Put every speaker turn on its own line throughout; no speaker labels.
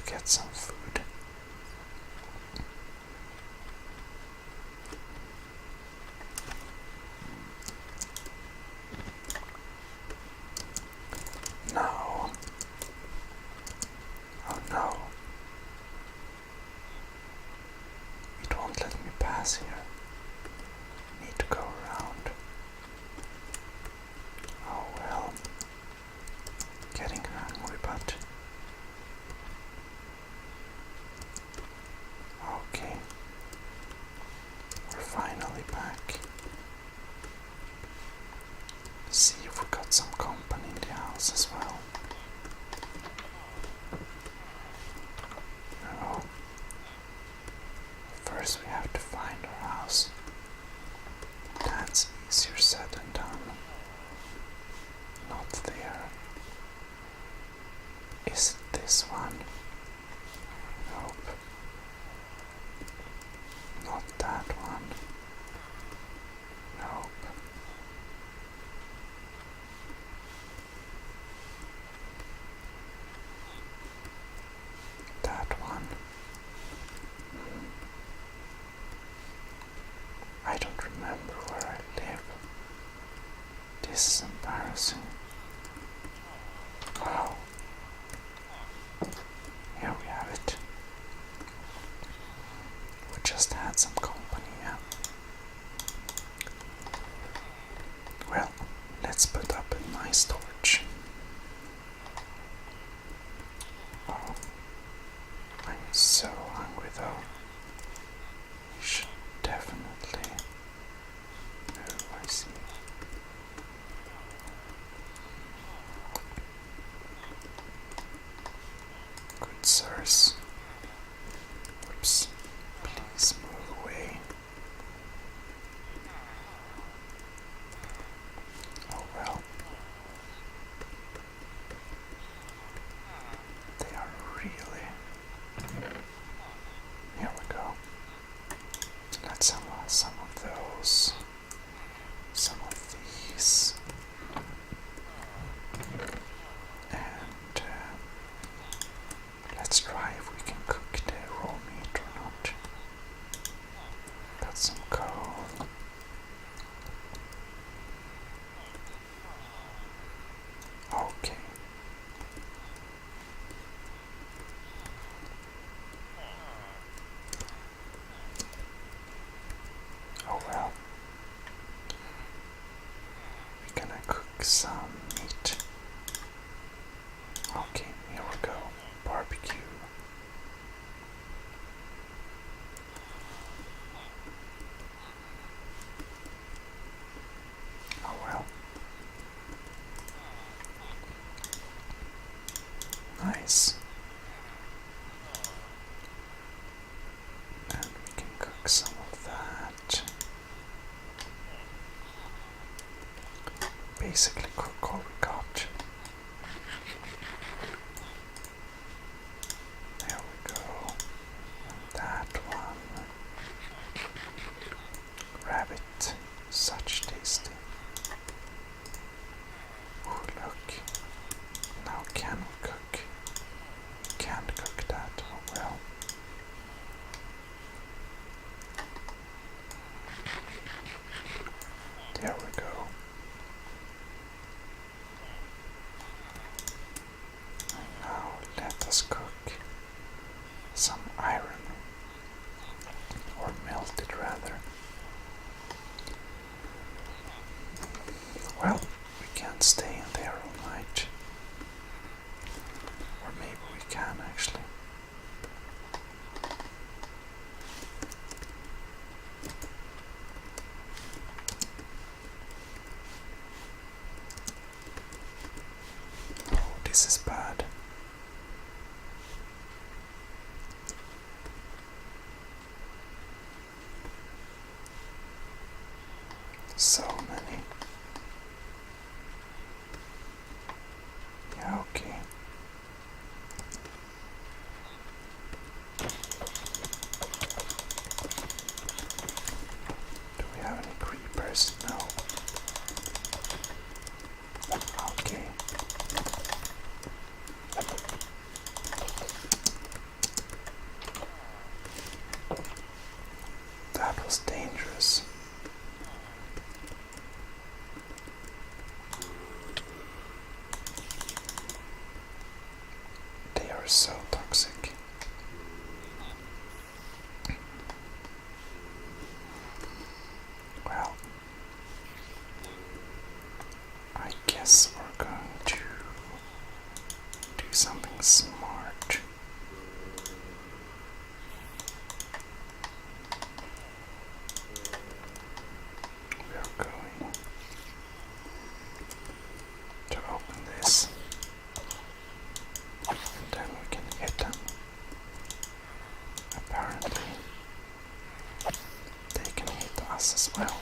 get some food. No. Oh no. It won't let me pass here. Need to go around. Oh well. Getting hungry, but okay. We're finally back. See if we got some company in the house as well. No. First we have to find our house. That's easier said than done. Not there. Is it this one? Nope. Not that one. Nope. That one. I don't remember where I live. This is embarrassing. Wow. Here we have it. We just had some company, yeah. Well, let's put up a nice torch. Oh, I'm so hungry though. We should definitely... Oh, I see. Good sirs. Oops. Please move away. Oh well. They are really... Here we go. Let's have some of those. Some of these. And let's try if we can cook the raw meat or not. Got some coal. Okay. Oh well. We're gonna cook some meat. Okay, here we go. Barbecue. Oh well. Nice. And we can cook some of that. Basically cook all we got. There we go. And that one. Rabbit. Such tasty. Oh look. Now can we cook? Can't cook that. Oh well. There we go. And now let us cook some iron. Or melt it rather. Well, we can't stay in there all night. Or maybe we can actually. Oh, this is bad. So many. Yeah, okay. Do we have any creepers? No. Okay. this as well.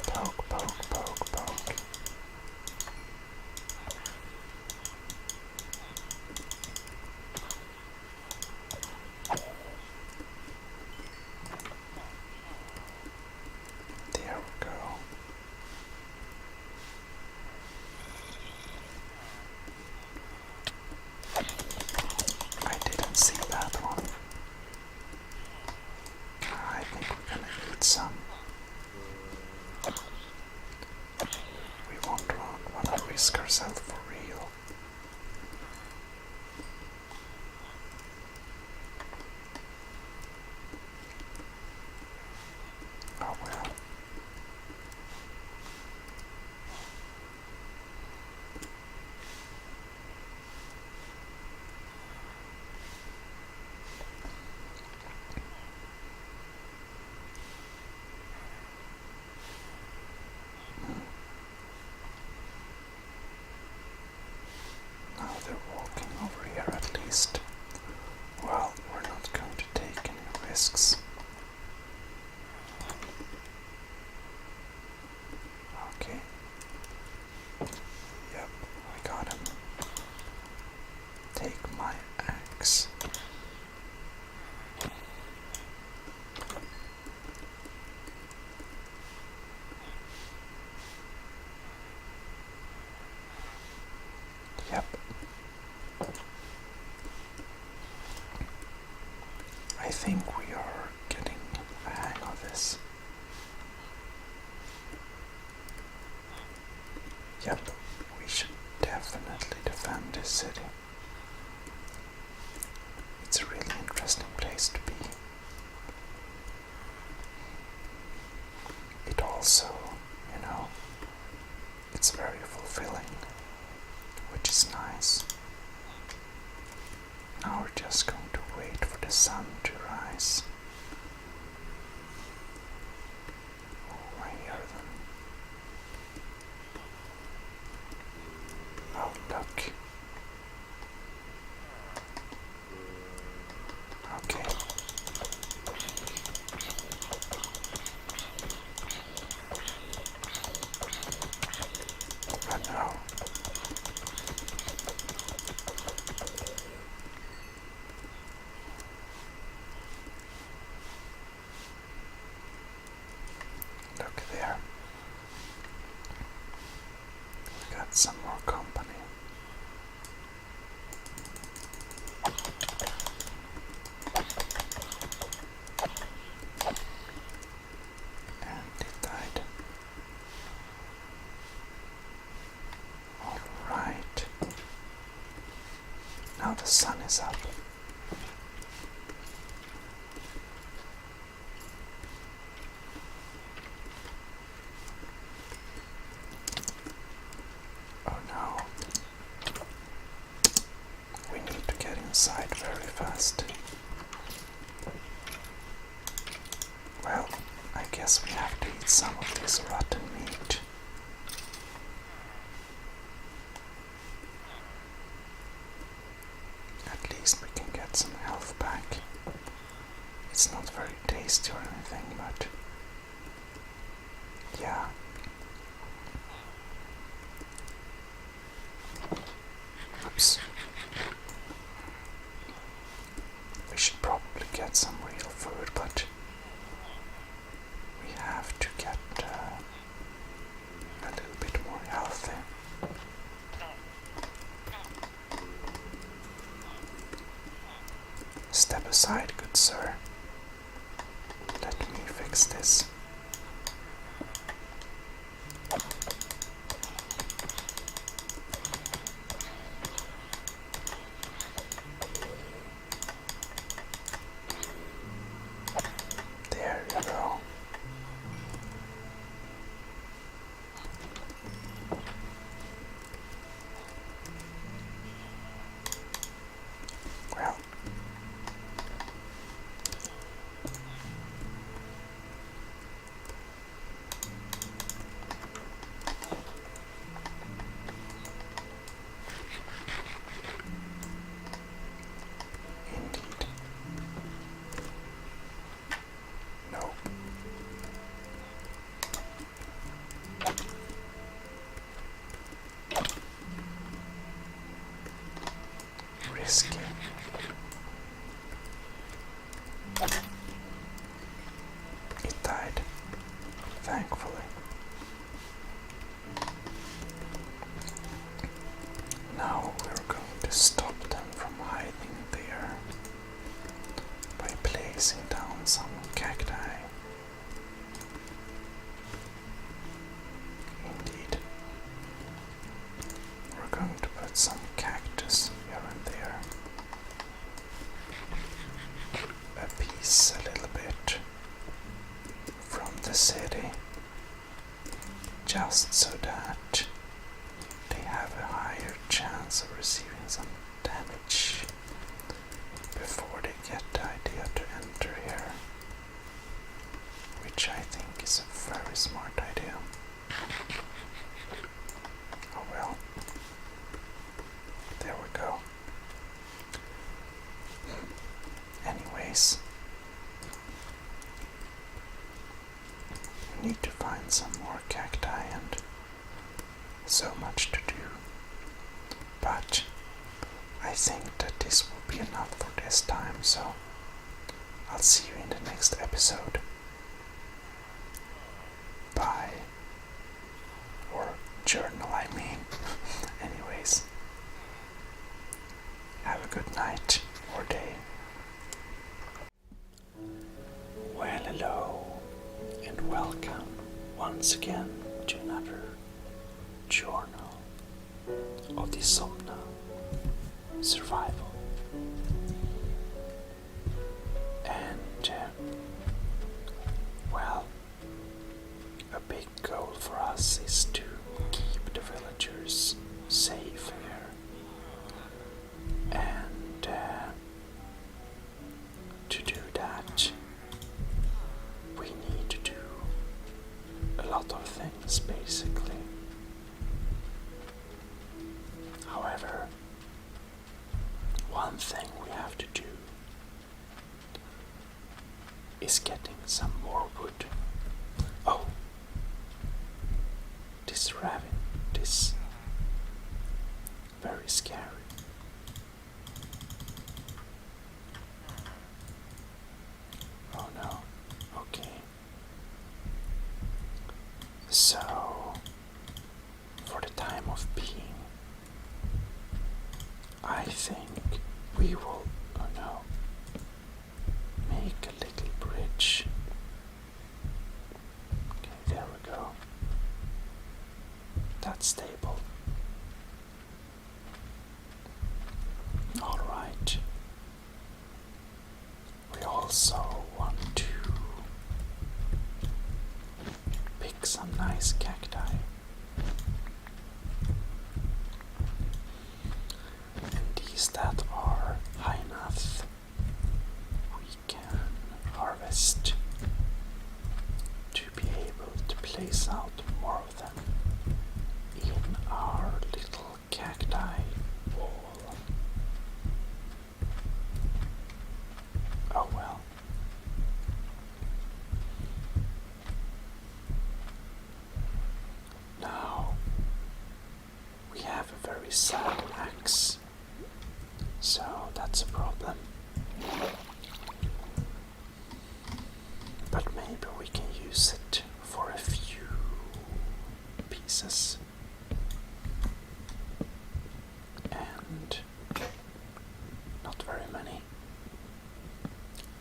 Poke, poke, poke, poke. There we go. I didn't see that one. I think we're gonna need some. We won't wanna risk ourselves for real. Oh well. Now they're walking over here at least. Well, we're not going to take any risks. Okay. Yep, we got him. Take my axe. Yep. I think we are getting a hang of this. Yep, we should definitely defend this city. It's a really interesting place to be. It also, it's very fulfilling, which is nice. Now we're just going to wait for the sun to rise. Oh, I hear them. Oh, look. Okay. Oh no. Look there. We got some more company. And it died. Alright. Now the sun is up. Oh no. We need to get inside very fast. Well, I guess we have to eat some of this rotten meat. At least we can get some health back. It's not very tasty or anything, but yeah. Oops. We should probably get some real food, but we have to get a little bit more healthy. Step aside, good sir. Let me fix this. risky. It died, thankfully. Now we're going to stop them from hiding there by placing down some cacti. Indeed. We're going to put some cactus here and there. A piece a little bit from the city, just so that they have a higher chance of receiving some damage before they get the idea to enter here, which I think is a very smart idea. Oh well, there we go. Anyways, we need to find some more cacti and so much to do, but I think that this will be enough for this time, so I'll see you in the next episode. Bye. Or journal, I mean. Anyways, have a good night or day. Well, hello, and welcome once again to another journal of the Somna survival. And well, a big goal for us is to keep the villagers safe here, and to do that we need to do a lot of things, basically. However, one thing we have to do is getting some more wood. Oh, this raven, this very scary. Oh no, okay. So, for the time of being, I think we will, oh no, make a little bridge. Okay, there we go. That's stable. Alright. We also want to pick some nice cacti. And these that are high enough, we can harvest to be able to place out more of them in our little cacti wall. Oh well. Now we have a very sad axe, so that's a problem. But maybe we can use it for a few pieces. And not very many.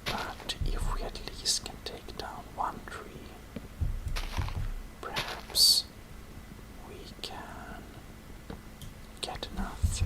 But if we at least can take down one tree, perhaps we can get enough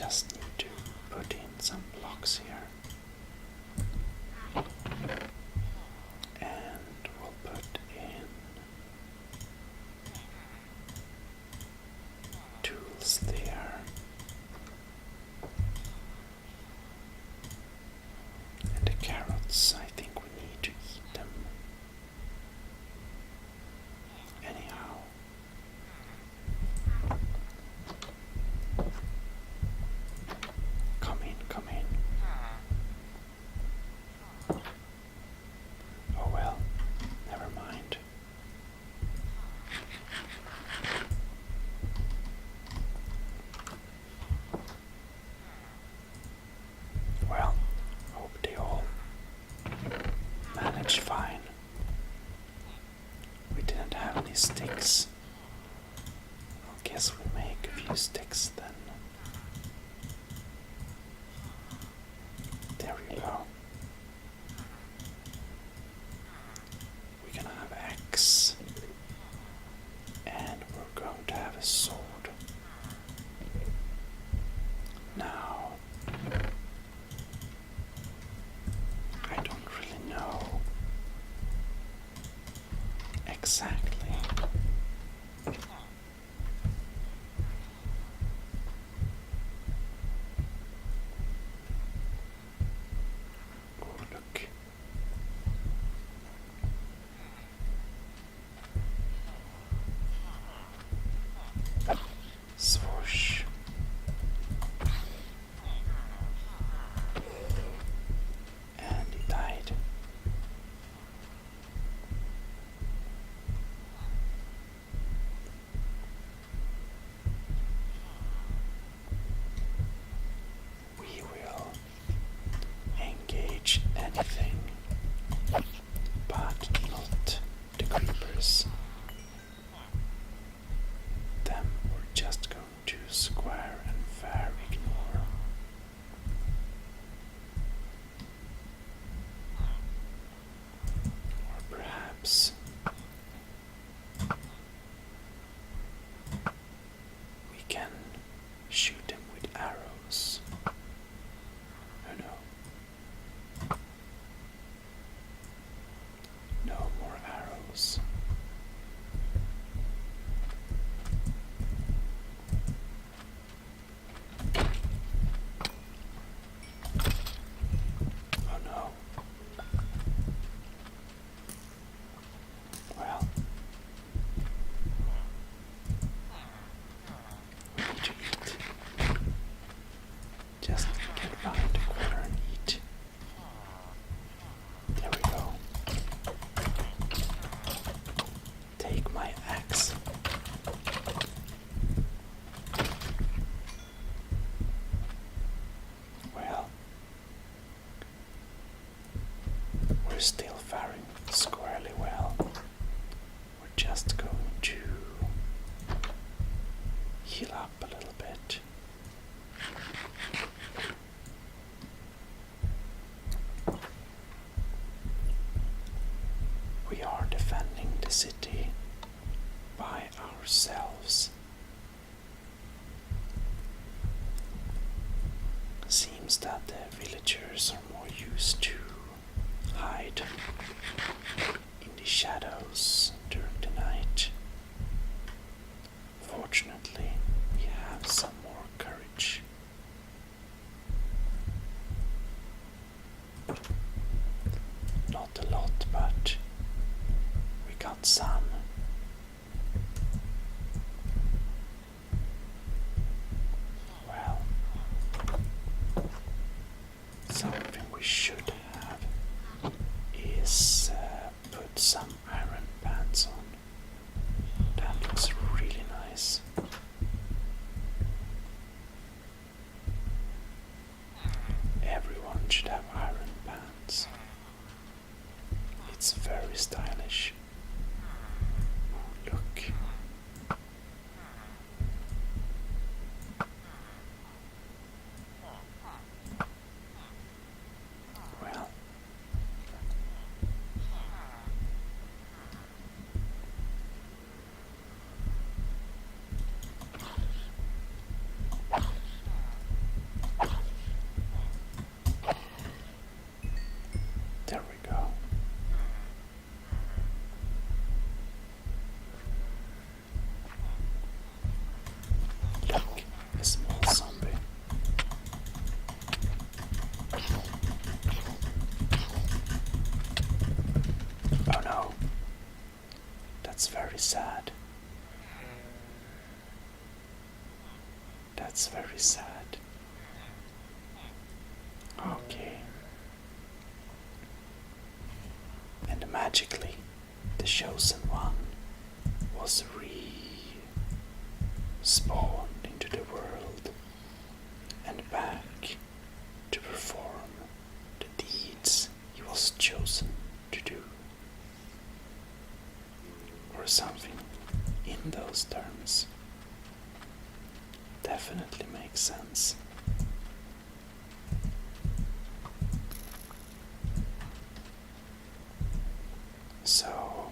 just need to put in some blocks here. And we'll put in tools there. And the carrots, I think we need to eat them. Anyhow. Come in, come in. Oh well, never mind. Well, hope they all managed fine. We didn't have any sticks. I guess we'll make a few sticks then. There we go. We're gonna have axe. And we're going to have a sword. Now, I don't really know exactly oh, look. Swoosh. And he died. We will engage anything, but not the creepers. Them we're just going to square and fair ignore. Or perhaps we can shoot them with arrows. Oh no. No more arrows. Oh no. Well, we need to eat. Just get round the corner and eat. There we go. Take my axe. Well, we're still faring squarely well. We're just going to heal up a little bit. We are defending the city by ourselves. Seems that the villagers are more used to hide in the shadows during the night. Fortunately, we have some more courage. Not a lot, but we got some. Well, something we should have is put some iron pants That's very sad. Okay. And magically, the chosen one was re-spawned into the world and back to perform the deeds he was chosen to do. Or something in those terms. Definitely makes sense. So,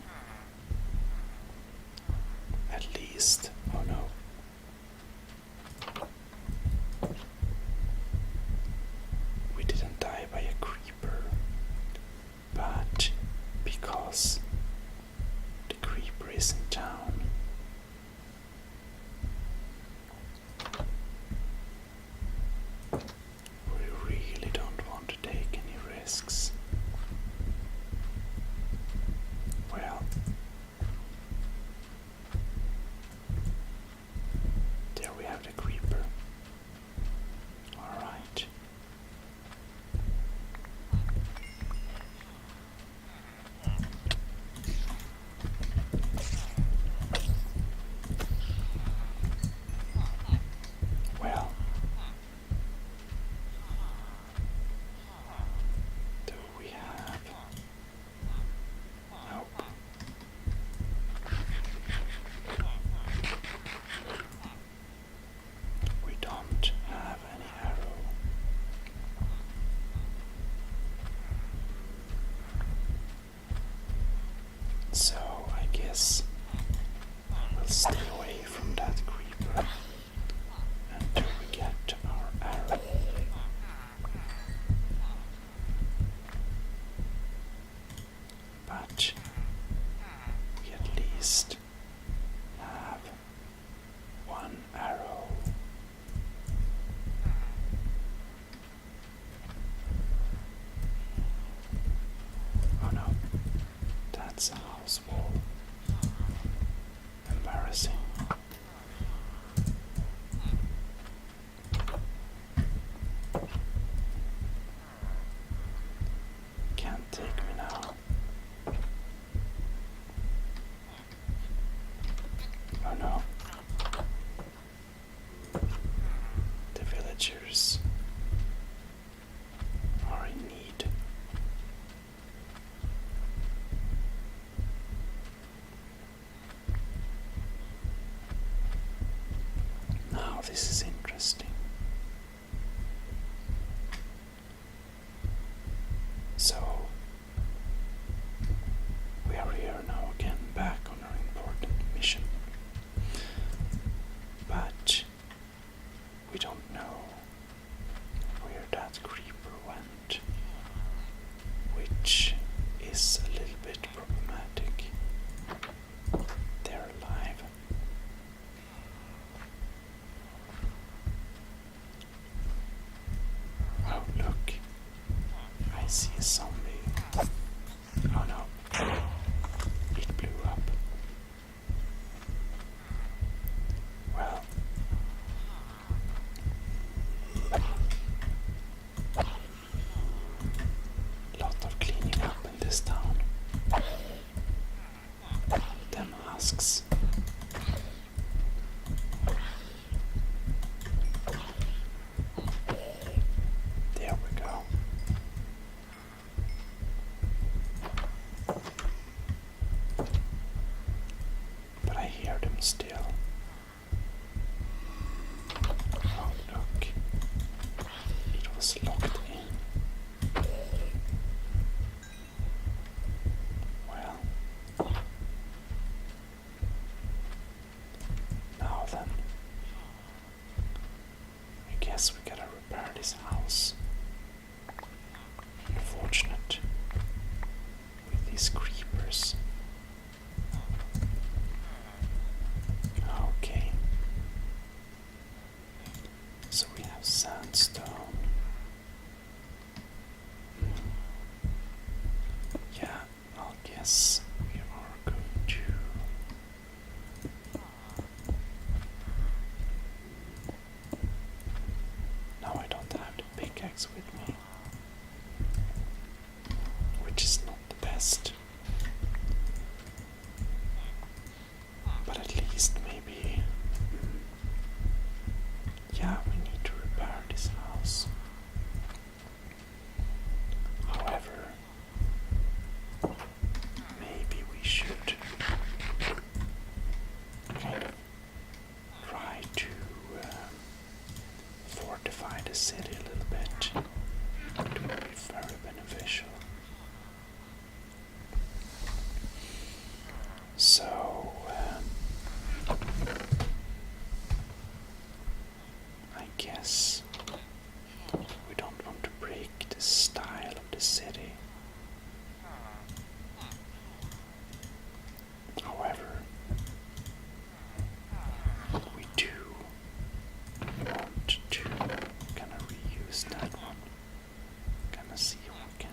at least, oh no. We didn't die by a creeper, but because the creeper is in town. We really don't want to take any risks. Well, there we have the creeper. Alright. Well, do we have... Nope. We don't have any arrow. So I guess we'll stay away from that creeper until we get our arrow. But we at least have one arrow. Oh no, that's a house wall. Embarrassing. Can't take me now. Oh no. The villagers are in need. Now this is interesting. So, we are here now again, back on our important mission. But we don't know where that creeper went, which is a little bit problematic. They're alive. Oh, look. I see a zombie. Oh no. It blew up. Well. Lot of cleaning up in this town. Them husks. There we go. But I hear them still. Oh, look. It was locked in. Well. Now then. I guess we gotta repair this house. Unfortunate. With these creepers. Okay. So we have sandstone things with me, which is not the best. But at least maybe, yeah, we need to repair this house. However, maybe we should kind of try to fortify the city a little bit. It would be very beneficial. So, I guess we don't want to break the style of the city. However, we do want to kind of reuse that one. Gonna see if we can.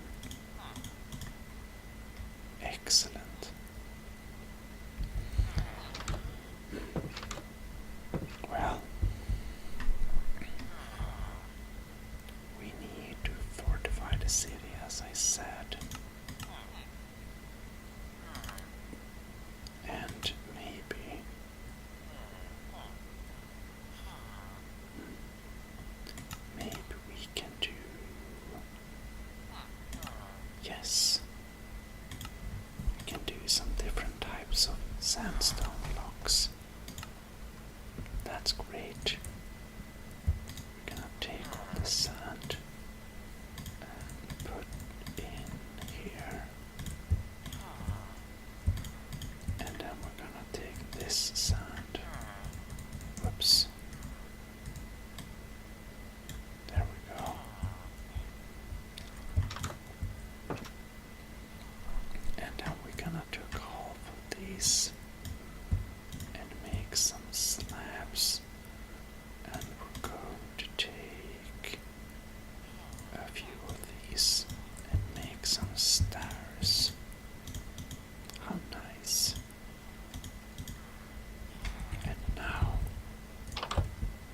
Excellent. Well, we need to fortify the city, as I said. And maybe we can do, yes, we can do some different types of sandstone blocks. That's great. We're gonna take all the sand and put in here. And then we're gonna take this sand. Whoops. There we go. And then we're gonna take half of these and make some slabs. And we're going to take a few of these and make some stairs. How nice. And now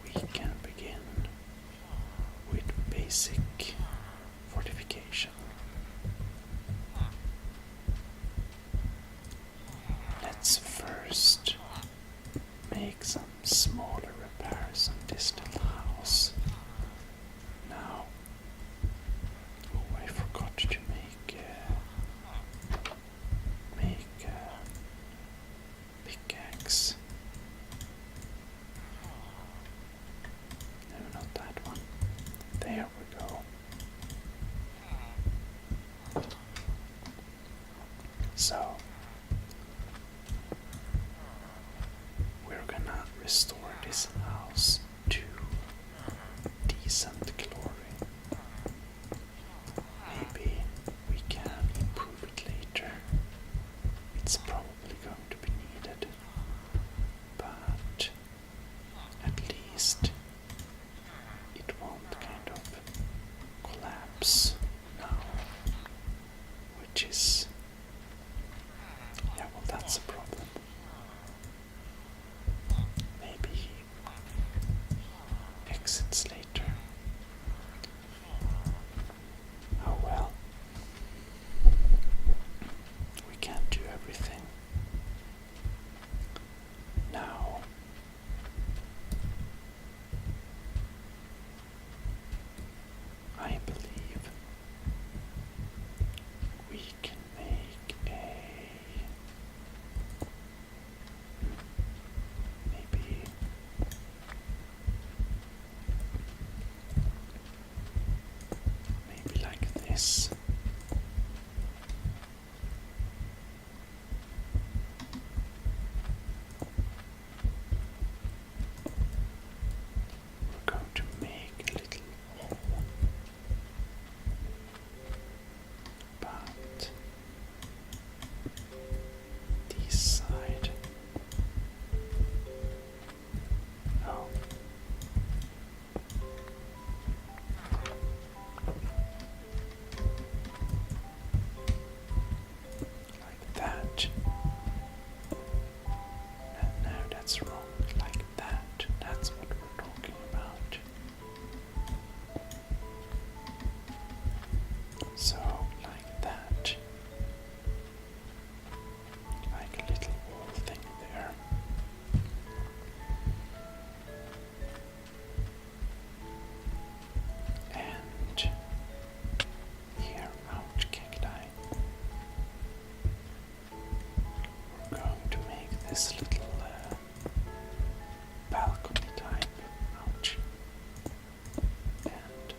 we can begin with basic fortification. Let's first make some smaller repairs on this little house. Now, oh, I forgot to make pickaxe. No, not that one. There we go. So, we're gonna restore this house to decent glory. Maybe we can improve it later. It's probably going to be needed. But at least it won't kind of collapse now. Which is, yeah, well, that's a problem. Maybe he exits later. Oh well. We can't do everything. Now, I believe we can make maybe this little balcony type. Ouch. And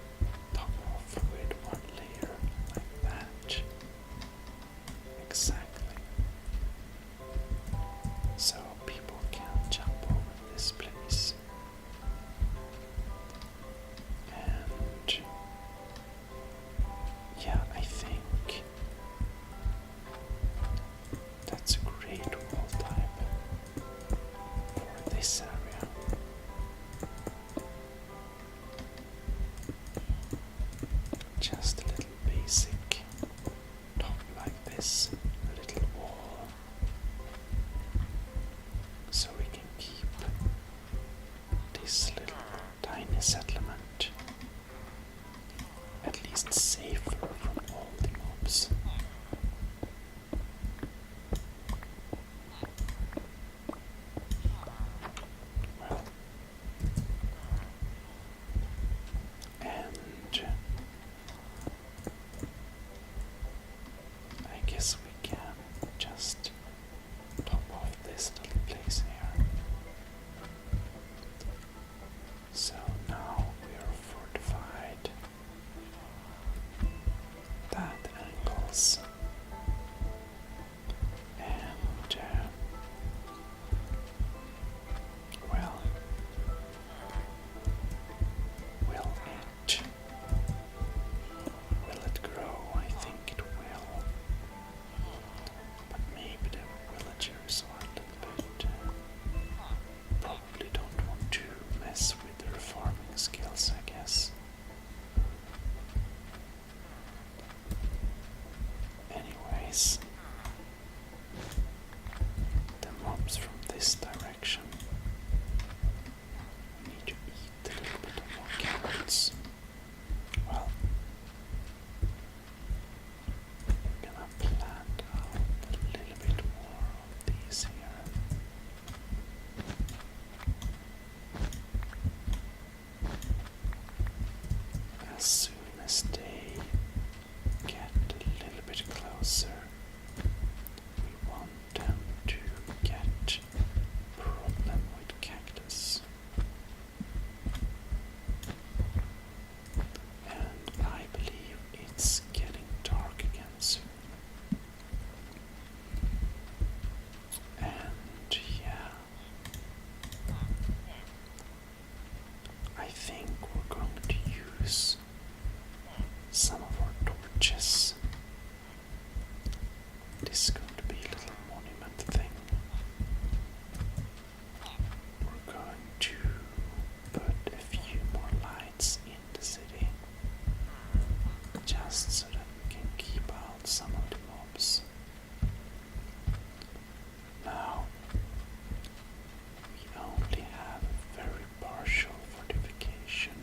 top off with one layer like that. Exactly. So people can jump over this place. And yeah, I think that's a great wall type for this area. Just a little basic top like this, a little wall, so we can keep this little tiny settlement at least safer from all the mobs. Well, and I guess we can just top off this little place here. So now we are fortified. That angles. And well, will it grow? I think it will. But maybe the villagers are a little bit probably don't want to mess with their farming skills, I guess. Anyways, the mobs from this direction, we need to eat a little bit of more carrots. Well, we're gonna plant out a little bit more of these here. As soon as they get a little bit closer, we want them to get problem with cactus. And I believe it's getting dark again soon. And yeah, I think we're going to use some of our torches. This is going to be a little monument thing. We're going to put a few more lights in the city, just so that we can keep out some of the mobs. Now, we only have a very partial fortification,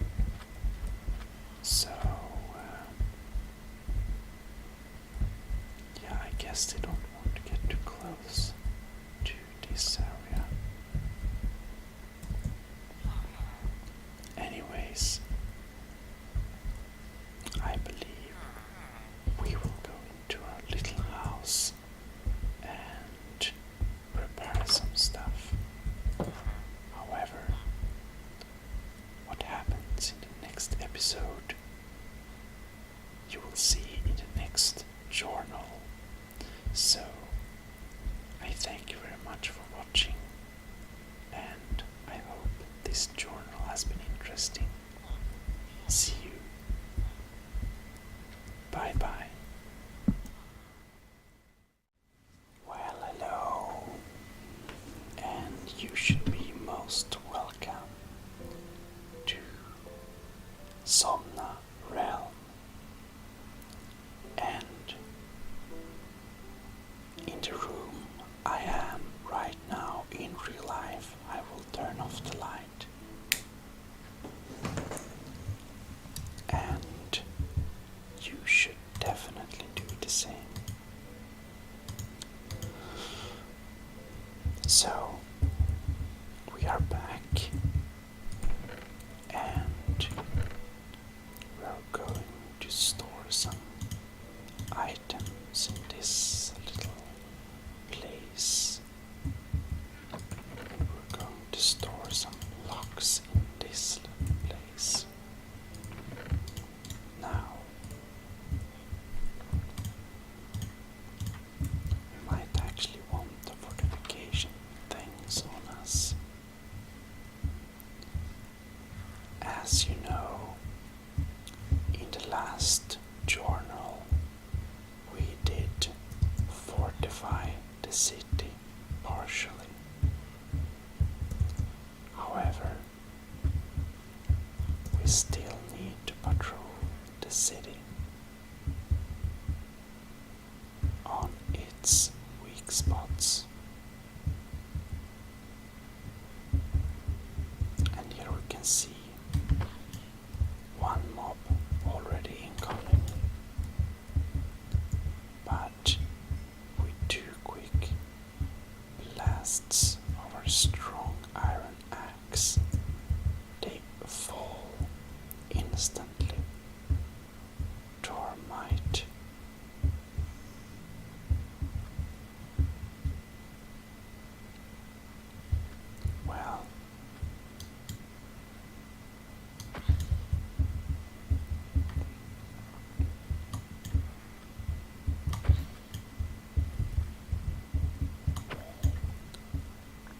so yeah, I guess they don't want to get too close to this area. Anyways, I believe we will go into our little house and prepare some stuff. However, what happens in the next episode, you will see in the next journal. So, I thank you very much for watching, and I hope this journal has been interesting. See you. Bye bye. Well, hello, and you should be most welcome to Somna Realm. And in the room I am right now in real life, I will turn off the light. And you should definitely this little place. Now, we might actually want the fortification things on us. As you know, in the last journal we did fortify the city partially. However, we still need to patrol the city on its weak spots. And here we can see one mob already incoming, but with 2 quick blasts of our strong iron axe, they fall instantly to our might. Well,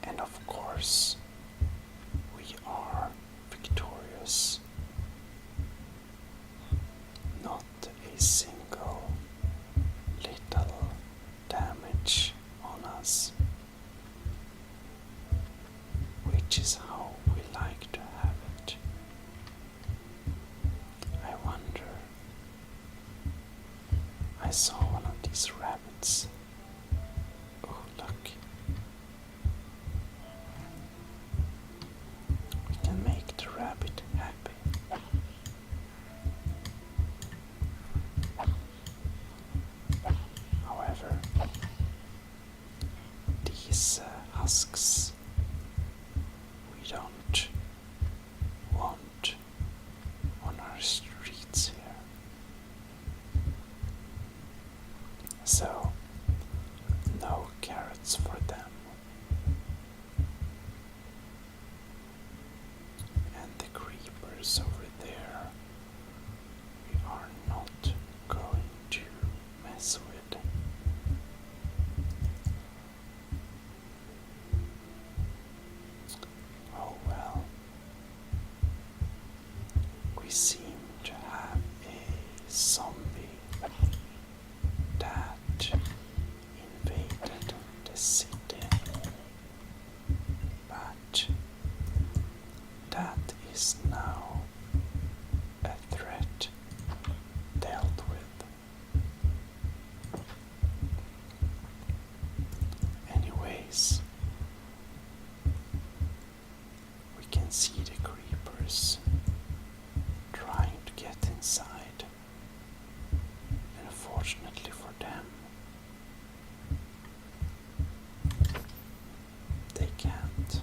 and of course, we are victorious. Not a single little damage on us, which is how we like to have it. I wonder, I saw one of these rabbits. Oh, look. We can make the rabbit happy. However, these husks we don't want on our streets here. So, no carrots for them. And the creepers over there, we are not going to mess with. Oh well. We seem to have a zombie that invaded the city, but that is now a threat dealt with. Anyways, we can see the creepers trying to get inside, and unfortunately for them, they can't.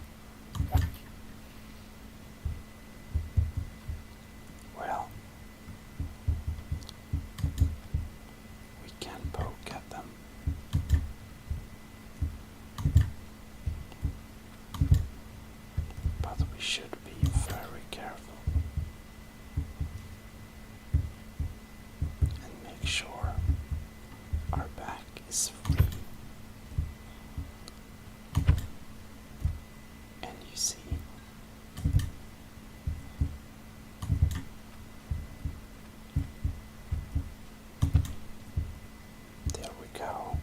Well, we can poke at them. But we should be very careful and make sure our back is free. And you see, there we go.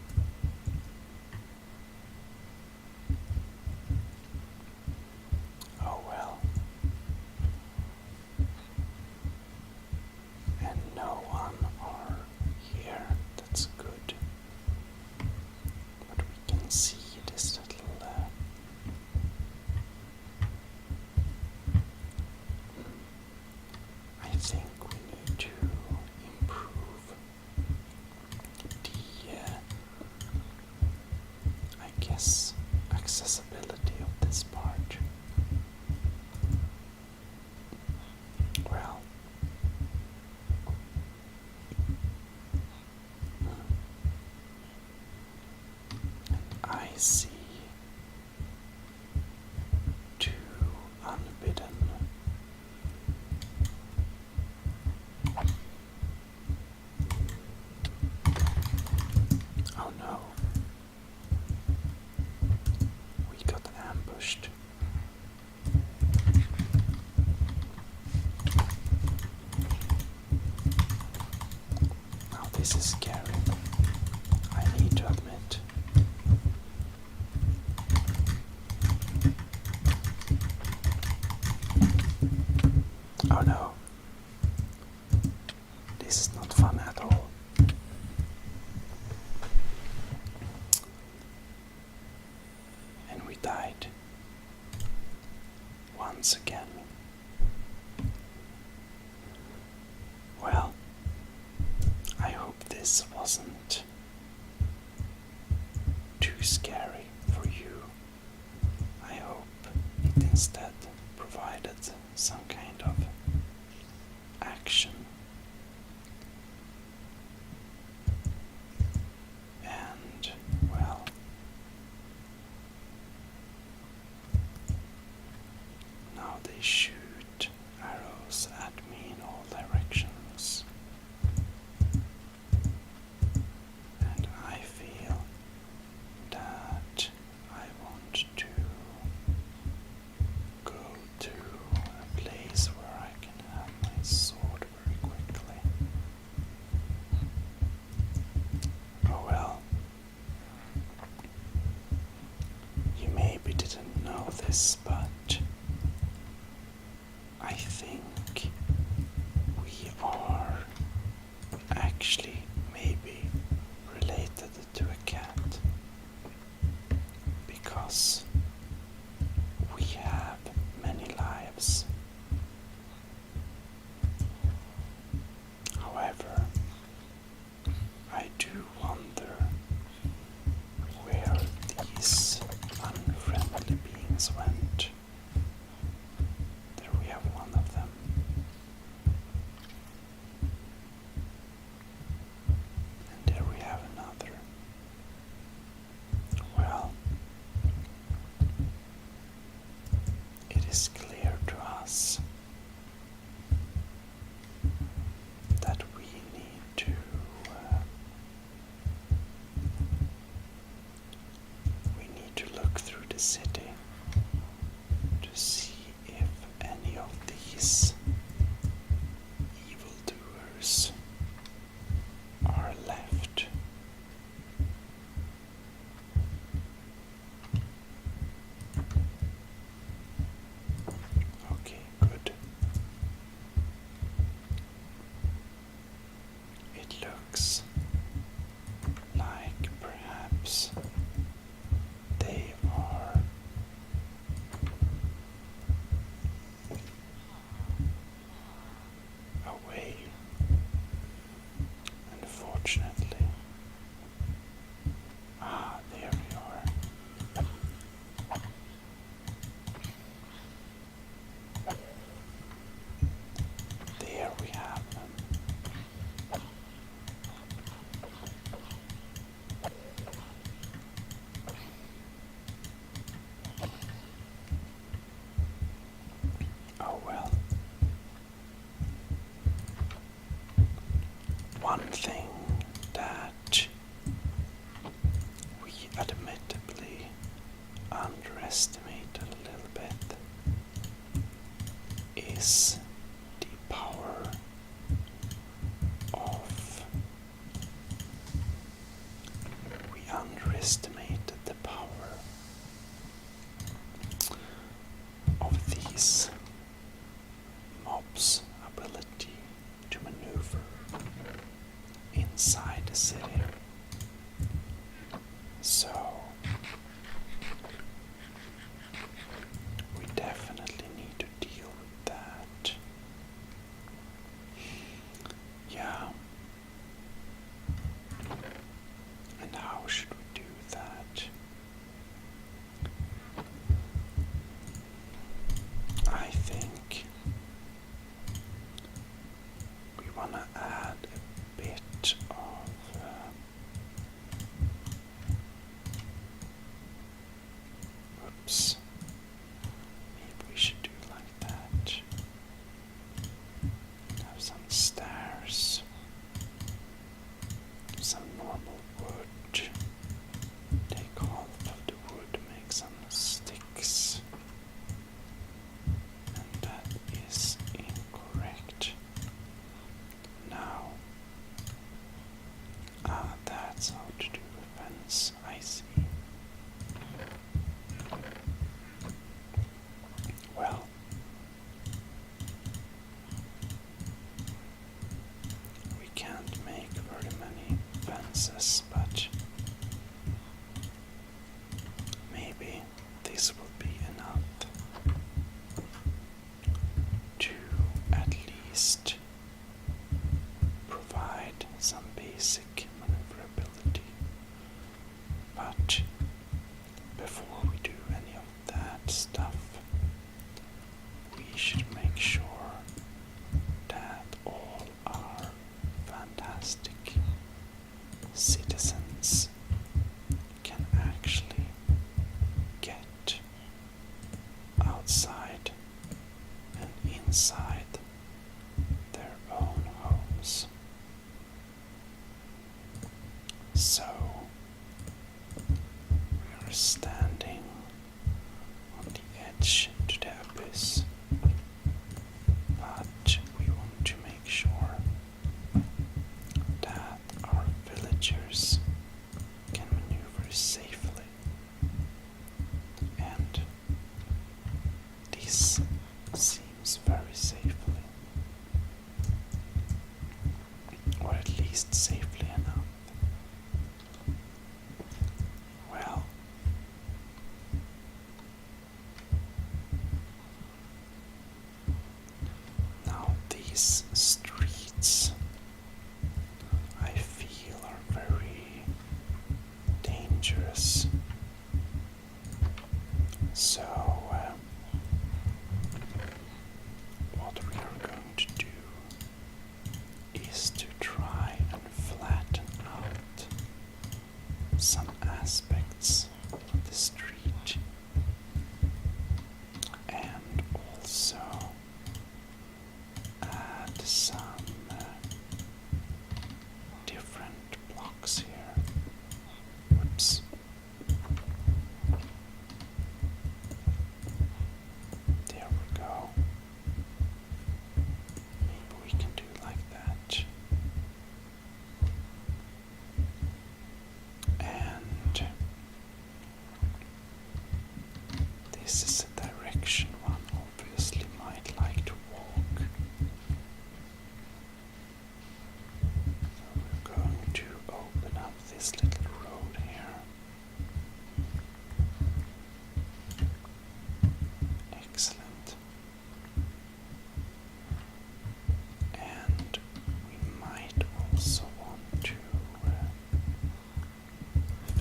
Oh well. And no one are here. That's good. But we can see this little I think we need to improve the I guess accessibility of this part. Well, I see 2 unbidden This is scary, I need to admit. Oh no, this is not fun at all. And we died once again. Well, I hope this wasn't too scary for you. I hope it instead provided some kind of action. And, well, now they shoot arrows at me in all directions. And I feel that I want to go to a place where I can have my sword very quickly. Oh well. You maybe didn't know this, but I think we are actually maybe related to a cat, because we have many lives. However, I do wonder where these unfriendly beings went. There we have one of them. And there we have another. Well, it is clear to us that we need to look through the city to see if any of these evildoers are left. Okay, good. It looks like perhaps they are away, unfortunately. Ah, there we are. There we have them. Oh well. One thing that we admittedly underestimated a little bit is the power of. We underestimated the power of these mobs' ability to maneuver inside the city. So we definitely need to deal with that. Yeah. And how should we do that? I think we want to add a bit of houses, but maybe this will be enough to at least provide some basic maneuverability. But before we do any of that stuff, we should make sure that all our fantastic citizens can actually get outside and inside their own homes. So we are standing on the edge to the abyss, but we want to make sure that our villagers can maneuver safely, and this seems very safely, or at least safely enough. Well, now these streets, I feel, are very dangerous. So, what we are going to do is to try and flatten out some aspects of the street, and also add some different blocks here. Whoops. There we go. Maybe we can do like that. And this is a direction one obviously might like to walk. So we're going to open up this little road here. Excellent. And we might also want to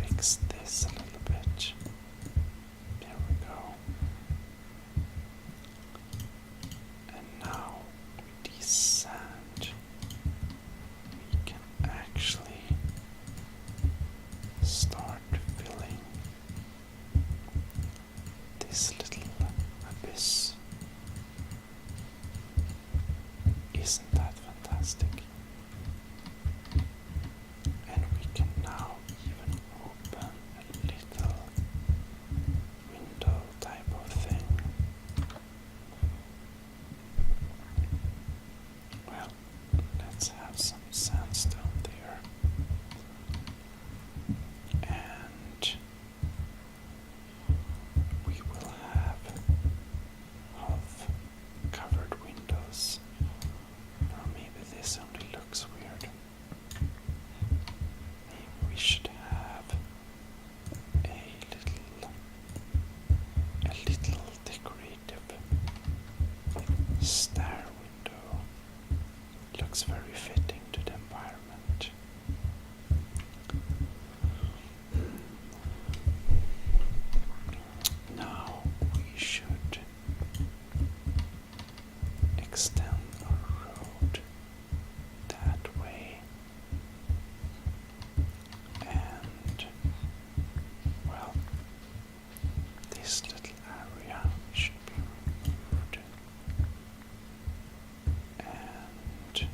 fix this a little bit. There we go. And now with this sand, we can actually start filling this little abyss. Isn't that fantastic? And we can now even open a little window type of thing. Well, let's have some sandstone there. And we will have half covered windows. Or maybe this only looks weird. Maybe we should have a little decorative stair window. Looks very fitting to the environment. Now we should extend our road that way, and well, this little area should be removed, and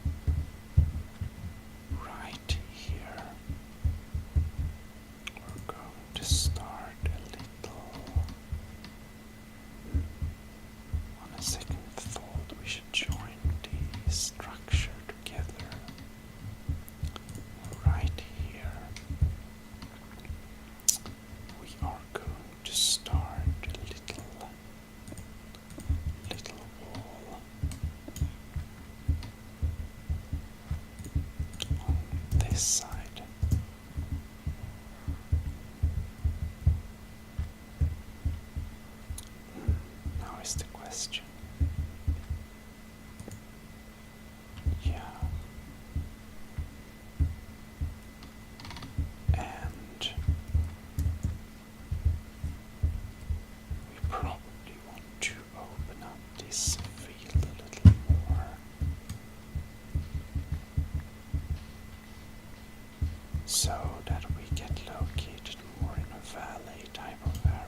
so that we get located more in a valley type of area.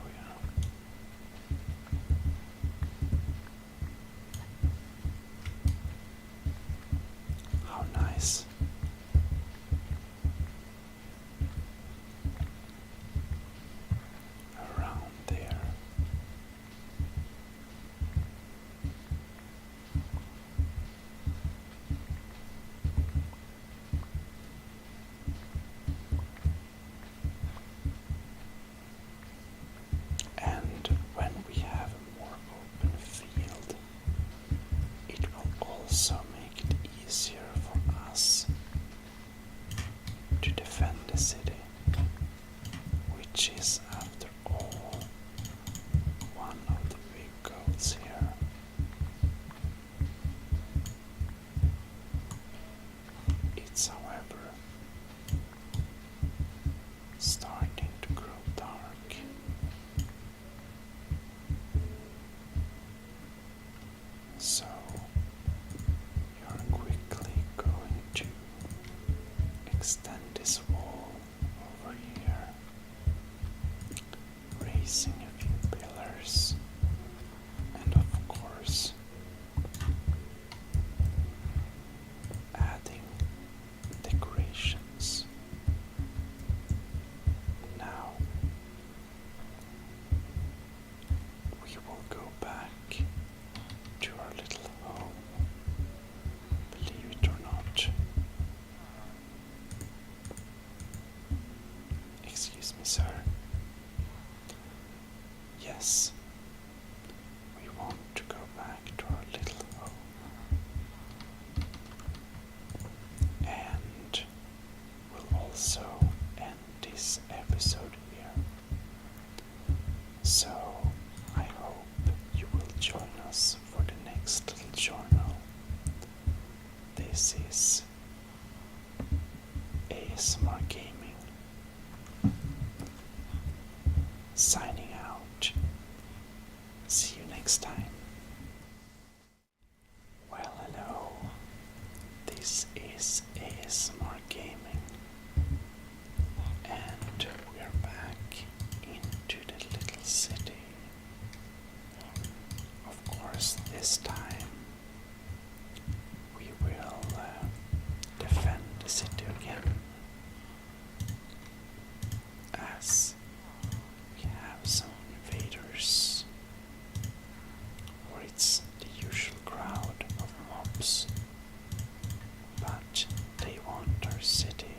How nice. Around there. And when we have a more open field, it will also make it easier for us to defend the city, which is, after all, one of the big goals here. It's, however, starting to grow dark. So we are quickly going to extend this wall over here, raising a few pillars, and of course adding decorations. Now we will go back to our little home, believe it or not. Excuse me, sir. Yes, we want to go back to our little home. And we'll also end this episode here. So I hope you will join us for the next little journal. This is ASMR Gaming, signing out. See you next time. Well, hello. This is ASMR Gaming, and we're back into the little city. Of course, this time we will defend the city again, as we have some invaders, or it's the usual crowd of mobs, but they want our city,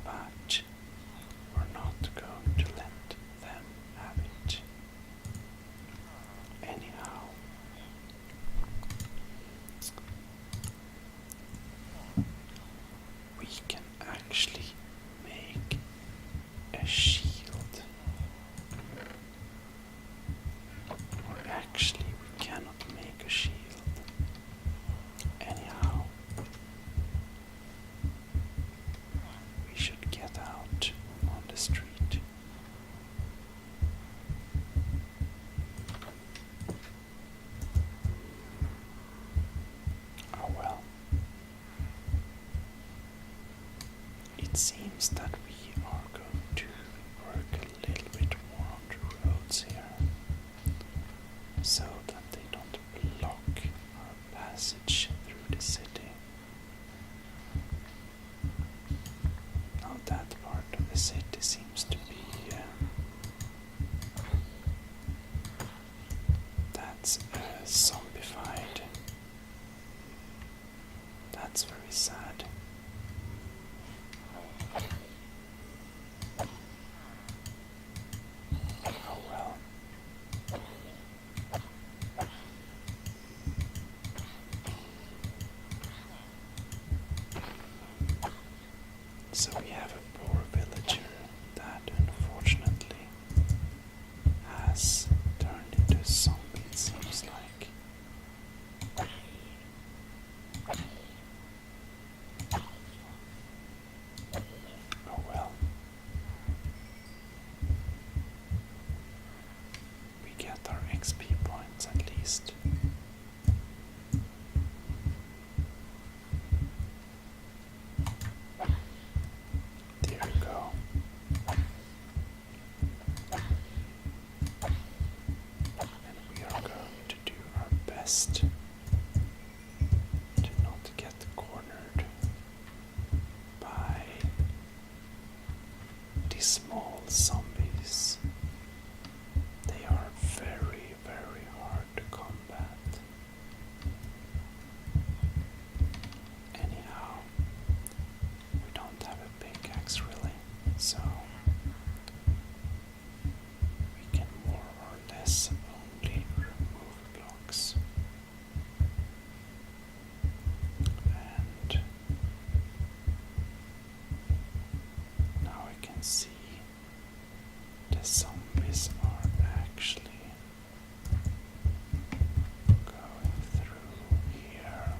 but we're not going to let them have it. Anyhow, we can actually make a shield. Or actually, we cannot make a shield. Anyhow, we should get out on the street. Oh well. It seems that we are going to work a little bit more on the roads here, so that they don't block our passage through the city. Now that part of the city seems to be that's zombified. That's very sad. Oh well. So we have a poor villager that unfortunately has turned into a zombie, it seems like. Oh well. We get our XP points at least. best to not get cornered by these small zombies. They are very, very hard to combat. Anyhow, we don't have a pickaxe really, so we can more or less only remove blocks. And now I can see the zombies are actually going through here.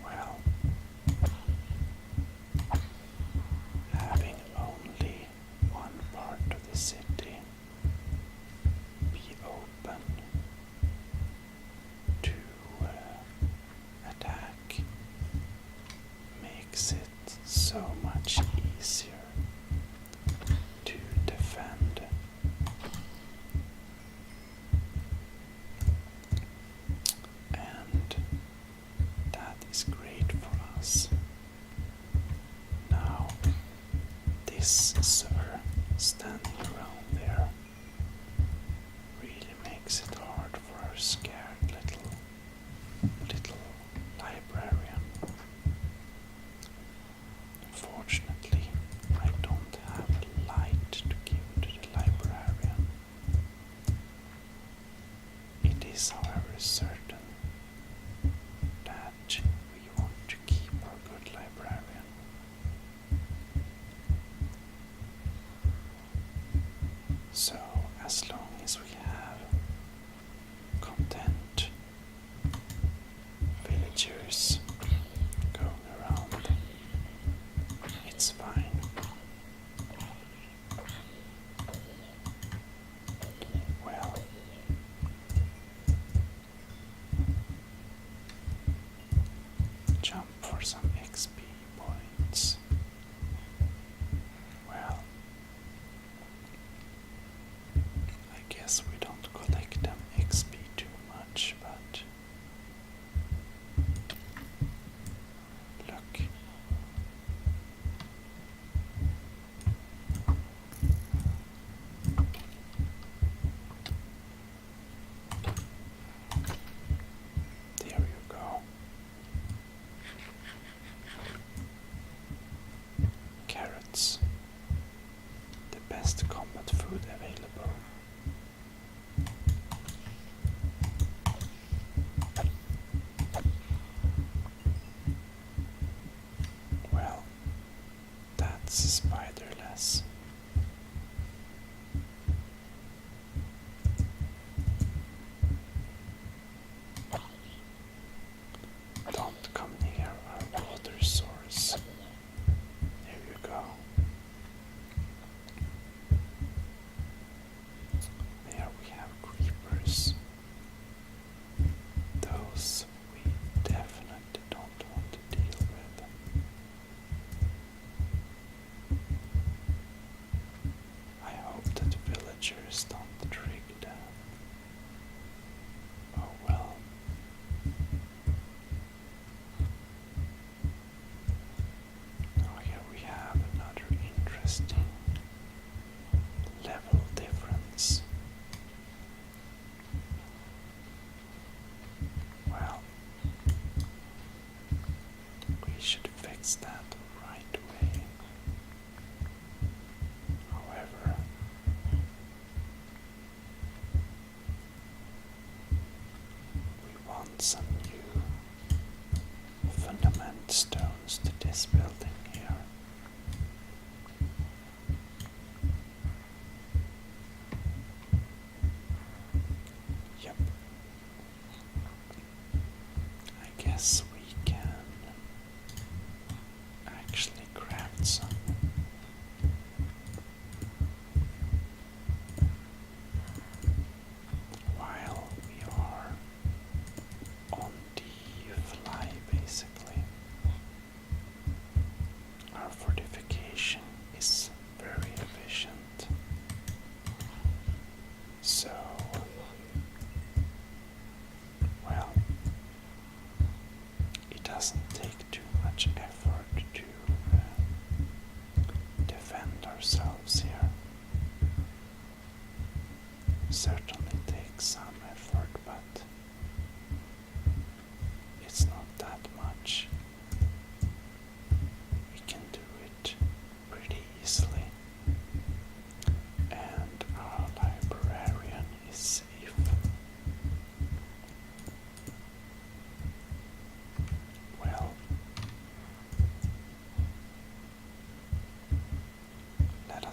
Well, having only one part of the city be open to attack makes it so much easier to defend. And that is great for us. Now, this sir standing around there really makes it hard for our scared little librarian. Unfortunately, I don't have a light to give to the librarian. It is, however, certain that we want to keep our good librarian. So, as long as we have content villagers going around, it's fine. Well, jump for some XP points. Well, I guess we don't collect them XP too much, but look. There you go. Carrots. The best combat food available. Well, that's spiderless. Don't come near our water source. There you go. There we have creepers. Those we definitely don't want to deal with. I hope that villagers don't trick them. Oh well. Now here we have another interesting level difference. Well, we should fix that right away. However, we want some new fundament stones to this building here. Yep. I guess we can actually craft some. While we are on the fly, basically. Our fortification is very efficient. So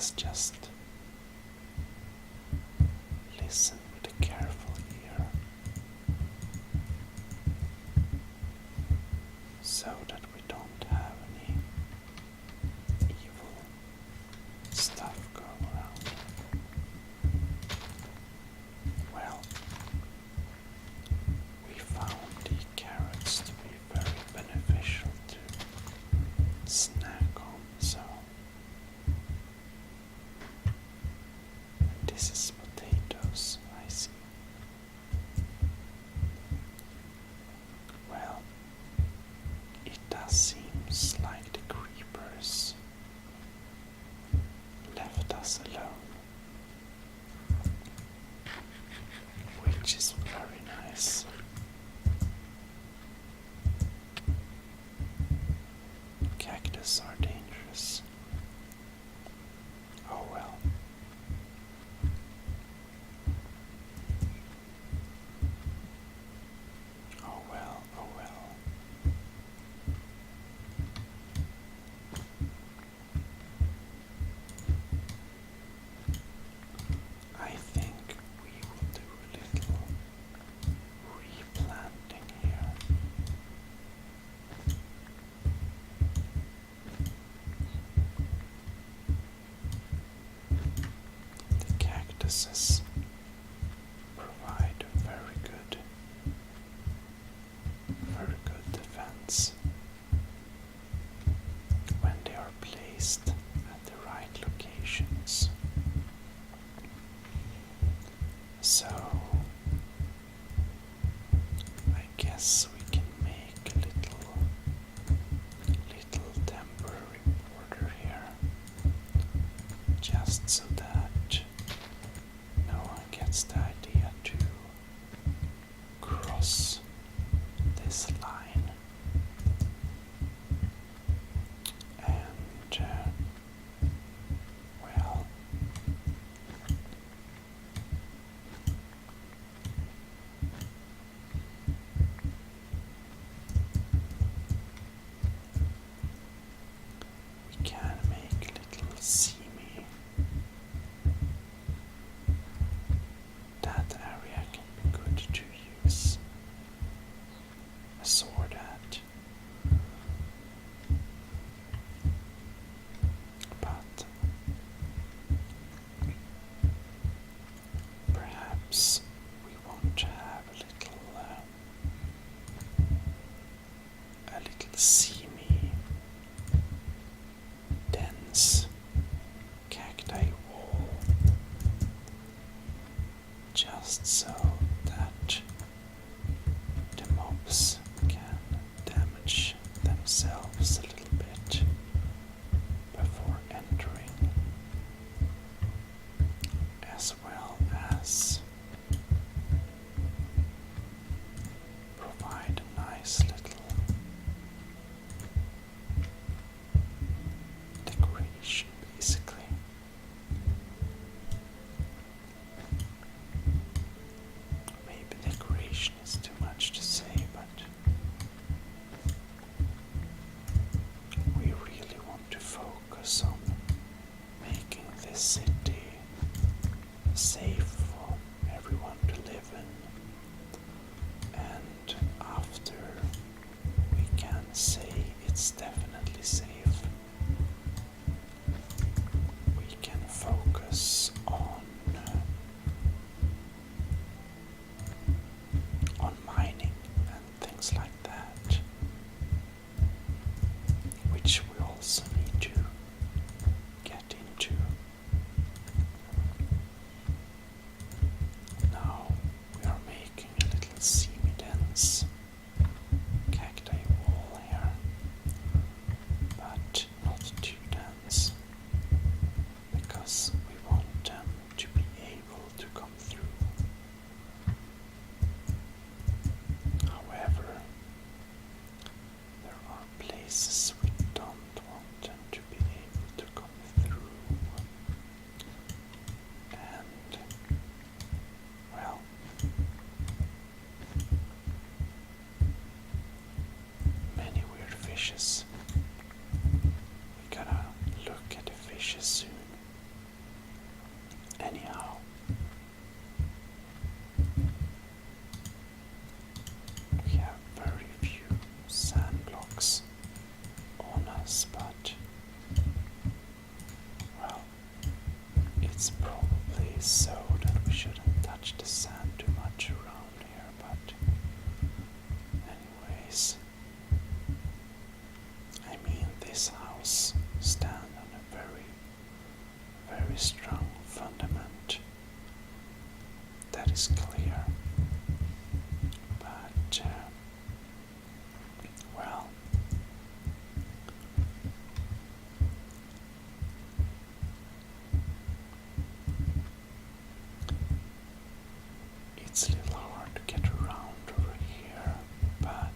let's just listen with a careful ear so that we don't have any evil stuff go around. Well, we found the carrots to be very beneficial to snack on, so this is potatoes, I see. Well, it does seem like the creepers left us alone, which is very nice. Cactus are dangerous. Oh well. Oh well, oh well. I think we will do a little replanting here. The cactuses provide a very good defense when they are placed at the right locations. So I guess we can make a little temporary border here, just so that no one gets the idea to cross this line. And well, we can make a little seamy. That area can be good to use a sword at. But perhaps we want to have a little seamy, dense cacti wall, just so that the mobs can damage themselves a little bit before entering, as well as provide a nice little decoration, basically. Maybe decoration is too much to say, but we really want to focus on making this city safe for everyone to live in, and after we can say it's definitely safe, we can focus on mining and things like that, which we also need to get into. Now we are making a little semi-dense cacti wall here, but not too dense, because we want them to be able to come through. However, there are places we don't want them to be able to come through, and well, many weird fishes. We gotta look at the fishes soon. this. I mean, this house stands on a very, very strong fundament. That is clear. But, well, it's a little hard to get around over here, but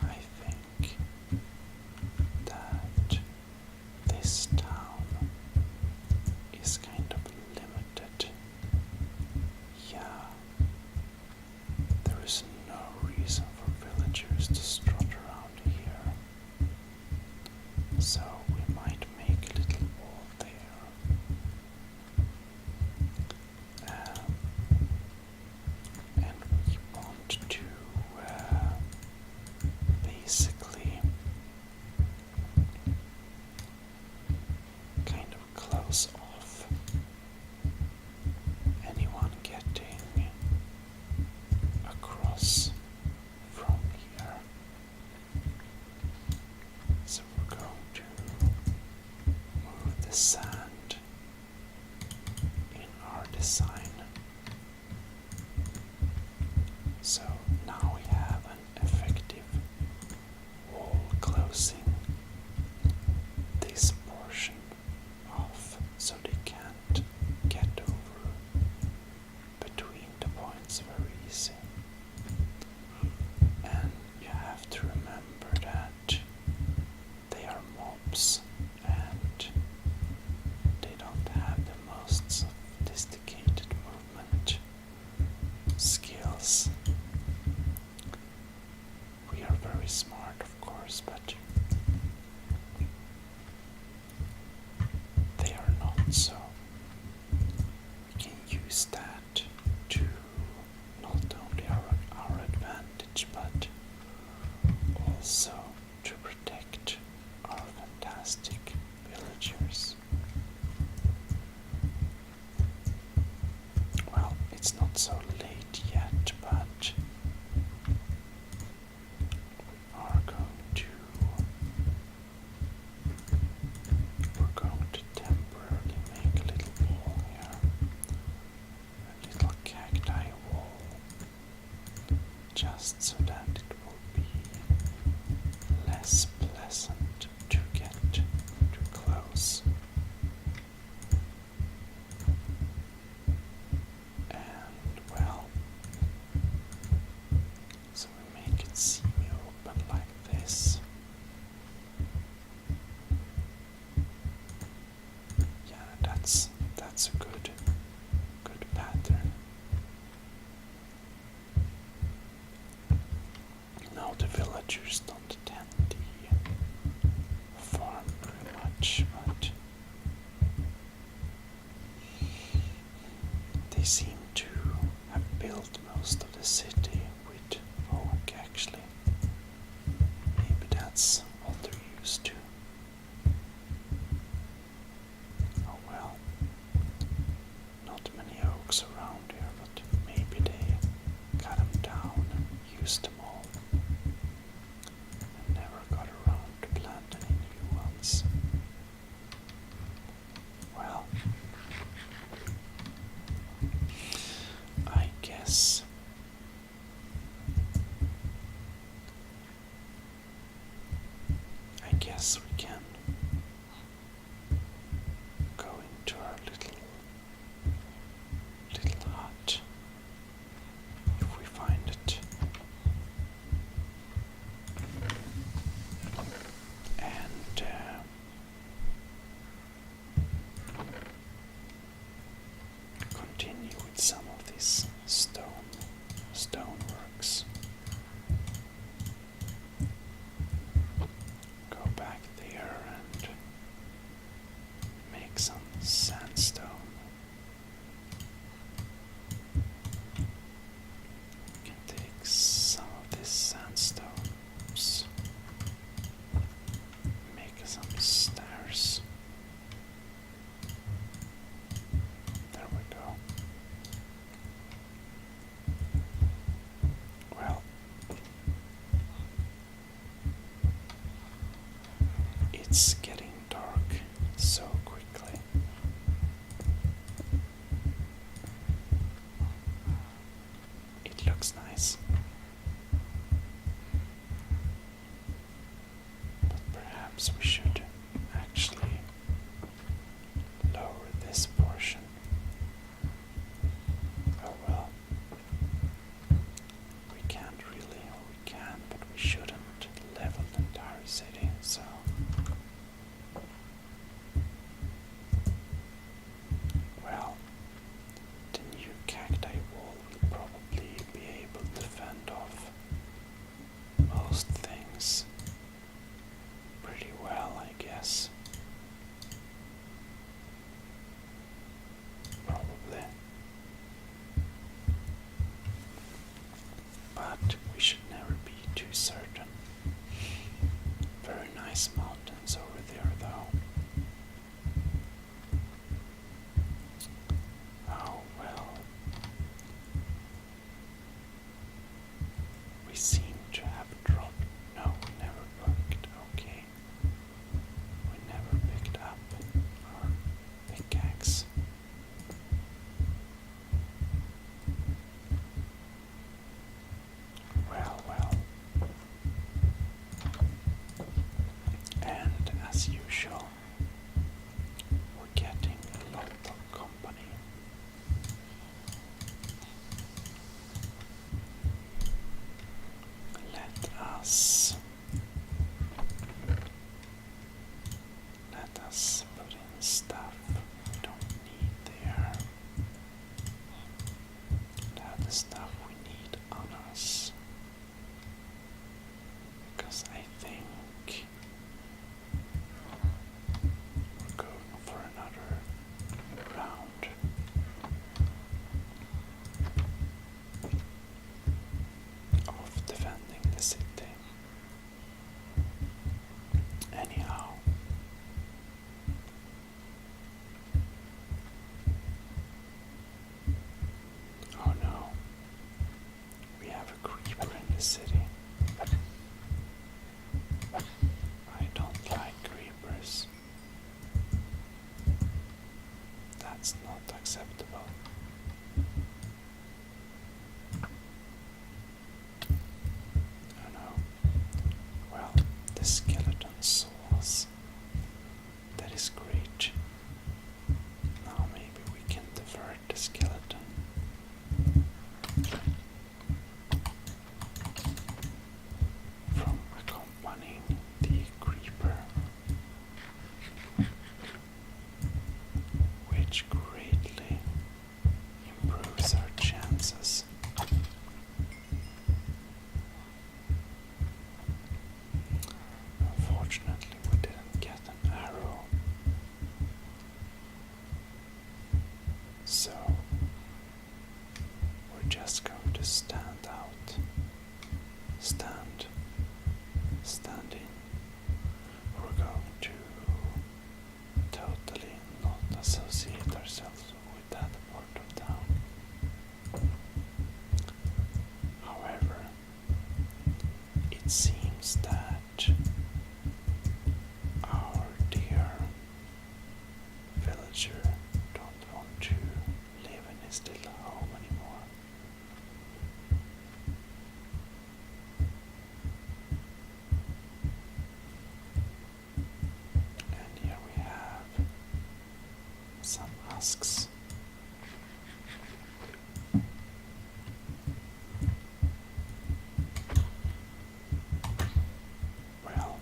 I think that this town is kind of limited. Yeah, there is no reason for villagers to strut around here, so we might make a little wall there. And we want to basically kind of close off anyone getting across from here. So we're going to move the sand in our design. So now we have an effective wall closing this portion off, so they can't get over between the points very easy. And you have to remember that they are mobs and they don't have the most sophisticated movement skills. We are very smart, of course, but they are not, so we can use that to not only our advantage, but also to protect our fantastic villagers. Well, it's not so late yet, but we're going to temporarily make a little wall here, a little cacti wall, just so that it will be less pleasant to get too close. And well, so we make it semi-open like this. Yeah, that's a good pattern. Now the villagers don't attend the farm very much, but they seem to have built most of the city with oak, actually. Maybe that's all they're used to. Oh well, not many oaks around here, but maybe they cut them down and used them all and never got around to plant any new ones. Well, I guess we can go into our little hut if we find it. And continue with some of these stoneworks. Go back there and make some sandstone. We can take some of this sandstone, make some stairs. There we go. looks nice. But perhaps we should actually lower this portion. Oh well. We can't really, or we can, but we shouldn't level the entire city, so. Well, the new cacti wall will probably be able to fend off most things pretty well, I guess. Probably. But we should never be too certain. Very nice mountains over there, though. Oh well. We seem to have dropped. No, we never picked. Okay. We never picked up our pickaxe. Well, well. And as usual, we're getting a lot of company. Let us put in stuff we don't need there. Now the stuff we need on us. Because I think we're going for another round. Of defending the city. Anyhow, oh no, we have a creeper in the city. I don't like creepers. That's not acceptable. Oh no. Well, the skeleton saw us. That is great. Now maybe we can divert the skeleton. From accompanying the creeper. Which greatly improves our chances. Unfortunately, we didn't get an arrow. So, we're just going to stand out. Stand in. We're going to totally not associate ourselves with that part of town. However, it seems that our dear villager don't want to live in his little home anymore. And here we have some husks. Well,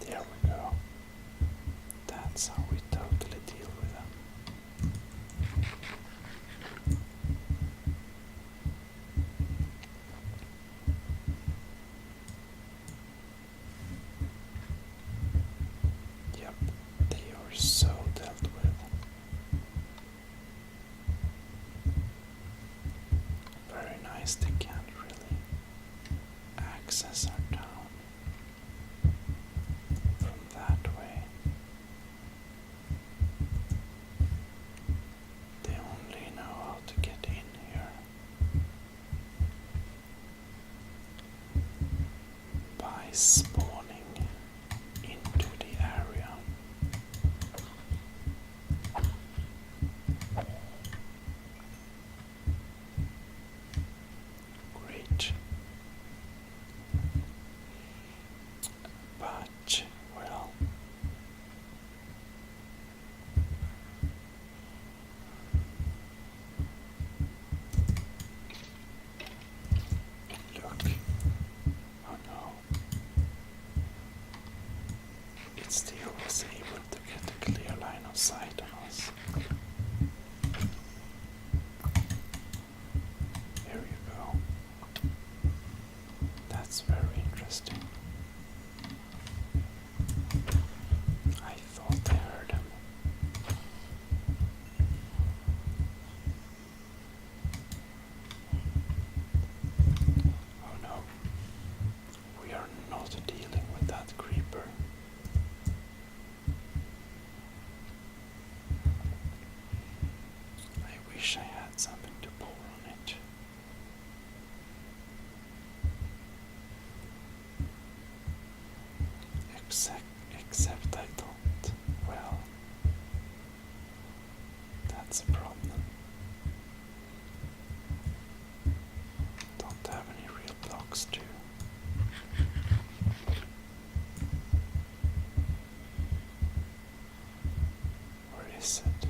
there we go. That's how we totally deal with them. Yep, they are so dealt with. Very nice, they can't really access our town from that way. They only know how to get in here by spawning into the area. wish I had something to pour on it. Except I don't. Well, that's a problem. Don't have any real blocks to. Where is it?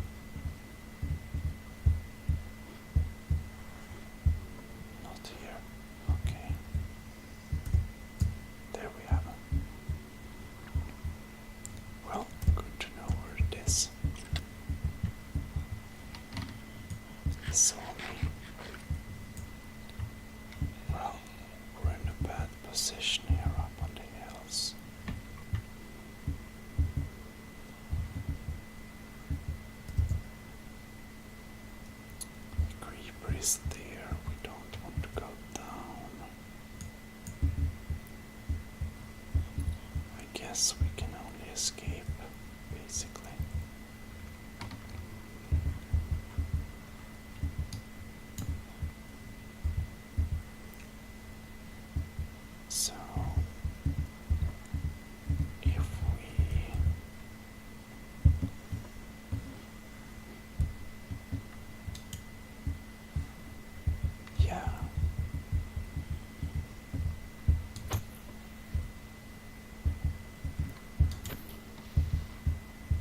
Not here. Okay. There we have it. Well, good to know where it is. Saw me. Well, we're in a bad position here up on the hills. The creeper is there. We don't want to go down. I guess we can only escape, basically. So, if we yeah,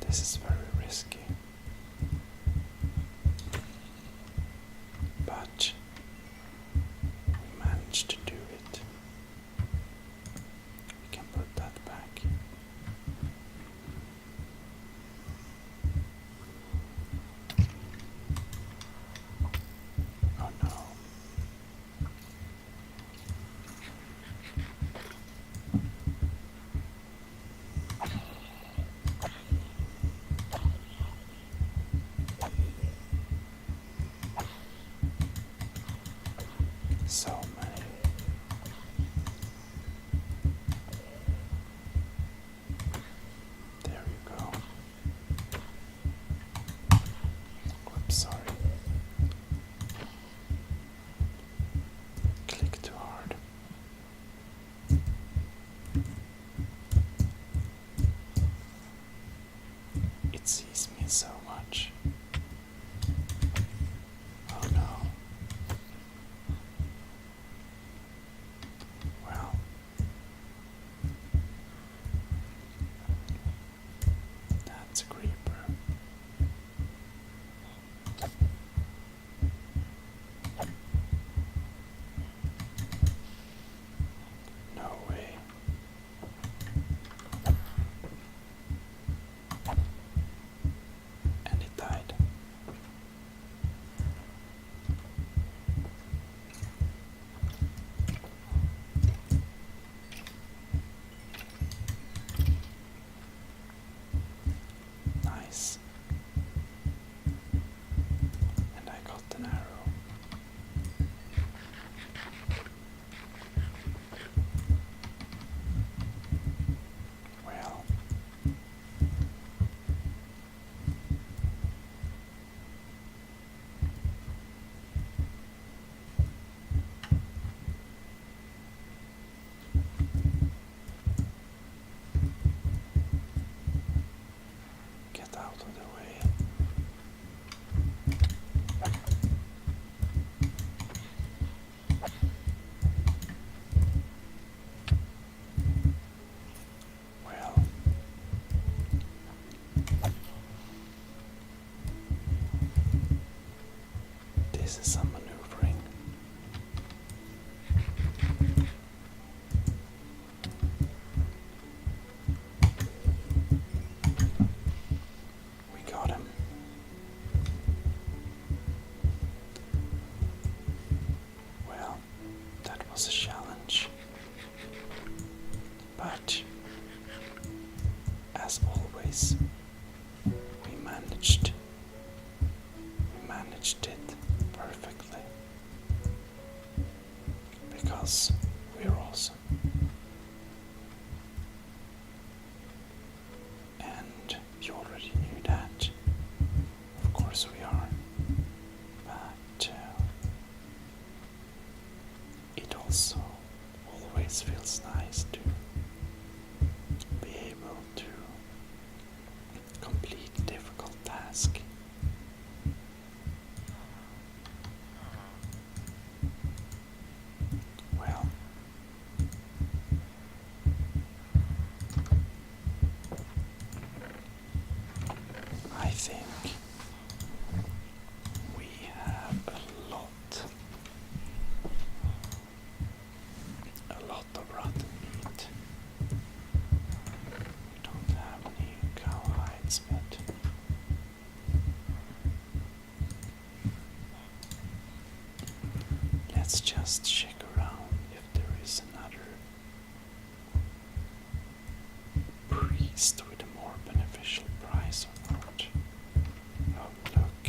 this is very risky, but we managed to do it. We can put that back. Oh no. So many. There you go. Whoops, sorry. Click too hard. It sees me so much. Oh no. Well, that's a creeper. No way. And it died. Nice. And I got an arrow. Well, get out of the way. Well, this is some maneuvering. We got him. Well, that was a challenge. But, as always, we managed. We managed it perfectly. Because we're awesome. And you already knew that. Of course we are. let's just check around if there is another priest with a more beneficial price or not. Oh, look.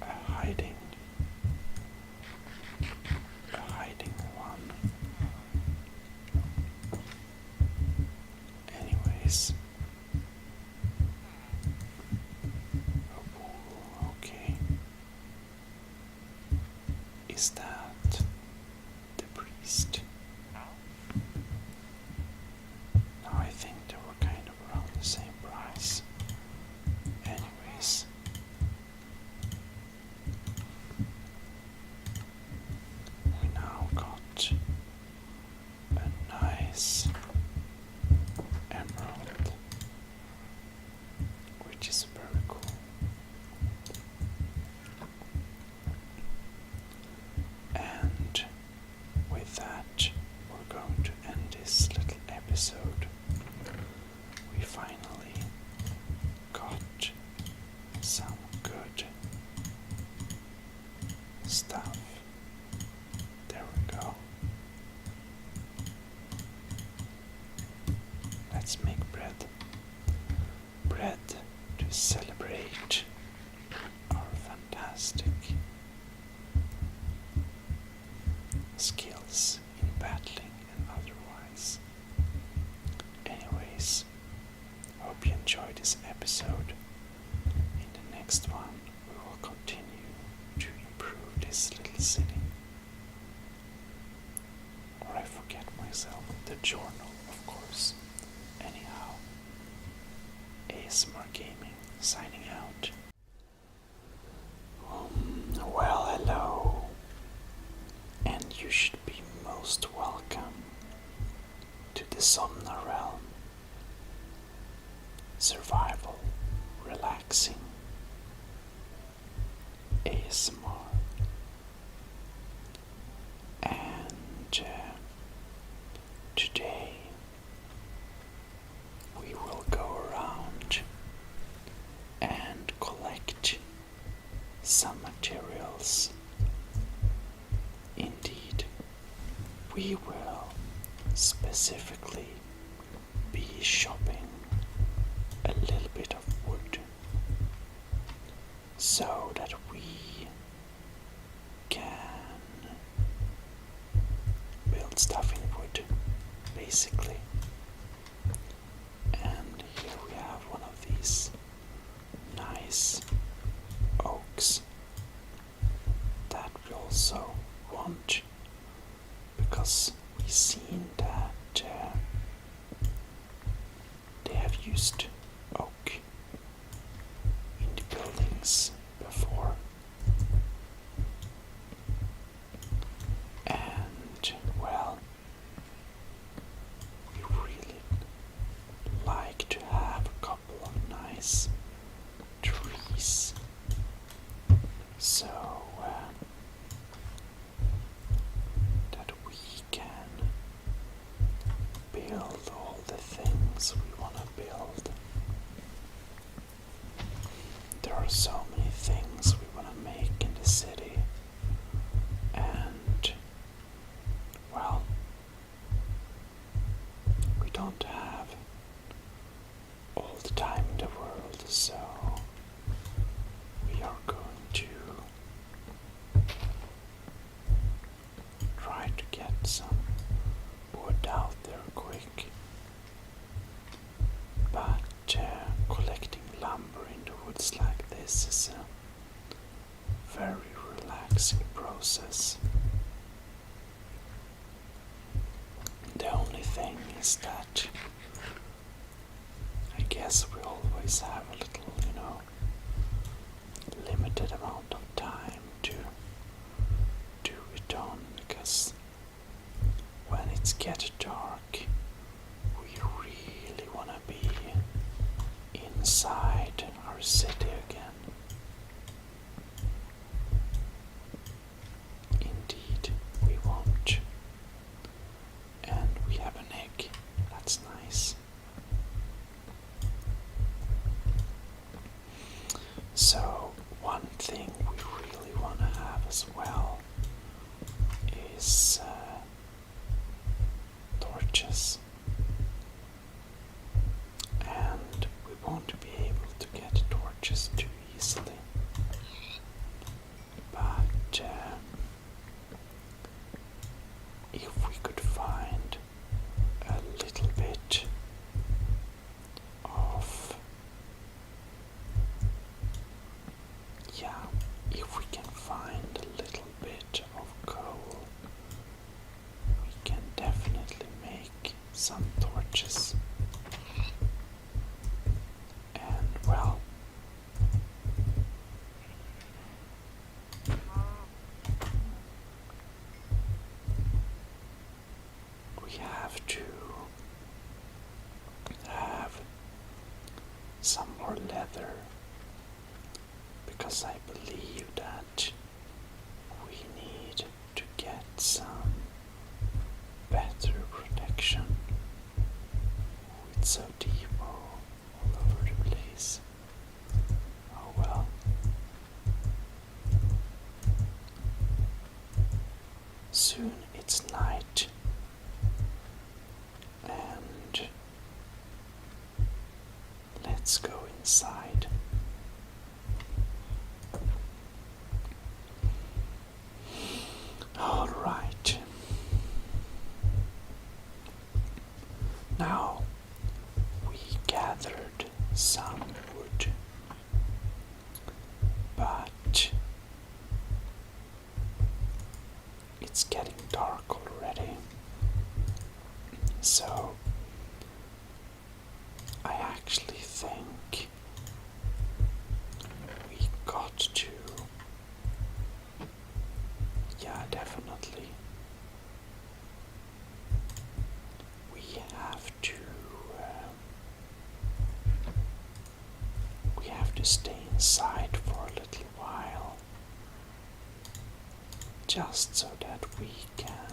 A hiding one. Anyways. Oh, okay. Is that the priest? No, I think they were kind of around the same price. Anyways. We now got a nice emerald, which is very cool. And with that, we're going to end this little episode. We finally got some good stuff. There we go. Let's make bread. Bread to celebrate our fantastic skills in battling and otherwise. Anyways, hope you enjoyed this episode. In the next one, we will continue to improve this little city. Or I forget myself, the journal, of course. Anyhow, ASMR Gaming signing out. Well, hello, and you should be most welcome to the Somna realm. Survival, relaxing, ASMR, and today we will go around and collect some materials. Indeed, we will specifically be shopping a little bit of wood so that we can build stuff in wood, basically. And here we have one of these nice oaks that we also want, because we've seen that they have used oak in the buildings before. And, well, we really like to have a couple of nice trees. So that we can build all the things we want to build. There are so many things we want to make in the city, and, well, we don't have all the time in the world, so we are going to try to get some wood out there quick. But collecting lumber in the woods like this is a very relaxing process. The only thing is that I guess we always have a little, limited amount of time to do it on, because when it's getting dark, we really want to be inside our city again. Indeed, we won't. And we have an egg. That's nice. torches. And we won't be able to get torches too easily. But if we could find a little bit of, if we can find a little bit of coal, we can definitely make some torches. And well, we have to have some more leather, because I believe that we need to get some better protection. It's so deep all over the place. Oh well. Soon it's night, and let's go inside. All right. Now we gathered some wood, but it's getting dark already, so I actually think we got to, definitely, we have to stay inside for a little while, just so that we can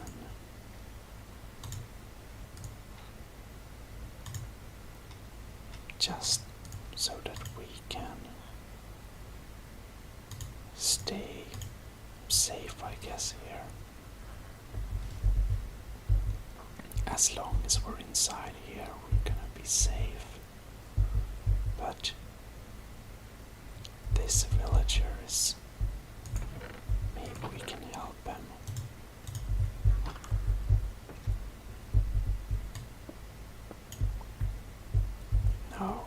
stay safe, I guess, here. As long as we're inside here, we're gonna be safe. But this villager is, maybe we can help him. No,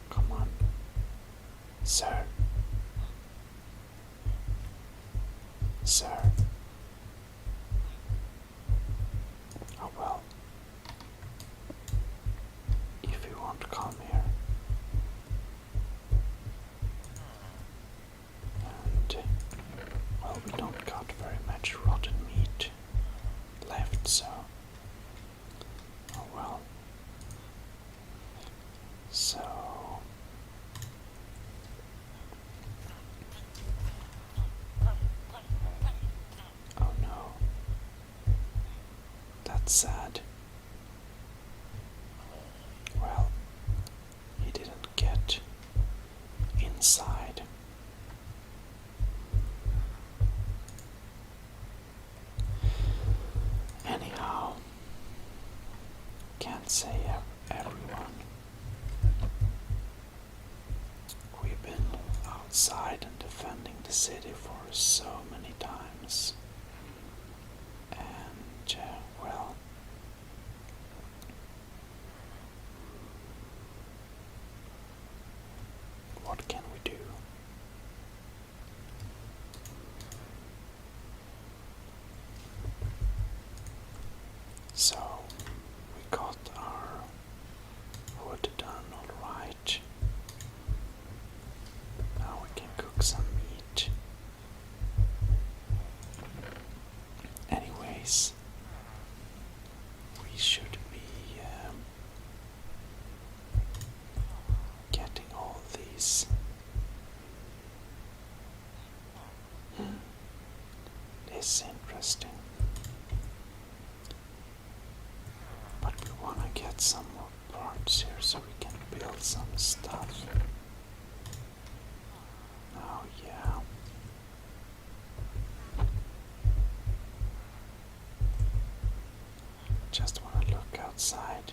come on, sir. Sir. Oh well. If you want to come here. And, well, we don't got very much rotten meat left, so. Oh well. So. Sad. Well, he didn't get inside. Anyhow, can't say everyone. We've been outside and defending the city for so many times. And, well, what can we do? So, we got our wood done, alright. Now we can cook some meat. Anyways, we should be getting all these. This is interesting. But we want to get some more parts here so we can build some stuff. Oh yeah. Just want to look out outside.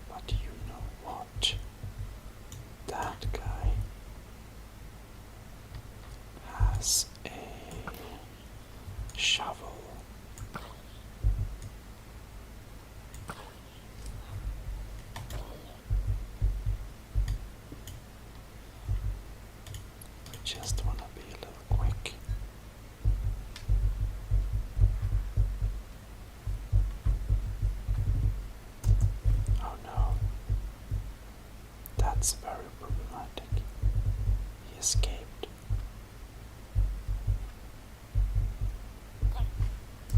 But you know what? That guy has a shovel. We just want to be a little quick. Oh no. That's very problematic. He escaped.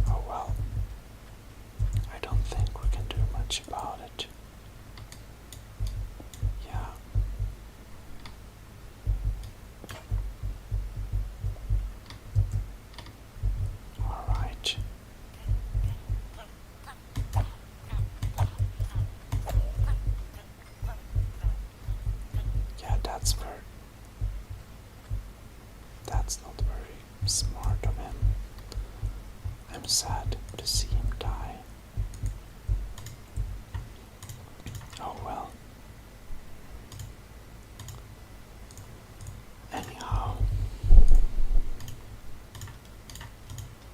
Oh well. I don't think we can do much about it. Yeah. Alright. Yeah, that's not very smart of him. I'm sad to see him die. Oh well. Anyhow,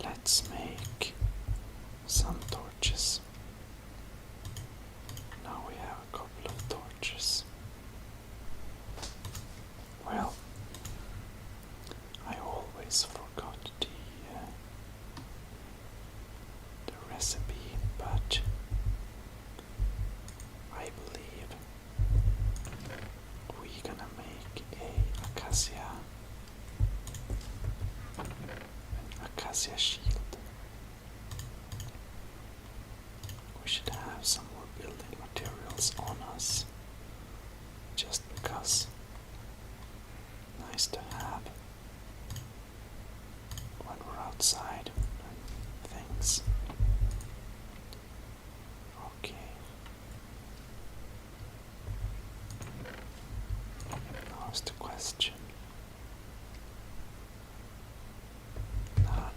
let's make some torches. Now we have a couple of torches. Well, I always forgot the recipe, but I believe we're gonna make an acacia shield. We should have some more building materials on us, just because. Nice to have when we're outside and things. Okay. Now is the question. Nah.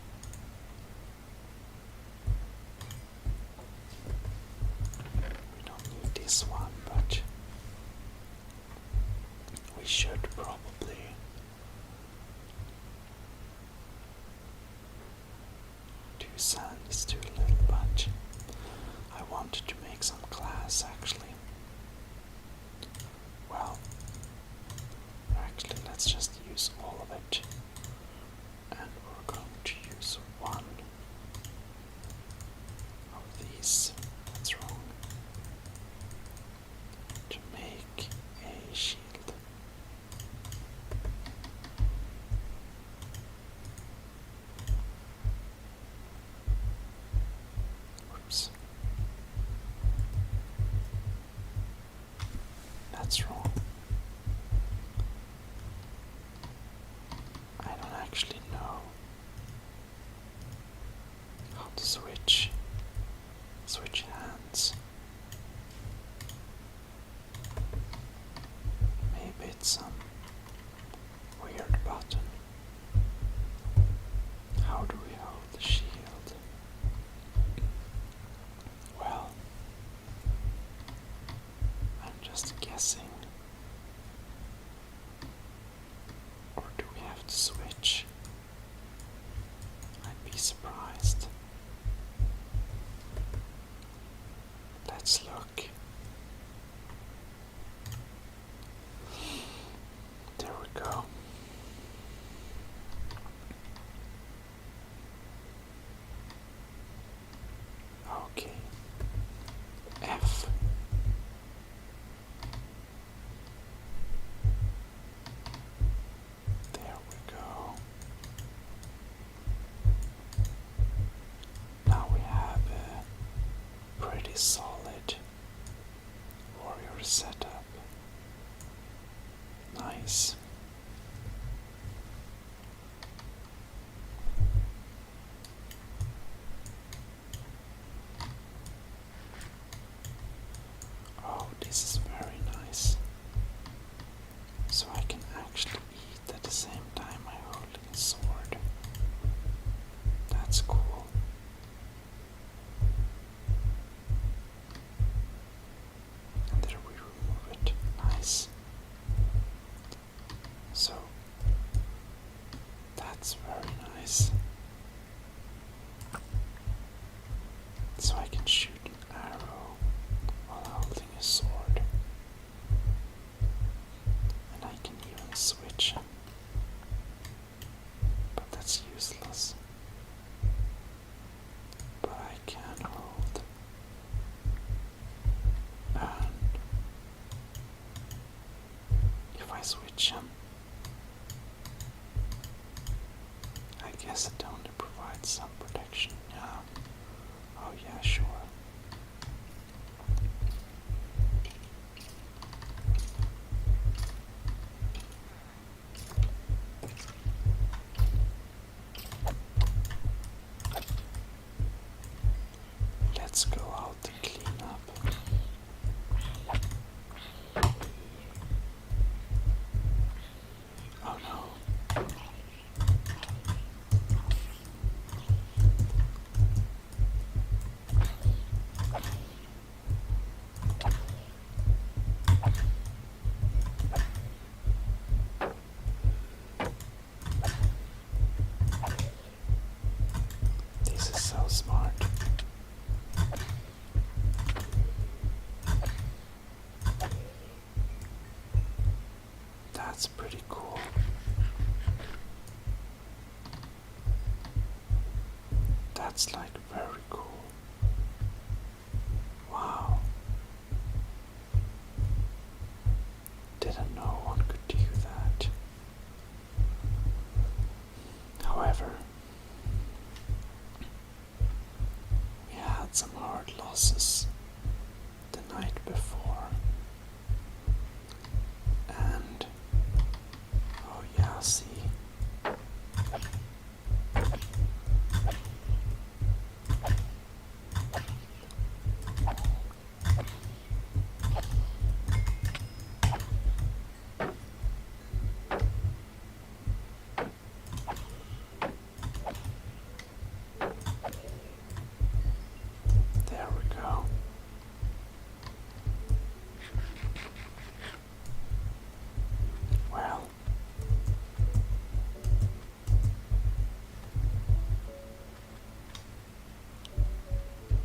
We don't need this one, but we should probably. Sand is too little, but I wanted to make some glass actually. Well, actually let's just use all of it, and we're going to use one of these, that's wrong, to make a shield. That's wrong. I don't actually know how to switch hands. Maybe it's some weird button. How do we hold the shield? Well, I'm just guessing. Or do we have to switch? I'd be surprised. Let's look. There we go. Okay. F. There we go. Now we have a pretty solid warrior setup. Nice. Oh, this is very nice. So I can actually eat at the same time I'm holding a sword. That's cool. I switch them? I guess it only provides some protection. Yeah. Oh yeah, sure. Let's go out and clean up. Oh no. This is so smart. That's pretty cool. That's like very cool. Wow. Didn't know one could do that. However, we had some hard losses the night before. And oh yeah, see. There we go. Well,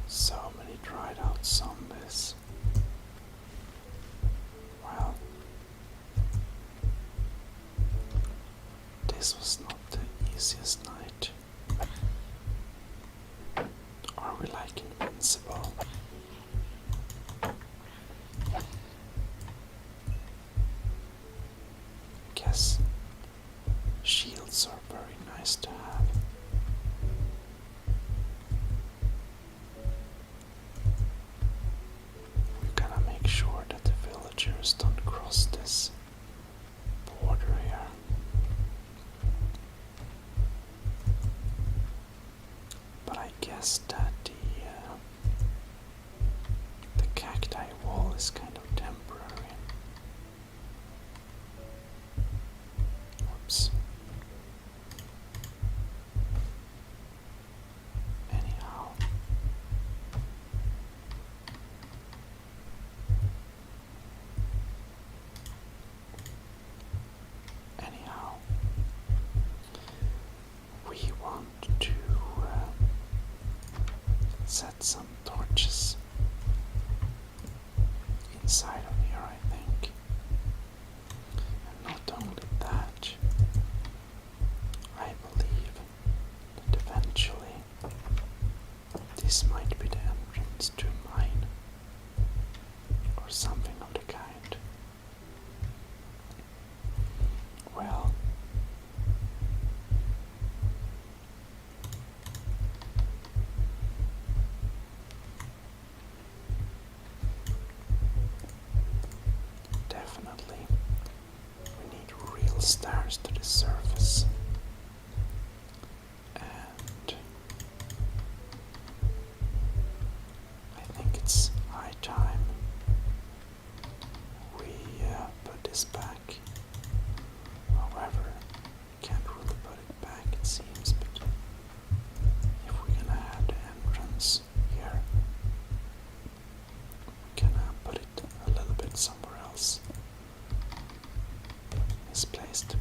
so many dried out zombies. Well, this was not the easiest night. Are we like invincible? Guess shields are very nice to have. We gotta make sure that the villagers don't cross this border here. But I guess that the cacti wall is kind of temporary. Whoops. Anyhow. We want to set some torches inside of here, I think. And not only that, I believe that eventually this might be the entrance to a mine or something of the kind. Well, definitely we need real stairs to the surface. And I think it's high time we put this back. However, can't really put it back, it seems, but if we're gonna have the entrance here, we can put it a little bit somewhere else. Misplaced.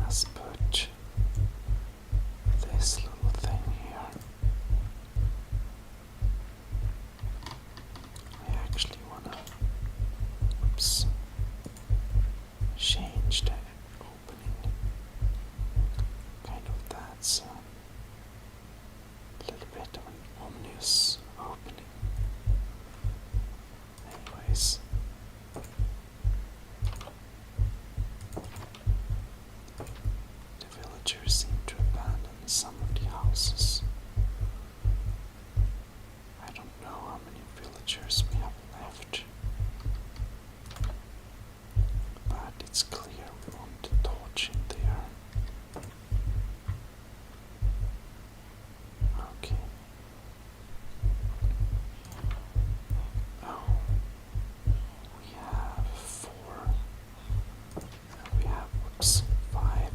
Let's put this little thing here. I actually wanna, change the opening. Kind of that's a little bit of an ominous opening. Anyways. The villagers seem to abandon some of the houses. I don't know how many villagers we have left, but it's clear we want a torch in there. Okay. Oh, we have 4. We have, 5.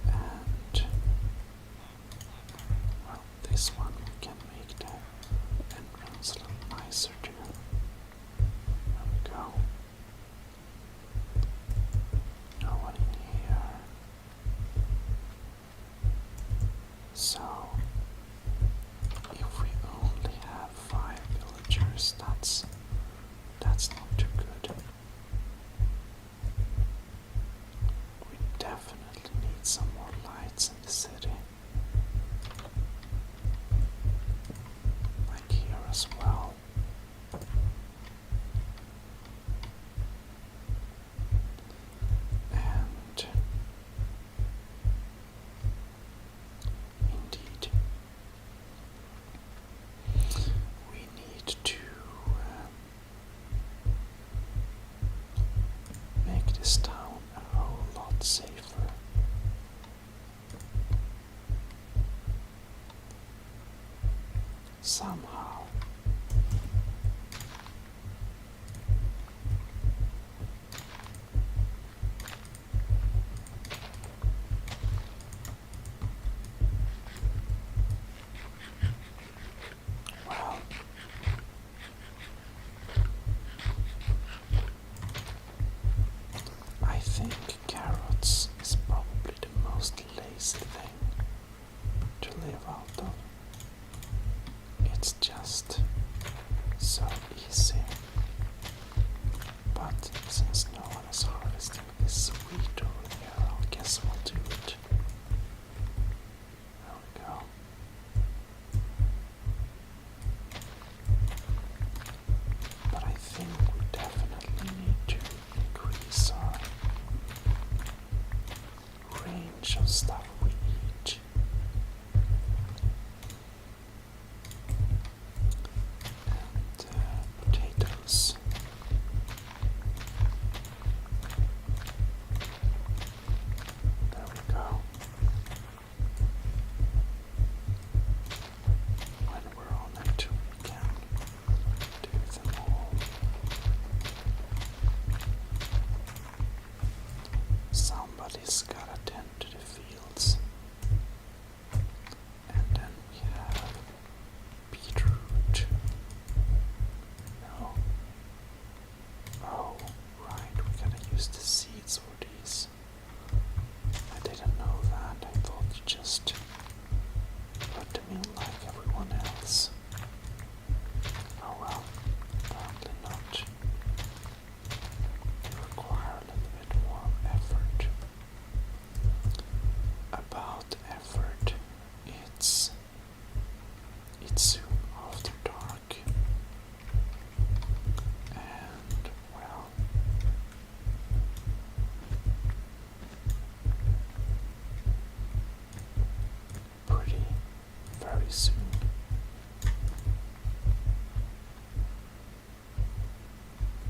And, well, this one we can make the entrance a little nicer too. There we go. No one in here. So, if we only have 5 villagers, that's not too good. We definitely need some more lights in the city. Like here as well. And indeed, we need to make this town a whole lot safer. Somehow. Well, I think carrots is probably the most lazy thing to live out of. It's just so easy. But since no one is harvesting this wheat over here, I guess we'll do it. There we go. But I think we definitely need to increase our range of stuff we eat. And potatoes. There we go. When we're on it, we can do them all. Somebody's gotta tend to the fields. And then we have beetroot. No. Oh, right, we gotta use the seeds for these. I didn't know that. I thought you just put them in like everyone else. Oh well, apparently not. They require a little bit more effort. About effort, it's soon after dark. And well, pretty very soon.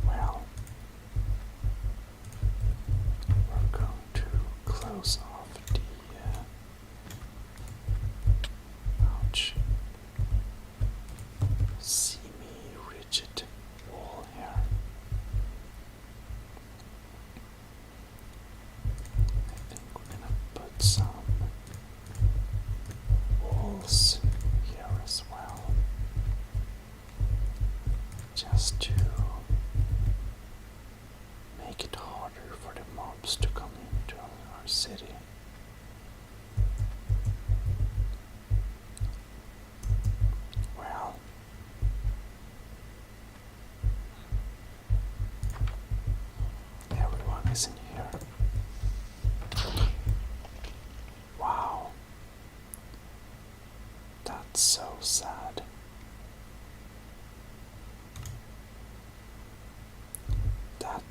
Well, we're going to close off the ouch, semi-rigid wall here. I think we're gonna put some walls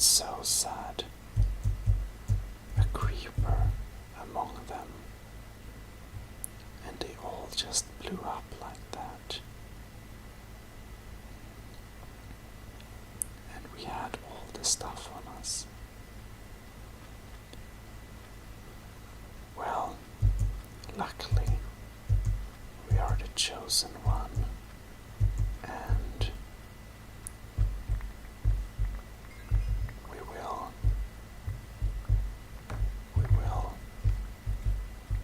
It's so sad. A creeper among them, and they all just blew up like that. And we had all the stuff on us. Well, luckily, we are the chosen one, and we will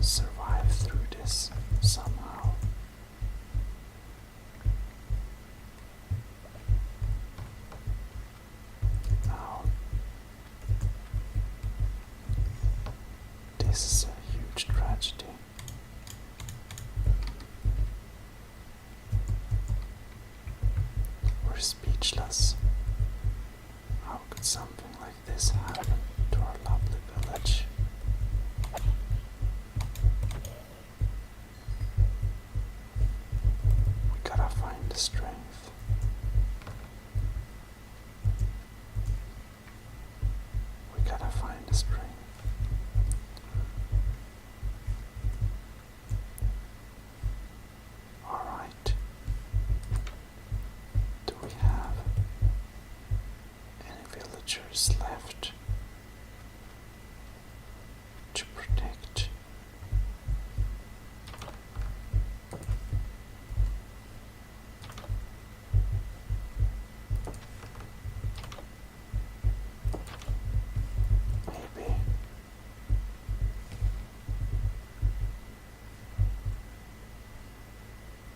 survive through this somehow. Now, this is a huge tragedy. We're speechless. How could something like this happen to our lovely village? We gotta find the strength. We gotta find the strength. Alright. Do we have any villagers left to protect? Maybe.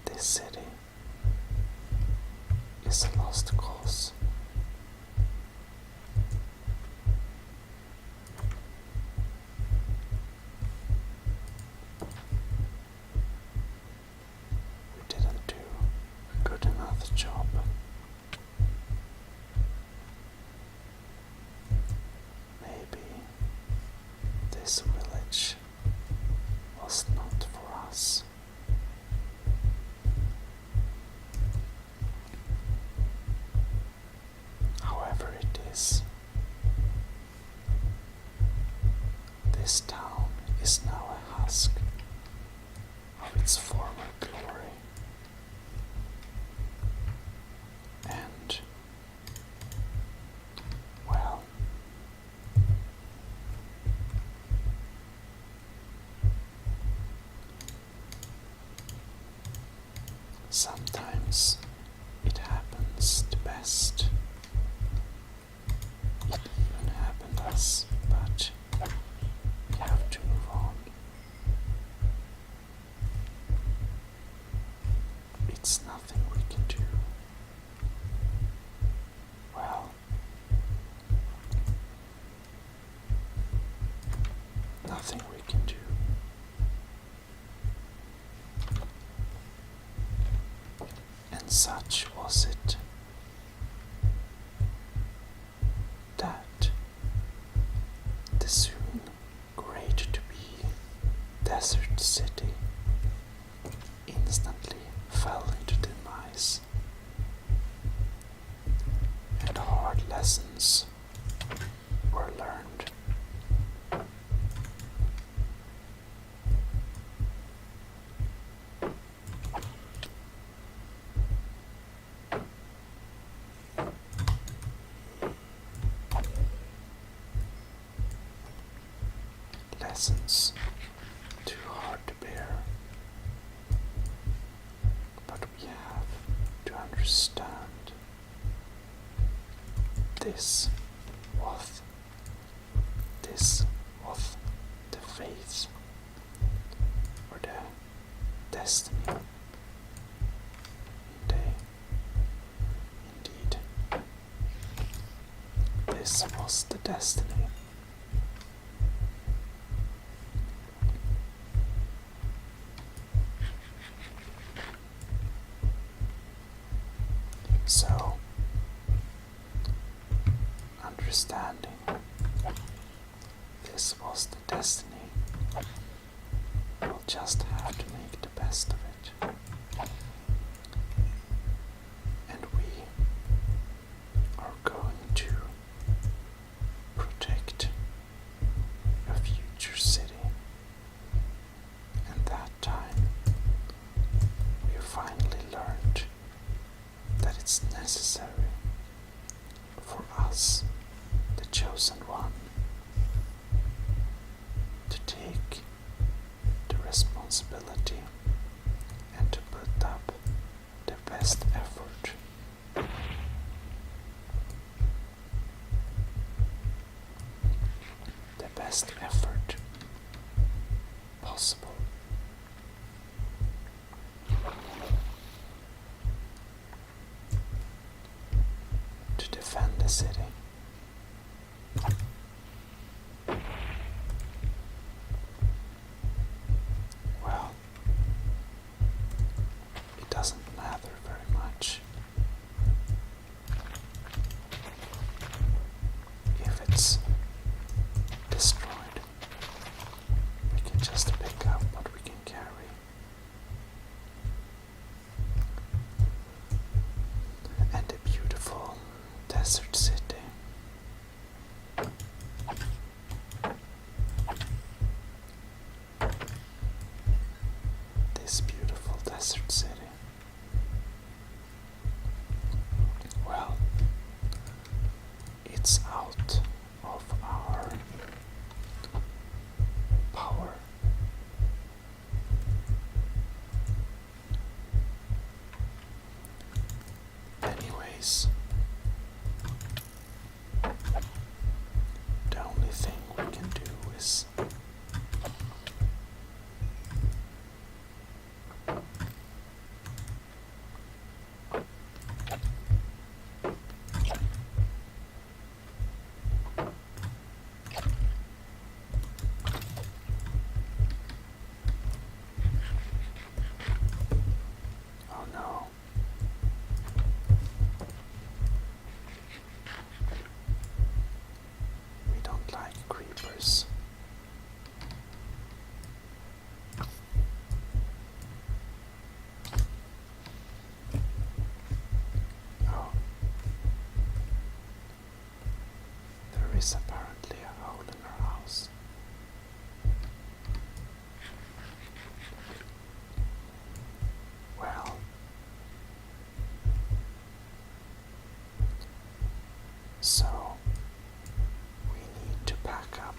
This city is a lost cause. We didn't do a good enough job. Maybe this village was not for us. However it is, this town is now a husk of its former glory. And, well, sometimes it happens the best. It even happened us, but we have to move on. It's nothing we can do. Well, nothing we can do. And such was it that the soon great to be desert city instantly fell into demise, and hard lessons were learned. Lessons too hard to bear, but we have to understand this was the faith or the destiny. Indeed, this was the destiny. So, understanding this was the destiny, we'll just have to make the best of it. And we are going to responsibility and to put up the best effort. The best effort possible. To defend the city. Well, it doesn't matter very much if it's destroyed. We can just pick up what we can carry. And a beautiful desert city. This beautiful desert city. Well, it's out of our power. Anyways, the only thing we can do is oh no. We don't like creepers. Oh. There is apparently a hole in our house. Well, so we need to pack up.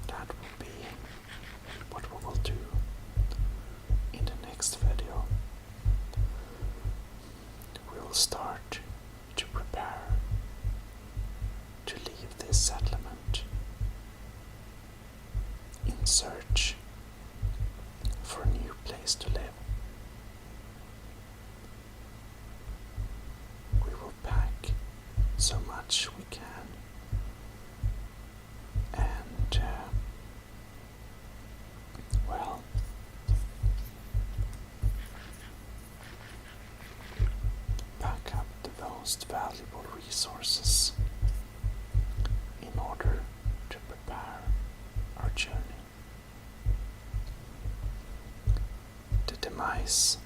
That will be what we will do in the next video. We will start to prepare to leave this settlement in search for a new place to live. We will pack so much we can and well, pack up the most valuable resources in order to prepare our journey. The demise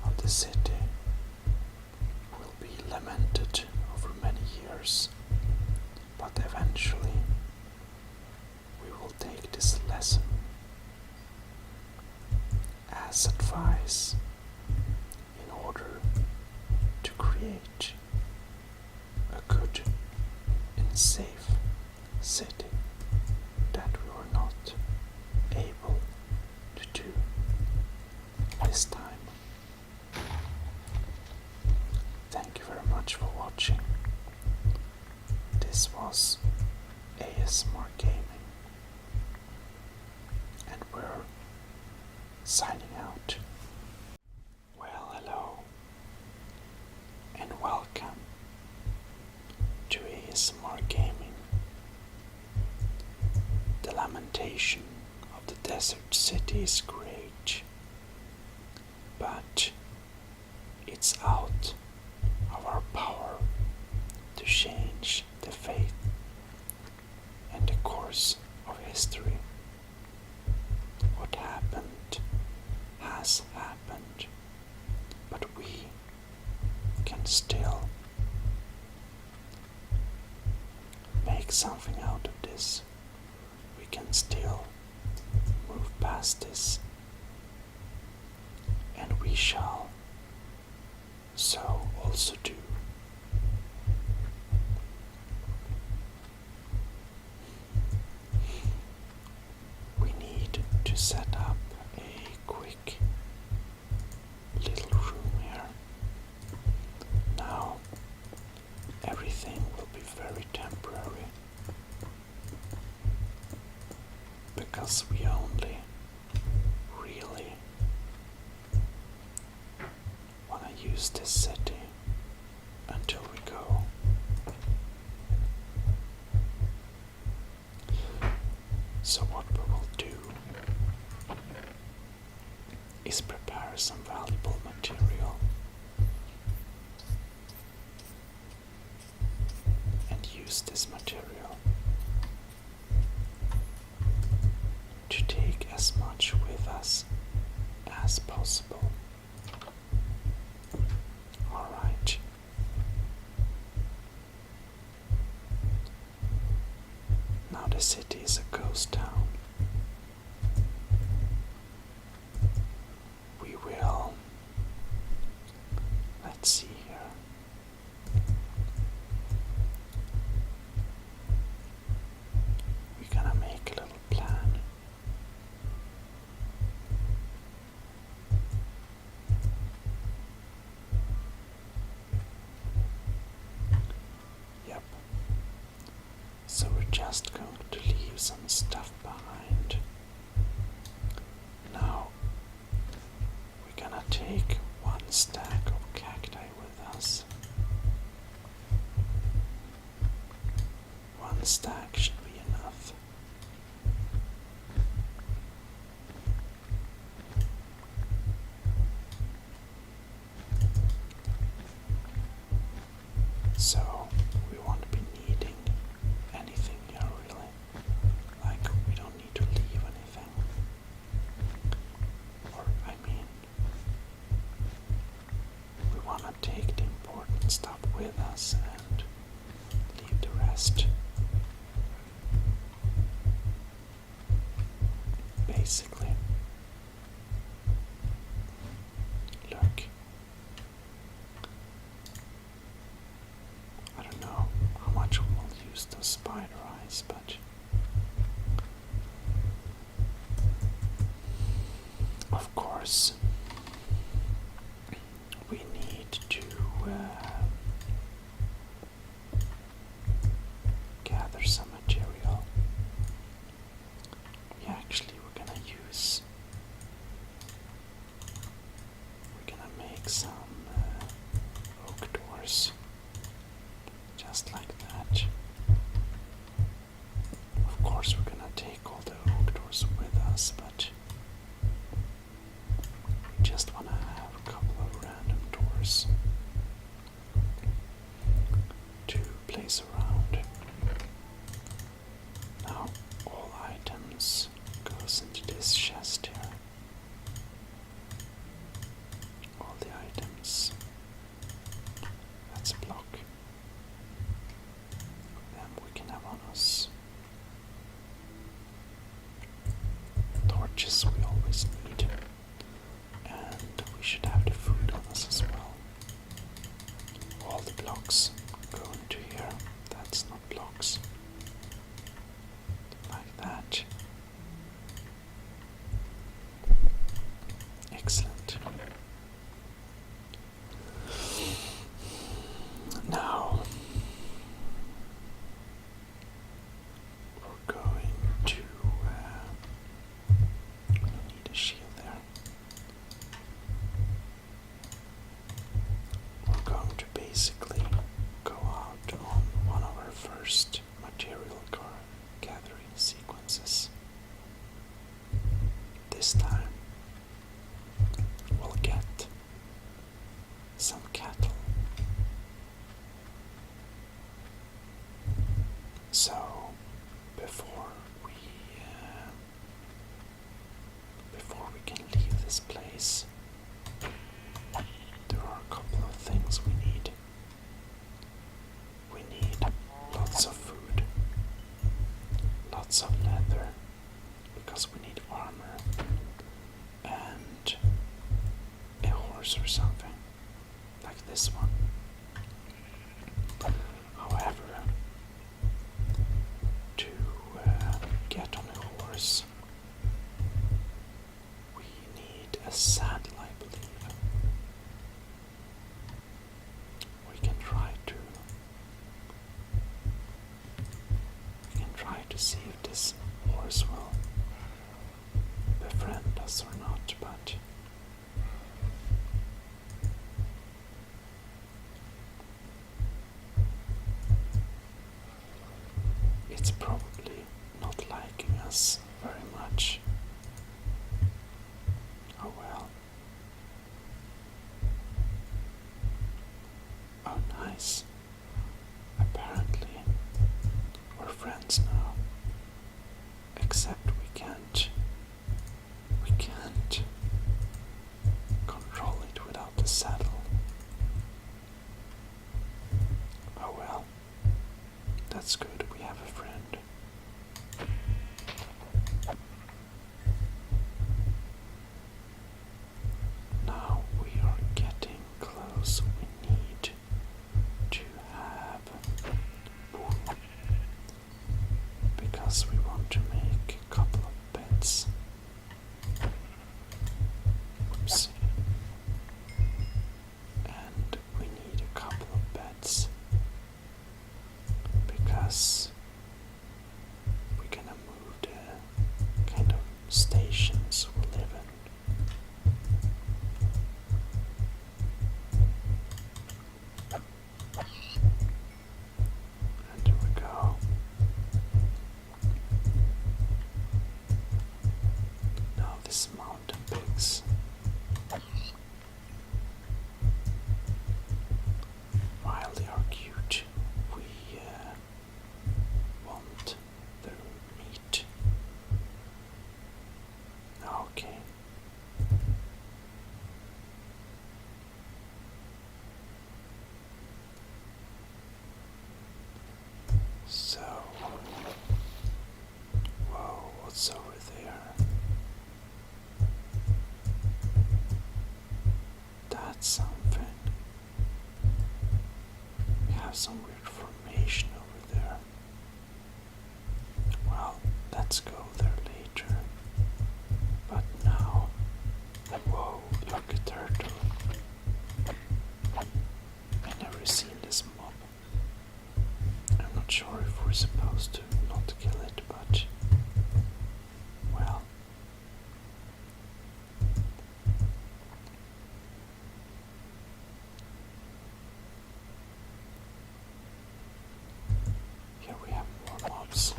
of the city will be lamented over many years, but eventually we will take this lesson as advice in order to create a good and safe city that we were not able to do this time. Thank you very much for watching. This was ASMR Gaming, and we're signing out. Well, hello, and welcome to ASMR Gaming. The lamentation of the desert city is great, but it's out of our power to change the fate and the course of history. What happened has happened, but we can still make something out of this. We can still move past this, and we shall so also do. We need to set up a quick little room here. Now, everything will be very temporary because we only really want to use this city until we go. So what we will do is prepare some valuable material and use this material to take as much with us as possible. Alright. Now the city is a ghost town. We will, let's see here. We're gonna make a little plan. Yep. So we're just going to leave some stuff behind. Now we're gonna take one stack of cacti with us. One stack should be enough. So we won't be needing anything here really. Like we don't need to leave anything. Or I mean, we want to take the important stuff with us and leave the rest. Basically. Look. I don't know how much we'll use those spider eyes, but of course we need to gather some material. We're gonna make some oak doors. Just like that. Of course we're gonna take all the oak doors with us, but we just wanna have a couple of random doors to place around. Now all items goes into this chest here. All the items. Let's block. Then we can have on us torches we always need. And we should have the food on us as well. All the blocks go into here. That's not blocks. Like that. Excellent. Now we're going to need a shield there. We're going to basically go out on one of our first material gathering sequences. This time we'll get some cattle. So before we can leave this place, there are a couple of things we need. We need lots of food, lots of leather, because we need armor, and a horse or something, like this one. However, to get on a horse, to see if this horse will befriend us or not, but it's probably not liking us very much. Oh well. Oh nice. Apparently we're friends now. Except we can't control it without the saddle. Oh well. That's good, we have a friend. Now we are getting close. We need to have wool because we want to make a couple of beds. Oops. And we need a couple of beds because we're gonna move the kind of stations we live in. And here we go. Now this mountain pigs. While they are cute, we want their meat. Okay. So, whoa, what's over there? That's something. We have some weird formation over there. Well, let's go there later. But now, whoa, look at turtle. I've never seen this mob. I'm not sure if we're supposed to not kill it, but well. Here we have more mobs.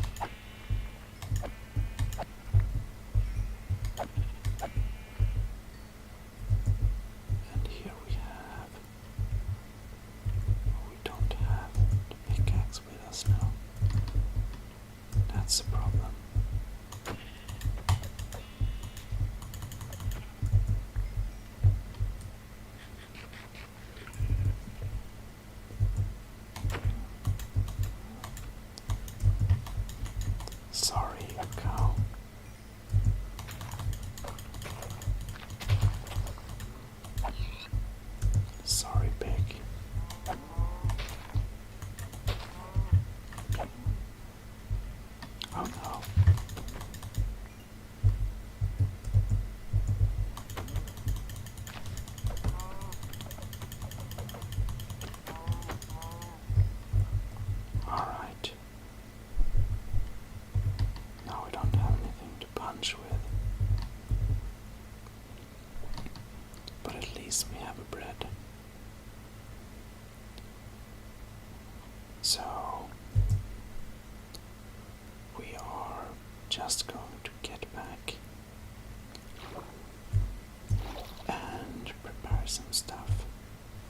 And here we have. We don't have the pickaxe with us now. That's a problem. Sorry, cow. Sorry, pig. Oh no. Alright. Now we don't have anything to punch with. But at least we have a bread. So we are just going to get back and prepare some stuff.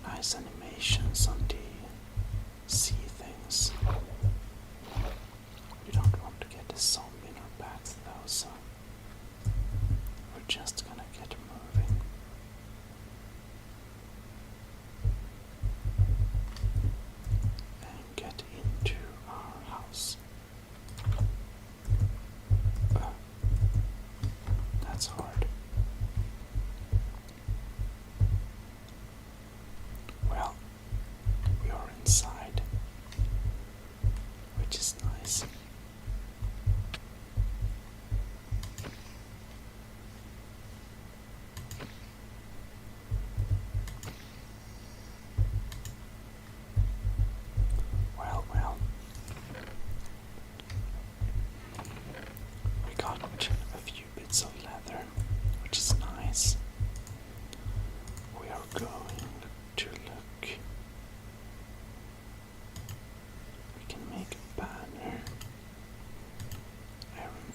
Nice animations on the sea things. We don't want to get a zombie in our backs though, so we're just gonna get moving. And get into our house.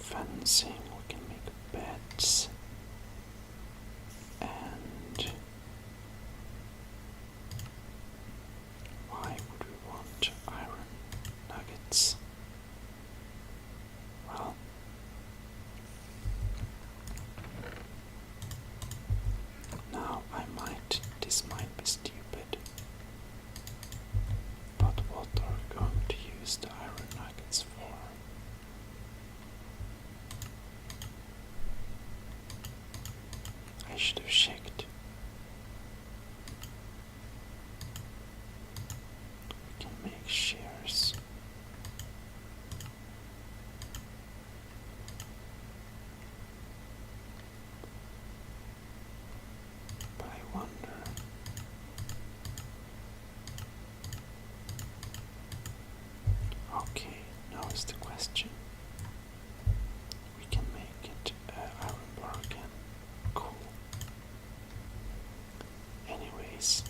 fencing, we can make beds, and why would we want iron nuggets? Well, now this might be stupid, but what are we going to use the iron nuggets for? I should have checked. We can make shears. But I wonder. Okay, now is the question. We can make it iron bar again. Cool. Anyways,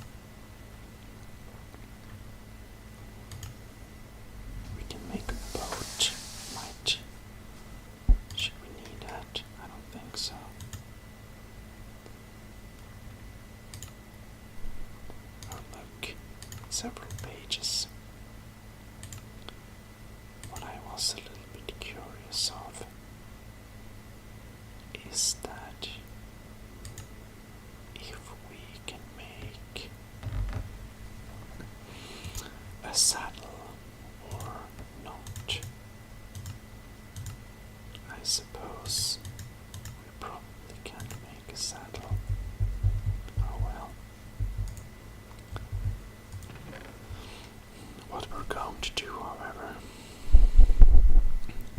we can make a boat. Should we need that? I don't think so. Oh look, several pages. What I was a little bit curious of is that if we can make a saddle or not. I suppose we probably can't make a saddle. Oh well. What we're going to do, however,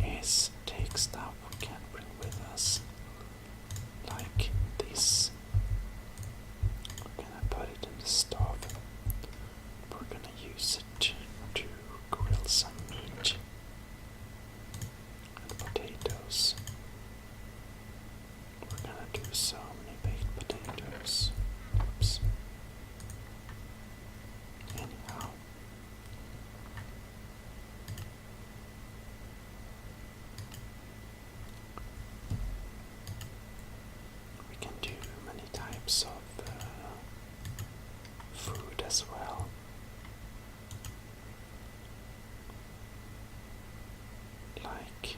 is take stuff we can bring with us, like this. We're gonna put it in the stove. We're gonna use it to grill some meat and potatoes. We're gonna do so many baked potatoes. Oops. Anyhow. We can do many types of food as well. Like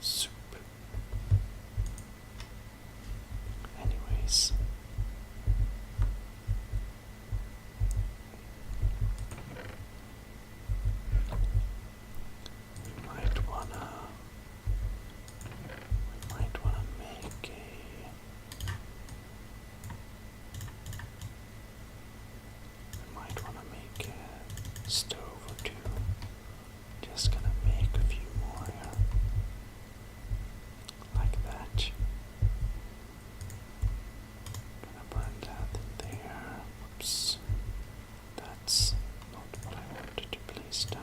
soup. Anyways. We might wanna make a stove or two. Just gonna make a few more here. Like that. Gonna burn that in there. Whoops. That's not what I wanted to place down.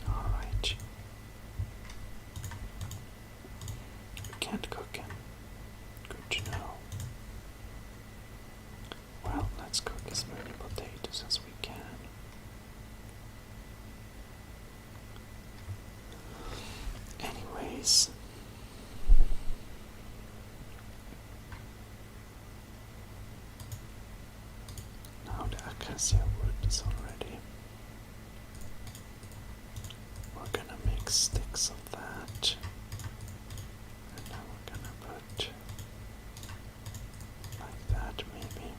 Alright. We can't cook it. Good to know. Well, let's cook as many potatoes as we can. Anyways. Now the acacia wood is all ready. We're gonna make sticks of that. And now we're gonna put like that maybe.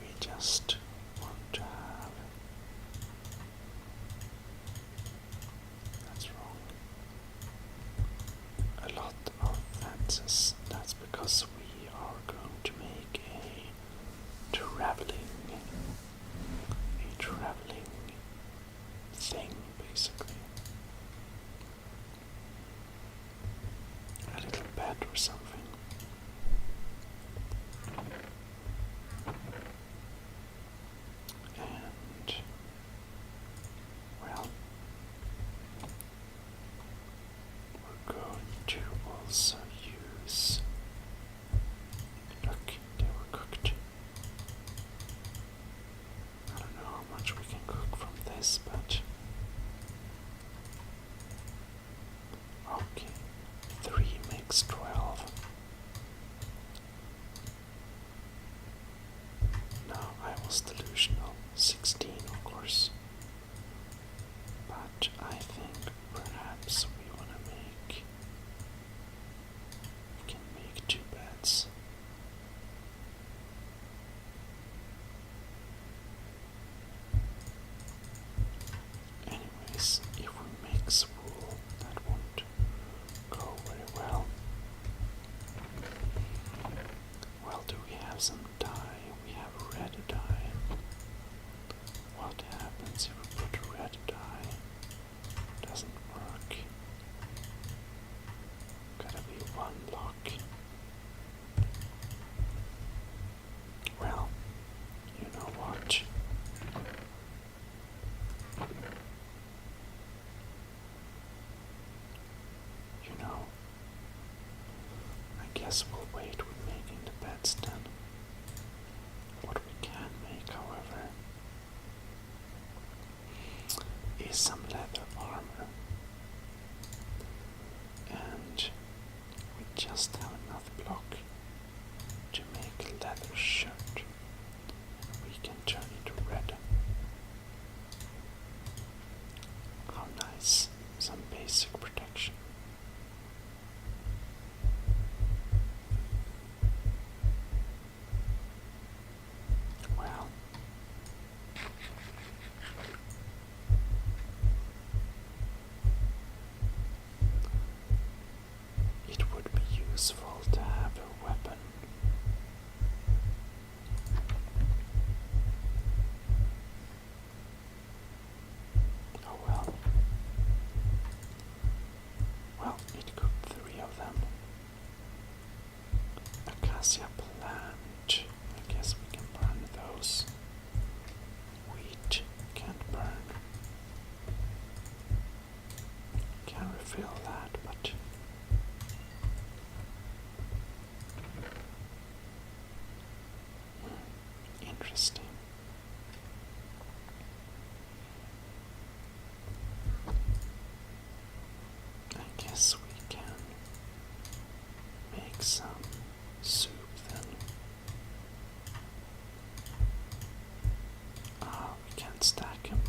We just want to have, that's wrong, a lot of fences. That's because we are going to make a traveling thing, basically. A little bed or something. And, well, we're going to also use, look, they were cooked. most delusional. 16, of course. But I think perhaps we can make 2 beds. Anyways, if we mix wool, that won't go very well. Well, do we have some dye? We have red dye. What happens if we put red dye? Doesn't work. Gotta be 1 block. Well, you know what? I guess we'll wait with making the beds then. What we can make, however, is some leather armor. And we just have enough block to make a leather shirt. We can turn it red. How nice. Some basic protection. Well, it would be useful to have a weapon. Oh well. Well, it cooked 3 of them. Acacia plant. I guess we can burn those. Wheat can't burn. Can refill that, but interesting. I guess we can make some soup then. We can't stack them.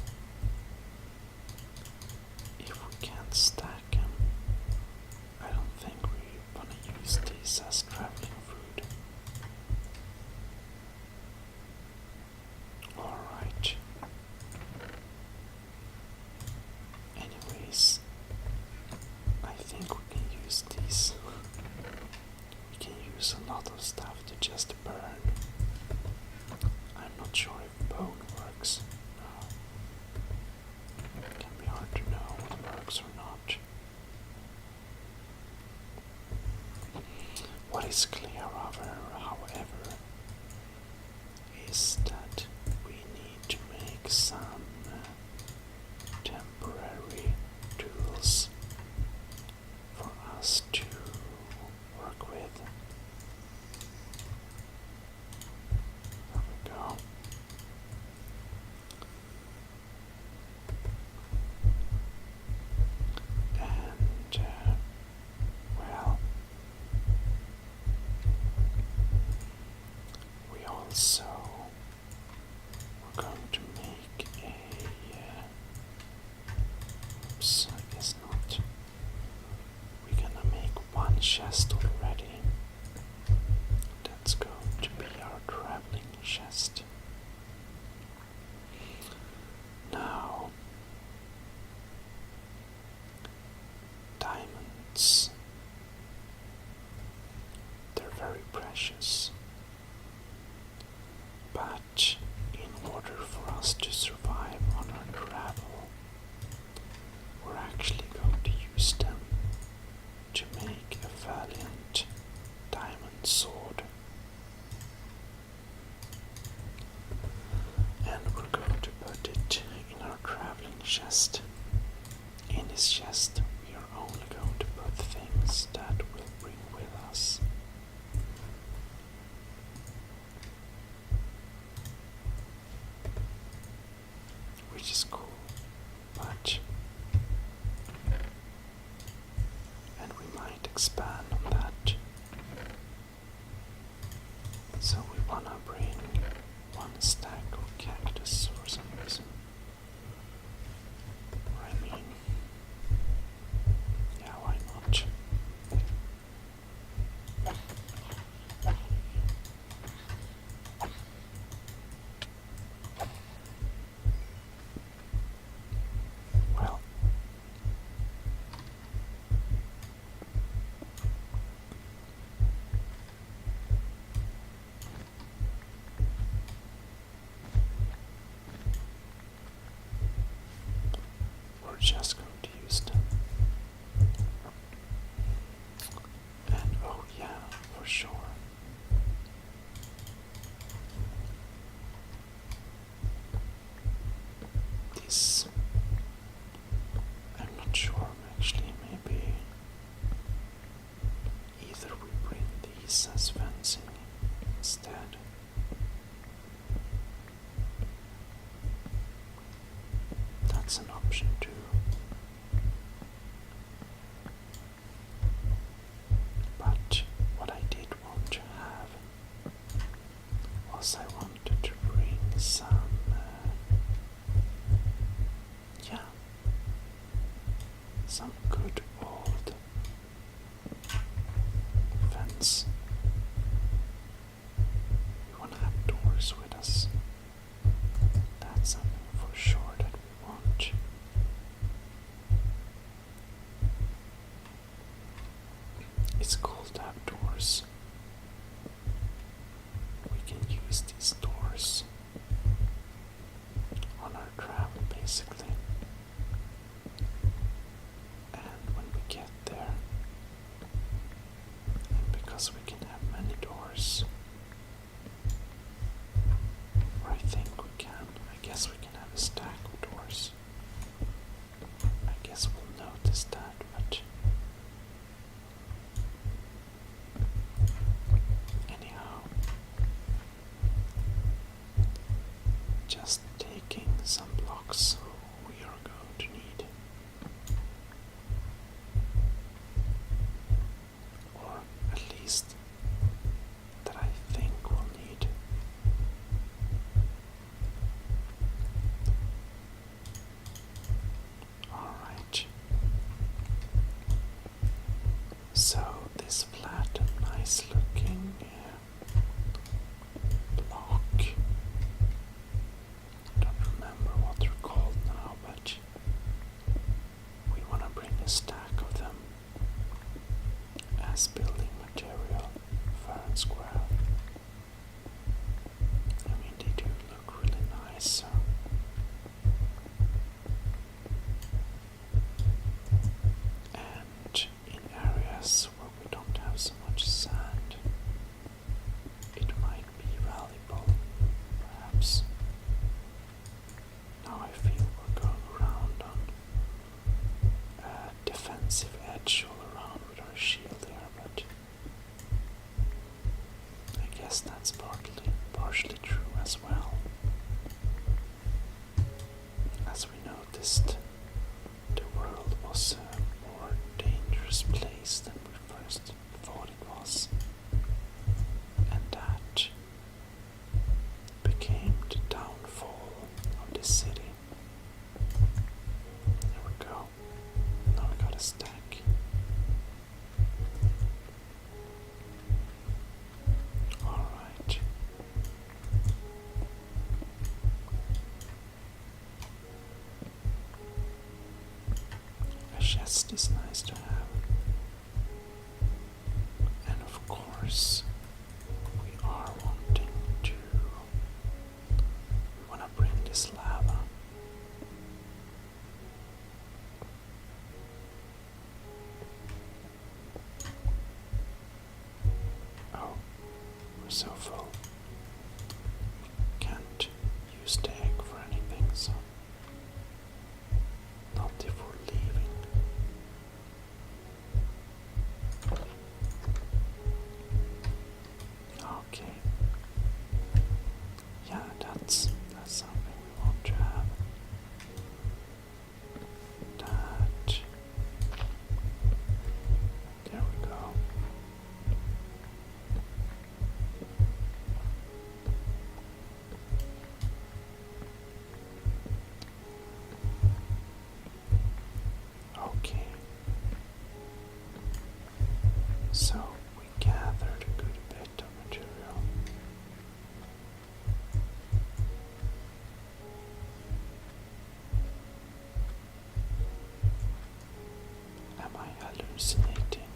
If we can't stack them, I don't think we're gonna use these as traveling food. Alright. Anyways, I think we can use these. We can use a lot of stuff to just burn. I'm not sure if bone works. It can be hard to know what works or not. What is clear, however, is that we need to make some temporary tools for us to work with. There we go. And, well, we also we're going to make oops, I guess not. We're gonna make 1 chest already. That's going to be our traveling chest. Now, diamonds. They're very precious. But in order for us to survive on our travel, we're actually going to use them to make a valiant diamond sword. And we're going to put it in our traveling chest. In this chest, we are only going to put things that we'll bring with us. Which is cool, but and we might expand on that. So we wanna bring 1 stack of option too. But what I did want to have was I wanted to bring some, some good old fence. We want to have doors with us. That's something for sure that we want. It's cool to have doors. We can use these doors on our travel basically. And when we get there, and because we can have many doors, or I think we can, I guess we can have a stack of doors. I guess we'll notice that, but anyhow, just taking some blocks we are going to need, or at least that I think we'll need. Alright, so this flat and nice looking block, I don't remember what they're called now, but we want to bring a stack of them as building material, fair and square. I mean, they do look really nice, so. And in areas where we don't have so much sand, it might be valuable, perhaps. Now I feel we're going around on a defensive edge all around with our shield here, but I guess that's partially true as well. As we noticed, the world was a more dangerous place than we first thought it was, and that became the downfall of the city. There we go. Now we got a stack. Alright. A chest is nice to have. And of course, we are wanting to. We want to bring this lava. Oh, we're so full. Can't use the egg for anything, so. Not if we're leaving. Okay. Yeah, that's something we want to have. That. There we go. Okay. So we gathered a good bit of material. Am I hallucinating?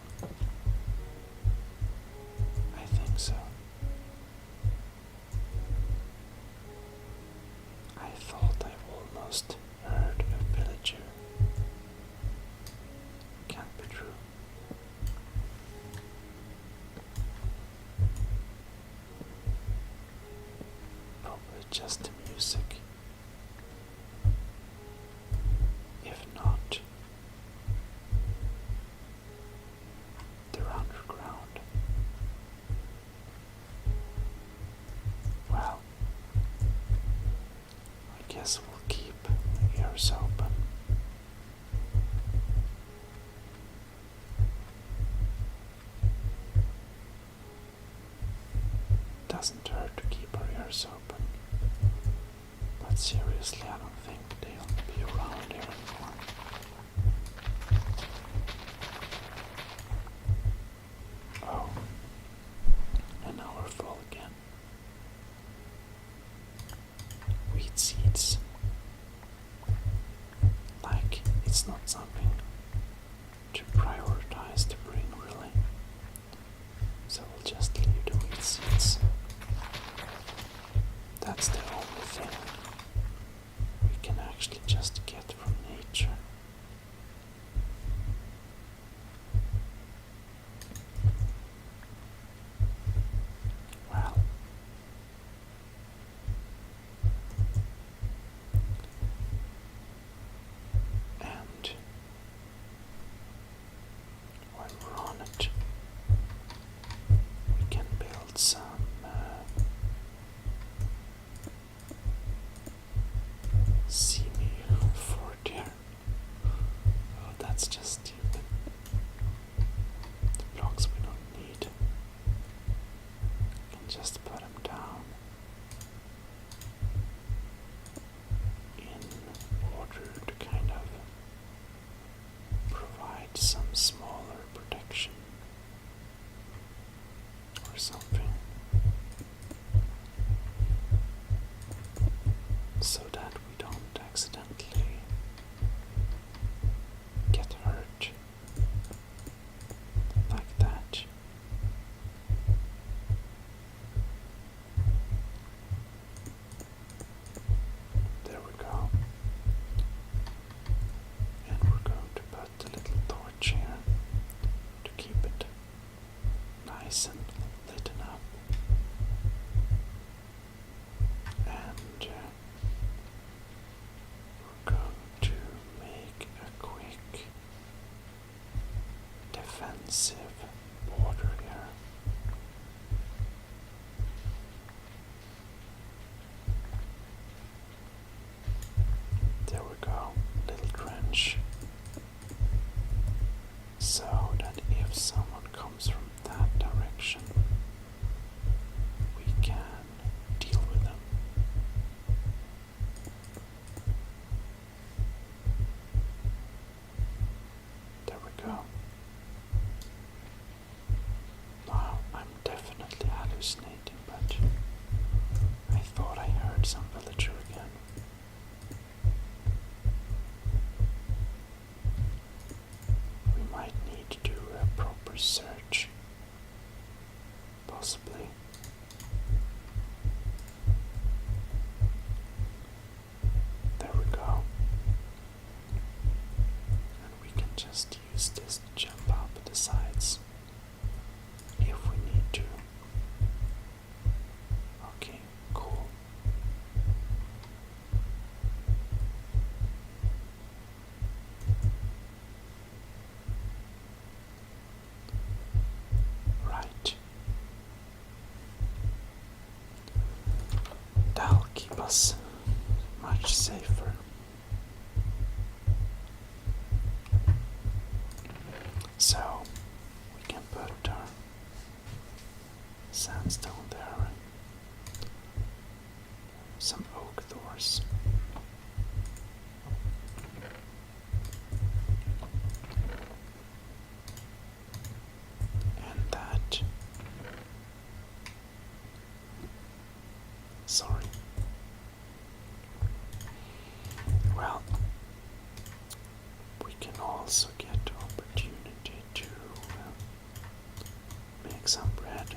I think so. I thought I almost heard a villager. Can't be true. Probably just the music. If not, they're underground. Well, I guess we'll keep ears open. But seriously, I don't think they'll be around here anymore. Oh, and now we're full again. Wheat seeds. Like, it's not something to prioritize to bring, really. So we'll just leave the wheat seeds. That's the only thing we can actually just get from nature. Well, and while we're on it, we can build some semi-fort here. Oh, that's just stupid. The blocks we don't need. We can just put them down in order to kind of provide some smaller protection or something, so that we don't accidentally get hurt like that. There we go. And we're going to put a little torch here to keep it nice and lit up. And we're going to make a quick defensive border here. There we go, little trench. So that if someone comes from that direction, we can deal with them. There we go. Now, I'm definitely hallucinating, but I thought I heard some villager again. We might need to do a proper search. Possibly. There we go. And we can just use this to jump up the sides if we need to. Okay, cool. Right. That'll keep us much safer. So we can put our sandstone there and some oak doors. And that. Sorry. Well, we can also get the opportunity to make some bread.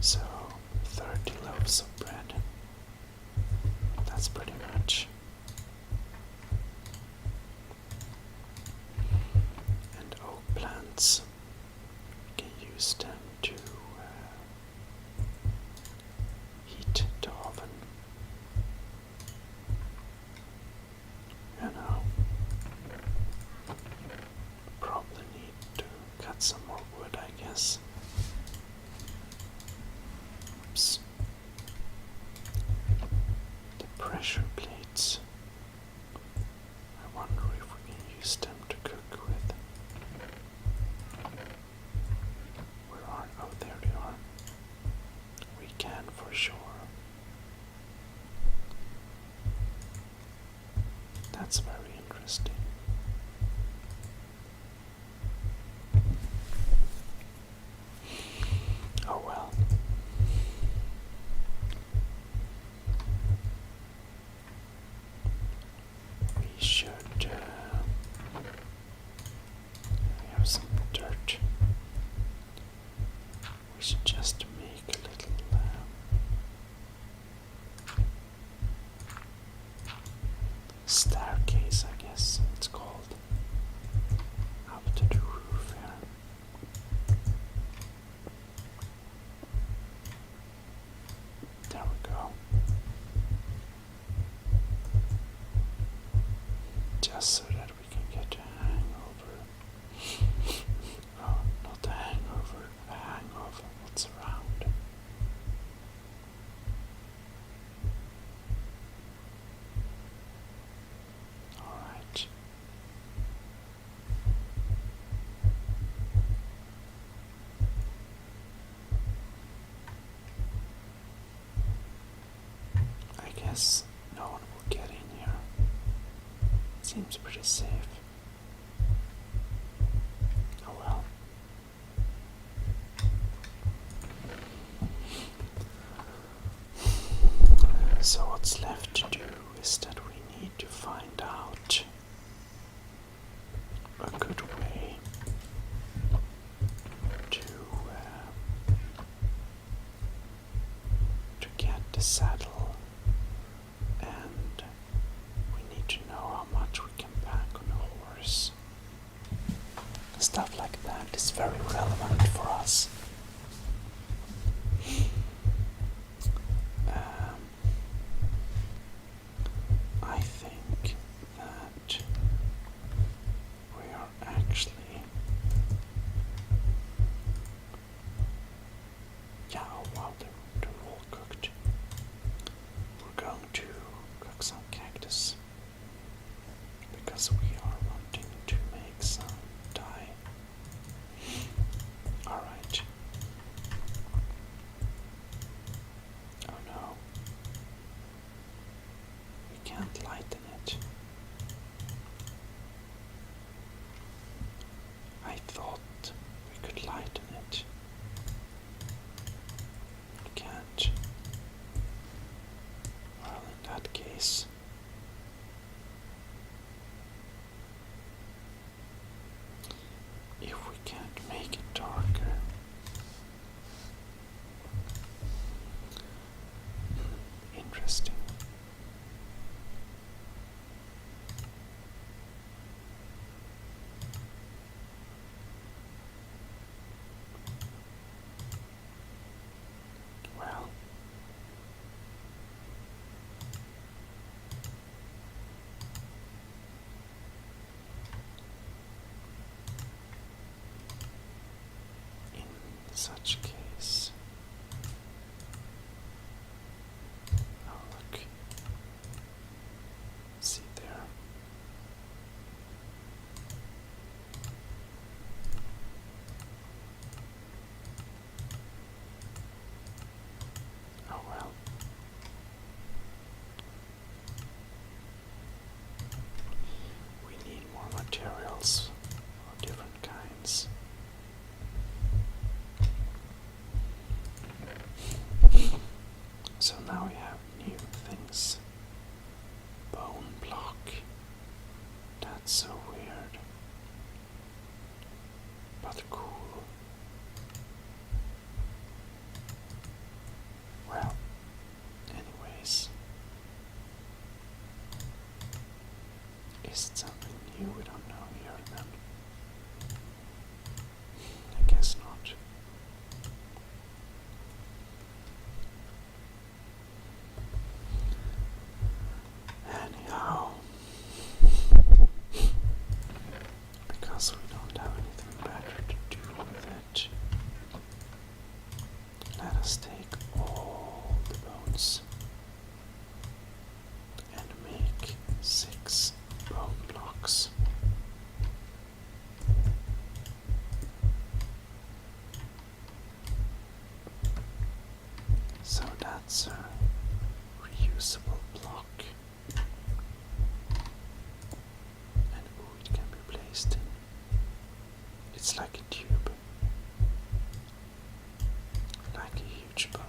So, 30 loaves of bread. That's pretty much. And oak plants, we can use them to heat the oven. You know, probably need to cut some more wood, I guess. Oops. The pressure plates. I wonder if we can use them to cook with. Where are? Oh, there they are. We can for sure. That's very interesting. Oh well. We should have some dirt. We should just make a little staircase, I guess it's called, up to the roof here. There we go. Just so that we can get a hangover. Oh, not a hangover, a hang of what's around. Alright. I guess no one will get in here. Seems pretty safe. Oh well. So what's left to do is that we need to find out a good way to get the saddle, and we need to know how much we can pack on a horse. Stuff like that is very relevant for us. I think that we are actually, yeah, oh wow, they're all cooked. We're going to cook some cactus because we are wanting to make some dye. Alright. Oh no. We can't lighten it. I thought we could lighten it. We can't. Well, in that case, if we can't make it darker, interesting. Well, in such case, oh look, see there. Oh well. We need more materials of different kinds. So now we have new things. Bone block. That's so weird. But cool. Well, anyways. Is it something new we don't know here then? I guess not. Anyhow, because we don't have anything better to do with it, let us take all the bones and make 6 bone blocks. So that's a reusable block. And it can be placed in. It's like a tube. Like a huge bone.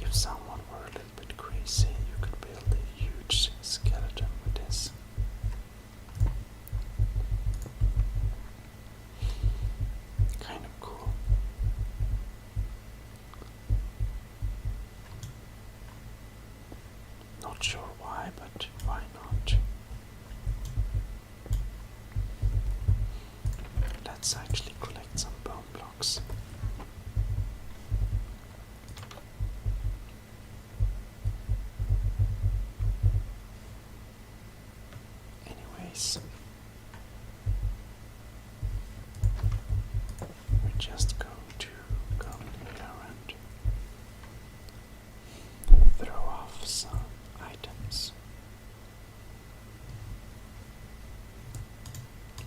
If someone were a little bit crazy, you could build a huge skeleton with this. Kind of cool. Not sure why, but why not? Let's actually collect some bone blocks. Anyways, we're just going to go in here and throw off some items.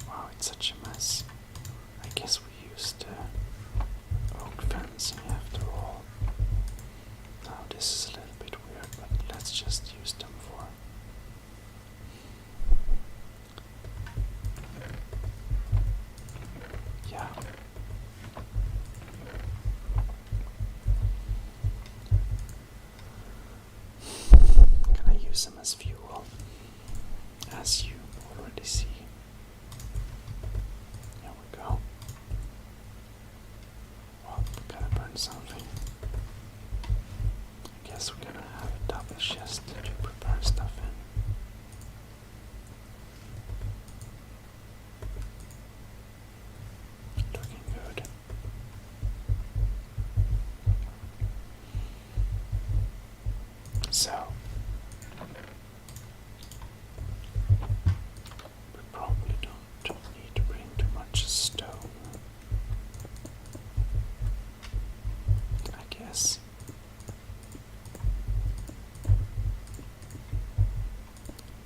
Wow, it's such a mess. I guess we used oak fencing after all. Now this is a little bit weird, but let's just use them for yeah. Can I use them as fuel? As you already see. Here we go. Well, gotta burn something. I guess we're gonna have a double chest to prepare stuff in. Looking good. So, we probably don't need to bring too much stone, I guess.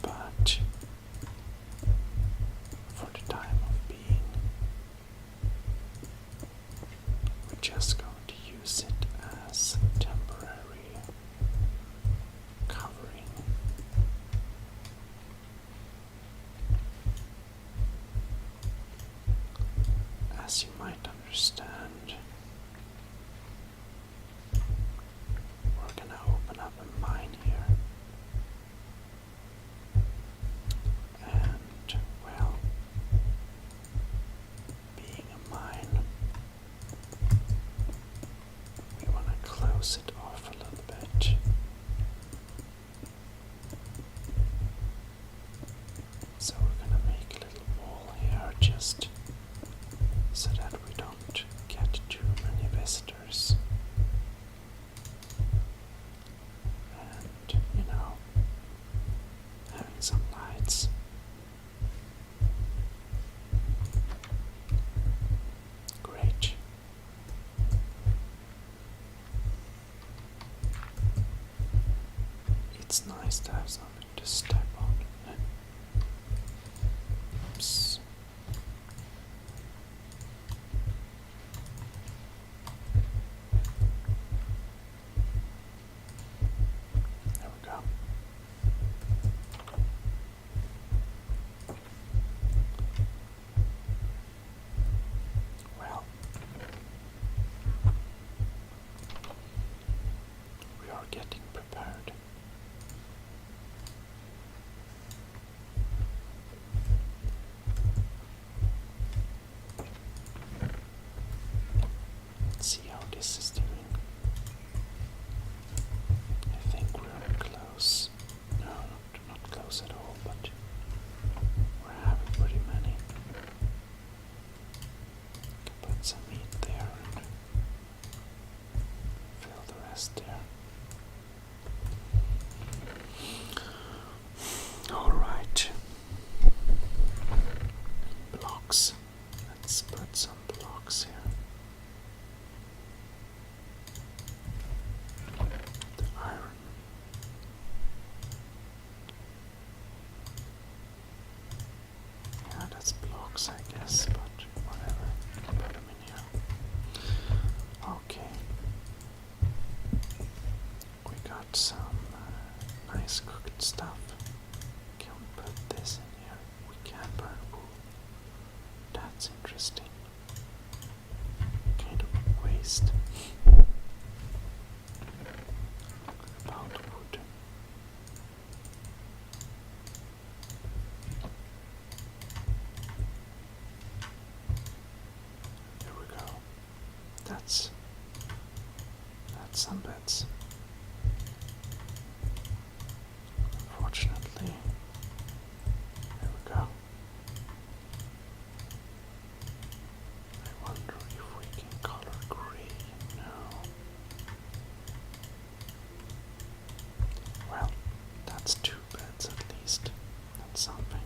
But for the time of being, we're just going to use it as a temporary covering. As you might understand, we're gonna open up a mine here. And, well, being a mine, we want to close it off a little bit. So we're gonna make a little wall here just so that we don't get too many visitors. And, you know, having some lights. Great. It's nice to have something to step on. Oops. There we go. Well, we are getting prepared. Let's see how this is doing. I think we're close. No, not close at all, but we're having pretty many. Can put some meat there and fill the rest there. Alright. Blocks. Let's put some blocks here. The iron. Yeah, that's blocks, I guess, but whatever. Put them in here. Okay. some nice cooked stuff. Can we put this in here? We can burn wool. That's interesting. Kind of waste. About wood. There we go. That's some beds. Unfortunately, there we go. I wonder if we can color gray. No. Well, that's 2 beds at least. That's something.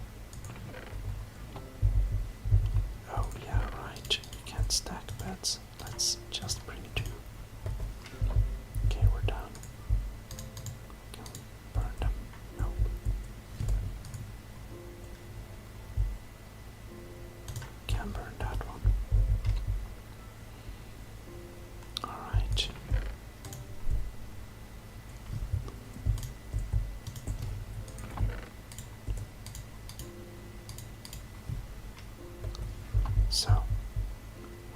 Oh yeah, right. You can't stack beds. Let's just bring 2. Okay, we're done. Can we burn them? No. Can burn that one. Alright. So,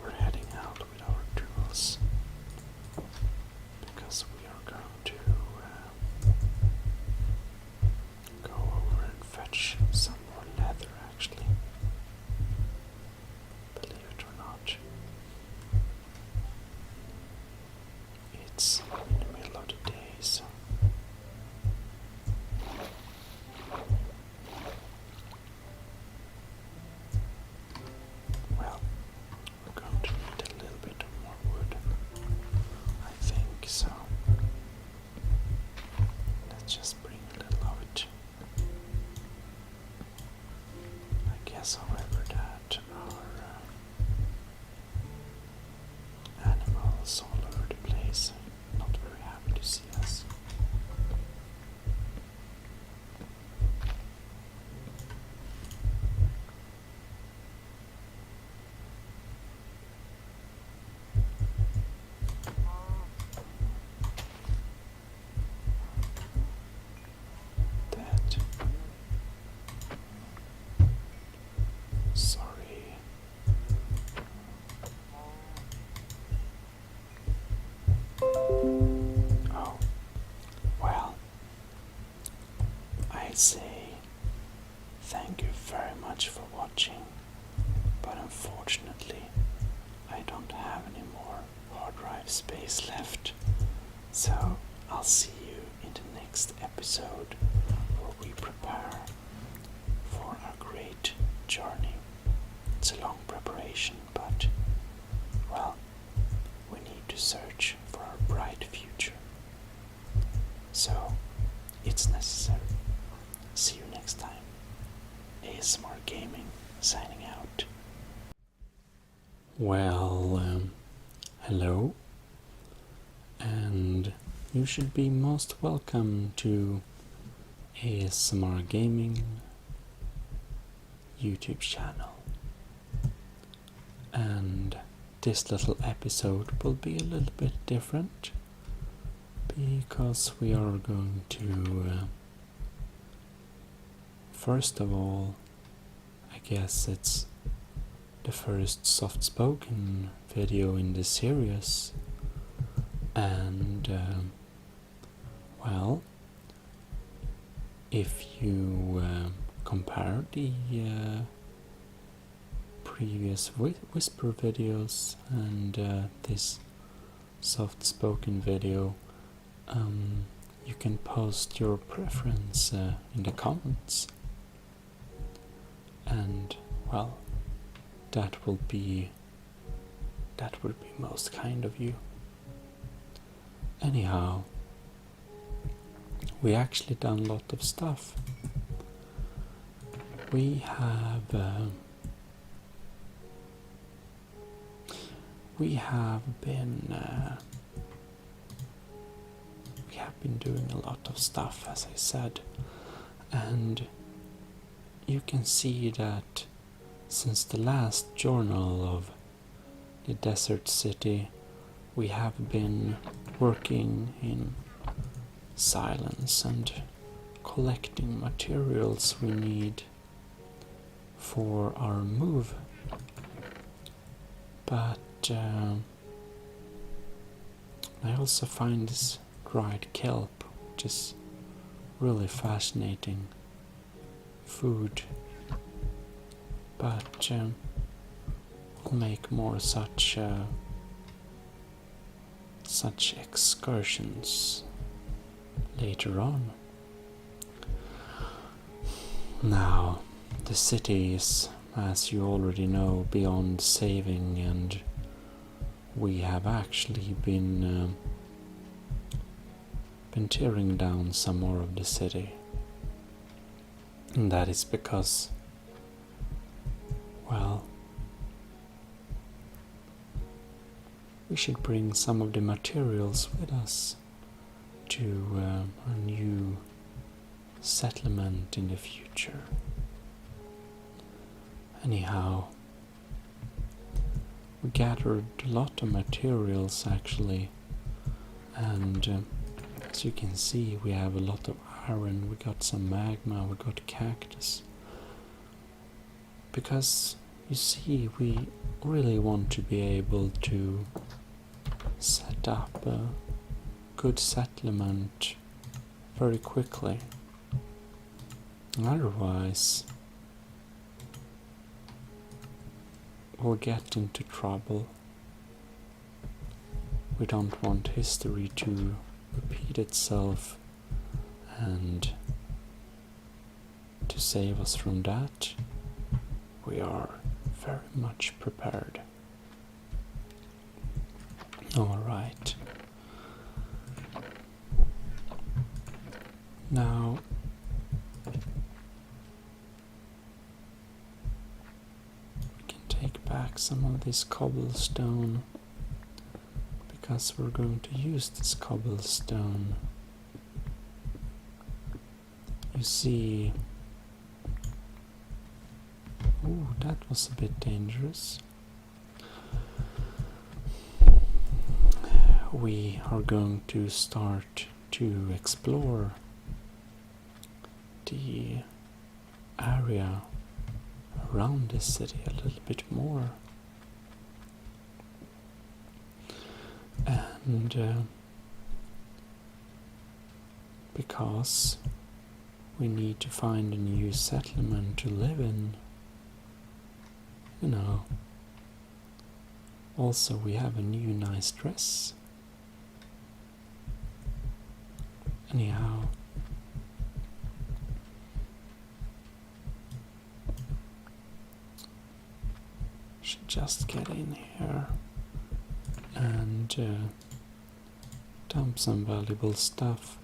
we're heading out with our tools because we are going to go over and fetch some more leather, actually. Believe it or not. It's in the middle of the day, so well, we're going to need a little bit more wood, I think, so let's just bring a little of it. I guess, however, that our animals all over the place are not very happy to see us. Dead. Sorry. Oh, well, I say thank you very much for watching, but unfortunately I don't have any more hard drive space left, so I'll see you in the next episode where we prepare for our great journey. It's a long preparation, but well, we need to search for our bright future. So, it's necessary. See you next time. ASMR Gaming, signing out. Well, hello. And you should be most welcome to ASMR Gaming YouTube channel. And this little episode will be a little bit different because we are going to first of all, I guess it's the first soft-spoken video in this series, and well, if you compare the previous whisper videos and this soft-spoken video, you can post your preference in the comments, and well, that would be most kind of you. Anyhow, we actually done a lot of stuff. We have been doing a lot of stuff, as I said, and you can see that since the last journal of the desert city, we have been working in silence and collecting materials we need for our move. But I also find this dried kelp, which is really fascinating food. But we'll make more such excursions later on. Now, the city is, as you already know, beyond saving, and we have actually been tearing down some more of the city. And that is because, well, we should bring some of the materials with us to our new settlement in the future. Anyhow, we gathered a lot of materials actually, and as you can see, we have a lot of iron, we got some magma, we got cactus. Because, you see, we really want to be able to set up a good settlement very quickly. Otherwise, we'll get into trouble. We don't want history to repeat itself, and to save us from that, we are very much prepared. Alright. Now, we can take back some of this cobblestone, because we're going to use this cobblestone. You see, ooh, that was a bit dangerous. We are going to start to explore the area around this city a little bit more. And because we need to find a new settlement to live in, you know. Also, we have a new nice dress. Anyhow, should just get in here and dump some valuable stuff.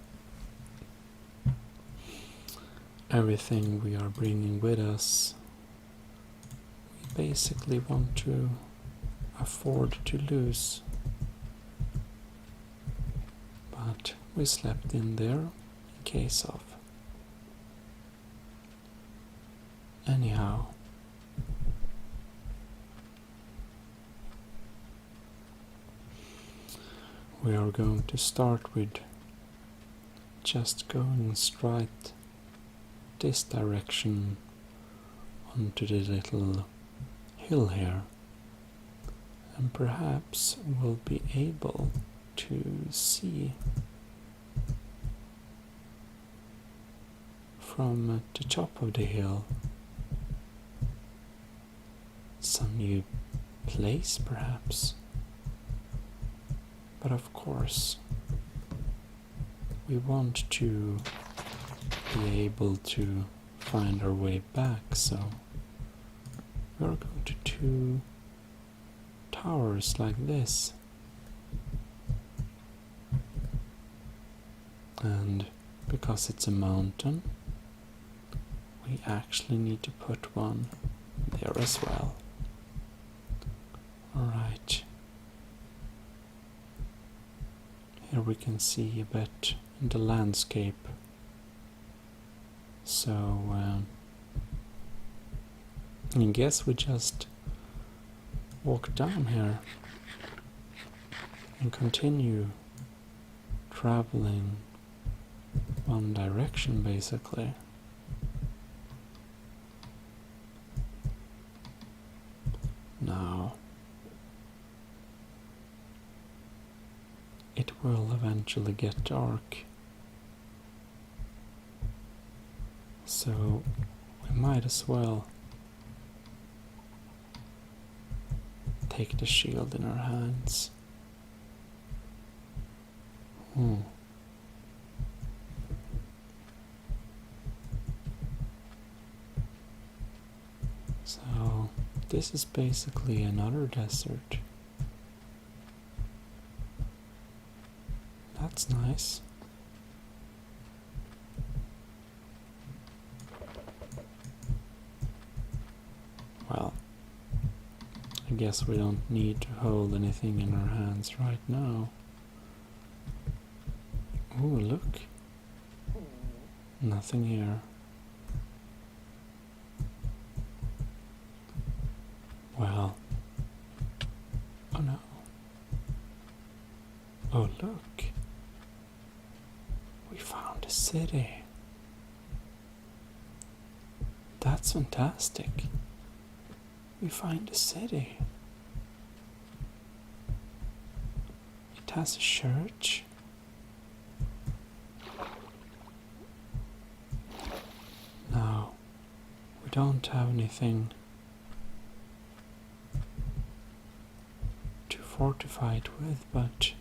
Everything we are bringing with us, we basically want to afford to lose. But we slept in there in case of. Anyhow, we are going to start with just going straight this direction onto the little hill here, and perhaps we'll be able to see from the top of the hill some new place perhaps. But of course we want to be able to find our way back, so we're going to do towers like this. And because it's a mountain, we actually need to put one there as well. Alright. Here we can see a bit in the landscape. So, I guess we just walk down here and continue traveling
one direction basically. Now it will eventually get dark, so we might as well take the shield in our hands. So this is basically another desert. That's nice. Well, I guess we don't need to hold anything in our hands right now. Ooh, look. Nothing here. Well. Oh no. Oh look. We found a city. That's fantastic. We find a city. It has a church. Now, we don't have anything to fortify it with, but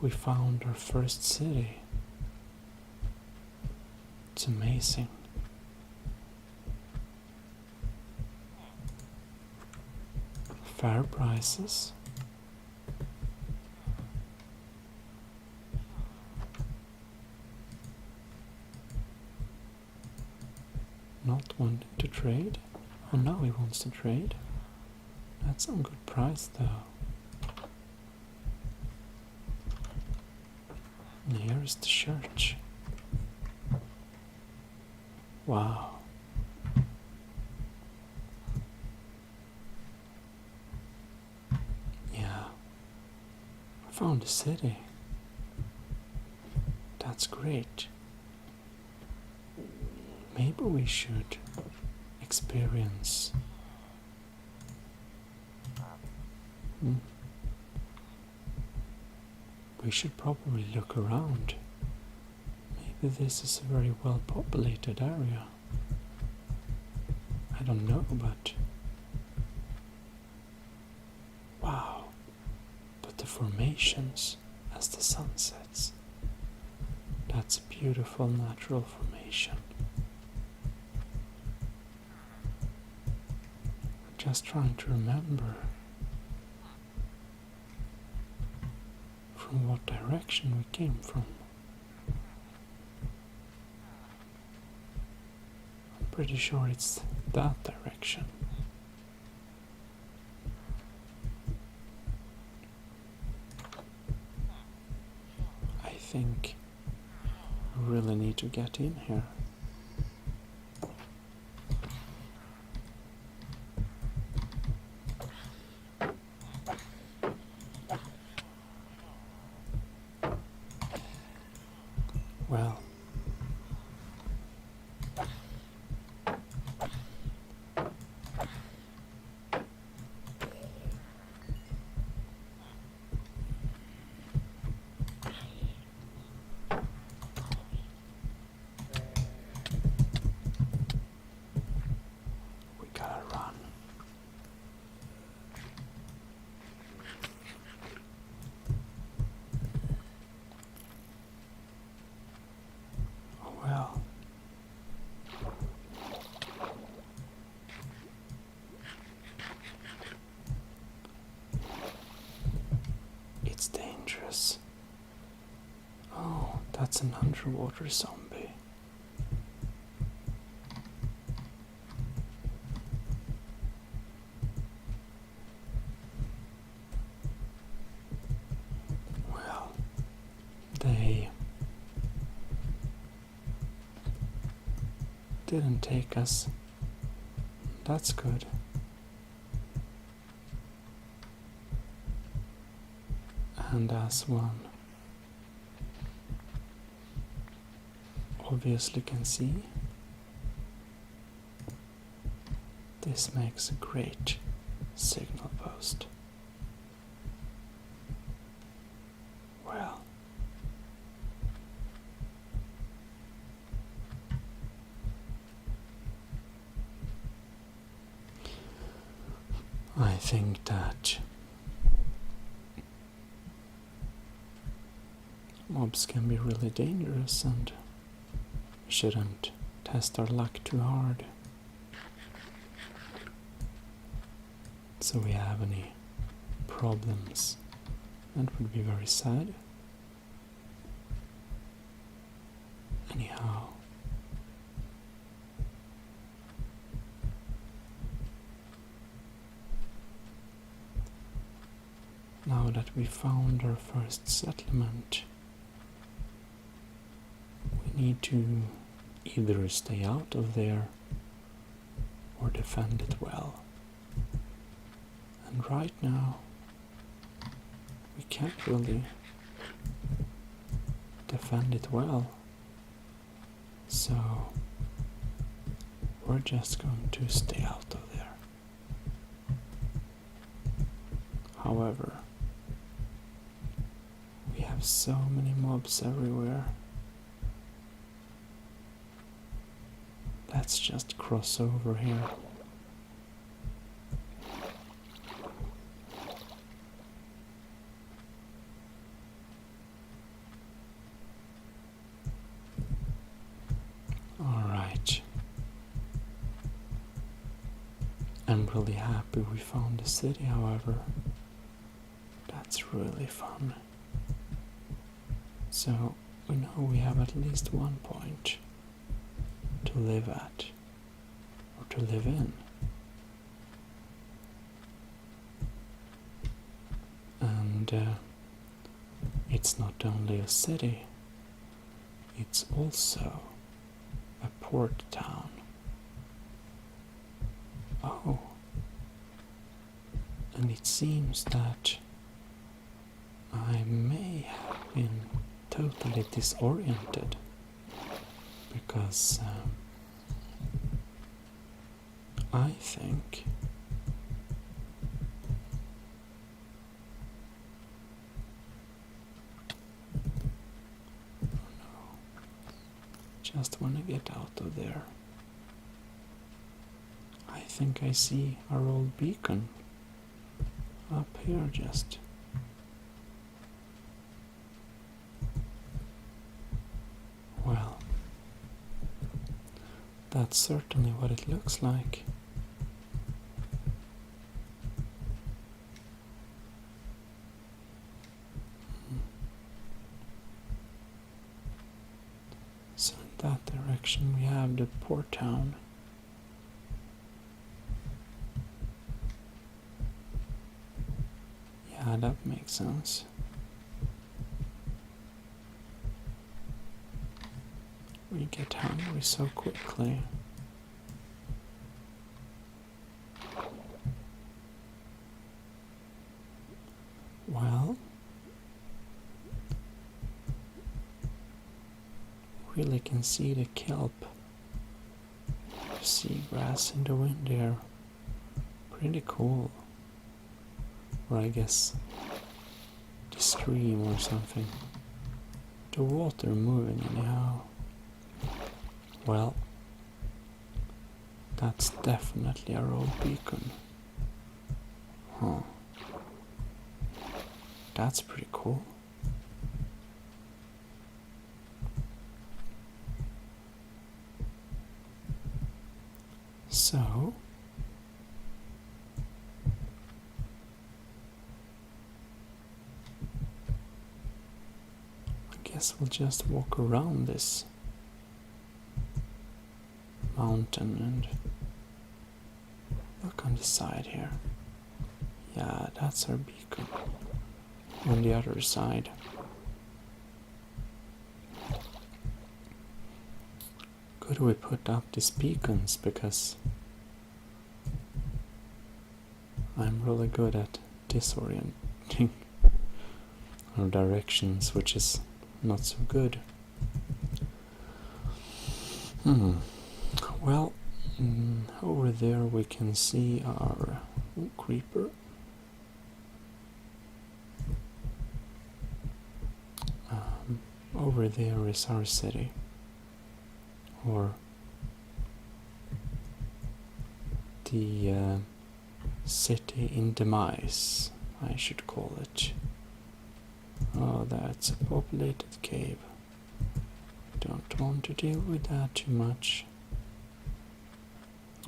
we found our first city. It's amazing. Fair prices. Not wanting to trade? Oh, now he wants to trade. That's some good price though. And here is the church. Wow. Yeah. I found a city. That's great. Maybe we should experience. We should probably look around. Maybe this is a very well populated area. I don't know, but wow. But the formations as the sun sets. That's a beautiful natural formation. Just trying to remember from what direction we came from. I'm pretty sure it's that direction. I think we really need to get in here. Well, we gotta run. Oh well. It's dangerous. Oh, that's an underwater zombie. Well, they didn't take us. That's good. And as one obviously can see, this makes a great signal post. Well, I think that mobs can be really dangerous and we shouldn't test our luck too hard. So we have any problems, that would be very sad. Anyhow, now that we found our first settlement, we need to either stay out of there or defend it well. And right now, we can't really defend it well, so we're just going to stay out of there. However, we have so many mobs everywhere. Let's just cross over here. Alright. I'm really happy we found the city, however. That's really fun. So we know we have at least one point to live at, or to live in. And it's not only a city, it's also a port town. Oh, and it seems that I may have been totally disoriented because I think just want to get out of there. I think I see our old beacon up here just. Well, that's certainly what it looks like. So in that direction we have the port town. Yeah, that makes sense. We get hungry so quickly. Well, really can see the kelp, seagrass in the wind there. Pretty cool. Or I guess the stream or something. The water moving anyhow. Well, that's definitely our old beacon. Huh. That's pretty cool. So, I guess we'll just walk around this mountain and look on the side here. Yeah, that's our beacon. On the other side. Could we put up these beacons, because I'm really good at disorienting our directions, which is not so good. Well, over there we can see our creeper. Over there is our city, or the city in demise, I should call it. Oh, that's a populated cave. Don't want to deal with that too much.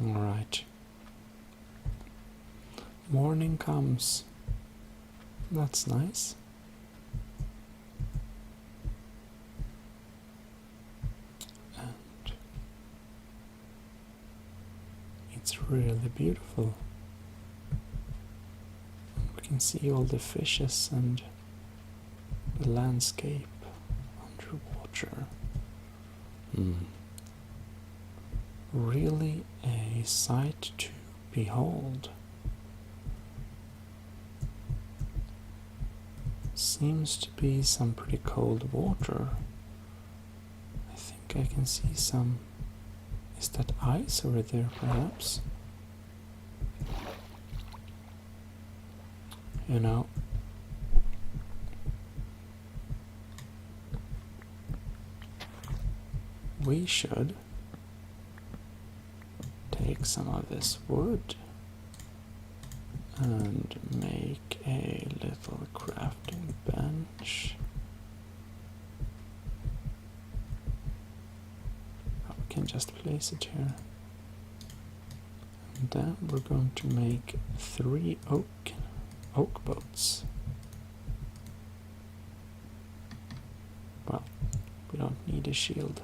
Alright. Morning comes. That's nice. And it's really beautiful. We can see all the fishes and the landscape underwater. Really a sight to behold. Seems to be some pretty cold water. I think I can see some. Is that ice over there, perhaps? You know, we should take some of this wood and make a little crafting bench. We can just place it here. And then we're going to make 3 oak boats. Well, we don't need a shield.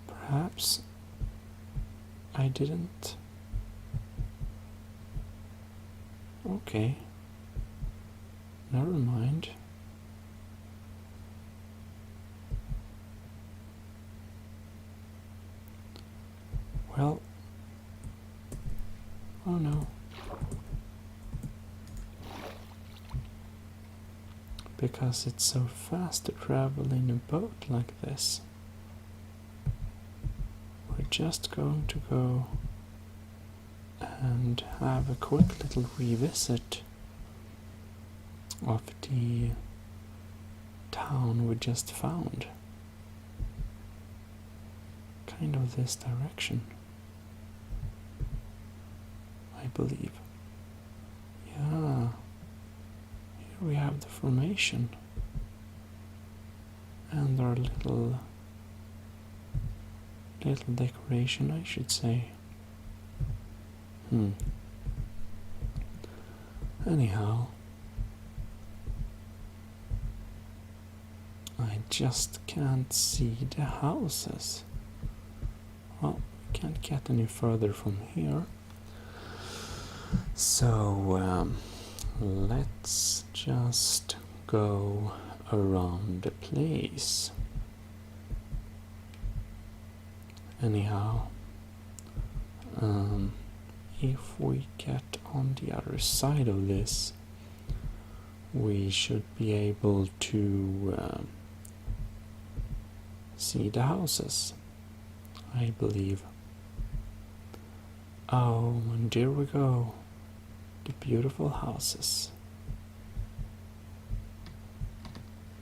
Perhaps I didn't. Okay. Never mind. Well. Oh no. Because it's so fast to travel in a boat like this. We're just going to go and have a quick little revisit of the town we just found. Kind of this direction, I believe. Yeah, here we have the formation and our little decoration, I should say. Anyhow, I just can't see the houses. Well, we can't get any further from here. So, let's just go around the place. Anyhow, if we get on the other side of this, we should be able to see the houses, I believe. Oh, and there we go, the beautiful houses.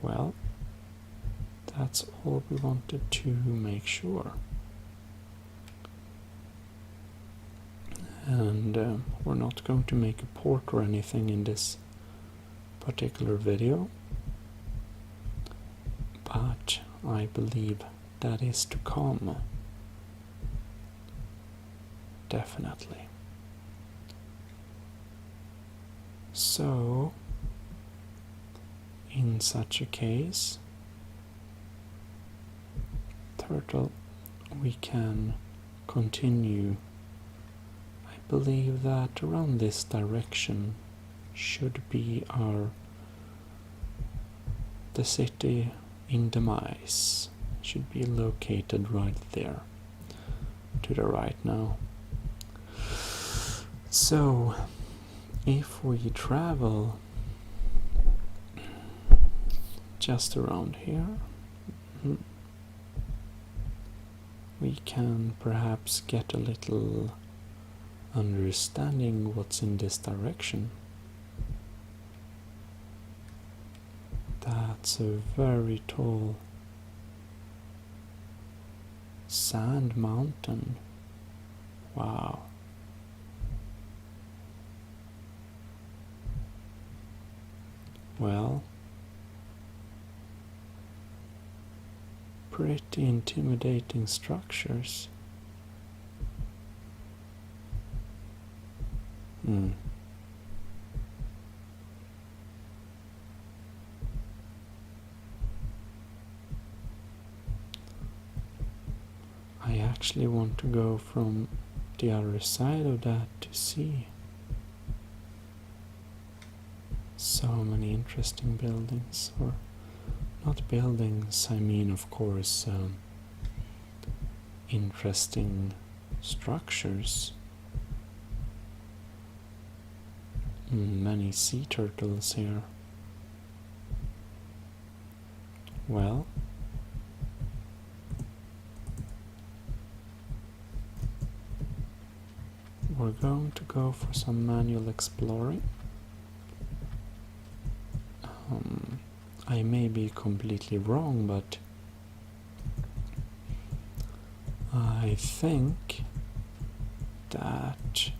Well, that's all we wanted to make sure. And we're not going to make a port or anything in this particular video, but I believe that is to come. Definitely. So, in such a case, Turtle, we can continue. I believe that around this direction should be the city in demise. Should be located right there to the right now. So if we travel just around here, we can perhaps get a little understanding what's in this direction. That's a very tall sand mountain. Wow. Well, pretty intimidating structures. I actually want to go from the other side of that to see. So many interesting buildings, or not buildings, I mean of course interesting structures. Many sea turtles here. Well, we're going to go for some manual exploring. I may be completely wrong, but I think that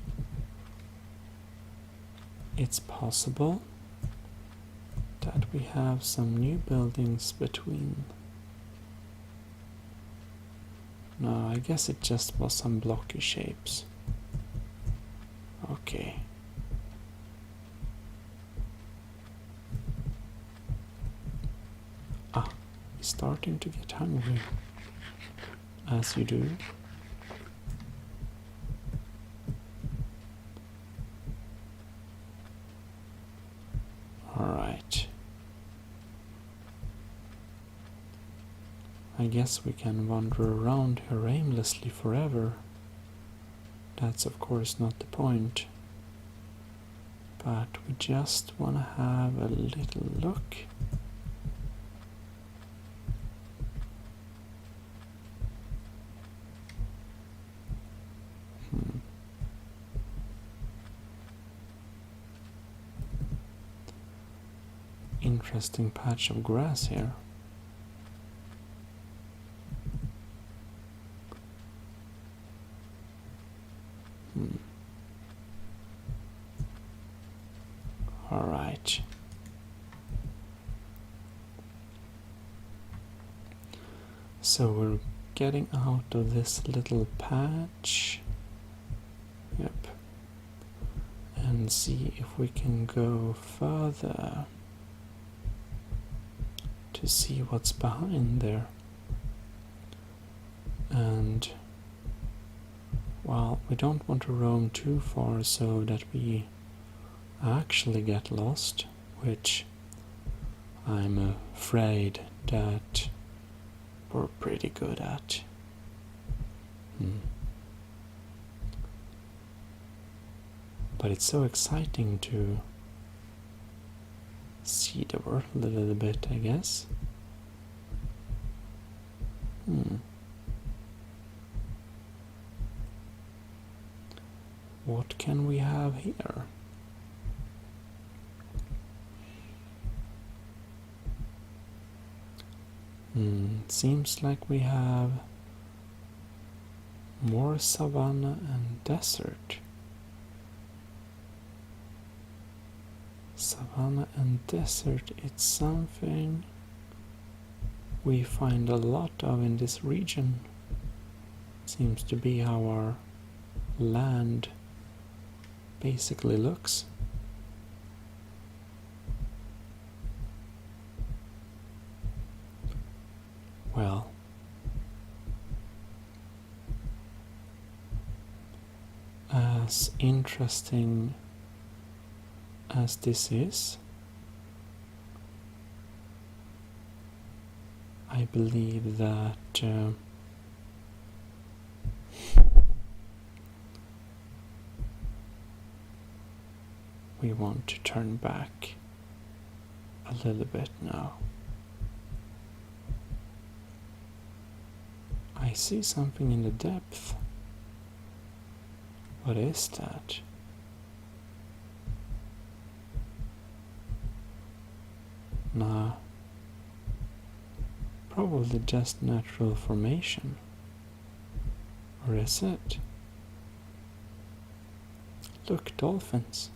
it's possible that we have some new buildings between. No, I guess it just was some blocky shapes. Okay. Starting to get hungry, as you do. Alright. I guess we can wander around here aimlessly forever. That's of course not the point. But we just want to have a little look. Interesting patch of grass here. All right. So we're getting out of this little patch. Yep. And see if we can go further to see what's behind there. And well, we don't want to roam too far so that we actually get lost, which I'm afraid that we're pretty good at. But it's so exciting to see the world a little bit, I guess. What can we have here? Seems like we have more savanna and desert. Savanna and desert, it's something we find a lot of in this region. Seems to be how our land basically looks. Well, as interesting as this is, I believe that we want to turn back a little bit now. I see something in the depth. What is that? Nah, probably just natural formation. Or is it? Look, dolphins.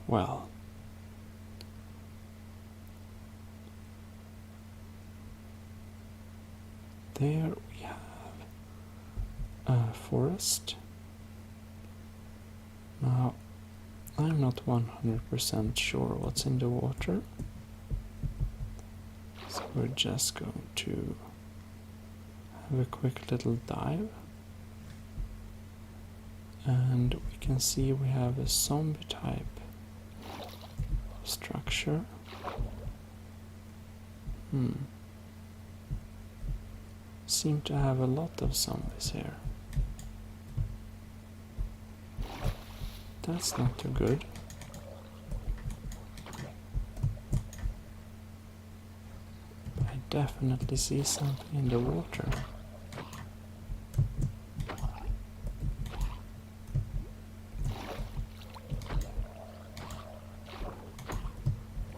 Well, there we have a forest. Now, I'm not 100% sure what's in the water, so we're just going to have a quick little dive. And we can see we have a zombie type of structure. Seem to have a lot of zombies here. That's not too good. But I definitely see something in the water.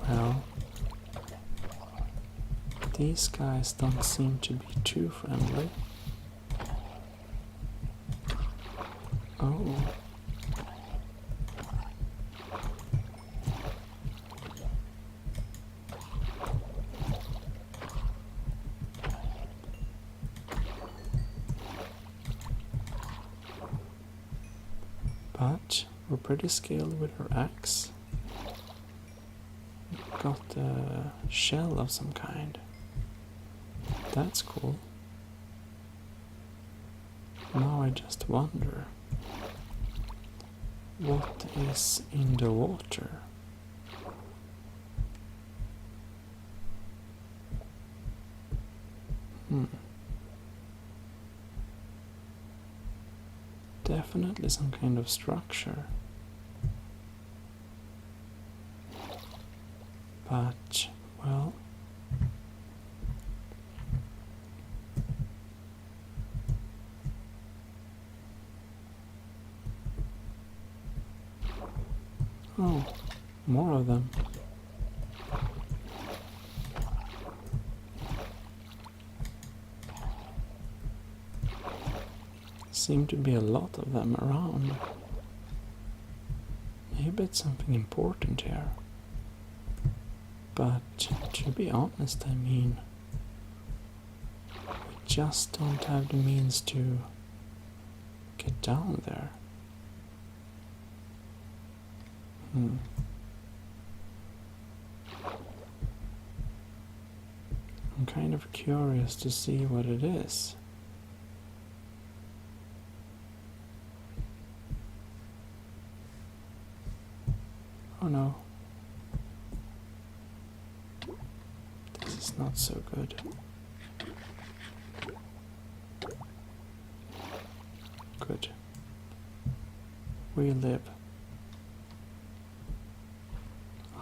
Well, these guys don't seem to be too friendly. Oh. But we're pretty skilled with our axe. Got a shell of some kind. That's cool. Now I just wonder, what is in the water? Definitely some kind of structure. But, well, oh, more of them. Seem to be a lot of them around. Maybe it's something important here. But to be honest, I mean, we just don't have the means to get down there. I'm kind of curious to see what it is. Oh no. This is not so good. Good. We live.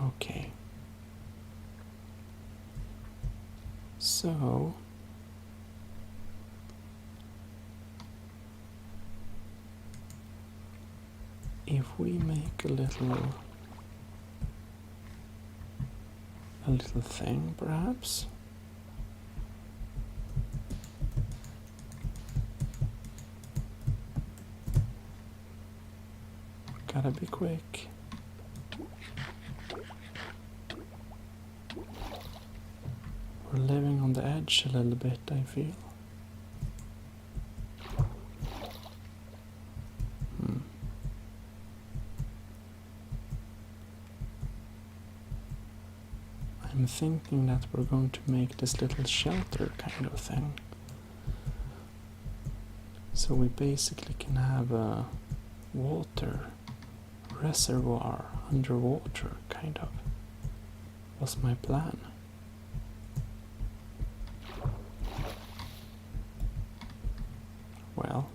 Okay. So if we make a little thing, perhaps. Gotta be quick. We're living on the edge a little bit, I feel. I'm thinking that we're going to make this little shelter kind of thing. So we basically can have a water reservoir underwater, kind of. Was my plan. Well,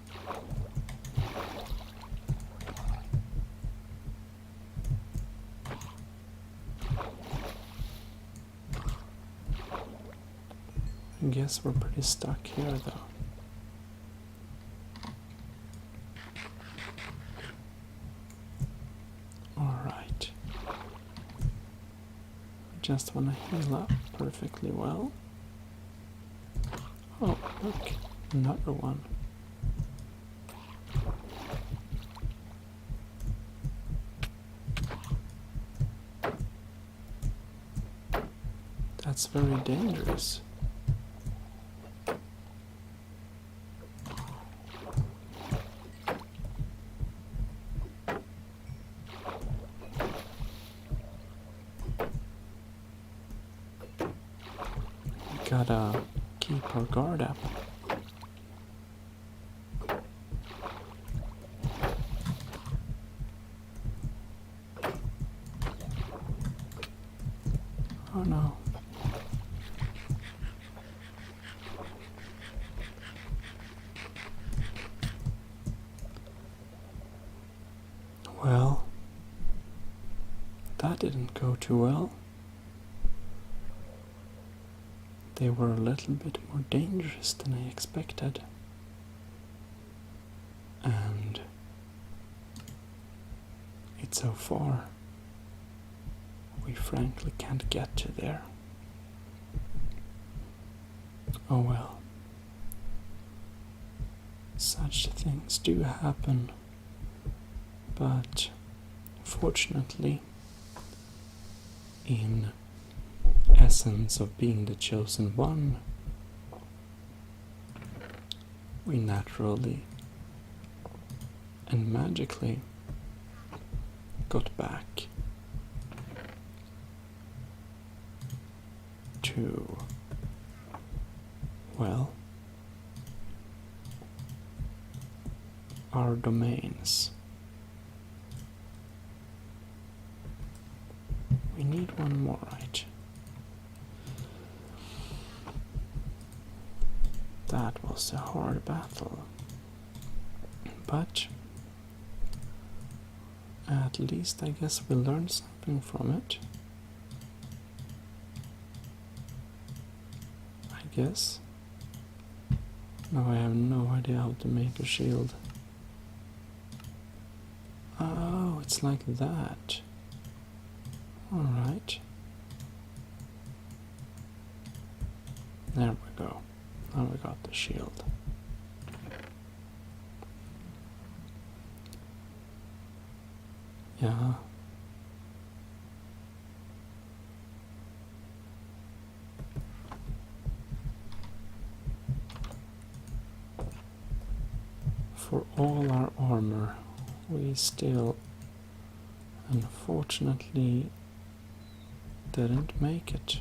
guess we're pretty stuck here though. Alright. Just wanna heal up perfectly well. Oh, look, another one. That's very dangerous. We gotta keep our guard up. Oh no. Well, that didn't go too well. They were a little bit more dangerous than I expected. And it's so far. We frankly can't get to there. Oh well. Such things do happen. But fortunately, in essence of being the chosen one, we naturally and magically got back to, well, our domains. We need one more, right? That was a hard battle, but at least I guess we learned something from it. I guess. Now I have no idea how to make a shield. Oh, it's like that. Alright. There we go. Now we got the shield. Yeah. For all our armor, we still, unfortunately, didn't make it,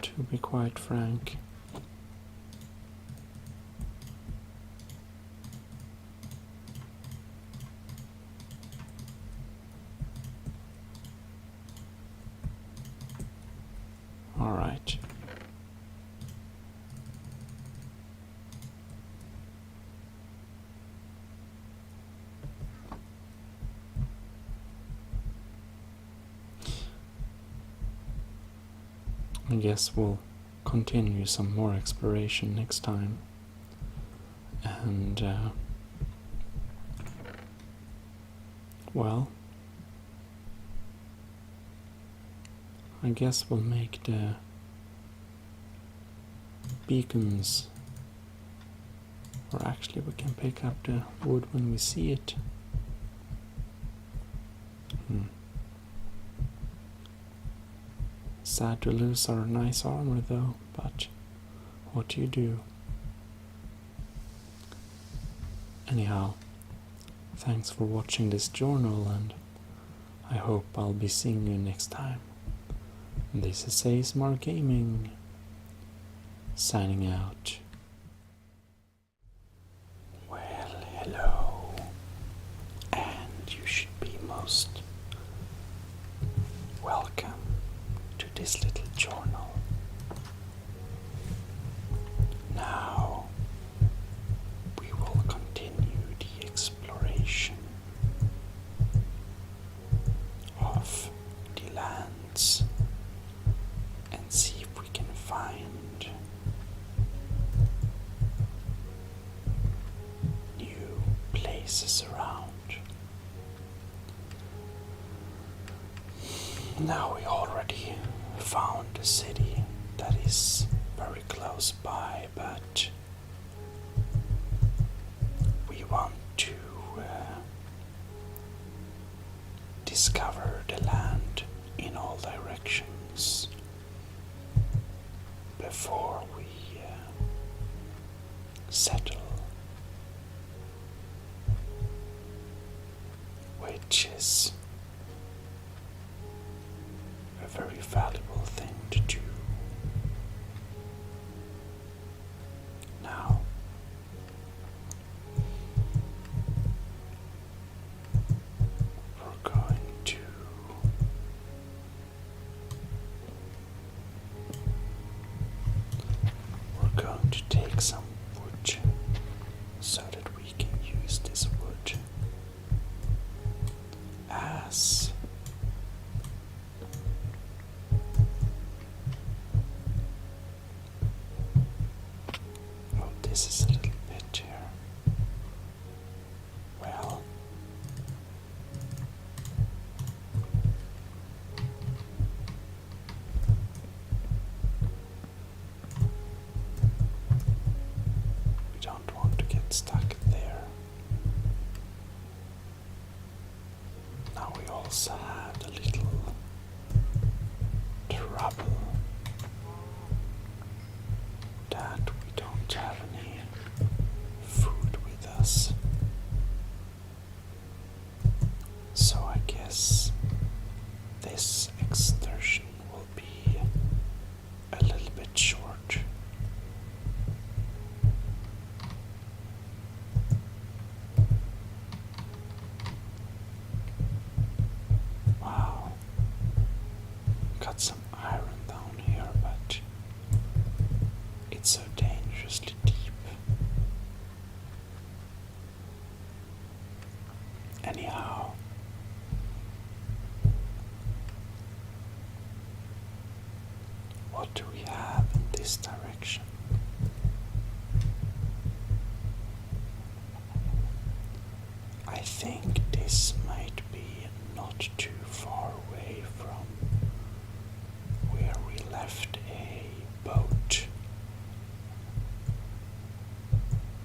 to be quite frank. Alright. I guess we'll continue some more exploration next time. And, well, I guess we'll make the beacons, or actually we can pick up the wood when we see it. Sad to lose our nice armor though, but what do you do? Anyhow, thanks for watching this journal, and I hope I'll be seeing you next time. This is ASMR Gaming, signing out. Well, hello, and you should be most welcome to this little journal. Now, we will continue the exploration of the lands and see if we can find places around. Now we already found a city that is very close by, but we want to discover the land in all directions before we settle, which is a very valuable thing to do. Now, we're going to take some wood so that we can use this wood as this is a little bit here. Well, we don't want to get stuck there. Now we also had a little trouble that we don't have any food with us. So I guess this excursion will be a little bit short. Wow, got some iron down here, but it's so dangerously deep. Anyhow, what do we have in this direction? I think this might be not too far away from where we left a boat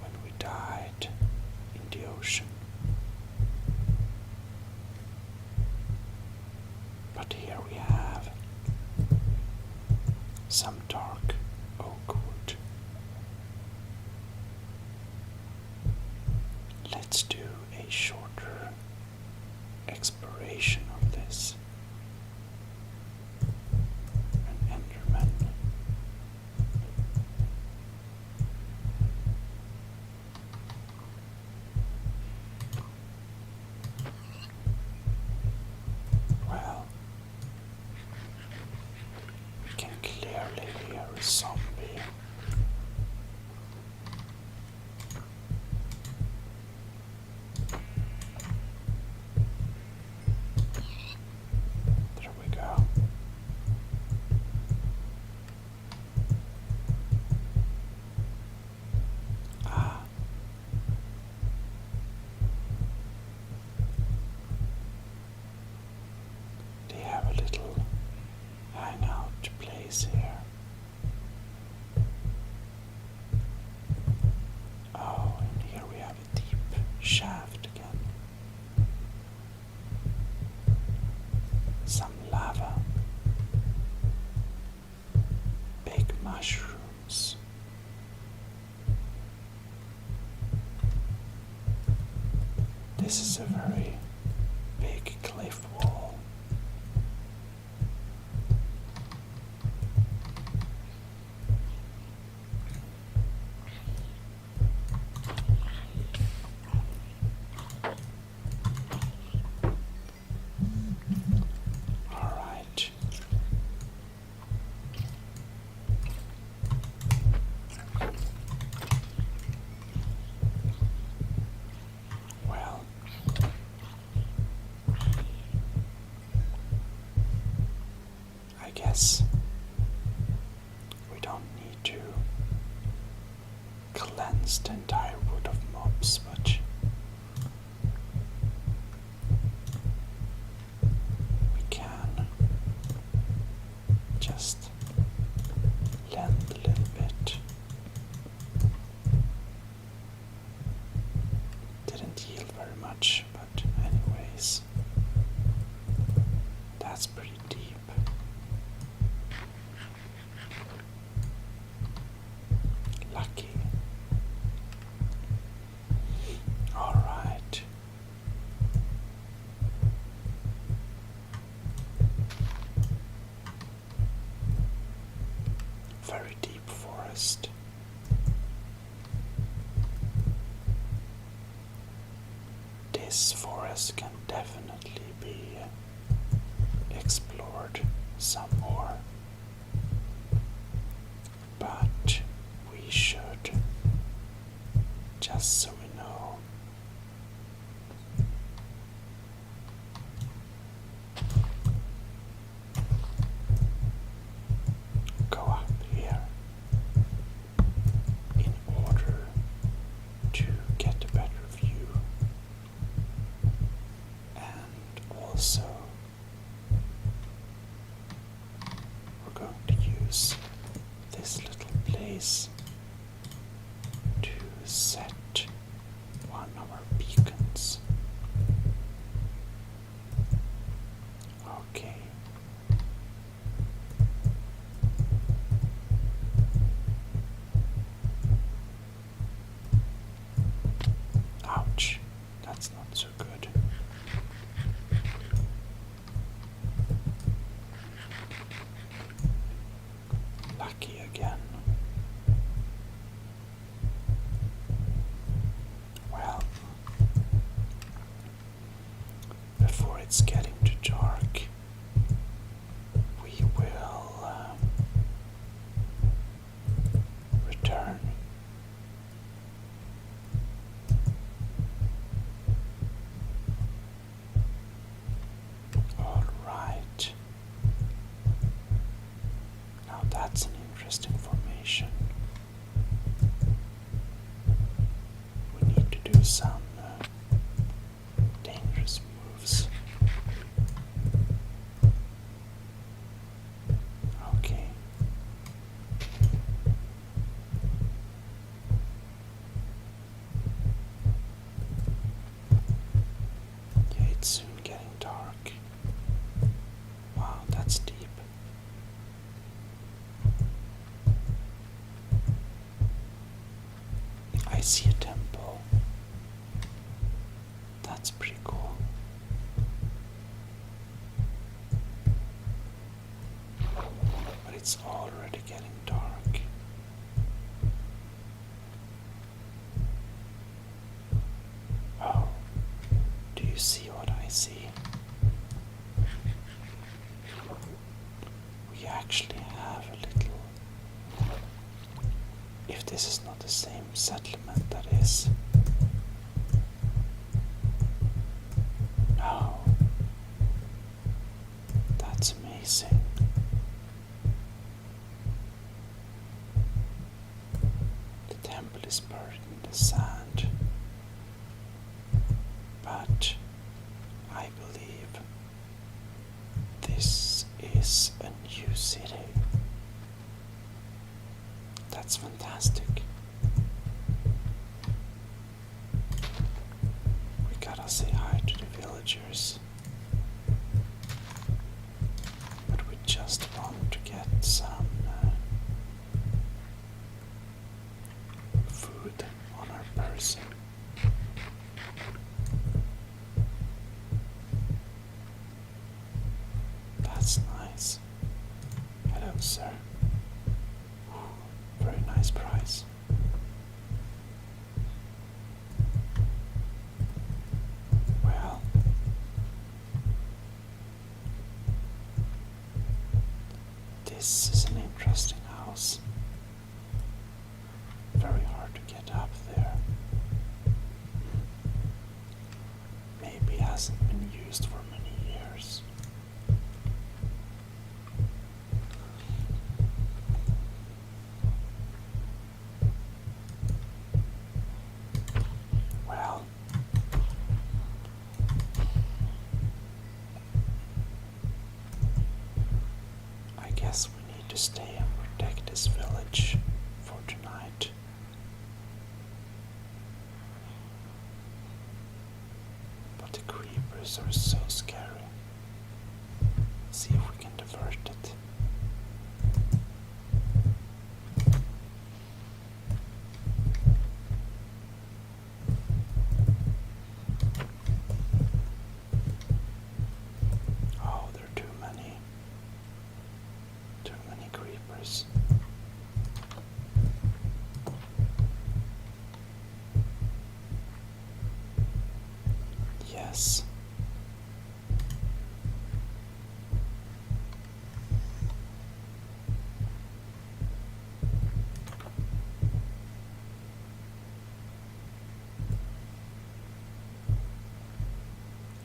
when we died in the ocean. But here we have some dark oak wood. Let's do a shorter exploration of this. An Enderman. Well, we can clearly hear a zombie. There we go. Ah. They have a little hangout place here. Oh, and here we have a deep shaft again. Some lava. Big mushrooms. This is a very big cliff wall. All right. Well, I guess we don't need to cleanse the entire wood of mobs, but much, but anyways, that's pretty deep. Lucky. All right. Very deep forest. This forest can definitely be explored some more, but we should, just so we know, go up here in order to get a better view, and also we're going to use this little place to set one of our beacons. Okay. Ouch, that's not so good. Lucky again. Well, before it's getting too dark, we will return. All right. Now that's an interesting formation. We need to do some dangerous moves. Okay. Yeah, it's soon getting dark. Wow, that's deep. I see a temple. That's pretty cool. But it's already getting dark. Oh, do you see what I see? We actually have a little. If this is not the same settlement, that is. No. That's amazing. The temple is buried in the sand, but I believe this is a new city. That's fantastic. We gotta say hi to the villagers. But we just want to get some food on our person. That's nice. Hello, sir. Very nice price. Well, this is an interesting house. Very hard to get up there. Maybe hasn't been used for many years. Well, I guess we need to stay and protect this village for tonight. creepers are so scary. See if we can divert it. Oh, there are too many. Too many creepers. Yes.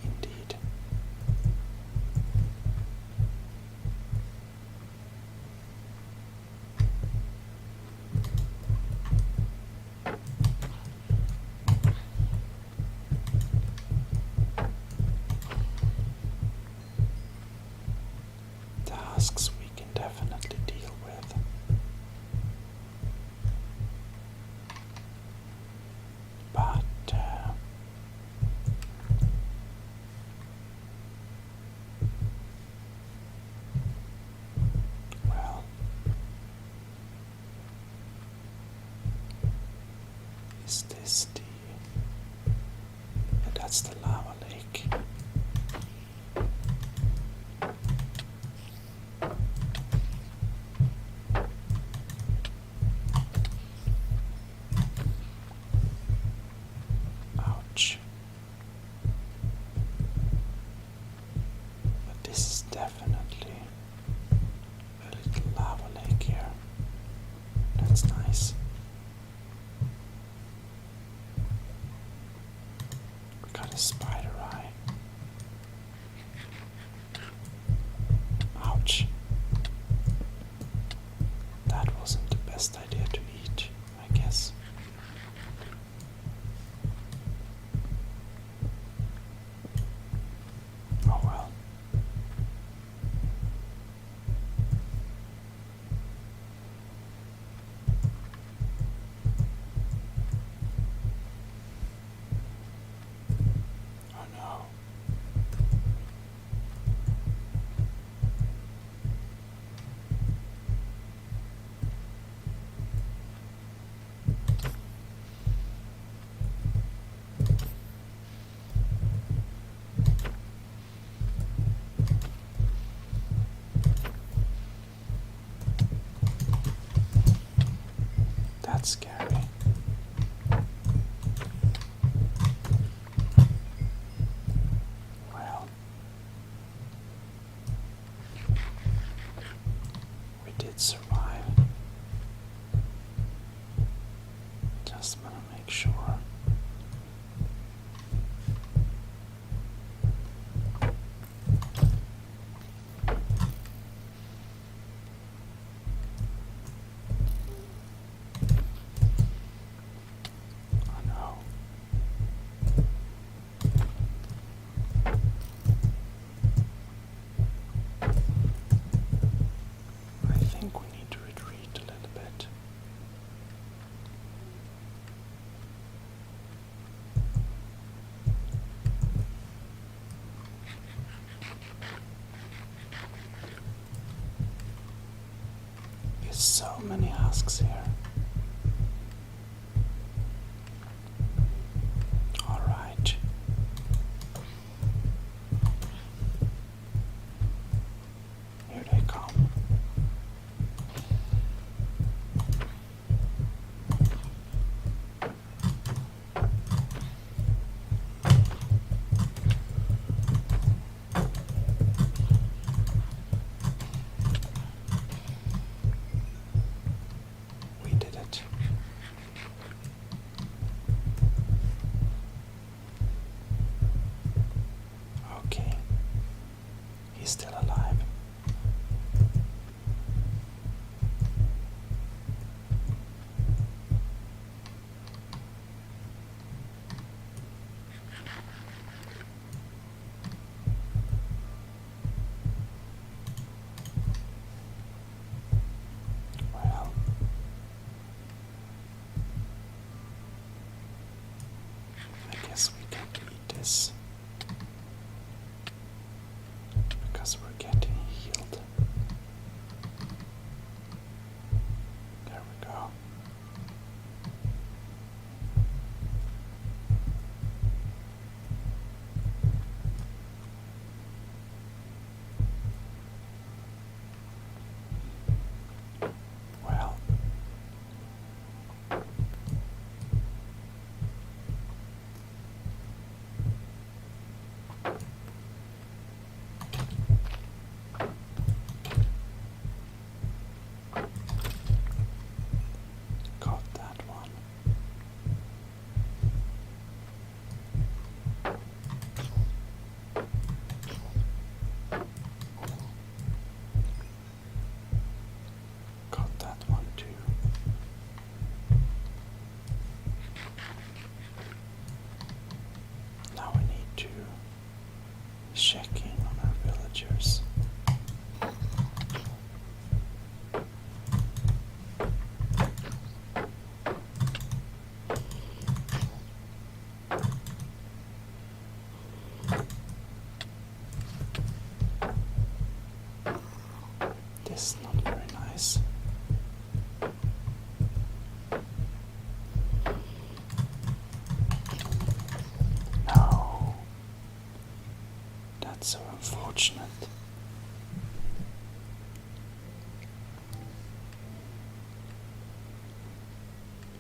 Indeed. Tasks we can definitely deal with. But well, is this the... Yeah, that's the lava lake. Ouch. But this is definitely a little lava lake here. That's nice. We got a spider eye. Ouch. That wasn't the best idea to eat, I guess. Oh well. Oh no. That's scary. Well, we did survive. Just wanna make sure. Oh no. I think we need to retreat a little bit. There's so many husks here. All right. Here they come. We did it. Okay. He's still alive. Well, I guess we can eat this. is not very nice. No, that's so unfortunate.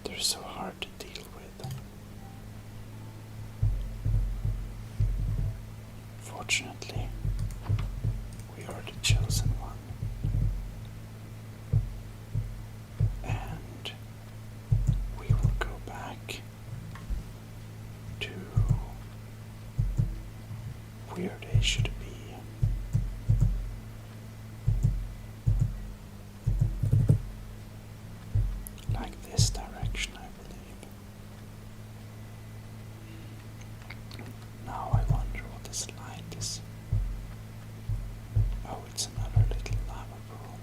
They're so hard to deal with. Fortunately, we are the chosen one. And we will go back to where they should be. Like this direction, I believe. Now I wonder what this light is. Oh, it's another little lava pool.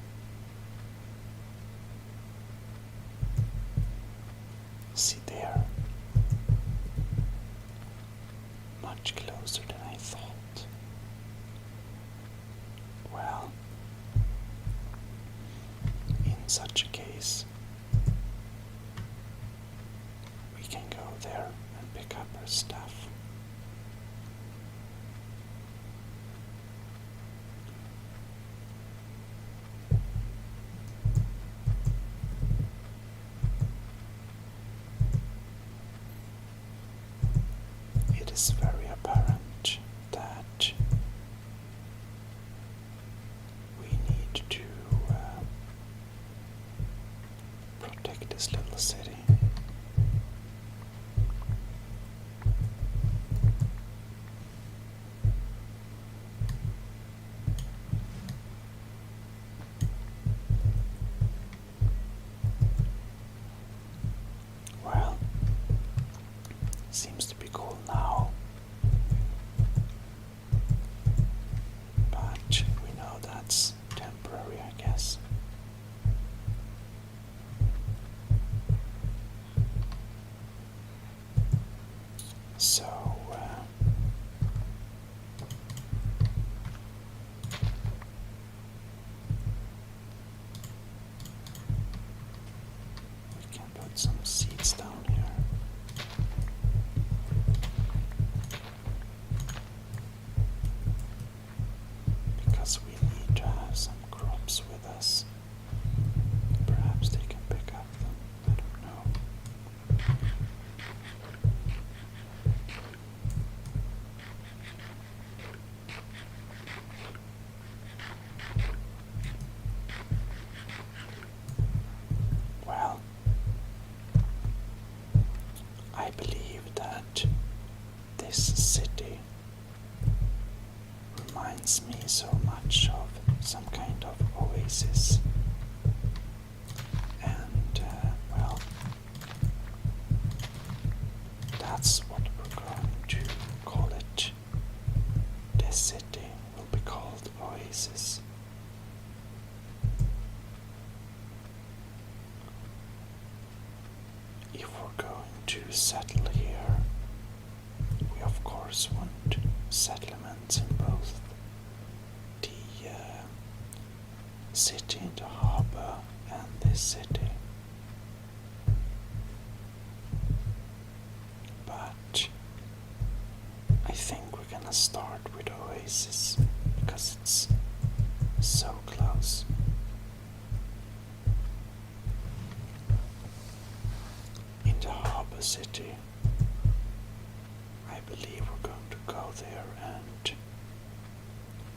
See there? Much closer than I thought. Well, in such a case, we can go there and pick up our stuff. It is very apparent that we need to protect this little city. Well, seems to be cool now, but we know that's temporary, I guess. So, we can put some seeds down here. Because we need to have some crops with us. Perhaps they can pick up them, I don't know. Well, I believe that this city reminds me so much of some kind of oasis. And, well, that's what we're going to call it. This city will be called Oasis. If we're going to settle here, we of course want settlements in both the city in the harbor and this city. But I think we're gonna start with Oasis because it's so close. In the harbor city, I believe we're going to go there and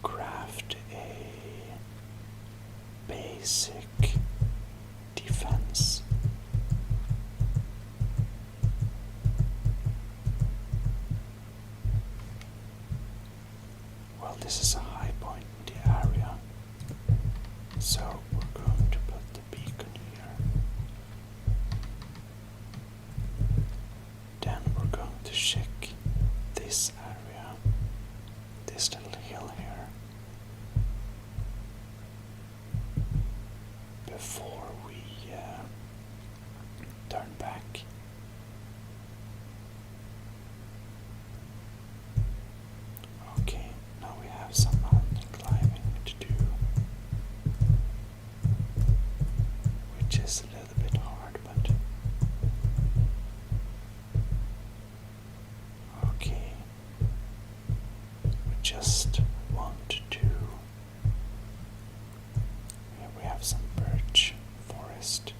craft a basic defense. Well, this is a high point in the area, so we're going to put the beacon here. Then we're going to check this area, this little hill here, before we turn back. Okay, now we have some mountain climbing to do. just want to. Here we have some birch forest.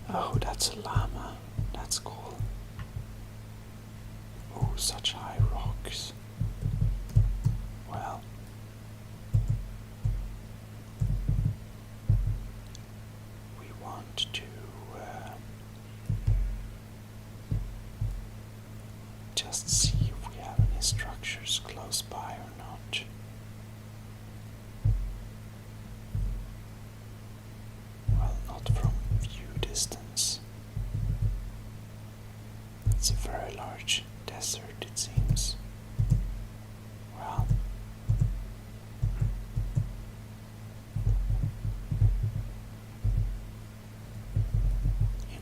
Oh, that's a llama. That's cool. Oh, such high rocks. Well, we want to just see if we have any structures close by or not. Well, not from view distance. It's a very large desert, it seems. Well,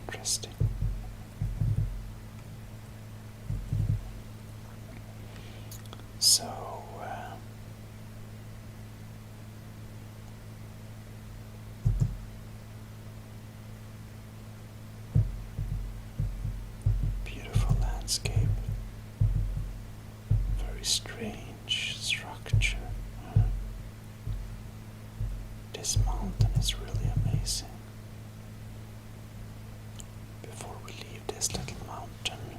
interesting. So, beautiful landscape. Very strange structure. This mountain is really amazing. Before we leave this little mountain,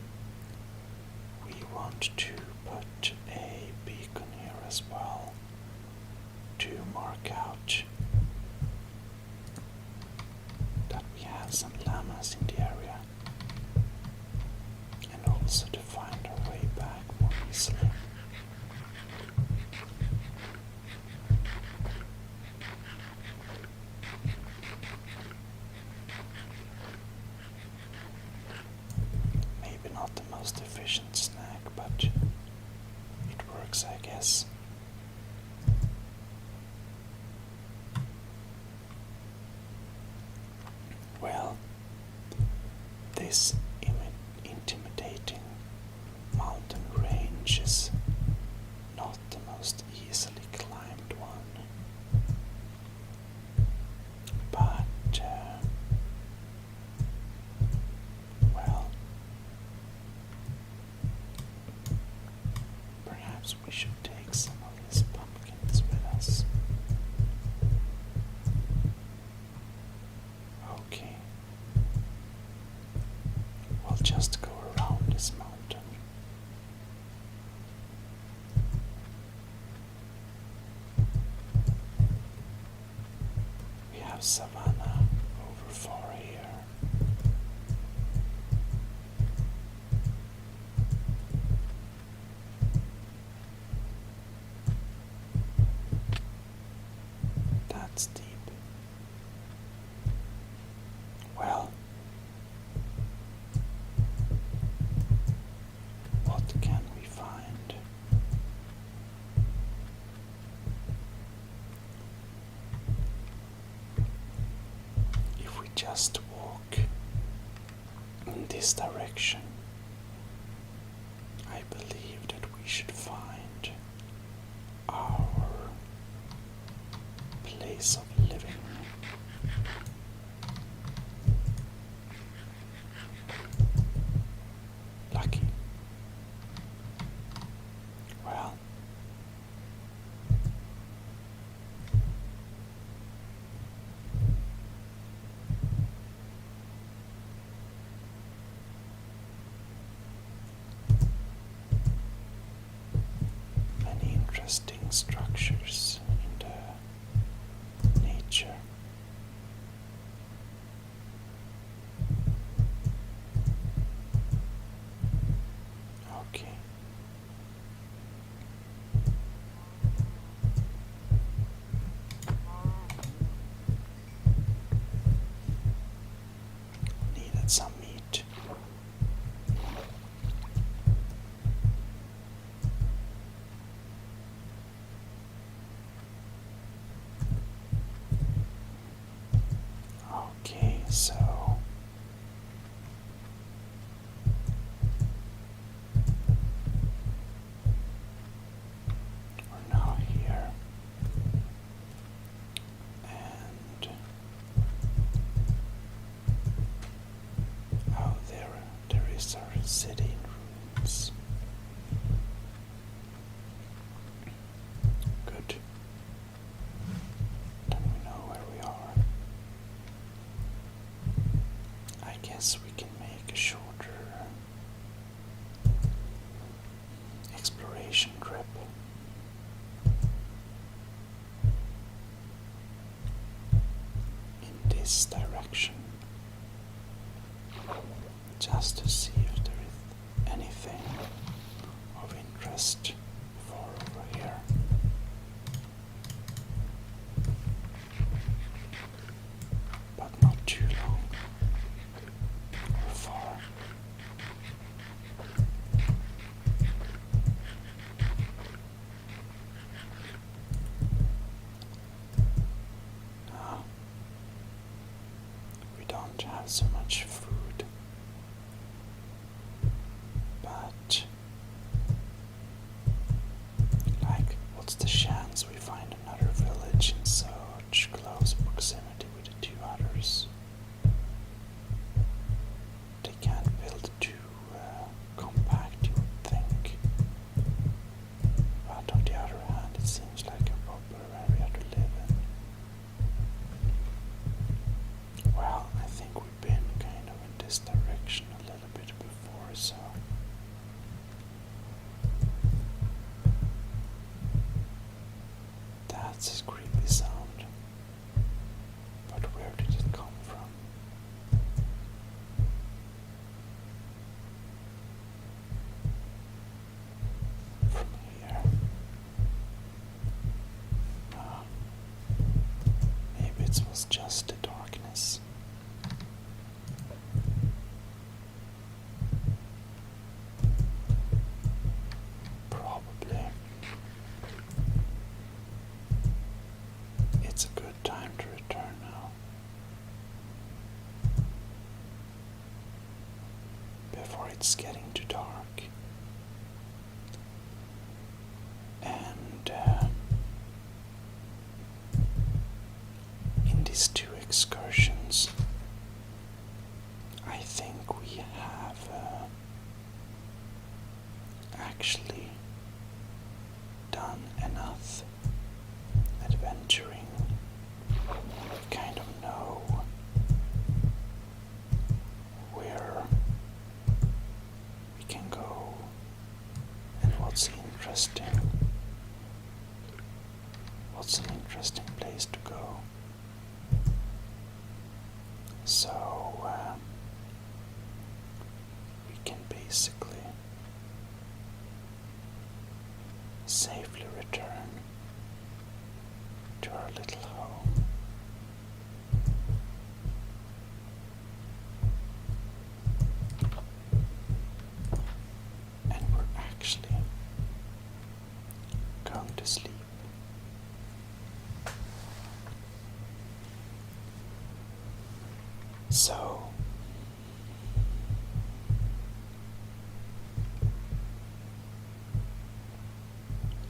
we want to put a beacon here as well to mark out that we have some llamas in the area, and also to find our way back more easily. Maybe not the most efficient snack, but it works, I guess. Well, this intimidating mountain range is not the most easily climbed one, but well, perhaps we should take some of these pumpkins with us. Okay. We'll just go around this mountain. We have savanna over far here. That's deep. Well, what can we find? If we just walk in this direction, I believe that we should find our place of living. Lucky. Well, many interesting structures in the nature. Okay. Needed some meat. Okay, so we're now here, and oh, there is our city in ruins. direction, just to see if there is anything of interest far over here. But not too long or far. No, we don't have so much food, but like, what's the chance we find another village in such close proximity with the two others? They can't build too compact, you would think. But on the other hand, it seems like a proper area to live in. Well, I think we've been kind of in this direction a little bit before, so that's a creepy sound. But where did it come from? From here. Ah, maybe it was just the darkness. Probably. It's a good time to return now, before it's getting too dark. And in these two excursions, I think we have actually done enough adventuring. We kind of know where we can go and what's an interesting place to go. So we can basically safely return to our little home. And we're actually going to sleep. So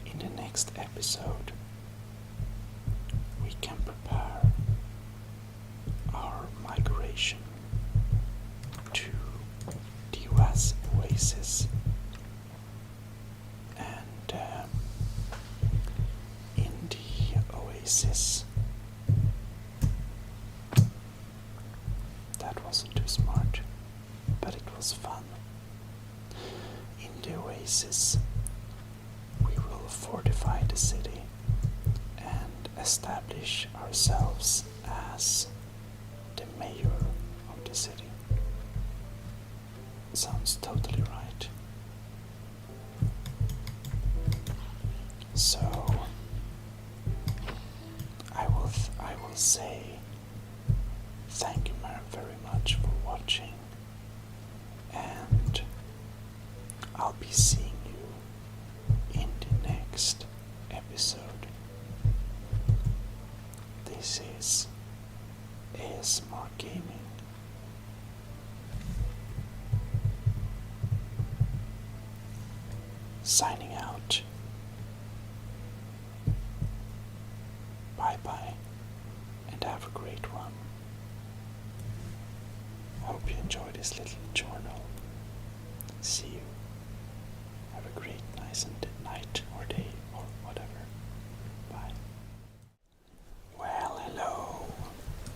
in the next episode, we can prepare our migration to the oasis, and in the oasis, that wasn't too smart, but it was fun. In the oasis, we will fortify the city and establish ourselves as the mayor of the city. Sounds totally right. So I will say thank you very much for watching, and I'll be seeing you in the next episode. This is ASMR Gaming. Signing out. Bye bye, and have a great one. Hope you enjoy this little journal. See you. Have a great night or day or whatever. Bye. Well, hello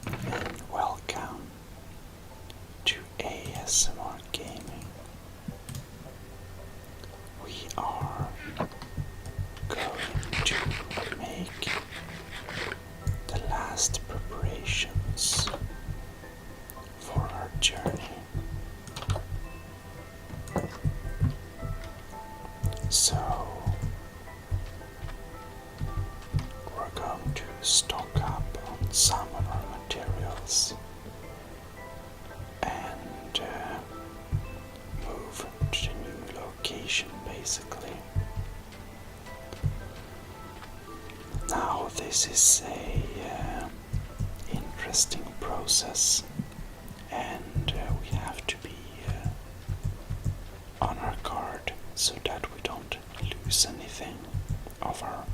and welcome to ASMR Gaming. We are going to make the last preparations
So we're going to stock up on some of our materials and move to the new location basically. Now this is a interesting process, and we have to be on our guard so that we don't lose anything of our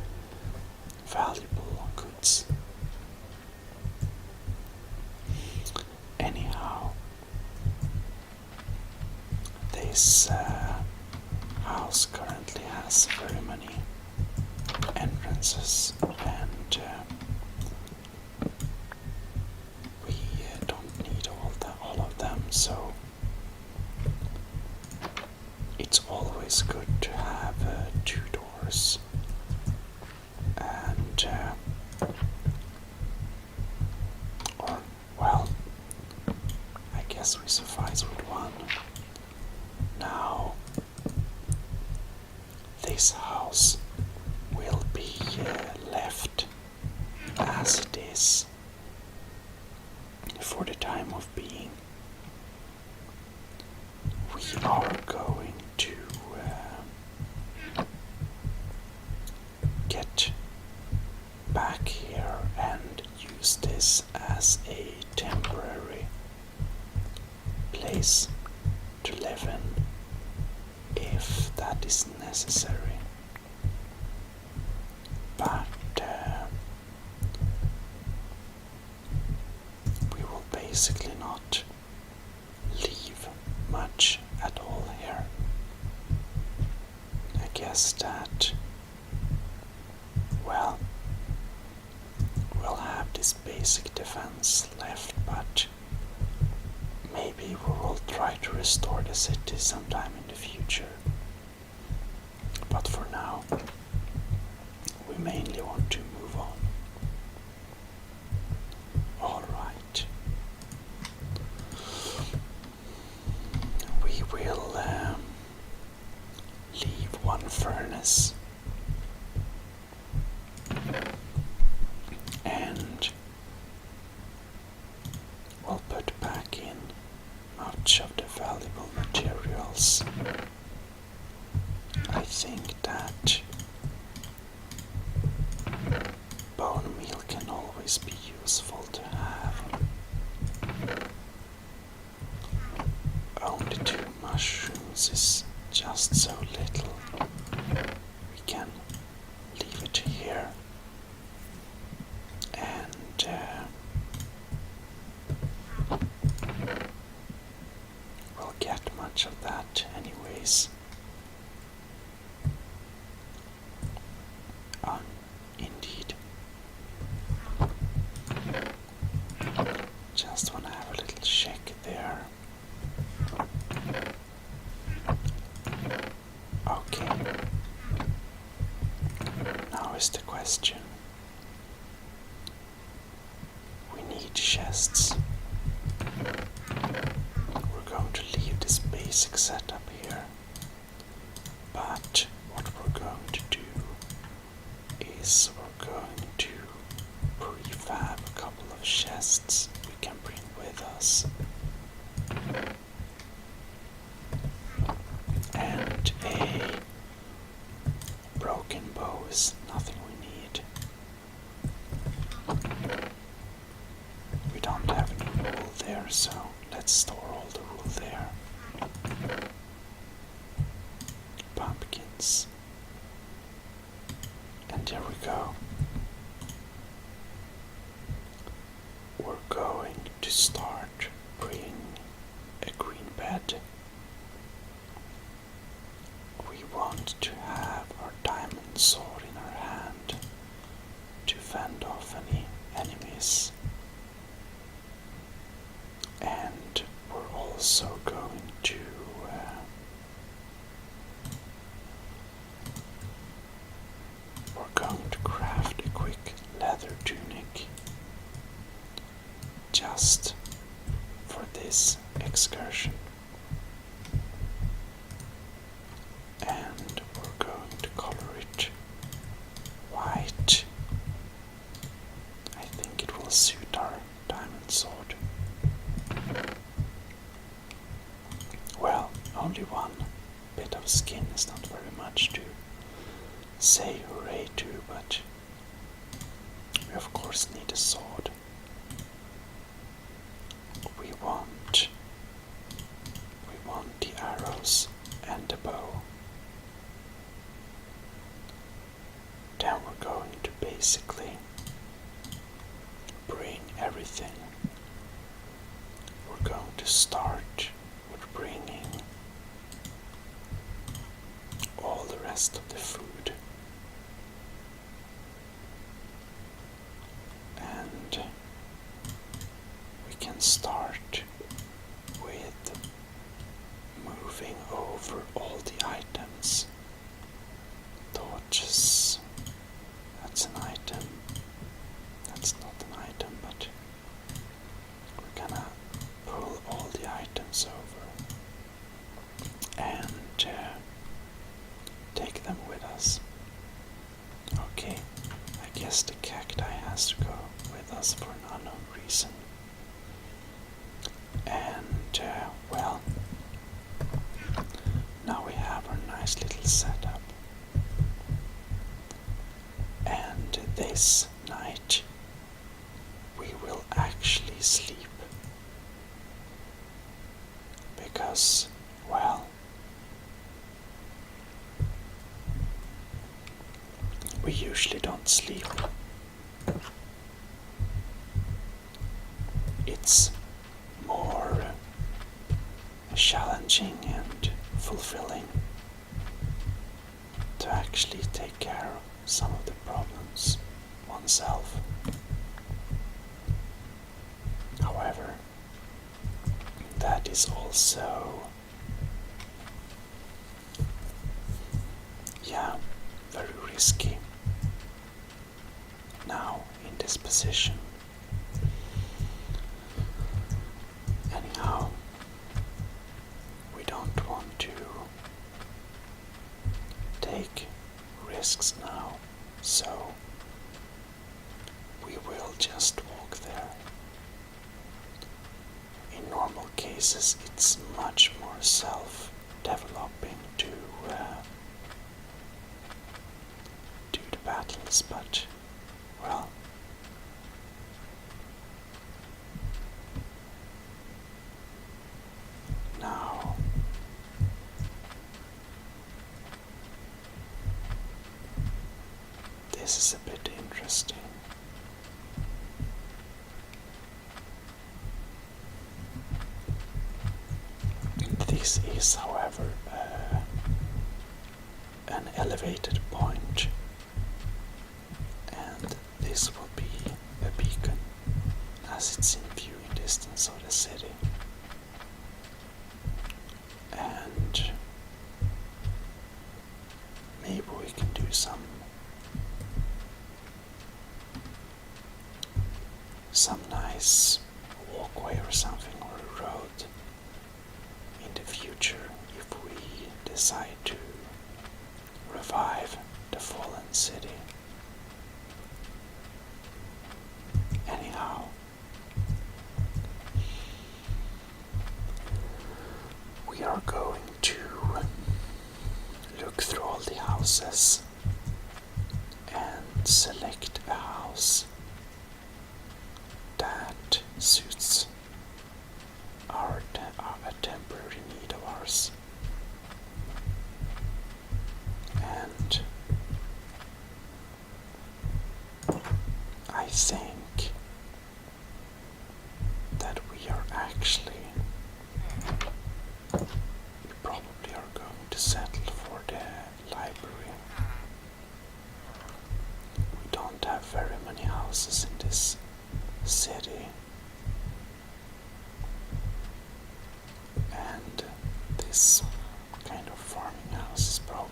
valuable goods. Anyhow, this house currently has very many entrances, and we don't need all of them, so it's always good to have 2 doors, and or well, I guess we suffice with 1. Now this house will be left as it is for the time of being. We are going to get back here and use this as a temporary place to live in if that is necessary. But we will basically not leave much at all here. I guess that, well, we'll have this basic defense left, but maybe we will try to restore the city sometime in the future. But for now, we mainly want to move on. Alright. We will leave 1 furnace and we'll put back in much of the valuable materials. I think that bone meal can always be useful to have. Only 2 mushrooms is just so little. We can leave it here and we'll get much of that anyways. Indeed. Just want to have a little check there. Okay. Now is the question. We need chests. We're going to leave this basic setup here. But what we're going to do is we're going to prefab a couple of chests we can bring with us. And a broken bow is nothing we need. We don't have any wool there, so let's store all the wool there. Pumpkins. And there we go. We're going to start bringing a green bed. We want to have our diamond sword in our hand to fend off any enemies. And we're also going to craft a quick leather tunic just for this excursion. And we're one bit of skin is not very much to say hooray to, but we of course need a sword. We want the arrows and the bow. Then we're going to basically bring everything. We're going to start with bringing all the rest of the food. And we can start with moving over all the items. Torches, that's an item. That's not an item, but we're gonna pull all the items over and take them with us. Okay, I guess the cacti has to go with us for an unknown reason. And, well, now we have our nice little setup. And this night we will actually sleep. Because, well, we usually don't sleep. It's more challenging and fulfilling to actually take care of some of the problems oneself. However, that is also, very risky now in this position. Anyhow, we don't want to take risks now, so we will just walk there. In normal cases, it's much more self-developing to do the battles, but, well, now this is a bit interesting. This is, however, an elevated point, and this will be a beacon as it's in viewing distance of the city. And maybe we can do some nice walkway or something, or a road in the future if we decide to revive the fallen city. Anyhow, we are going to look through all the houses and select a house that suits a temporary need of ours. And I think that we probably are going to settle for the library. We don't have very many houses in this city, and this kind of farming house is probably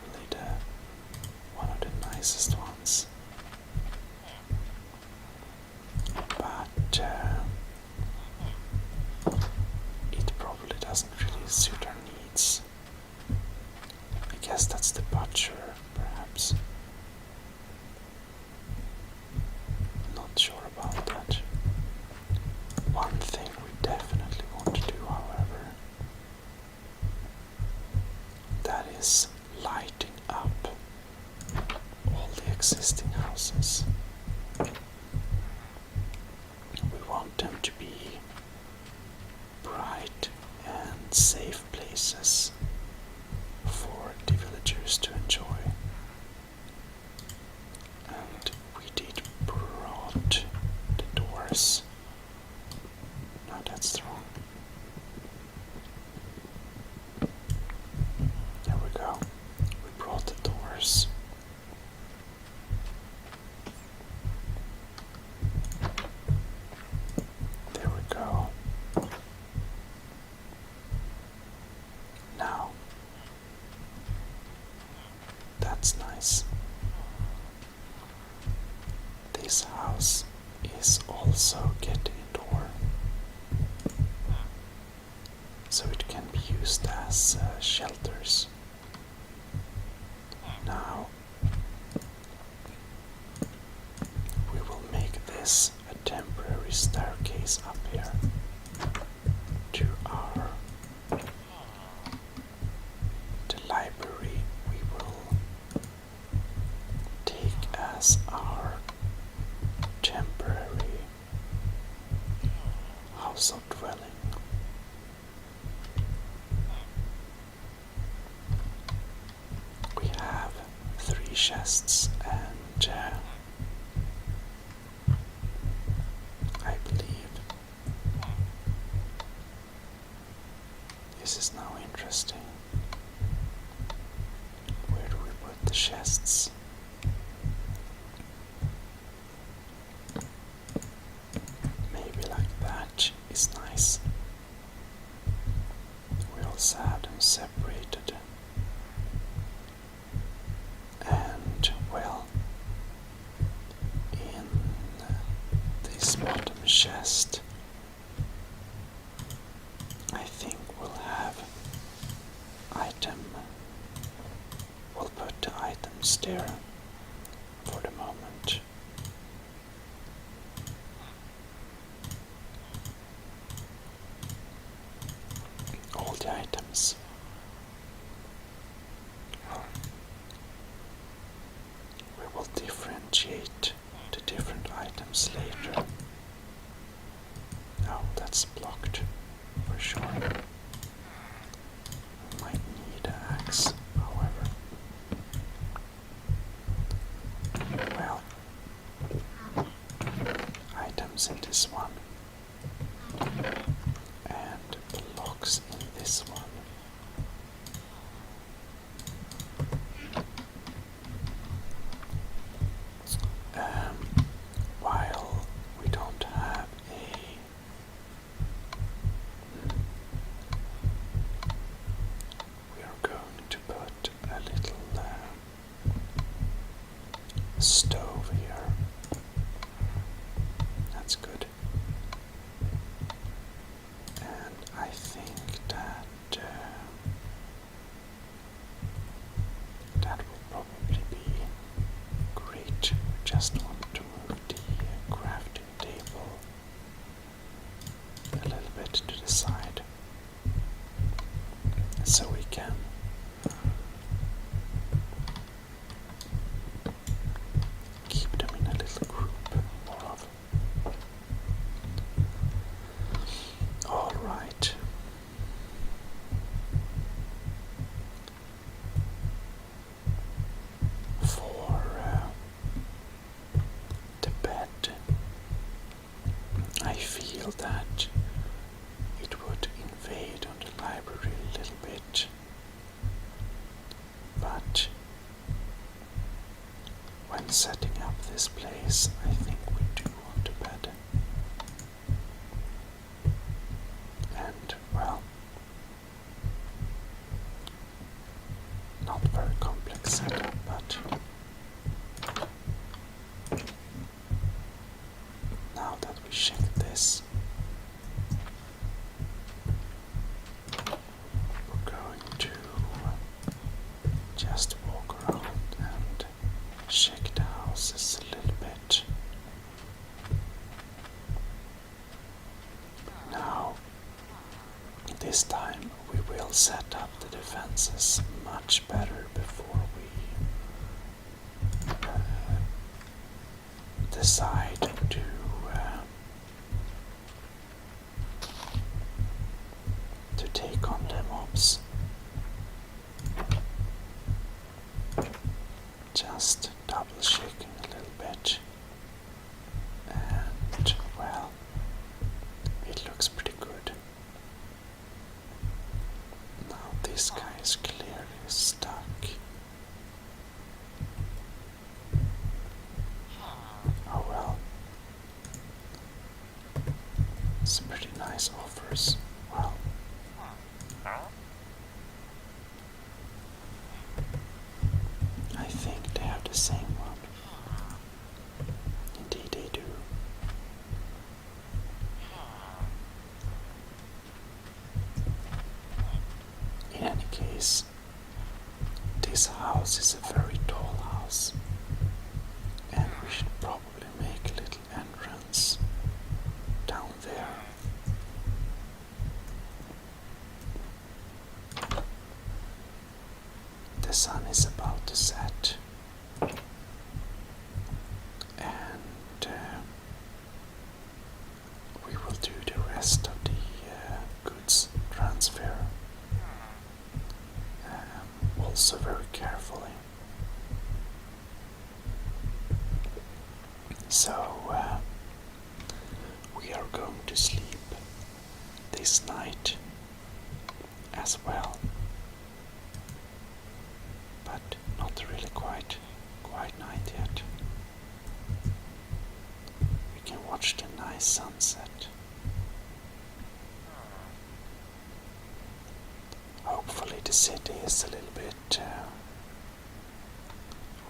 one of the nicest ones. But it probably doesn't really suit our needs. I guess that's the butcher, perhaps. Not sure about that. One thing we definitely want to do, however, is lighting up all the existing houses. We want them to be bright and safe places for the villagers to enjoy. And we did brought the doors. No, that's wrong. There we go. We brought the doors. There we go. Now, that's nice. This house is also getting a door, so it can be used as shelters. Now, we will make this a temporary staircase up here to the library. We will take as our temporary house of dwelling. We have 3 chests, and I believe this is now interesting. Where do we put the chests? Maybe like that is nice. We also have them separated. And, well, in this bottom chest, I think we'll have we'll put the items there for the moment. All the items. We will differentiate the different items later. Oh, that's blocked for sure. We might need an axe, however. Well, items in this one, and the locks in this one. While we don't have we are going to put a little stove here. That's good. And I think that that will probably be great. We just want to move the crafting table a little bit to the side, so we can keep them in a little group, more of. All right. For the bed, I feel that it would invade on the library a little bit, but when setting up this place, I think we do want a bed. And, well, not very complex setup, but now that we checked this, we're going to just walk around and check the houses a little bit. Now, this time we will set up the defenses much better before we decide to take on the mobs. Just double checking a little bit, and well, it looks pretty good. Now this guy is clearly stuck. Oh well, some pretty nice offers. Well, I think they have the same one. Indeed they do. In any case, this house is a very tall house, and we should probably make a little entrance down there. The sun is about to set, and we will do the rest of the goods transfer also very carefully. So we are going to sleep this night as well, but not really quite night yet. We can watch the nice sunset. Hopefully the city is a little bit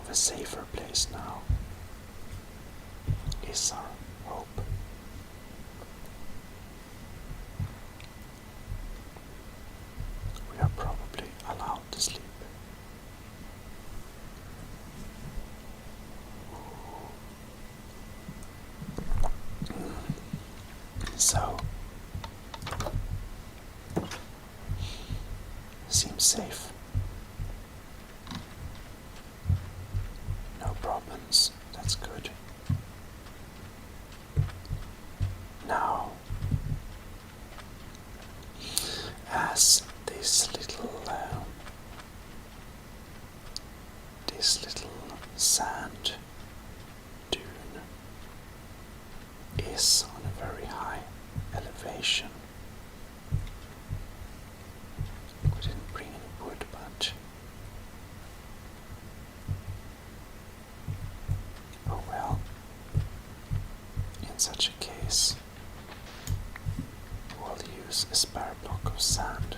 of a safer place now, is our hope. We are probably allowed to sleep. So, seems safe. No problems, that's good. Now, as this little sand dune is on a very high elevation. We didn't bring any wood, but oh well. In such a case, we'll use a spare block of sand.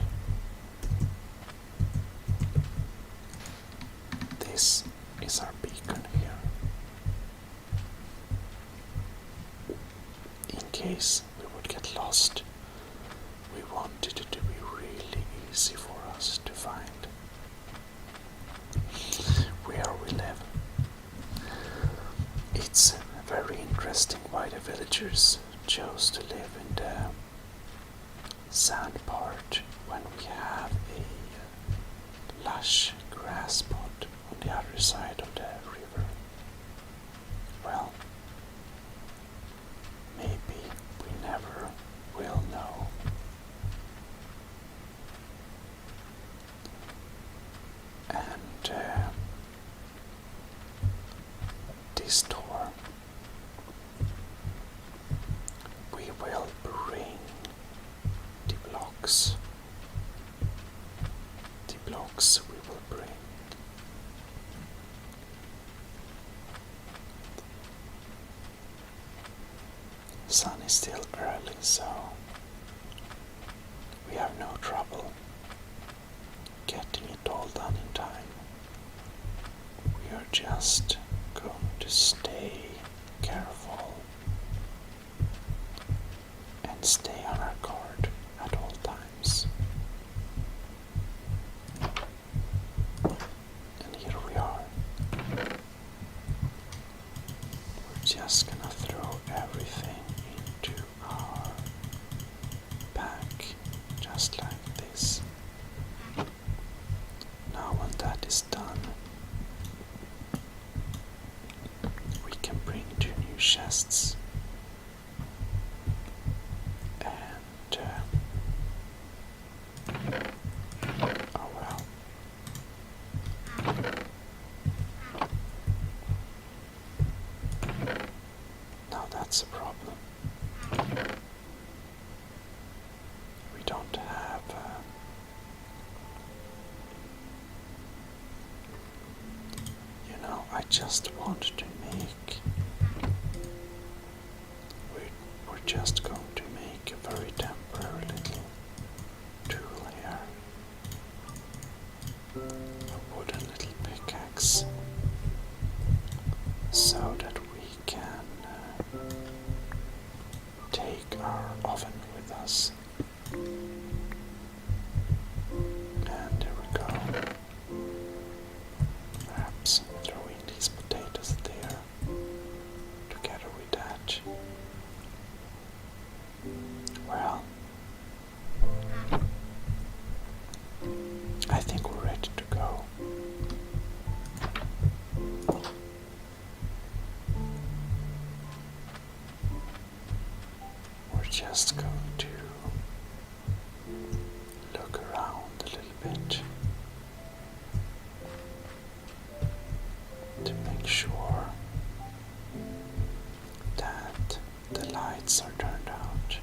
This is our beacon here. In case we would get lost, we wanted it to be really easy for us to find where we live. It's very interesting why the villagers chose to live in the sand part when we have a lush grass spot on the other side of the river. Well, maybe we never will know. And this door, we will bring the blocks. The blocks we will bring. Sun is still early, so we have no trouble getting it all done in time. We are just going to stay careful and stay on our guard at all times. And here we are. We're just gonna throw everything into our pack, just like this. Now chests. And oh well. Now that's a problem. We don't have I just want to make we're just going to make a very temporary little tool here. A wooden little pickaxe, so that we can take our oven with us. And there we go. Perhaps throwing these potatoes there together with that. Well, I think we're ready to go. We're just going to look around a little bit to make sure that the lights are turned out.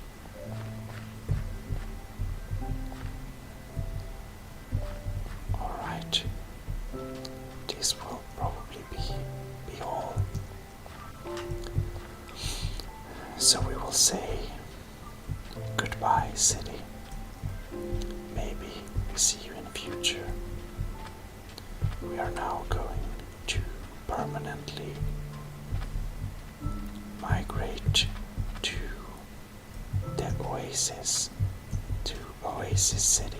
Alright, this will probably be all. So we will say goodbye, city. Maybe we see you in the future. We are now going to permanently migrate to the Oasis, to Oasis City.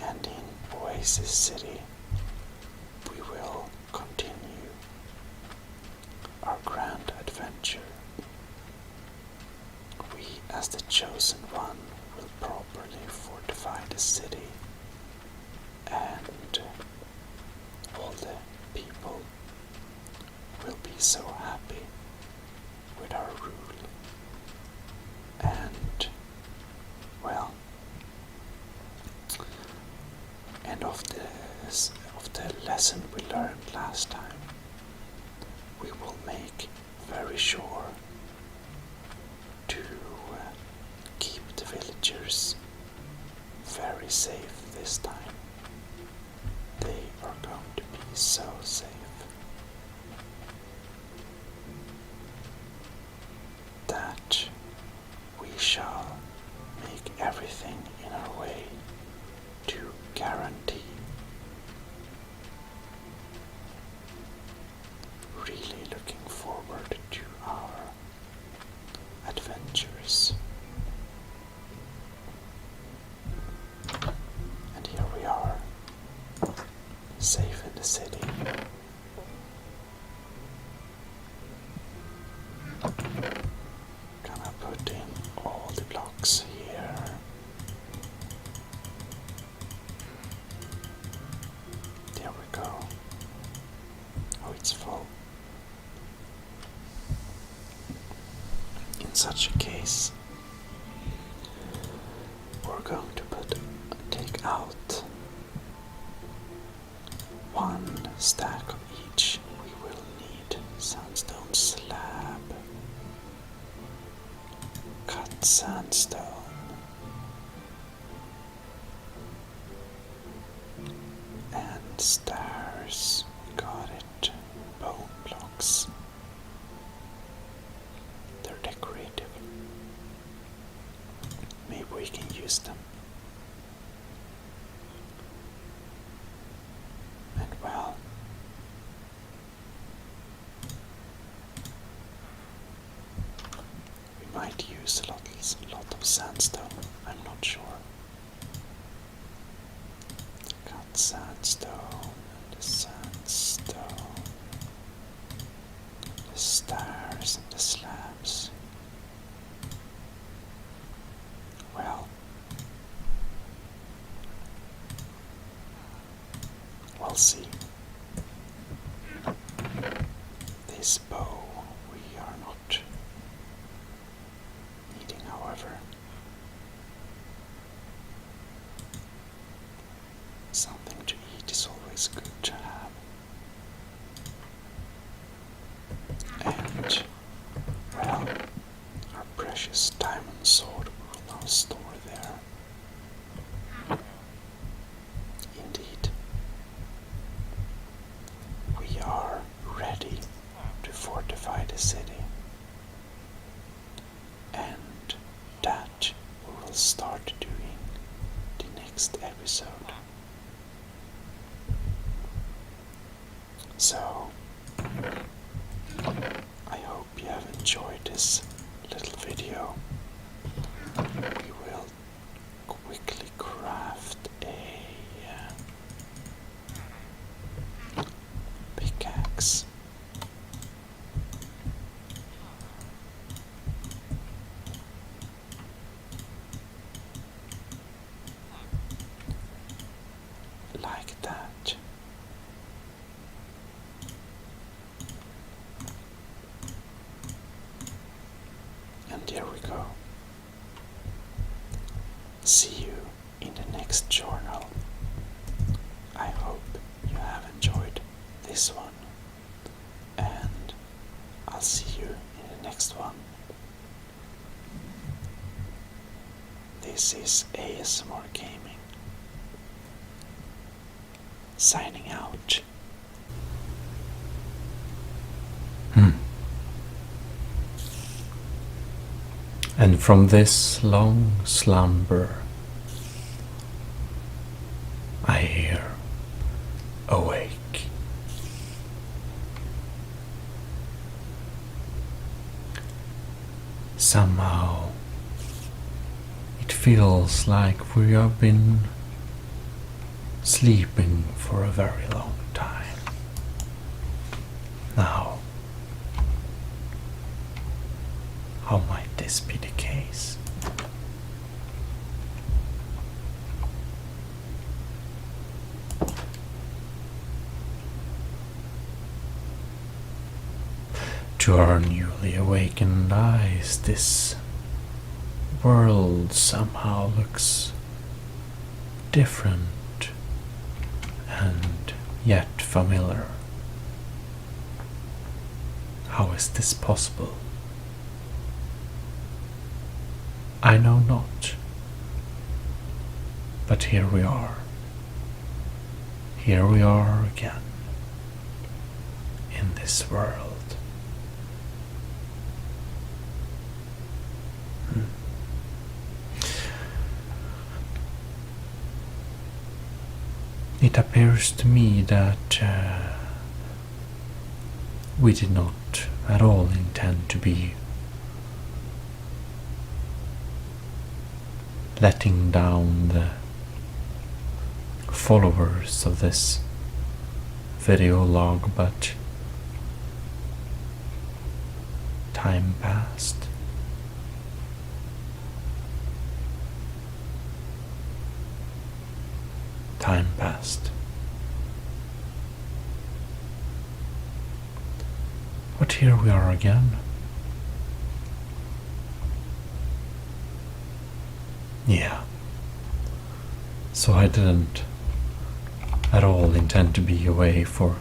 And in Oasis City, we will continue our grand adventure. We, as the chosen one, will properly fortify the city, and all the people will be so happy with our rule. And, well, and of the lesson we learned last time, we will make very sure to keep the villagers very safe this time. They are going to be so safe. That we shall make everything in our way to guarantee. Really looking forward to our adventures. And here we are, safe in the city. Gonna put in all the blocks here. There we go. Oh, it's full. In such a case, we're going to take out one stack of each. We will need sandstone slab, cut sandstone, and stairs. Got it. Bone blocks. They're decorative. Maybe we can use them. And well, we might use a lot of sandstone. I'm not sure. Cut sandstone and the sandstone, the stairs and the slabs. Well, we'll see. This bow always good to have. And, well, our precious diamond sword will now store there. Indeed, we are ready to fortify the city. And that we will start doing the next episode. So, I hope you have enjoyed this little video. We will quickly craft a pickaxe. Like that. And there we go. See you in the next journal. I hope you have enjoyed this one, and I'll see you in the next one. This is ASMR Gaming, signing out.
And from this long slumber, I hear awake. Somehow, it feels like we have been sleeping for a very long time. Now, how might this be the case? To our newly awakened eyes, this world somehow looks different and yet familiar. How is this possible? I know not. But here we are. Here we are again. In this world. It appears to me that we did not at all intend to be letting down the followers of this video log, but time passed. Time passed. But here we are again. Yeah. So I didn't at all intend to be away for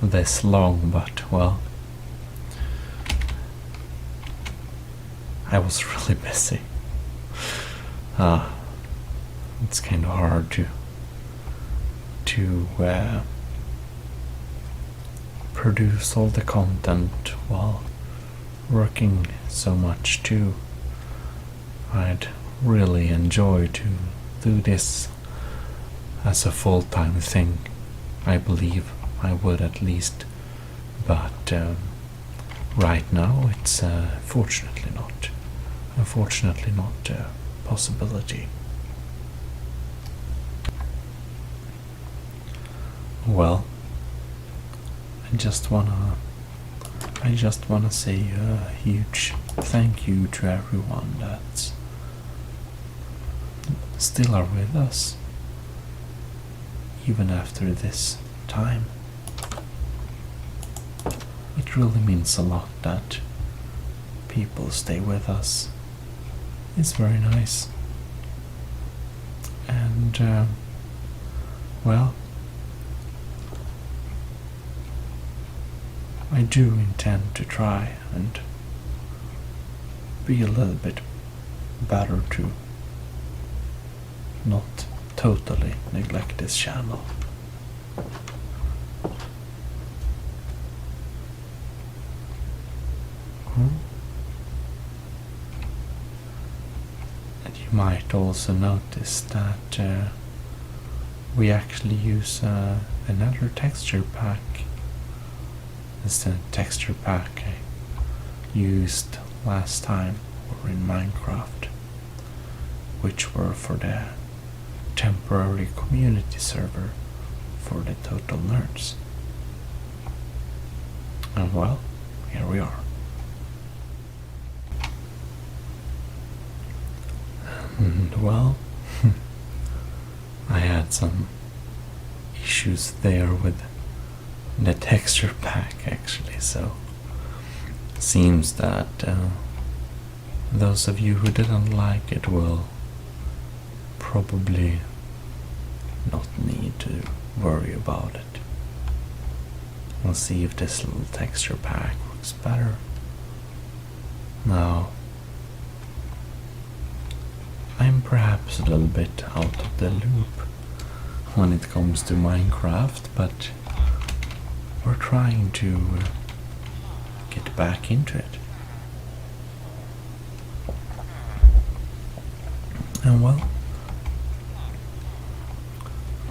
this long, but well, I was really busy. It's kind of hard to produce all the content while working so much too. I'd really enjoy to do this as a full-time thing. I believe I would at least, but right now it's unfortunately not a possibility. Well, I just wanna say a huge thank you to everyone that still are with us even after this time. It really means a lot that people stay with us. It's very nice. And well, I do intend to try and be a little bit better to not totally neglect this channel. And you might also notice that we actually use another texture pack. It's the texture pack I used last time or in Minecraft, which were for the temporary community server for the total nerds. And well, here we are. And well, I had some issues there with the texture pack actually, so seems that those of you who didn't like it will probably not need to worry about it. We'll see if this little texture pack works better. Now, I'm perhaps a little bit out of the loop when it comes to Minecraft, but we're trying to get back into it. And well,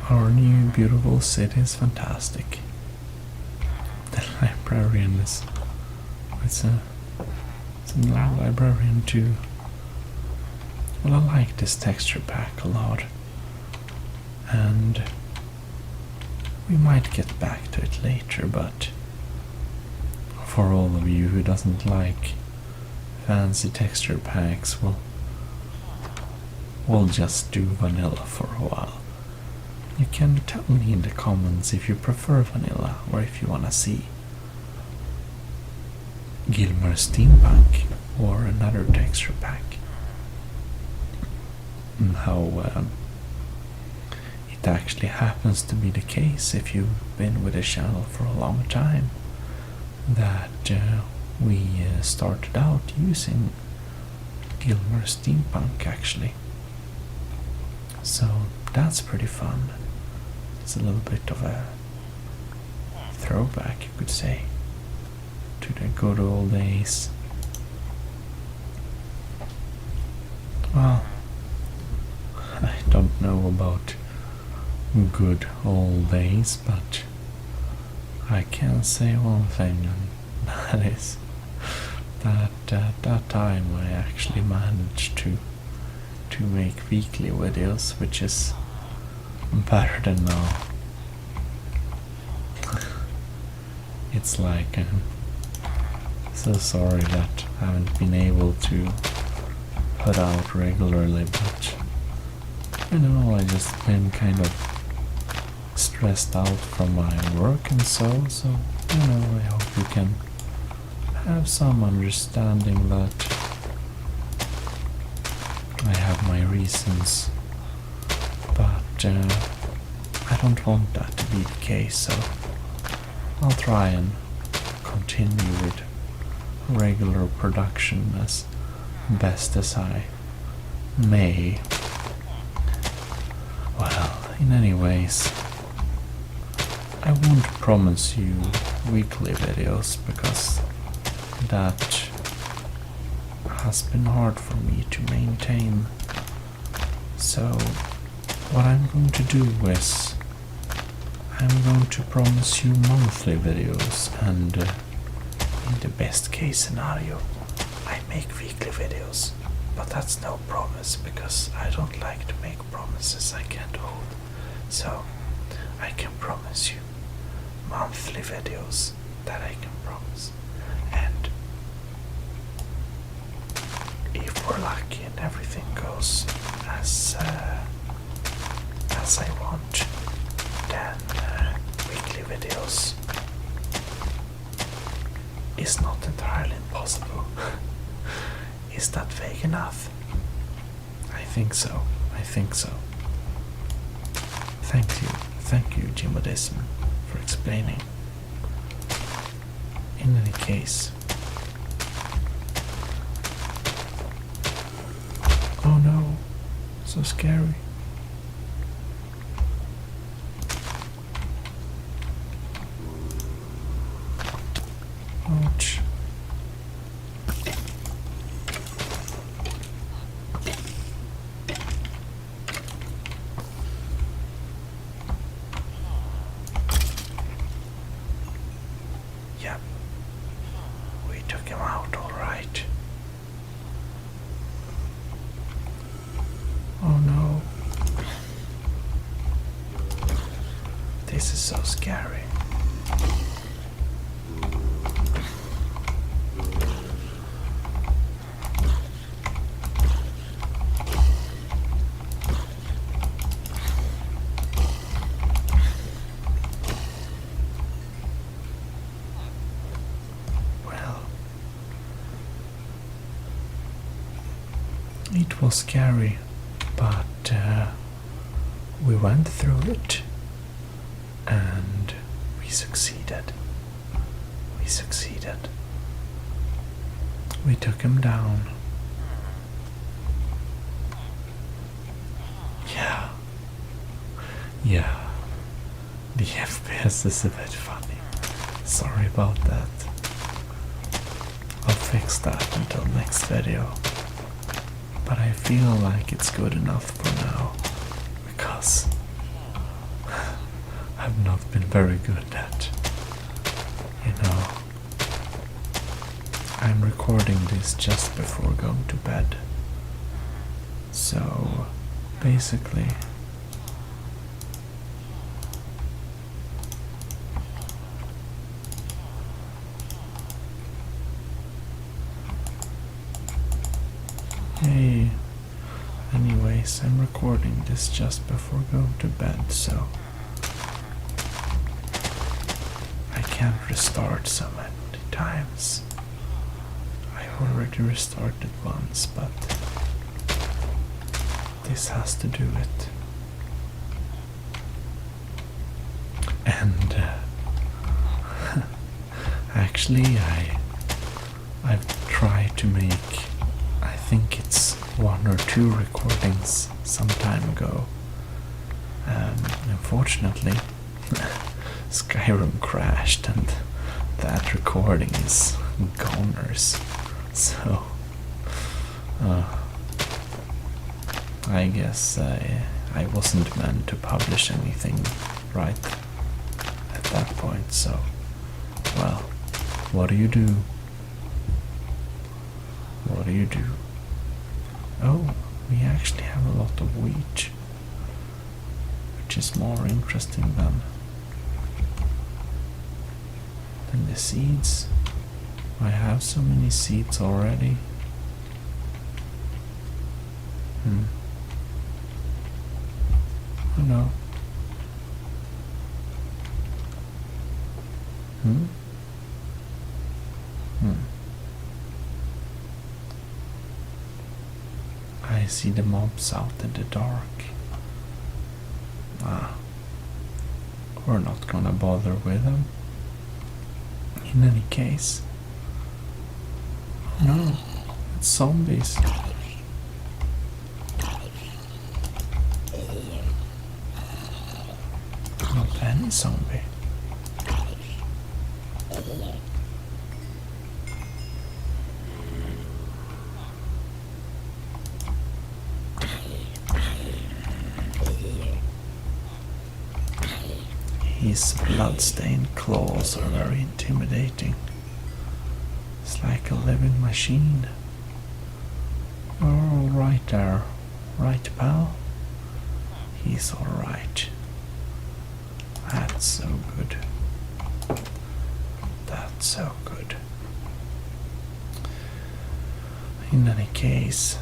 our new beautiful city is fantastic. The librarian is... it's a librarian too. Well, I like this texture pack a lot, and we might get back to it later, but for all of you who doesn't like fancy texture packs, we'll just do vanilla for a while. You can tell me in the comments if you prefer vanilla or if you wanna see Gilmer Steampunk or another texture pack. And how it actually happens to be the case, if you've been with the channel for a long time, that we started out using Gilmer Steampunk actually. So that's pretty fun. It's a little bit of a throwback, you could say, to the good old days. Well, I don't know about good old days, but I can say one thing, and that is that at that time I actually managed to make weekly videos, which is better than now. It's like so sorry that I haven't been able to put out regularly, but I don't know, I just been kind of stressed out from my work and so you know, I hope you can have some understanding that I have my reasons, but I don't want that to be the case, so I'll try and continue with regular production as best as I may. Well, in any ways, I won't promise you weekly videos because that has been hard for me to maintain. So what I'm going to do is I'm going to promise you monthly videos, and in the best case scenario I make weekly videos, but that's no promise because I don't like to make promises I can't hold. So I can promise you monthly videos that I can promise, and if we're lucky and everything goes as I want, then weekly videos is not entirely impossible. Is that vague enough? I think so. Thank you, Gmodism, for explaining. In any case. Oh no, so scary. Ouch. Yep. We took him out all right. Oh no. This is so scary. It was scary, but we went through it and we succeeded. We succeeded. We took him down. Yeah. Yeah. The FPS is a bit funny. Sorry about that. I'll fix that until next video. But I feel like it's good enough for now, because I've not been very good at, I'm recording this just before going to bed. So, basically, hey, anyways, I'm recording this just before going to bed, so I can't restart so many times. I already restarted once, but this has to do it. And actually, I've tried to make, I think it's 1 or 2 recordings some time ago. Unfortunately, Skyrim crashed and that recording is goners. So, I guess I wasn't meant to publish anything right at that point, so, well, what do you do? What do you do? Oh, we actually have a lot of wheat, which is more interesting than the seeds. I have so many seeds already. Oh no. I see the mobs out in the dark. We're not gonna bother with them. In any case. No, it's zombies. Not any zombie. His blood-stained claws are very intimidating. It's like a living machine. Oh, right there. Right, pal? He's alright. That's so good. That's so good. In any case...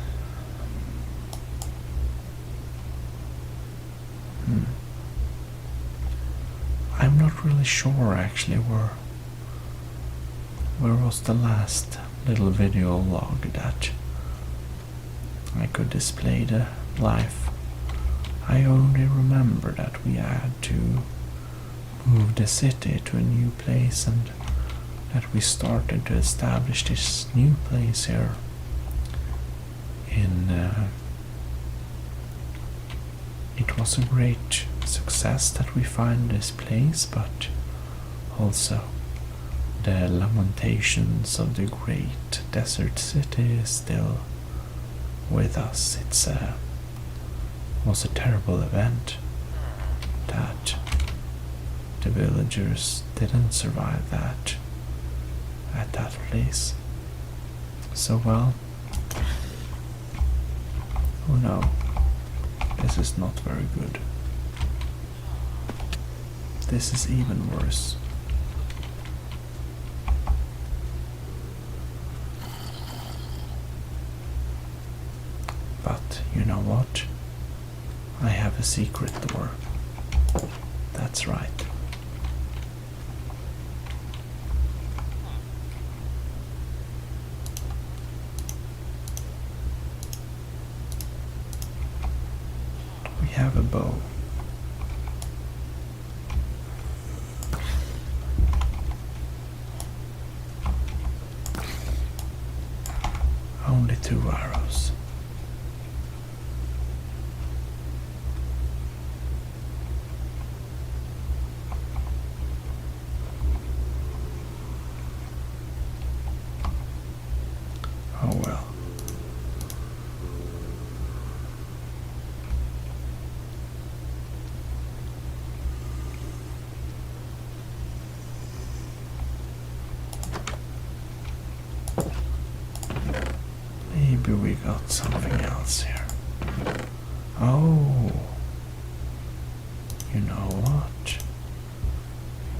I'm not really sure actually where was the last little video log that I could display the life. I only remember that we had to move the city to a new place and that we started to establish this new place here it was a great success that we find this place, but also the lamentations of the great desert city is still with us. Was a terrible event that the villagers didn't survive that at that place. So well, oh no, this is not very good. This is even worse. But you know what? I have a secret door. That's right. We have a bow. Only 2 arrows. Oh well. Maybe we got something else here. Oh, you know what?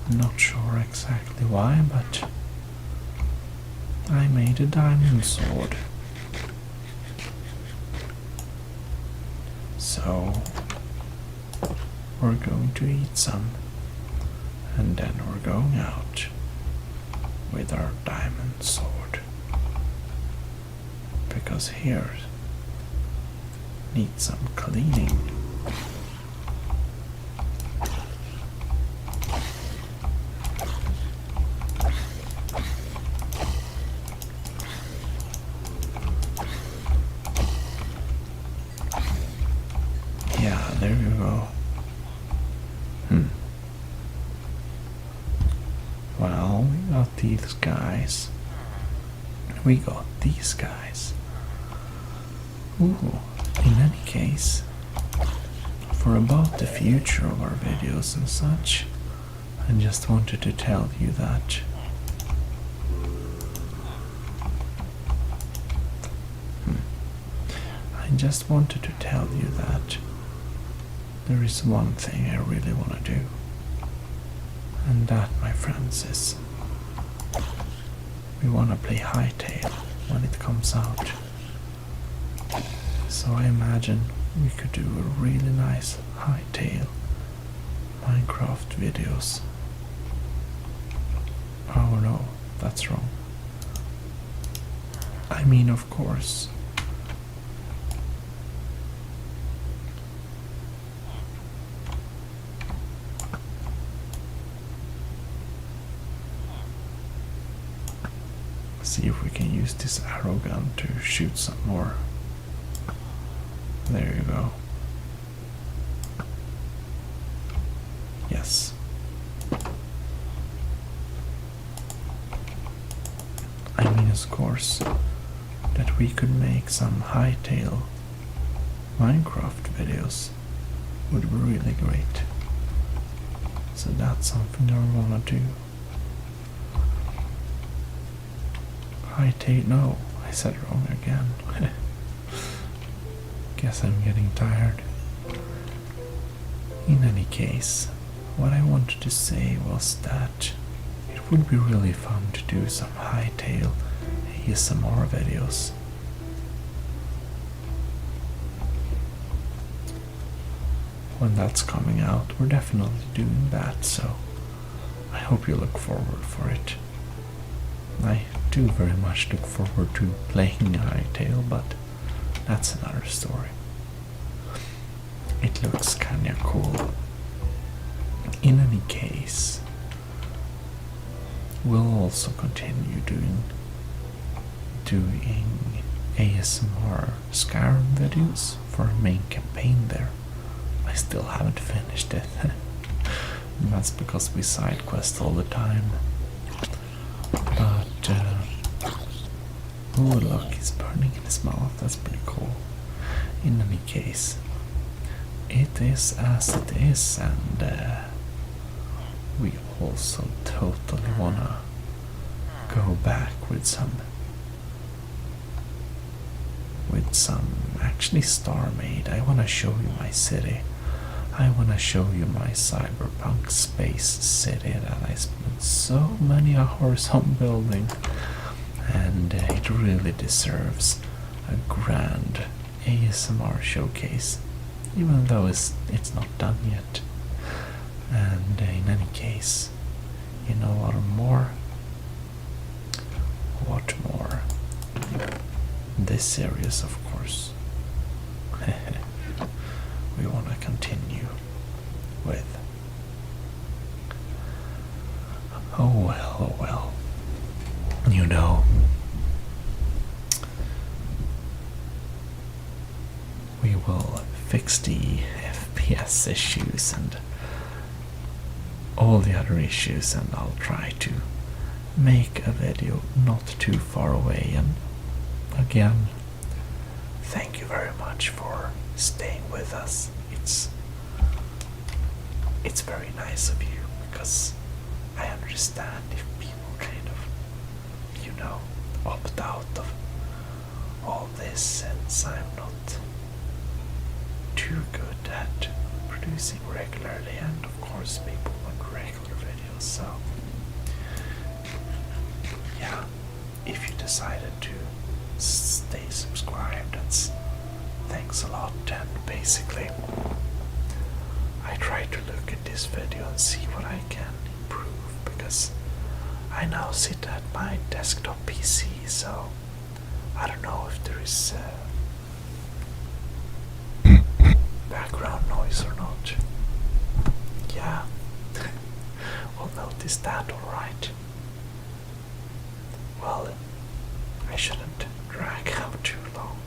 I'm not sure exactly why, but I made a diamond sword. So we're going to eat some, and then we're going out with our diamond sword. Because here needs some cleaning. Yeah, there you go. Well, we got these guys. We got these guys. Ooh, in any case, for about the future of our videos and such, I just wanted to tell you that there is one thing I really want to do, and that, my friends, is we want to play Hightail when it comes out. So I imagine we could do a really nice Hightail Minecraft videos. Oh no, that's wrong. I mean, of course. See if we can use this arrow gun to shoot some more. There you go. Yes. I mean, of course, that we could make some Hightail Minecraft videos would be really great. So that's something that I wanna do. Hightail, no, I said it wrong again. Guess I'm getting tired. In any case, what I wanted to say was that it would be really fun to do some Hightail ASMR videos. When that's coming out, we're definitely doing that, so I hope you look forward for it. I do very much look forward to playing Hightail, but that's another story. It looks kinda cool. In any case, we'll also continue doing ASMR Skyrim videos for our main campaign there. I still haven't finished it. That's because we side quest all the time. But oh look, he's burning in his mouth. That's pretty cool. In any case, it is as it is, and we also totally wanna go back with some actually Star Made. I wanna show you my city. I wanna show you my cyberpunk space city that I spent so many hours on building, and it really deserves a grand ASMR showcase, even though it's not done yet. And in any case, you know what more? This series, of course. We want to continue with. Oh well. You know, we will fix the FPS issues and all the other issues, and I'll try to make a video not too far away. And again, thank you very much for staying with us. It's very nice of you, because I understand if people kind of, you know, opt out of all this, since I'm not too good at producing regularly, and of course people want regular videos. So yeah, if you decided to stay subscribed, that's thanks a lot. And basically I try to look at this video and see what I can improve, because I now sit at my desktop PC, so I don't know if there is background noise or not. Yeah, we'll notice that, alright. Well, I shouldn't drag out too long.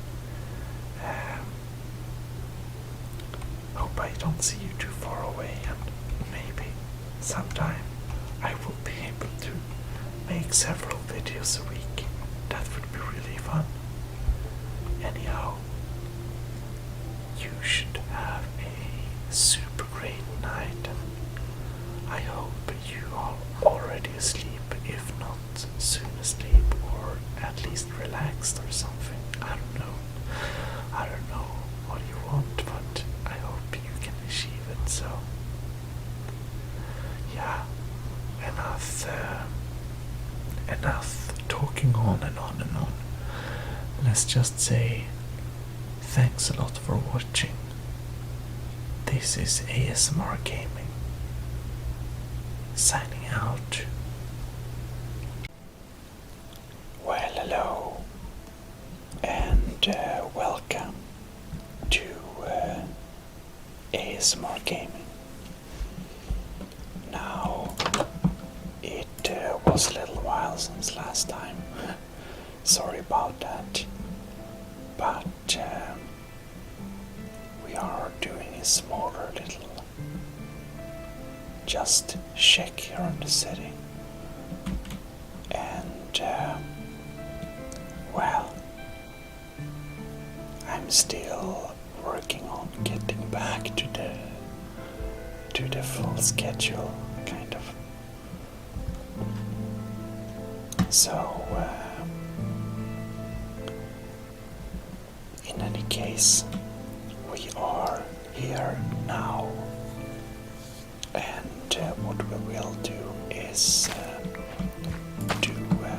Hope I don't see you too far away, and maybe sometime I will be able to make several videos a week. That would be really fun. Anyhow, you should have a super great night, and I hope you are already asleep, if not soon asleep, or at least relaxed or something. I don't know what you want, but I hope you can achieve it. So yeah, enough talking on and on and on. Let's just say thanks a lot for watching. This is ASMR Gaming, signing out. Well, hello, and welcome to ASMR Gaming. Now, it was a little while since last time. Sorry about that, but we are doing a smaller little just check here on the city, and well, I'm still working on getting back to the full schedule, kind of. So in any case, we are here now, and what we will do is do a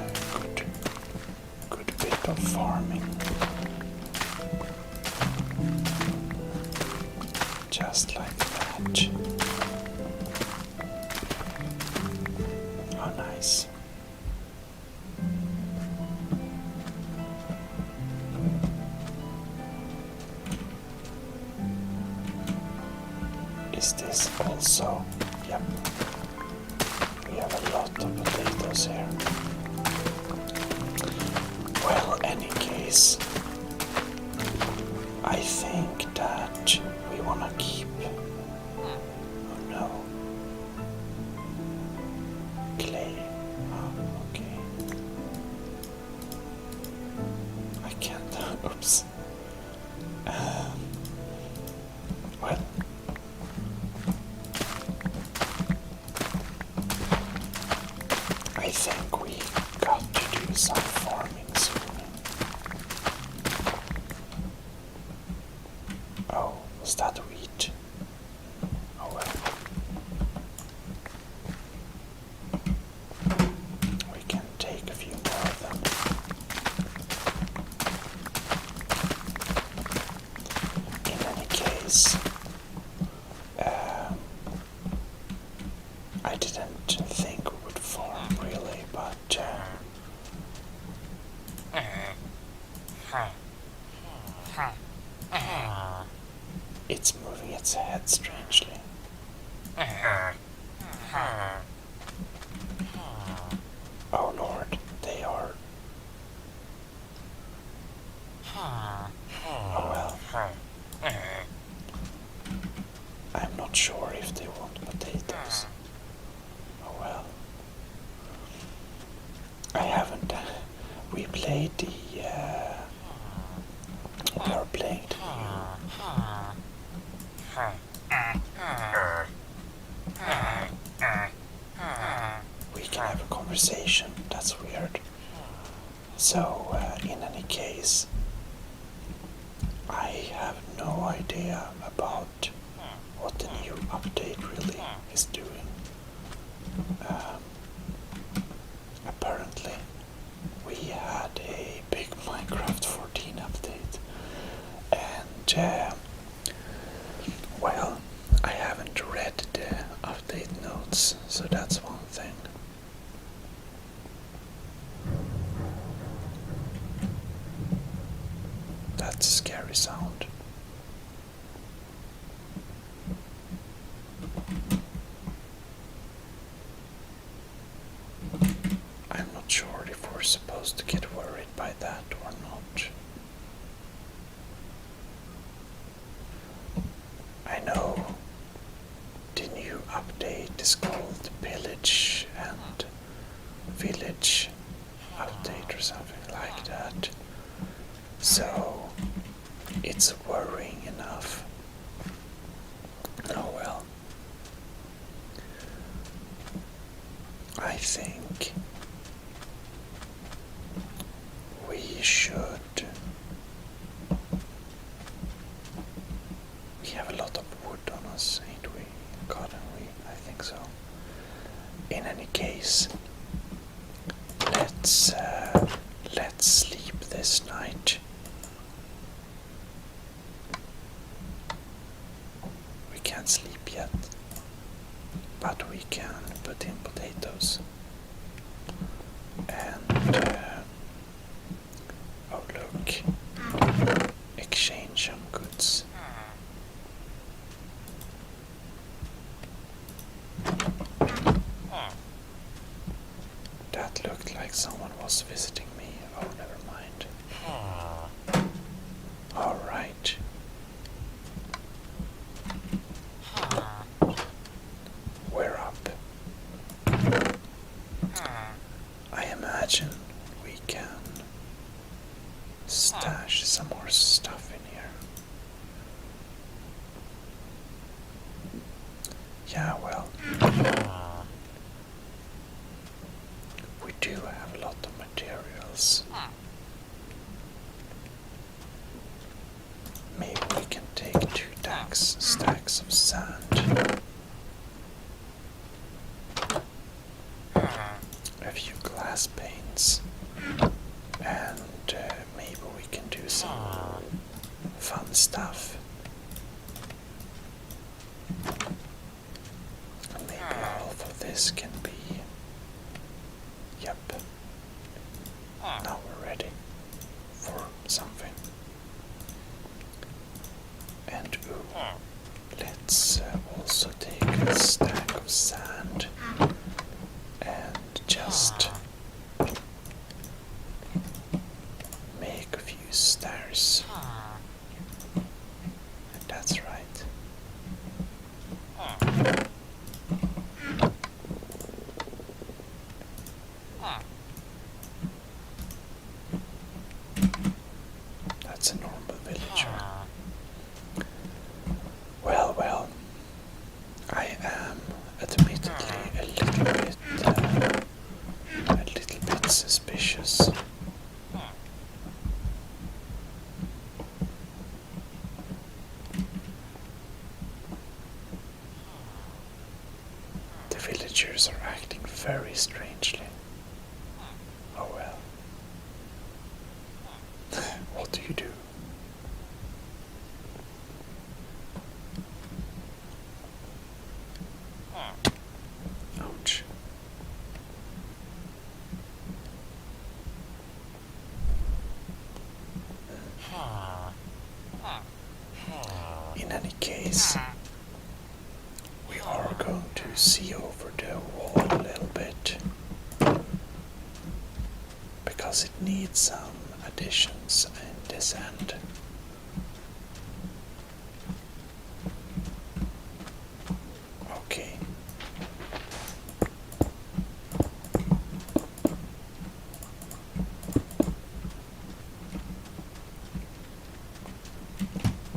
good bit of farming, just like that. Oh, nice. Is this also? Yep. We have a lot of potatoes here.
case, I think that we wanna keep. Oh no. Clay. Oh, okay. I can't. Oops. Well. I think we got to do some farming soon. Oh, was that wheat? Oh well. We can take a few more of them. In any case, I didn't think we would farm really, but it's moving its head strangely. Oh Lord, they are. Oh well. I'm not sure if they want potatoes. Oh well. I haven't. We played the. We are playing the we can have a conversation. That's weird. So, in any case, I have no idea about what the new update really is doing. Apparently, we had a big Minecraft 14 update, and well, I haven't read the update notes, so that's one thing. That's a scary sound. I'm not sure if we're supposed to get worried by that or not. I know the new update is called Pillage and Village update or something like that. So it's worrying enough. Oh well. I think we should. We have a lot of wood on us, ain't we? Couldn't we? I think so. In any case, let's sleep this night. We can't sleep yet, but we can put in potatoes and oh look, exchange some goods. That looked like someone was visiting me. Oh, never mind. All right. We're up. I imagine we can stash some more stuff in here. Yeah, well, we do have a lot of materials. Maybe we can take 2 stacks of sand, a few glass panes, and maybe we can do some fun stuff. And maybe half of this can be. Yep. Now we're ready for something. And let's also take a stack of sand and just make a few suspicious. The villagers are acting very strangely. Oh well. What do you do? Ouch. In any case, we are going to see over the wall a little bit because it needs some additions in this end. Okay.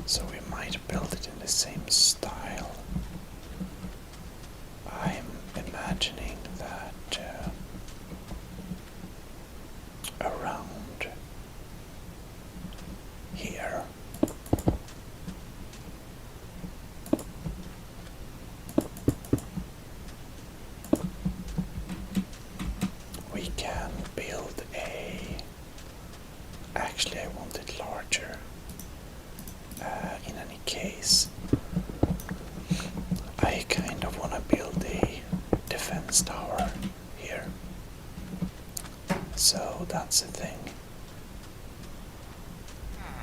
So we might build it in the same style. I'm imagining that around here we can build a... Actually, I want it larger. In any case, I kind of want to build a defense tower here. So that's a thing.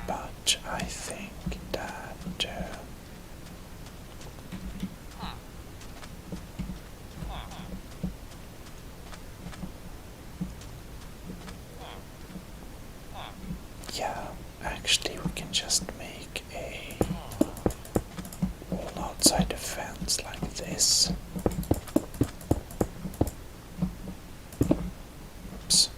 But I think that yeah, actually we can just make a wall outside the fence like this. Oops.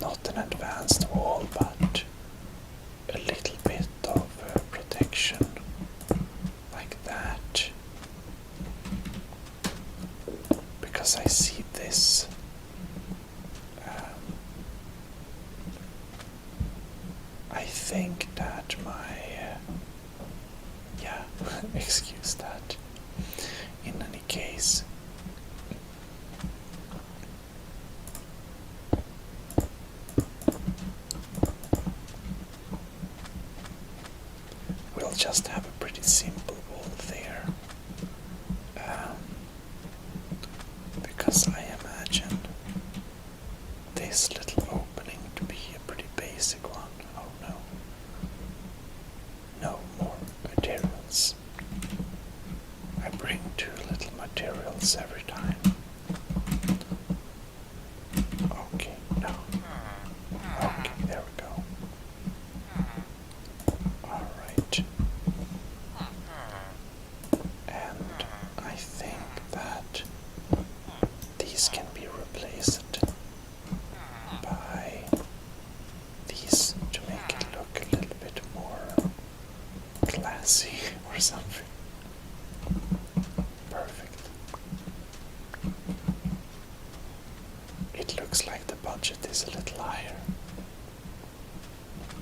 Not an advanced wall, but a little bit of protection like that. Because I see this I think that my yeah, excuse that. In any case, we'll just have a pretty simple wall there. Because I imagine this little opening to be a pretty basic one. Oh no. No more materials. I bring too little materials every time. Okay, no. Okay, there we go. Alright. And I think that these can be replaced by these to make it look a little bit more classy or something. Perfect. It looks like the budget is a little higher,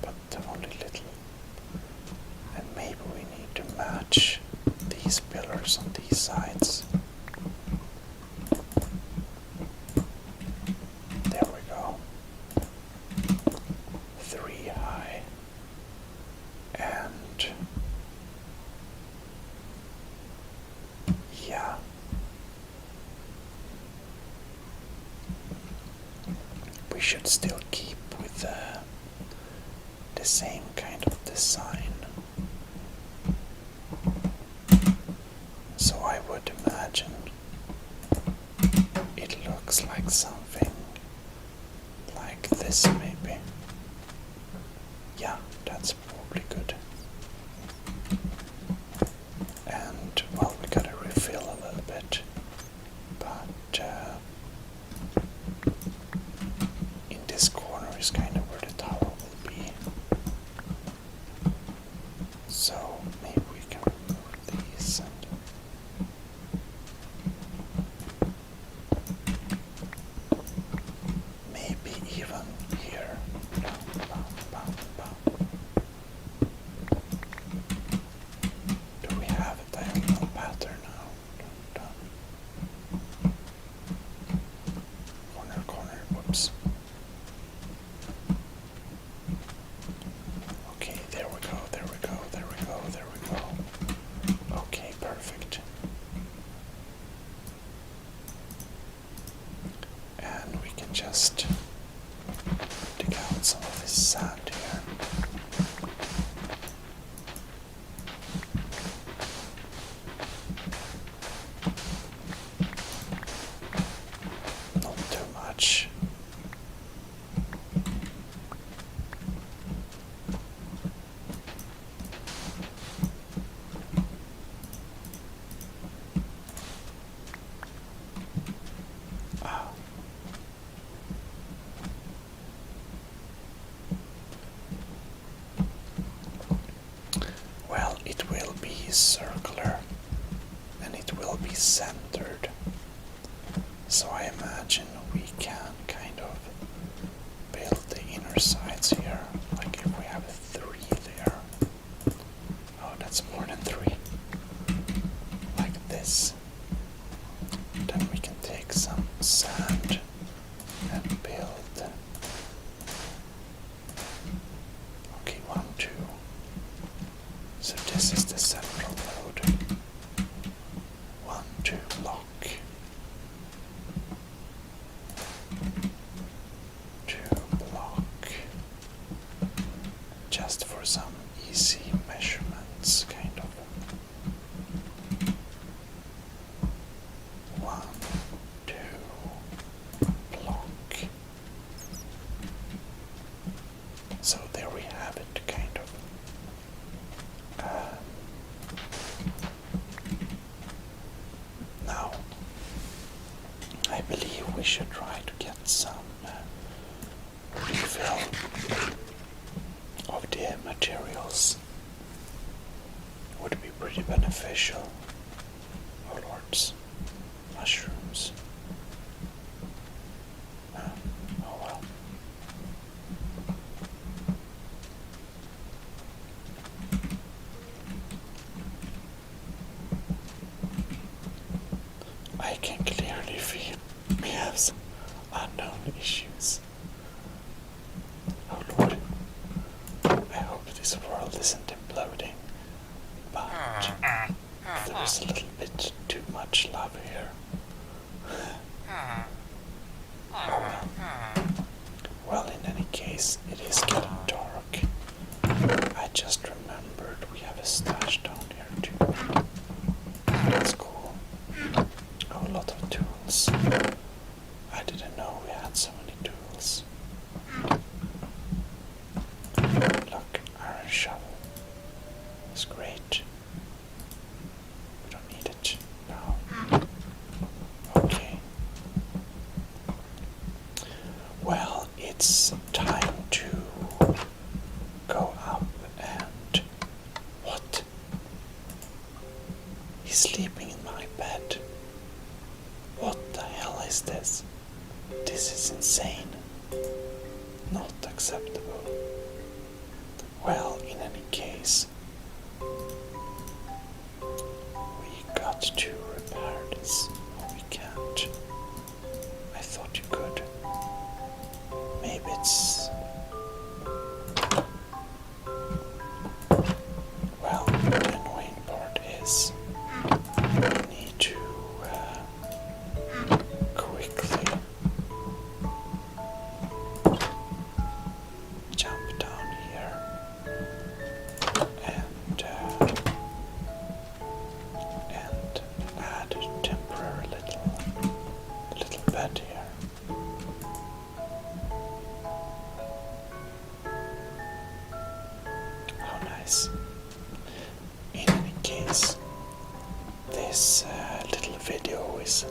but only little. And maybe we need to match these pillars on these sides. There we go. 3 high. And yeah. We should still keep with the same kind of design. So I would imagine it looks like something like this maybe. Yeah, that's probably good. And well, we gotta refill a little bit, but in this corner is kind of where the tower will be. want some of this sand here. Not too much. Well, it will be circular and it will be centered. So I imagine we can kind of build the inner sides here. Like if we have 3 there. Oh, that's more than 3. Like this. Then we can take some sand and build. Okay, 1, 2. So this is the central node. 1, 2 block. 2 block. Just for some easy measurements, kind of. 1, 2 block. So there we have it, kind of. Now, I believe we should try to get some refill of the materials. Would be pretty beneficial. Oh lords, mushrooms. Oh well. I can clearly feel we have some unknown issues. Oh lord, I hope this world isn't imploding, but there is a little bit too much love here. Oh well. Well, in any case, it is getting dark. I just remembered we have a stash down here too. That's cool. Oh, a lot of tools. I didn't know we had so many tools. Look, iron shovel. It's great. We don't need it now. Okay. Well, it's time to go up and... What? He's sleeping in my bed. What the hell is this? This is insane. Not acceptable. Well, in any case, we got to repair this. Oh, we can't. I thought you could. Maybe it's... Well, the annoying part is we need to quickly jump down here and add a temporary little bed here. How nice. In any case, this little video is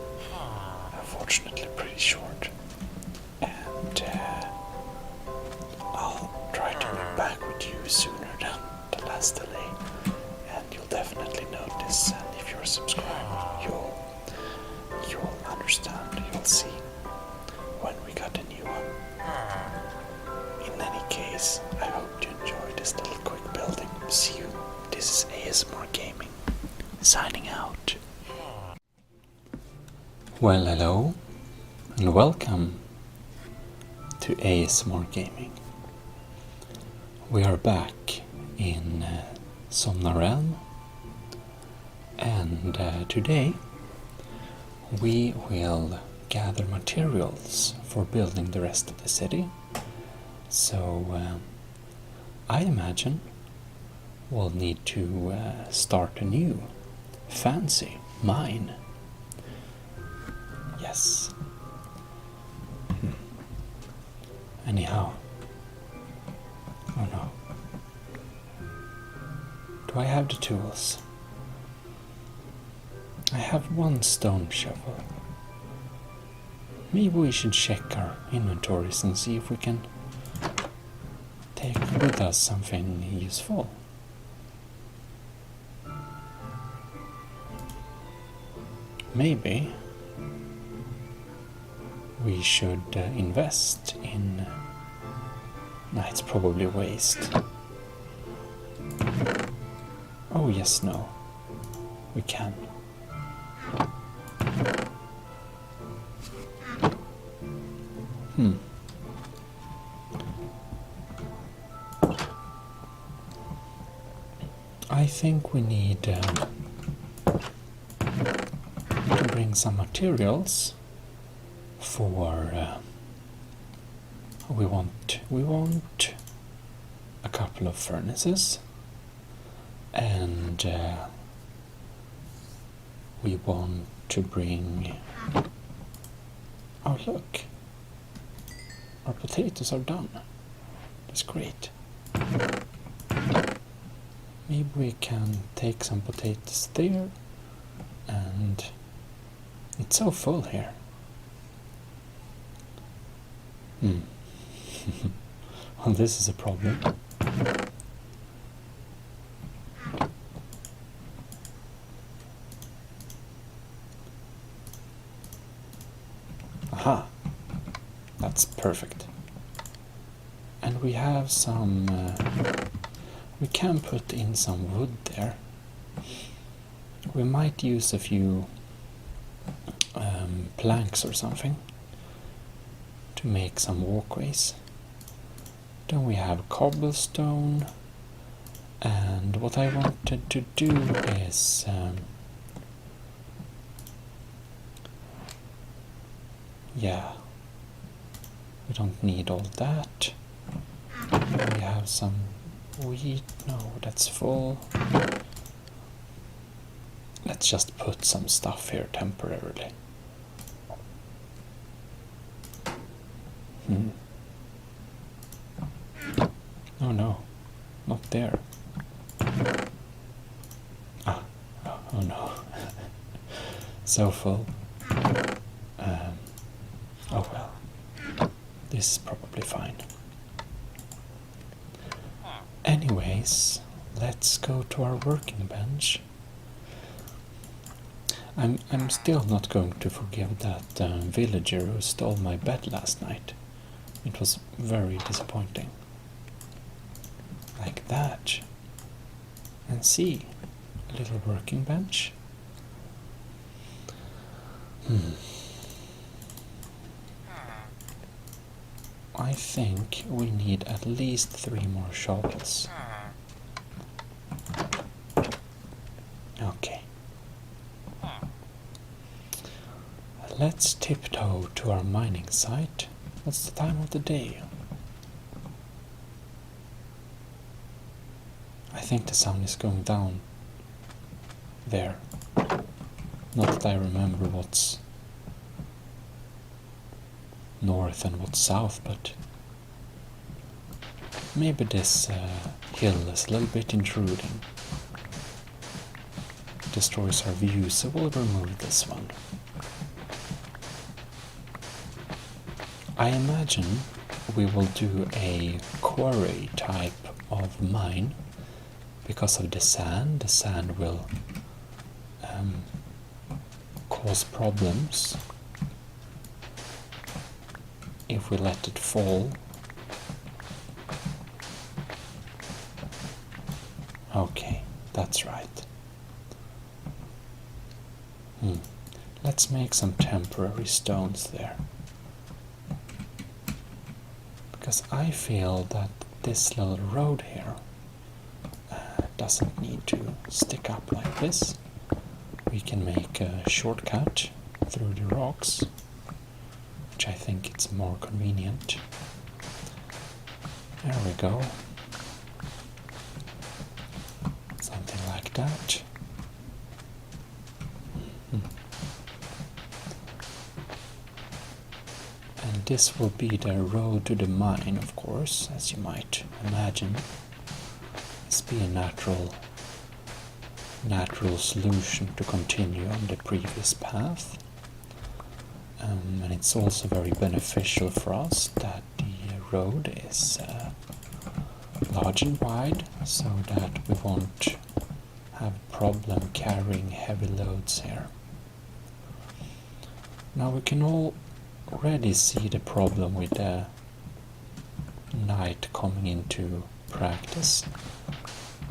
unfortunately pretty short, and I'll try to be back with you sooner than the last delay, and you'll definitely notice, and if you're subscribed, you'll understand, you'll see when we got a new one. In any case, I hope you enjoyed this little quick building. See you. This is ASMR Gaming, signing out. Well, hello, and welcome to ASMR Gaming. We are back in Somna Realm, and today we will gather materials for building the rest of the city,
So I imagine we'll need to start a new fancy mine. Yes. Anyhow. Oh no. Do I have the tools? I have one stone shovel. Maybe we should check our inventories and see if we can take with us something useful. Maybe we should invest in... No, it's probably a waste. Oh yes, no. We can. I think we need to bring some materials for we want a couple of furnaces, and we want to bring... Oh look, our potatoes are done. That's great. Maybe we can take some potatoes there, and it's so full here. Well, this is a problem. Aha! That's perfect. And we have some... we can put in some wood there. We might use a few planks or something to make some walkways. Then we have cobblestone, and what I wanted to do is yeah, we don't need all that. We have some wheat. No, that's full. Let's just put some stuff here temporarily. Oh no, not there. Ah, oh no. So full. Oh well, this is probably fine. Anyways, let's go to our working bench. I'm still not going to forgive that villager who stole my bed last night. It was very disappointing. Like that. And see, a little working bench. I think we need at least 3 more shovels. Okay. Let's tiptoe to our mining site. What's the time of the day? I think the sun is going down there. Not that I remember what's north and what's south, but maybe this hill is a little bit intruding. Destroys our view, so we'll remove this one. I imagine we will do a quarry type of mine because of the sand. The sand will cause problems if we let it fall. Okay, that's right. Let's make some temporary stones there. Because I feel that this little road here doesn't need to stick up like this. We can make a shortcut through the rocks, which I think it's more convenient. There we go. Something like that. And this will be the road to the mine, of course, as you might imagine. This be a natural solution to continue on the previous path. And it's also very beneficial for us that the road is large and wide, so that we won't have a problem carrying heavy loads here. Now we can already see the problem with the night coming into practice,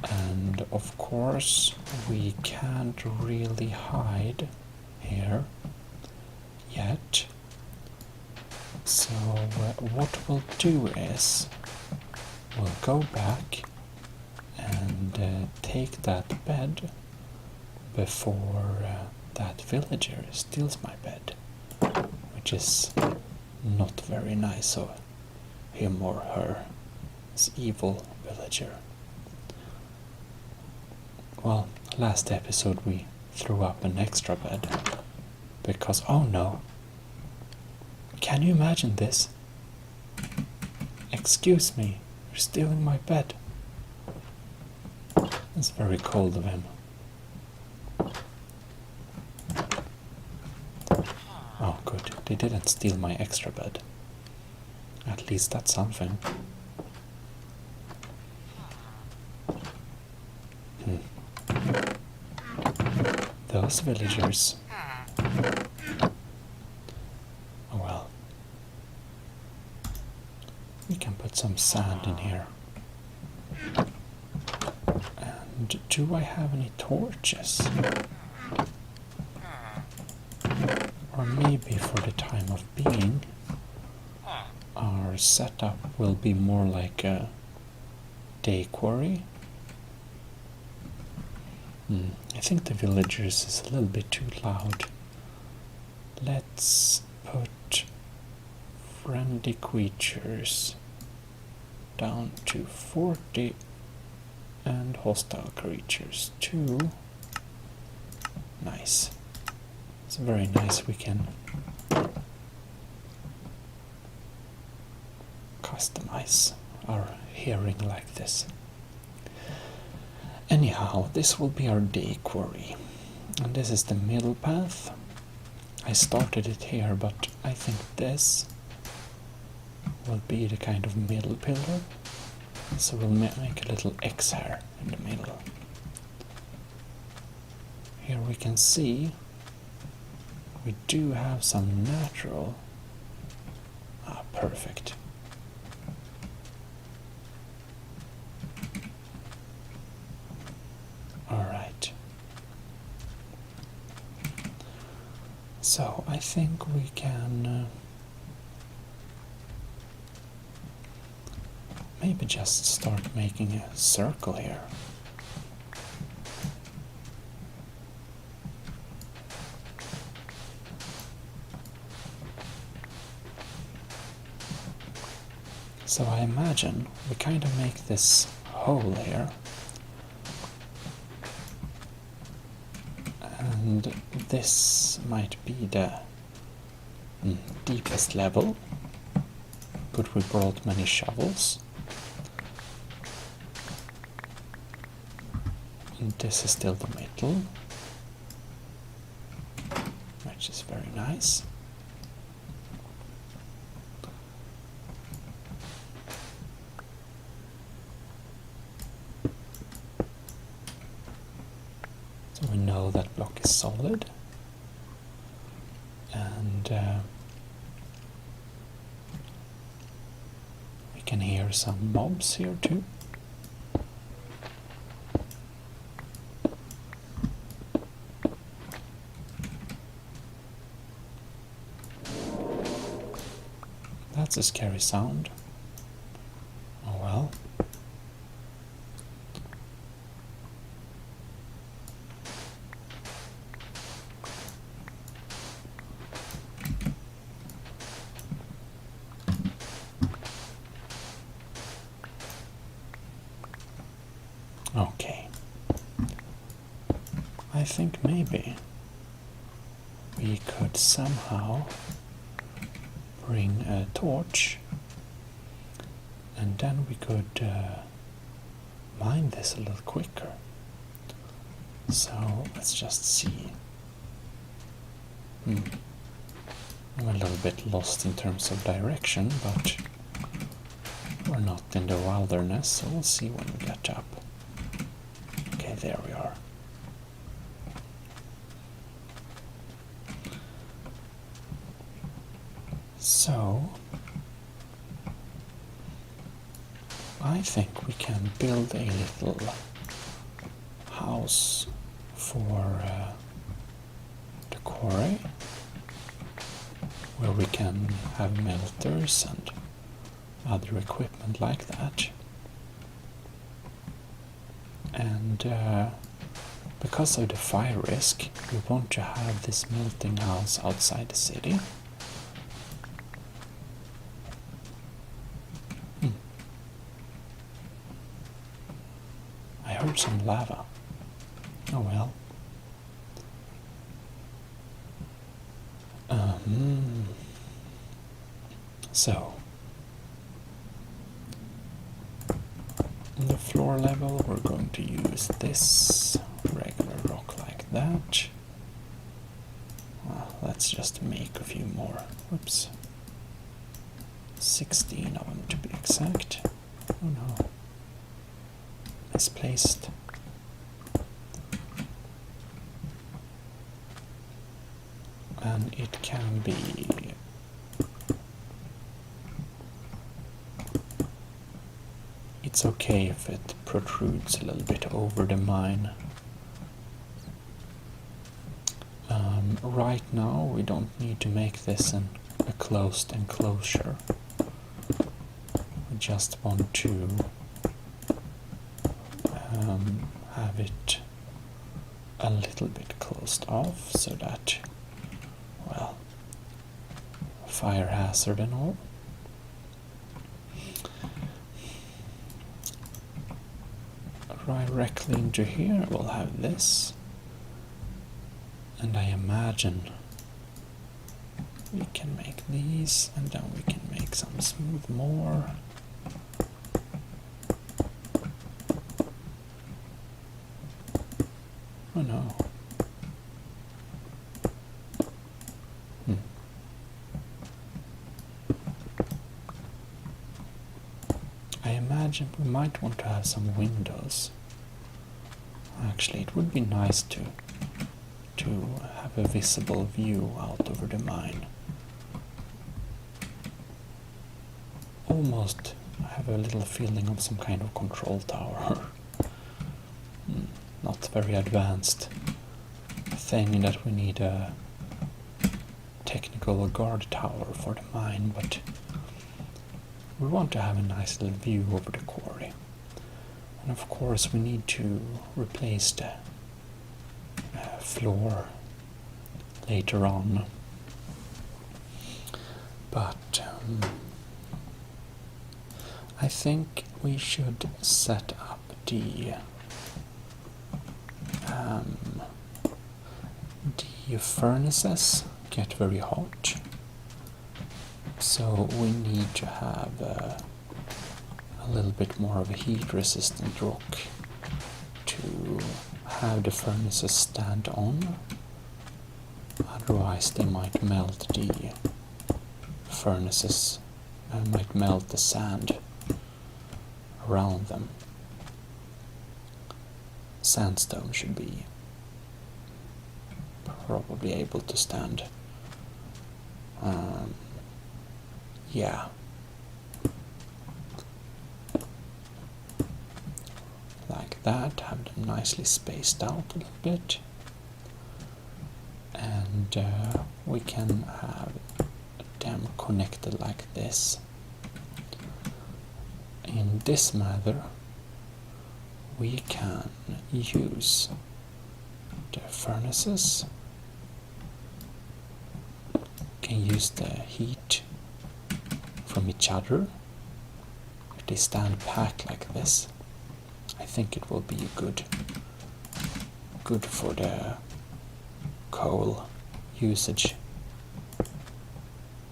and of course we can't really hide here yet. So what we'll do is we'll go back and take that bed before that villager steals my bed, which is not very nice of him or her, this evil villager. Well, last episode we threw up an extra bed because, oh no, can you imagine this? Excuse me, you're stealing my bed. It's very cold of him. Oh good, they didn't steal my extra bed. At least that's something. Those villagers. Oh well. We can put some sand in here. And do I have any torches? Or maybe for the time of being, our setup will be more like a day quarry. I think the villagers is a little bit too loud. Let's put friendly creatures down to 40 and hostile creatures 2. Nice. It's very nice we can customize our hearing like this. Anyhow, this will be our day quarry, and this is the middle path. I started it here, but I think this will be the kind of middle pillar, so we'll make a little X here in the middle. Here we can see we do have some natural. Perfect. Alright. So I think we can maybe just start making a circle here. So I imagine we kind of make this hole here, and this might be the deepest level, but we brought many shovels. And this is still the middle, which is very nice. So we know that block is solid, and we can hear some mobs here too. That's a scary sound. Oh well. Okay. I think maybe we could somehow bring a torch, and then we could mine this a little quicker. So let's just see. I'm a little bit lost in terms of direction, but we're not in the wilderness, so we'll see when we get up. Okay, there we are. So, I think we can build a little house for the quarry, where we can have melters and other equipment like that. And because of the fire risk, we want to have this melting house outside the city. I heard some lava. Oh well. So, on the floor level we're going to use this regular rock like that. Well, let's just make a few more. Whoops. 16 of them to be exact. Oh no. Misplaced. And it can be it's okay if it protrudes a little bit over the mine. Right now we don't need to make this a closed enclosure. We just want to have it a little bit closed off so that, well, fire hazard and all. Directly into here we'll have this, and I imagine we can make these, and then we can make some smooth more. Oh no. I imagine we might want to have some windows. Actually, it would be nice to have a visible view out over the mine. Almost I have a little feeling of some kind of control tower. Not very advanced thing that we need a technical guard tower for the mine, but we want to have a nice little view over the quarry. And of course we need to replace the floor later on. But I think we should set up the furnaces get very hot, so we need to have a little bit more of a heat resistant rock to have the furnaces stand on, otherwise they might melt the furnaces and might melt the sand around them. Sandstone should be probably able to stand. Yeah. Like that, have them nicely spaced out a little bit. And we can have them connected like this. In this manner, we can use the furnaces, can use the heat from each other if they stand packed like this, I think it will be good for the coal usage.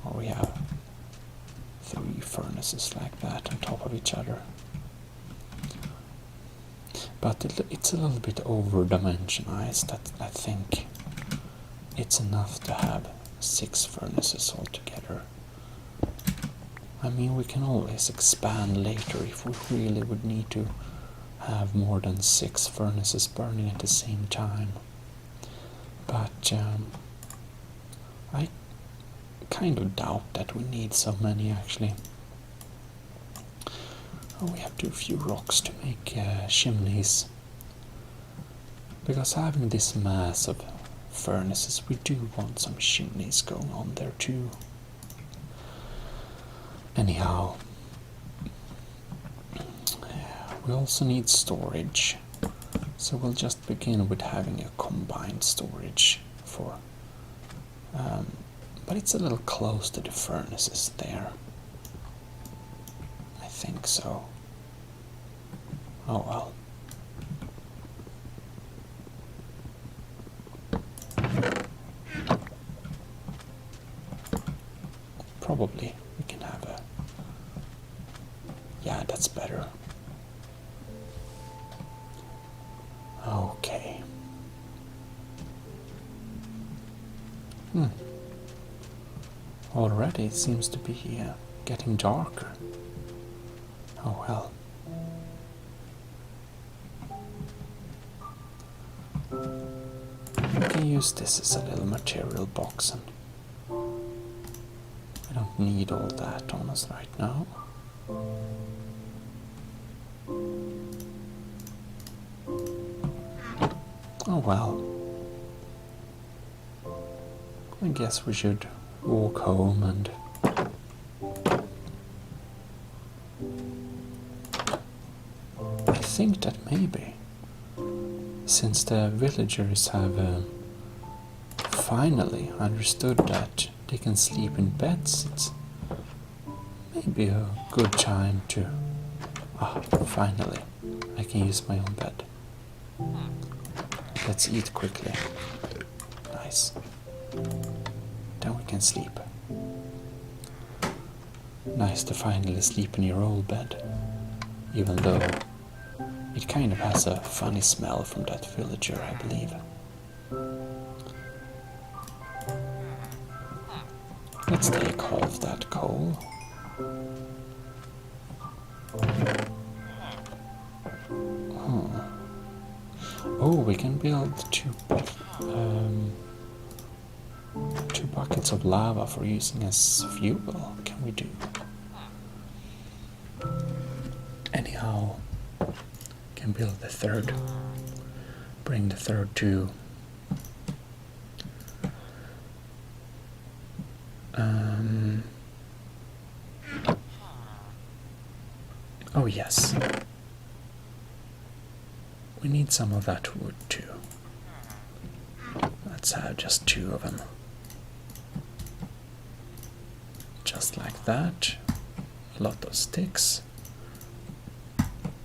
Or we have 3 furnaces like that on top of each other. But it's a little bit over-dimensionized. I think it's enough to have 6 furnaces altogether. I mean, we can always expand later if we really would need to have more than 6 furnaces burning at the same time. But I kind of doubt that we need so many, actually. Oh, we have too few rocks to make chimneys. Because having this mass of furnaces, we do want some chimneys going on there too. Anyhow, we also need storage, so we'll just begin with having a combined storage for, but it's a little close to the furnaces there. I think so. Oh well. Probably we can have a... Yeah, that's better. Okay. Already it seems to be getting darker. Oh well. We can use this as a little material box, and I don't need all that on us right now. Oh well. I guess we should walk home and I think that maybe, since the villagers have finally understood that they can sleep in beds, it's maybe a good time to... finally, I can use my own bed. Let's eat quickly. Nice. Then we can sleep. Nice to finally sleep in your old bed, even though it kind of has a funny smell from that villager, I believe. Let's take half that coal. Oh, we can build 2 buckets of lava for using as fuel. Can we do? Anyhow, can build the 3rd. Bring the 3rd to oh yes. We need some of that wood too. Let's have just 2 of them. Just like that. A lot of sticks.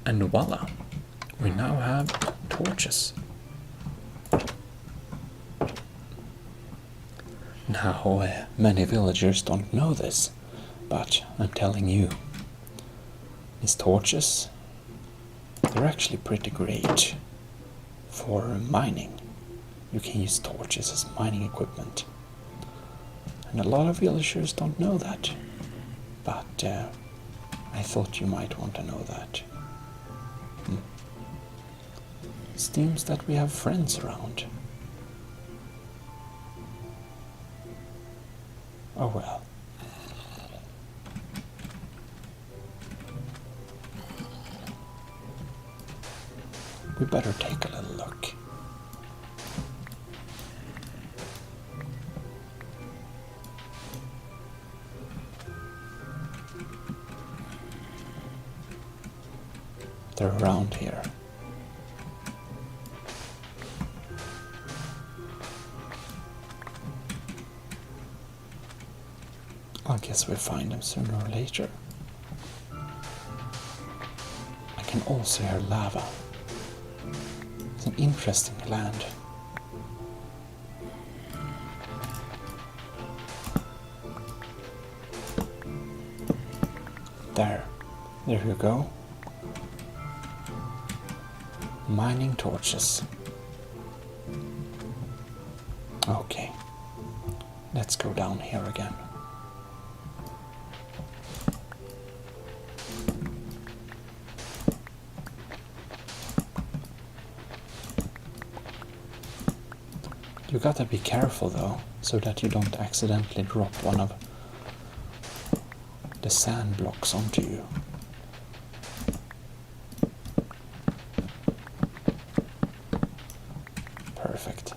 And voila! We now have torches. Now, many villagers don't know this, but I'm telling you, these torches, they're actually pretty great for mining. You can use torches as mining equipment. And a lot of villagers don't know that. But I thought you might want to know that. Seems that we have friends around. Oh well. We better take a little look. They're around here. I guess we'll find them sooner or later. I can also hear lava. It's an interesting land. There you go. Mining torches. Okay, let's go down here again. You gotta be careful though, so that you don't accidentally drop one of the sand blocks onto you. Perfect.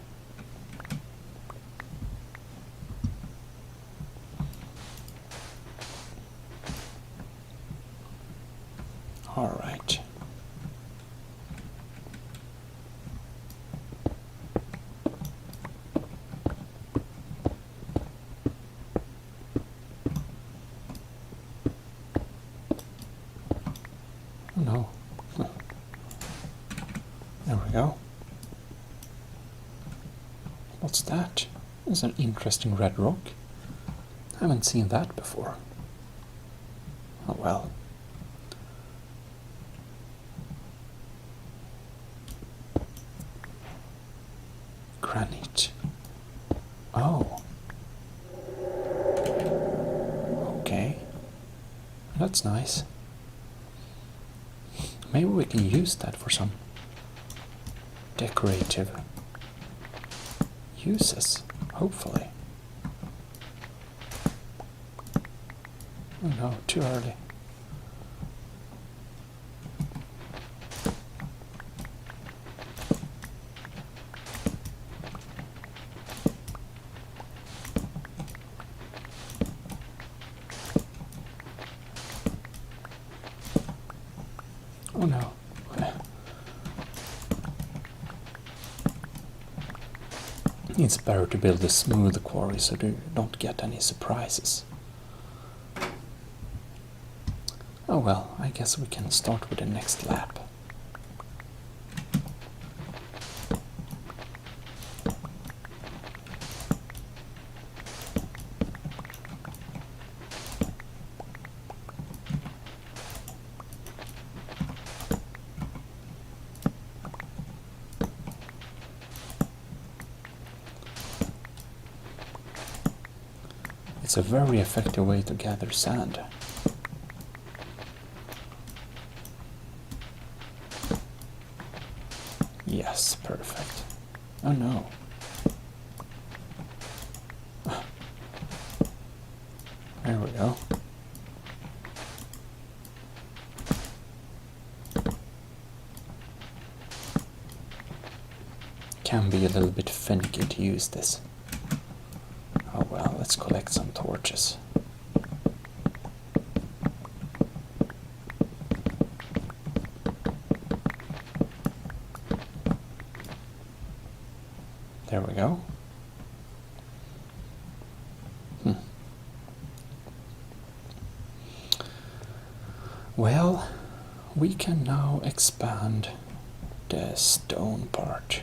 All right. Oh no. There we go. What's that? It's an interesting red rock. Haven't seen that before. Oh well. Granite. Oh. Okay. That's nice. Maybe we can use that for some decorative uses, hopefully. Oh no, too early. Oh no. It's better to build a smooth quarry so you don't get any surprises. Oh well, I guess we can start with the next lap. It's a very effective way to gather sand. Yes, perfect. Oh no. There we go. Can be a little bit finicky to use this. Oh well, let's collect some torches. There we go. Well, we can now expand the stone part.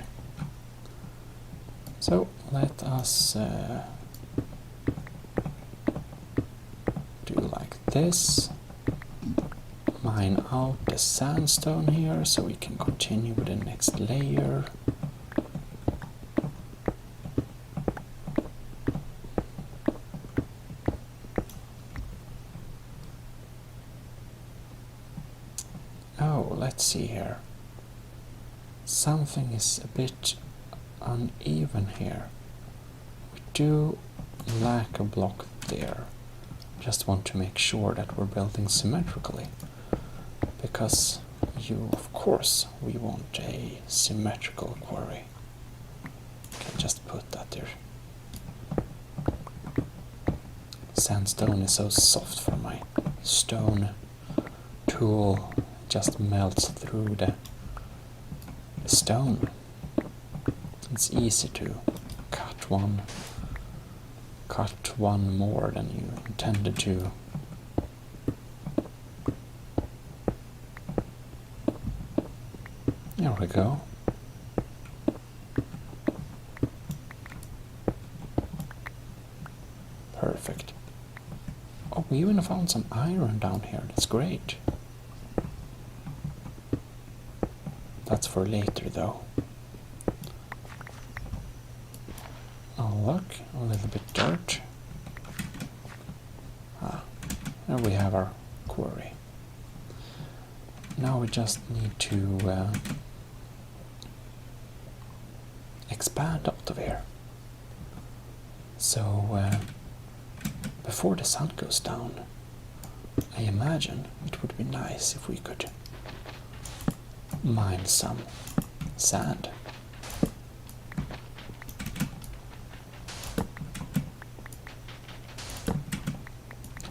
So let us do like this. Mine out the sandstone here so we can continue with the next layer. Oh, let's see here. Something is a bit uneven here. We do lack a block there. Just want to make sure that we're building symmetrically. Because of course, we want a symmetrical quarry. Okay, just put that there. Sandstone is so soft for my stone tool. Just melts through the stone. It's easy to cut one more than you intended to. There we go. Perfect. Oh, we even found some iron down here. That's great. That's for later, though. Oh, look. A little bit dirt. Ah, there we have our quarry. Now we just need to expand out of here. So, before the sun goes down, I imagine it would be nice if we could mine some sand.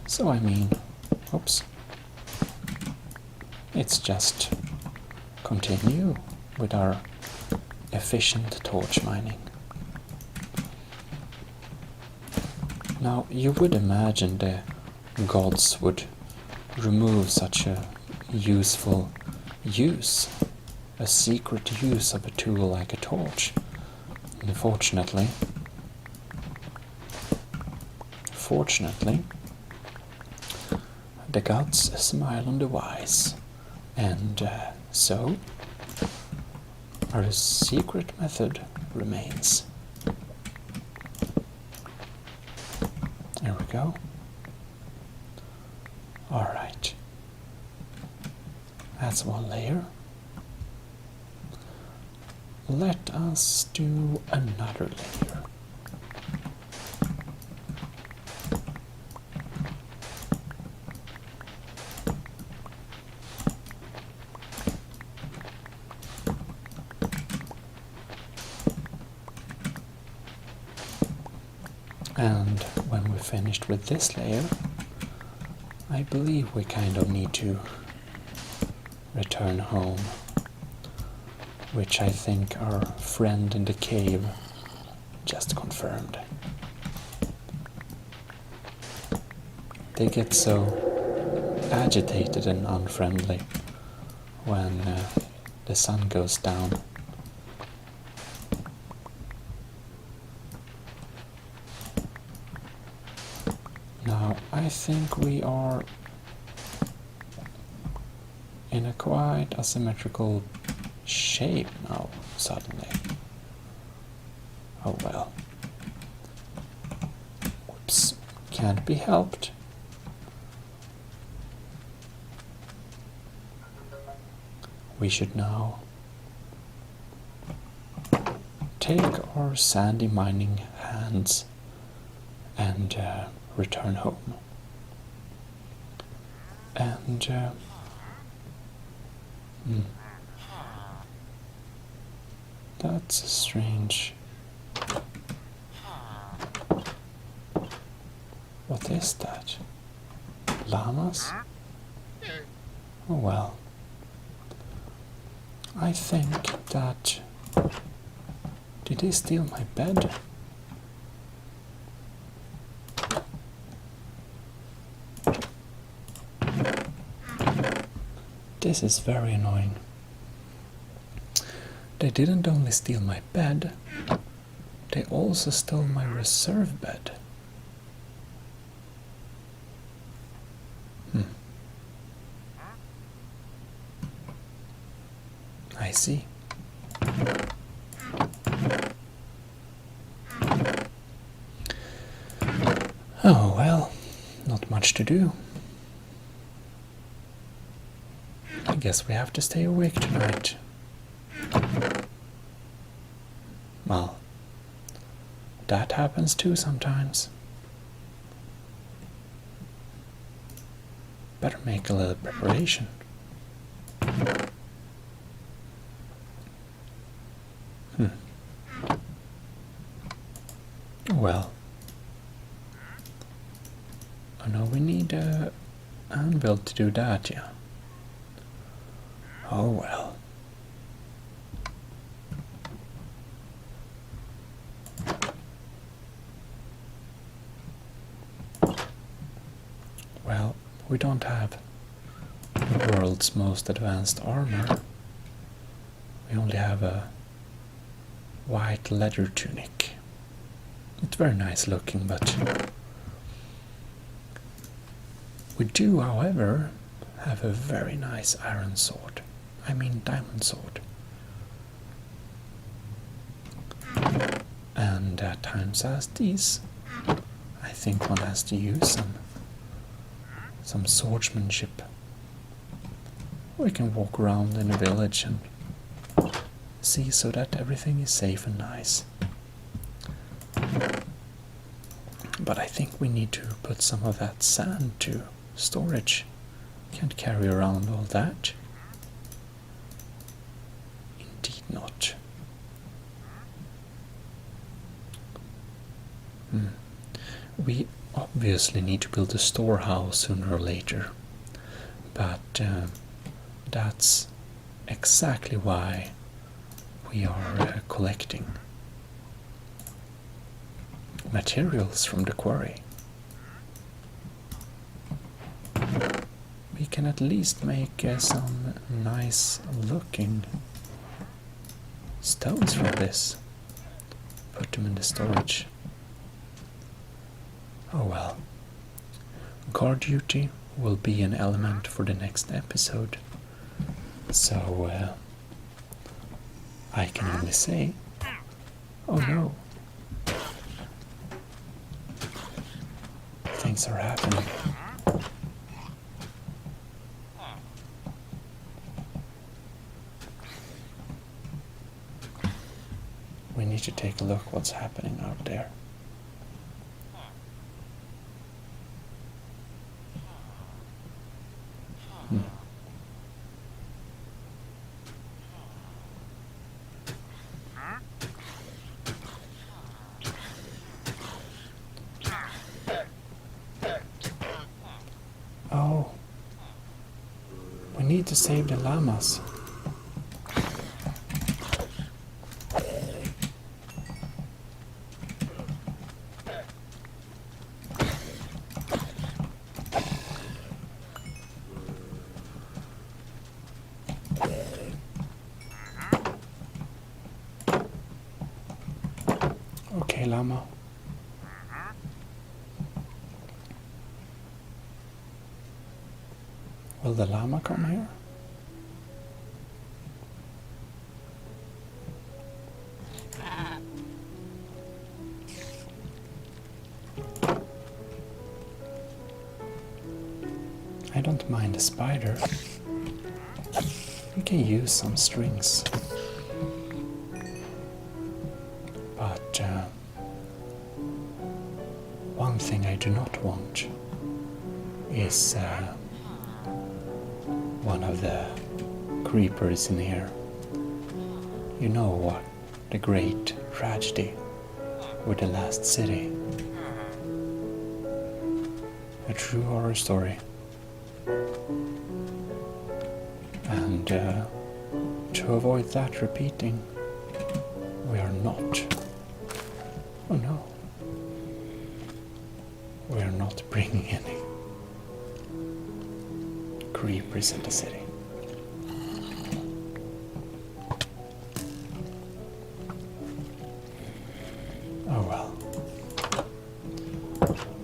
So I mean, oops, it's just continue with our efficient torch mining. Now, you would imagine the gods would remove such a useful use, a secret use of a tool like a torch. Unfortunately, fortunately, the gods smile on the wise, and so our secret method remains. There we go. Alright. That's one layer. Let us do another layer. And when we're finished with this layer, I believe we kind of need to return home, which I think our friend in the cave just confirmed. They get so agitated and unfriendly when the sun goes down. Now, I think we are in a quite asymmetrical shape now, suddenly. Oh well. Whoops. Can't be helped. We should now take our sandy mining hands and return home. And that's strange. What is that? Llamas? Oh well. I think that... Did they steal my bed? This is very annoying. They didn't only steal my bed, they also stole my reserve bed. I see. Oh well, not much to do. I guess we have to stay awake tonight. Well, that happens too sometimes. Better make a little preparation. Well. Oh no, we need an anvil to do that, yeah. Oh well. Well, we don't have the world's most advanced armor, we only have a white leather tunic. It's very nice looking, but we do, however, have a very nice iron sword. I mean diamond sword. And at times as these, I think one has to use some swordsmanship. We can walk around in a village and see so that everything is safe and nice. But I think we need to put some of that sand to storage. Can't carry around all that. Indeed not. We obviously need to build a storehouse sooner or later, but that's exactly why we are collecting materials from the quarry. We can at least make some nice looking stones from this. Put them in the storage. Oh well. Guard duty will be an element for the next episode. So I can only say, oh no. Things are happening. We need to take a look what's happening out there. Oh, we need to save the llamas. Okay, llama. Will the llama come here? I don't mind the spider. We can use some strings. But one thing I do not want is one of the creepers in here. You know what? The great tragedy with the last city. A true horror story. And to avoid that repeating, we are not. Oh no. We are not bringing any creepers in the city. Oh well.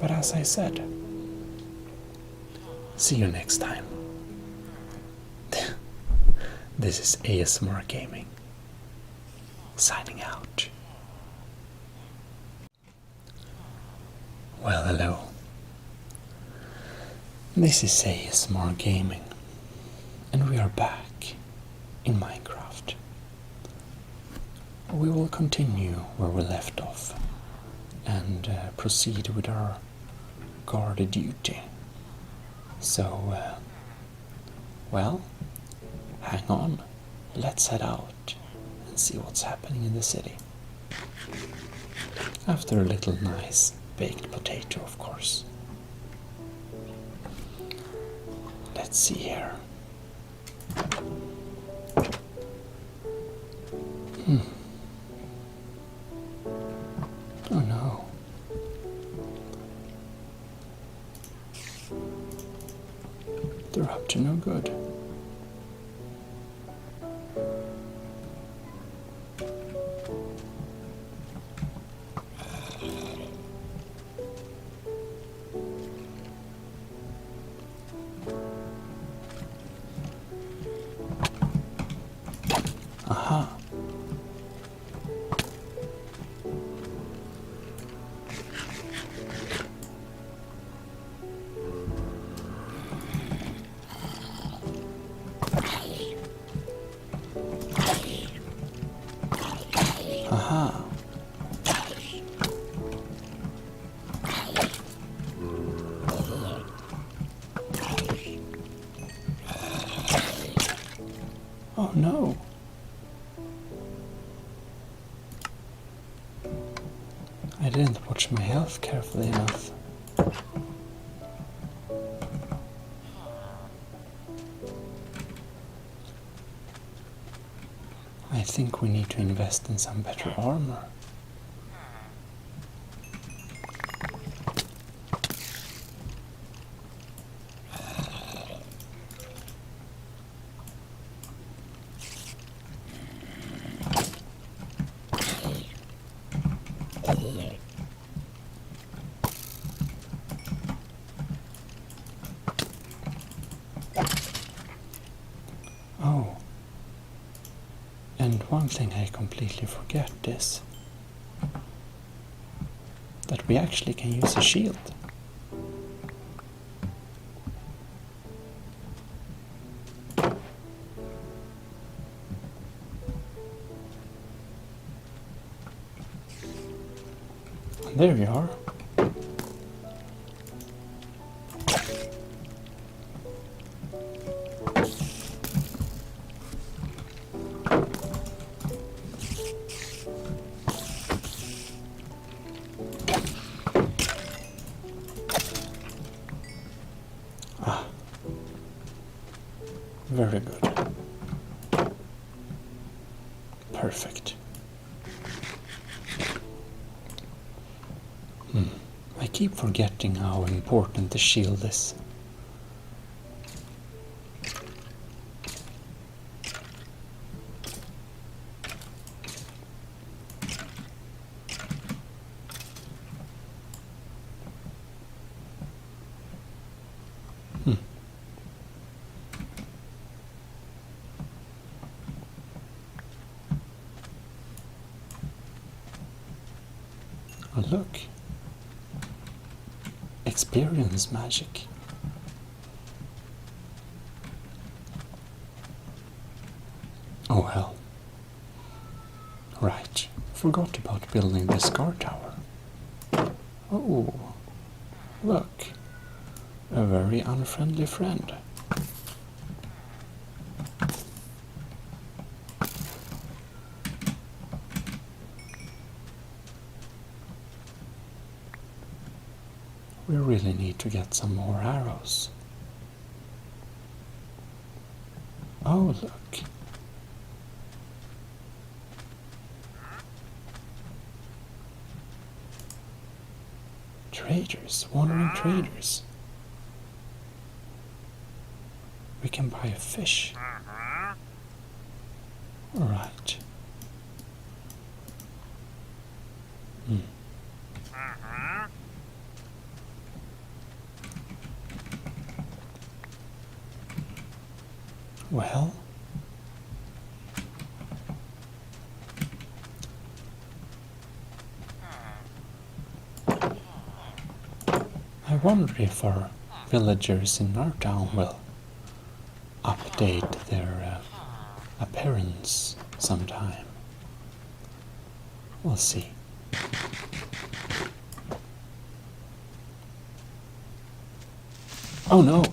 But as I said, see you next time. This is ASMR Gaming, signing out. Well, hello. This is ASMR Gaming, and we are back in Minecraft. We will continue where we left off and proceed with our guard duty. So, well, hang on, let's head out and see what's happening in the city. After a little nice baked potato, of course. Let's see here. Oh no. They're up to no good. Aha. Aha. Oh no. I didn't watch my health carefully enough. I think we need to invest in some better armor. Oh. And one thing I completely forget is that we actually can use a shield. And there we are. Very good. Perfect. I keep forgetting how important the shield is. Oh, look. Experience magic. Oh well. Right. Forgot about building this guard tower. Oh. Look. A very unfriendly friend. We really need to get some more arrows. Oh, look. Traders, wandering traders. We can buy a fish. All right. Well, I wonder if our villagers in our town will update their appearance sometime. We'll see. Oh no!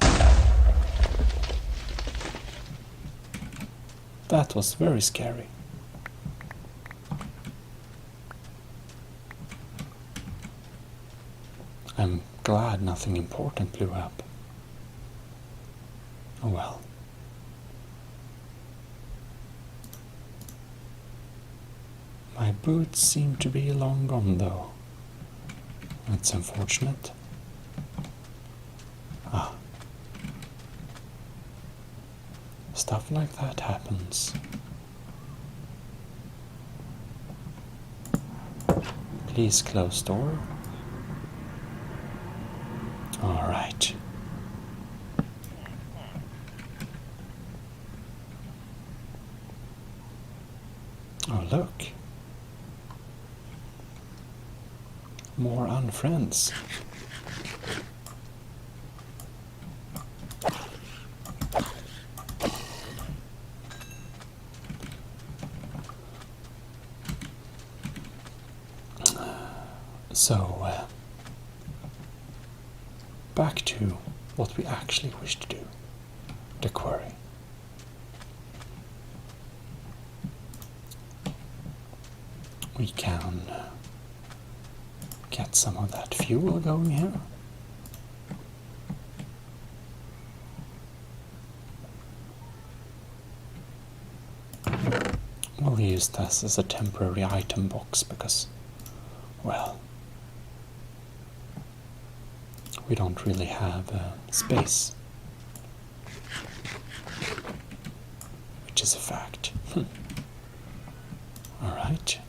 That was very scary. I'm glad nothing important blew up. Oh well. My boots seem to be long gone though. That's unfortunate. Ah. Stuff like that happens. Please close door. All right. Oh, look. More unfriends. So, back to what we actually wish to do, the quarry. We can get some of that fuel going here. We'll use this as a temporary item box because, well, we don't really have space, which is a fact. Alright.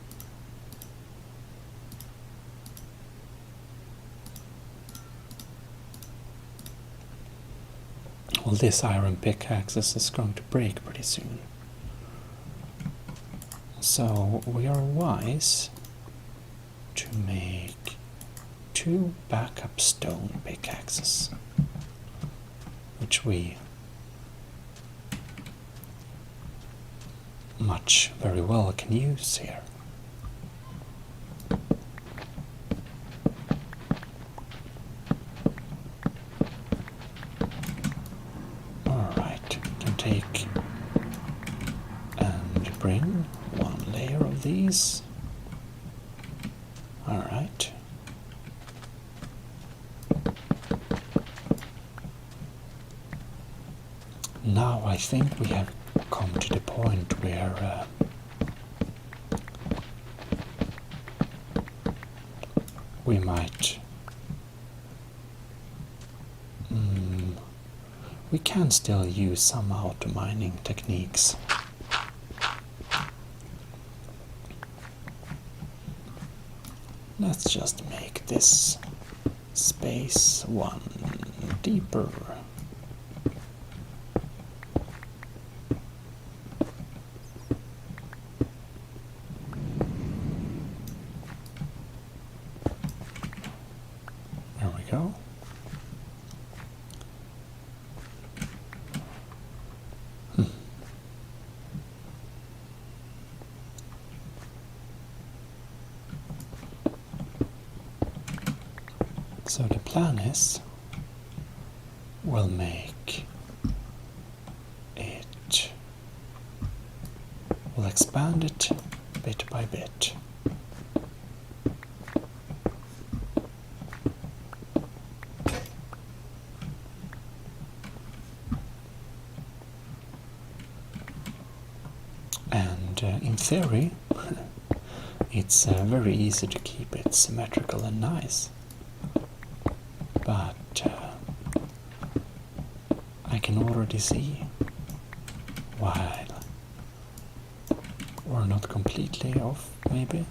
Well, this iron pickaxe is going to break pretty soon. So we are wise to make 2 backup stone pickaxes, which we very well can use here. Alright, can take and bring 1 layer of these. Alright. Now I think we have come to the point where we might we can still use some auto mining techniques. Let's just make this space 1 deeper. There we go. So the plan is we'll make it, we'll expand it bit by bit. And in theory, it's very easy to keep it symmetrical and nice. But I can already see, while we're not completely off, maybe,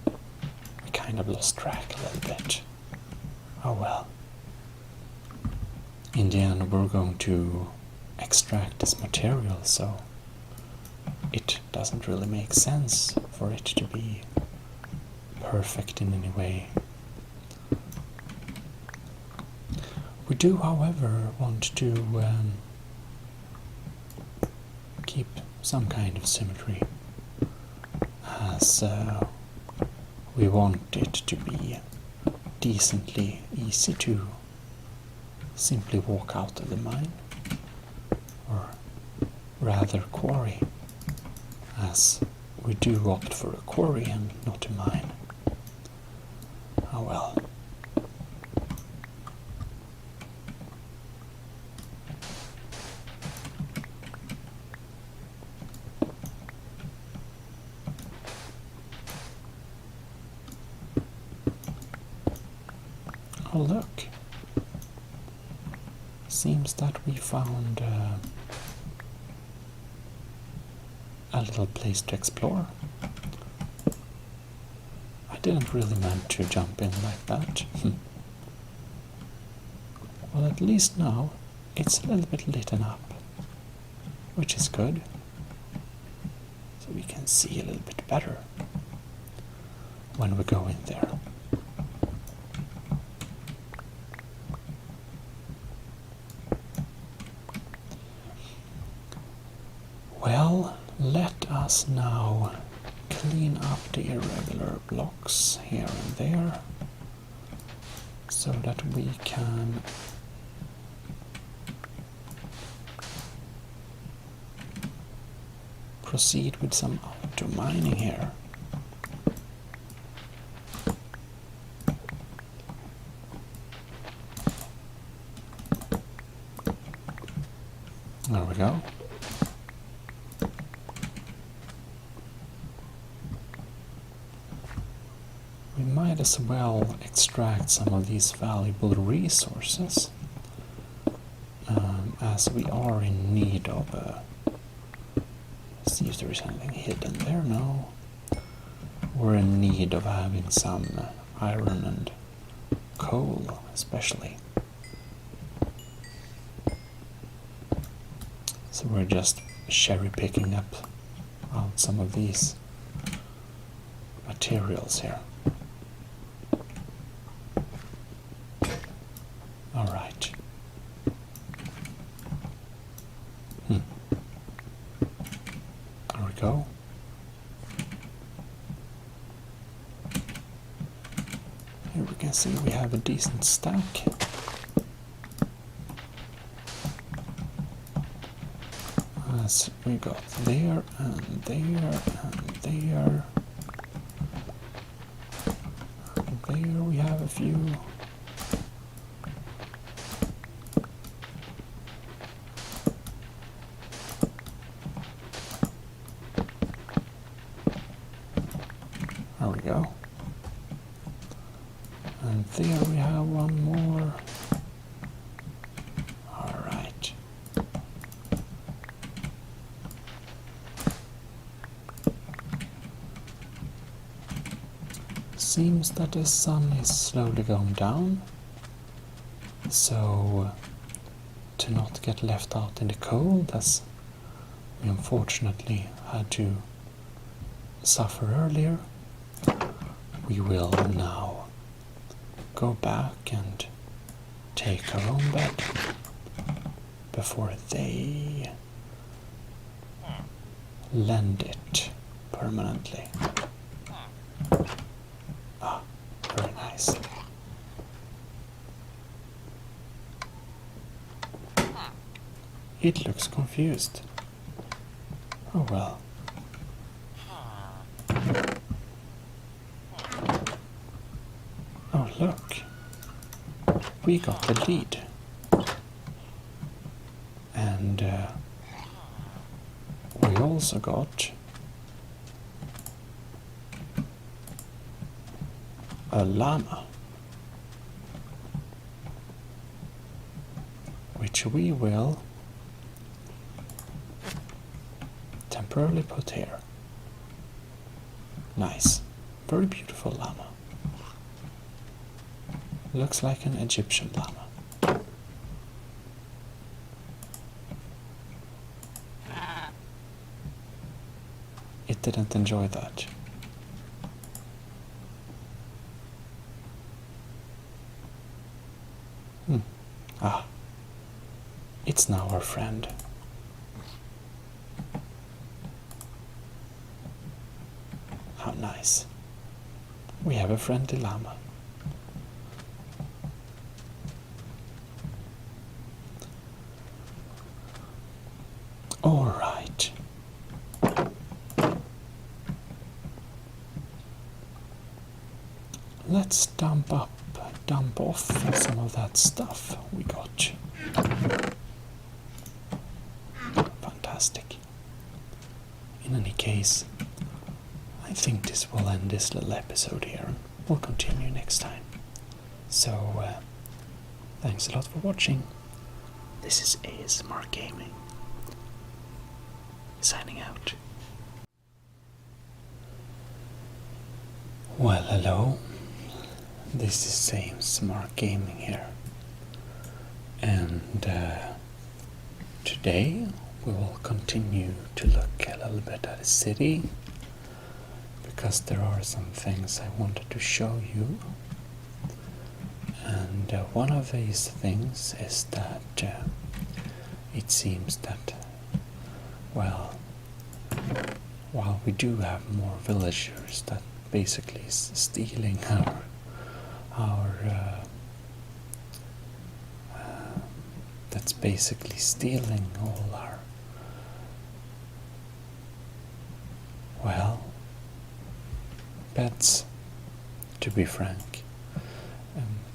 we kind of lost track a little bit. Oh well. In the end, we're going to extract this material, so it doesn't really make sense for it to be perfect in any way. We do, however, want to keep some kind of symmetry, as we want it to be decently easy to simply walk out of the mine, or rather quarry, as we do opt for a quarry and not a mine. Oh well. Oh look, seems that we found a little place to explore. I didn't really meant to jump in like that. Well, at least now it's a little bit lit up, which is good. so we can see a little bit better when we go in there. Well, let us now clean up the irregular blocks here and there so that we can proceed with some auto mining here. There we go. We might as well extract some of these valuable resources, as we are in need of see if there is anything hidden there. No. We're in need of having some iron and coal, especially. So we're just cherry picking up out some of these materials here. All right. There we go. Here we can see we have a decent stack. As we got there and there and there. And there we have a few. There we go. And there we have one more. All right. Seems that the sun is slowly going down, so to not get left out in the cold, as we unfortunately had to suffer earlier, we will now go back and take our own bed before they lend it permanently. Ah, very nice. It looks confused. Oh well. Oh look, we got the lead. And we also got a llama, which we will temporarily put here. Nice, very beautiful llama. Looks like an Egyptian llama. It didn't enjoy that. Ah, it's now our friend. How nice. We have a friendly llama. All right. Let's dump off some of that stuff we got. Fantastic. In any case, I think this will end this little episode here. We'll continue next time. So, thanks a lot for watching. This is ASMR Gaming. Signing out. Well, hello. This is ASMR Gaming here. And today we will continue to look a little bit at the city, because there are some things I wanted to show you. And one of these things is that it seems that, well, while we do have more villagers that basically is stealing that's basically stealing all our, well, pets, to be frank.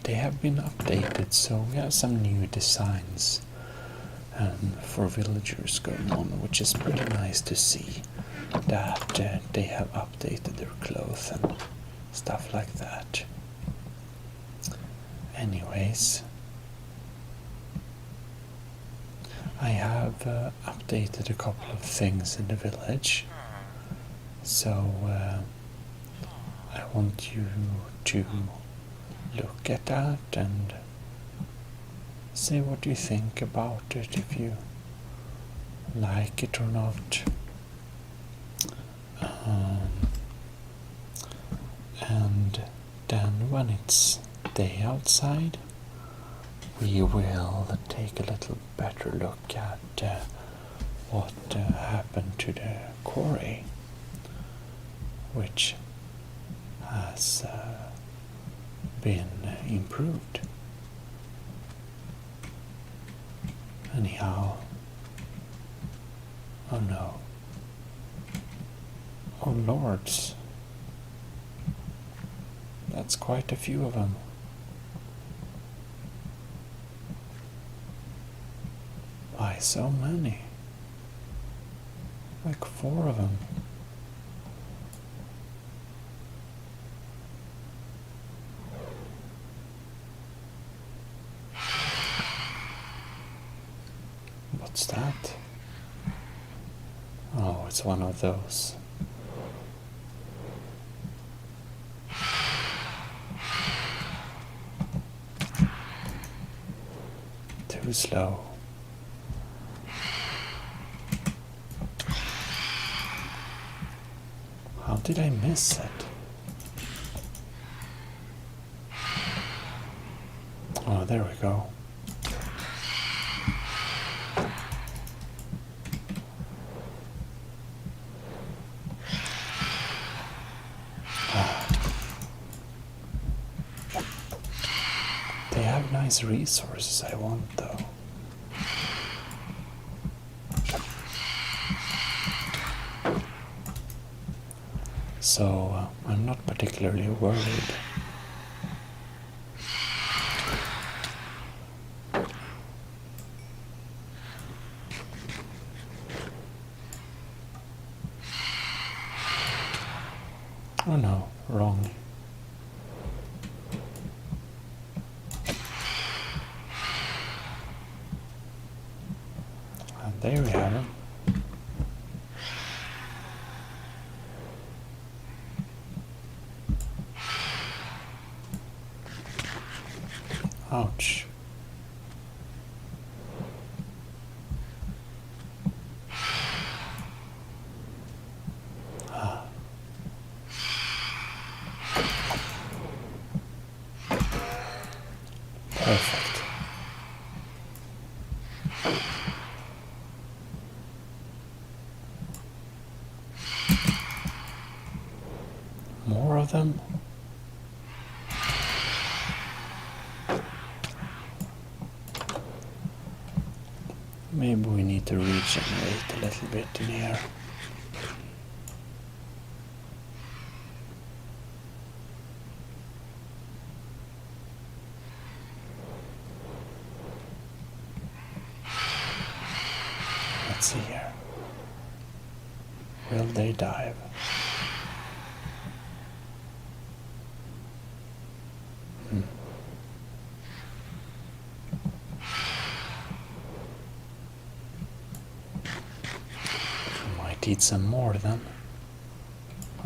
They have been updated, so we have some new designs for villagers going on, which is pretty nice to see that they have updated their clothes and stuff like that. Anyways, I have updated a couple of things in the village, so I want you to look at that and say what you think about it, if you like it or not. And then when it's day outside, we will take a little better look at what happened to the quarry, which has been improved. Anyhow, oh no, oh lords, that's quite a few of them. Why so many? Like 4 of them. What's that? Oh, it's one of those. Too slow. How did I miss it? Oh, there we go. They have nice resources I want, though. So I'm not particularly worried. Oh no, wrong. And there we have it. Ouch. Ah. Perfect. More of them? Maybe we need to regenerate a little bit in here. Let's see here. Will they dive? Might eat some more then.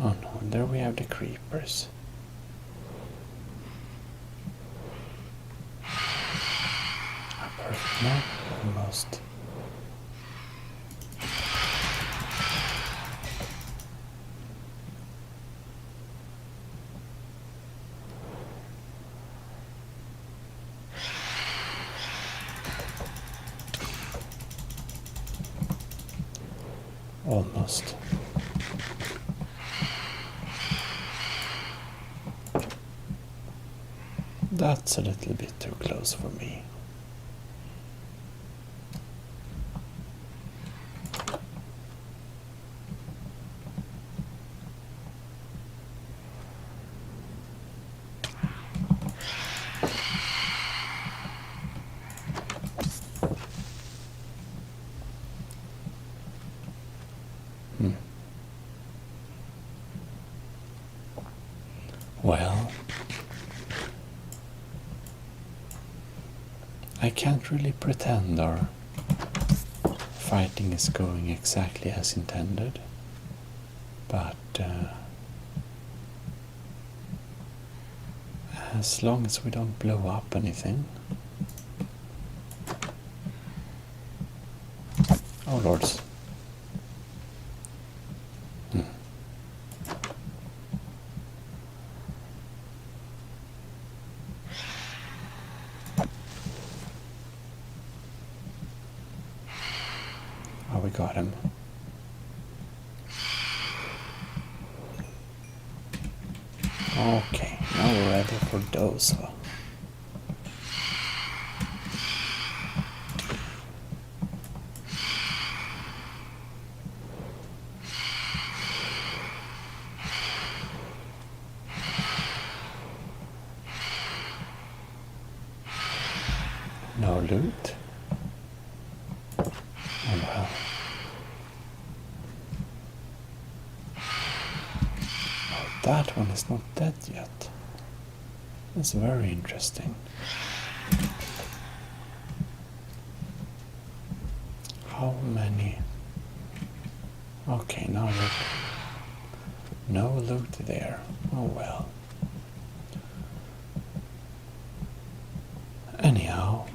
Oh no, and there we have the creepers. Perfect, no? Almost. Almost. That's a little bit too close for me. Well, I can't really pretend our fighting is going exactly as intended, but as long as we don't blow up anything. Oh lords. Oh, we got him. Okay, now we're ready for Dosa. No loot? Oh well. Oh, that one is not dead yet. That's very interesting. How many? Okay, now look. No loot there. Oh well. Anyhow,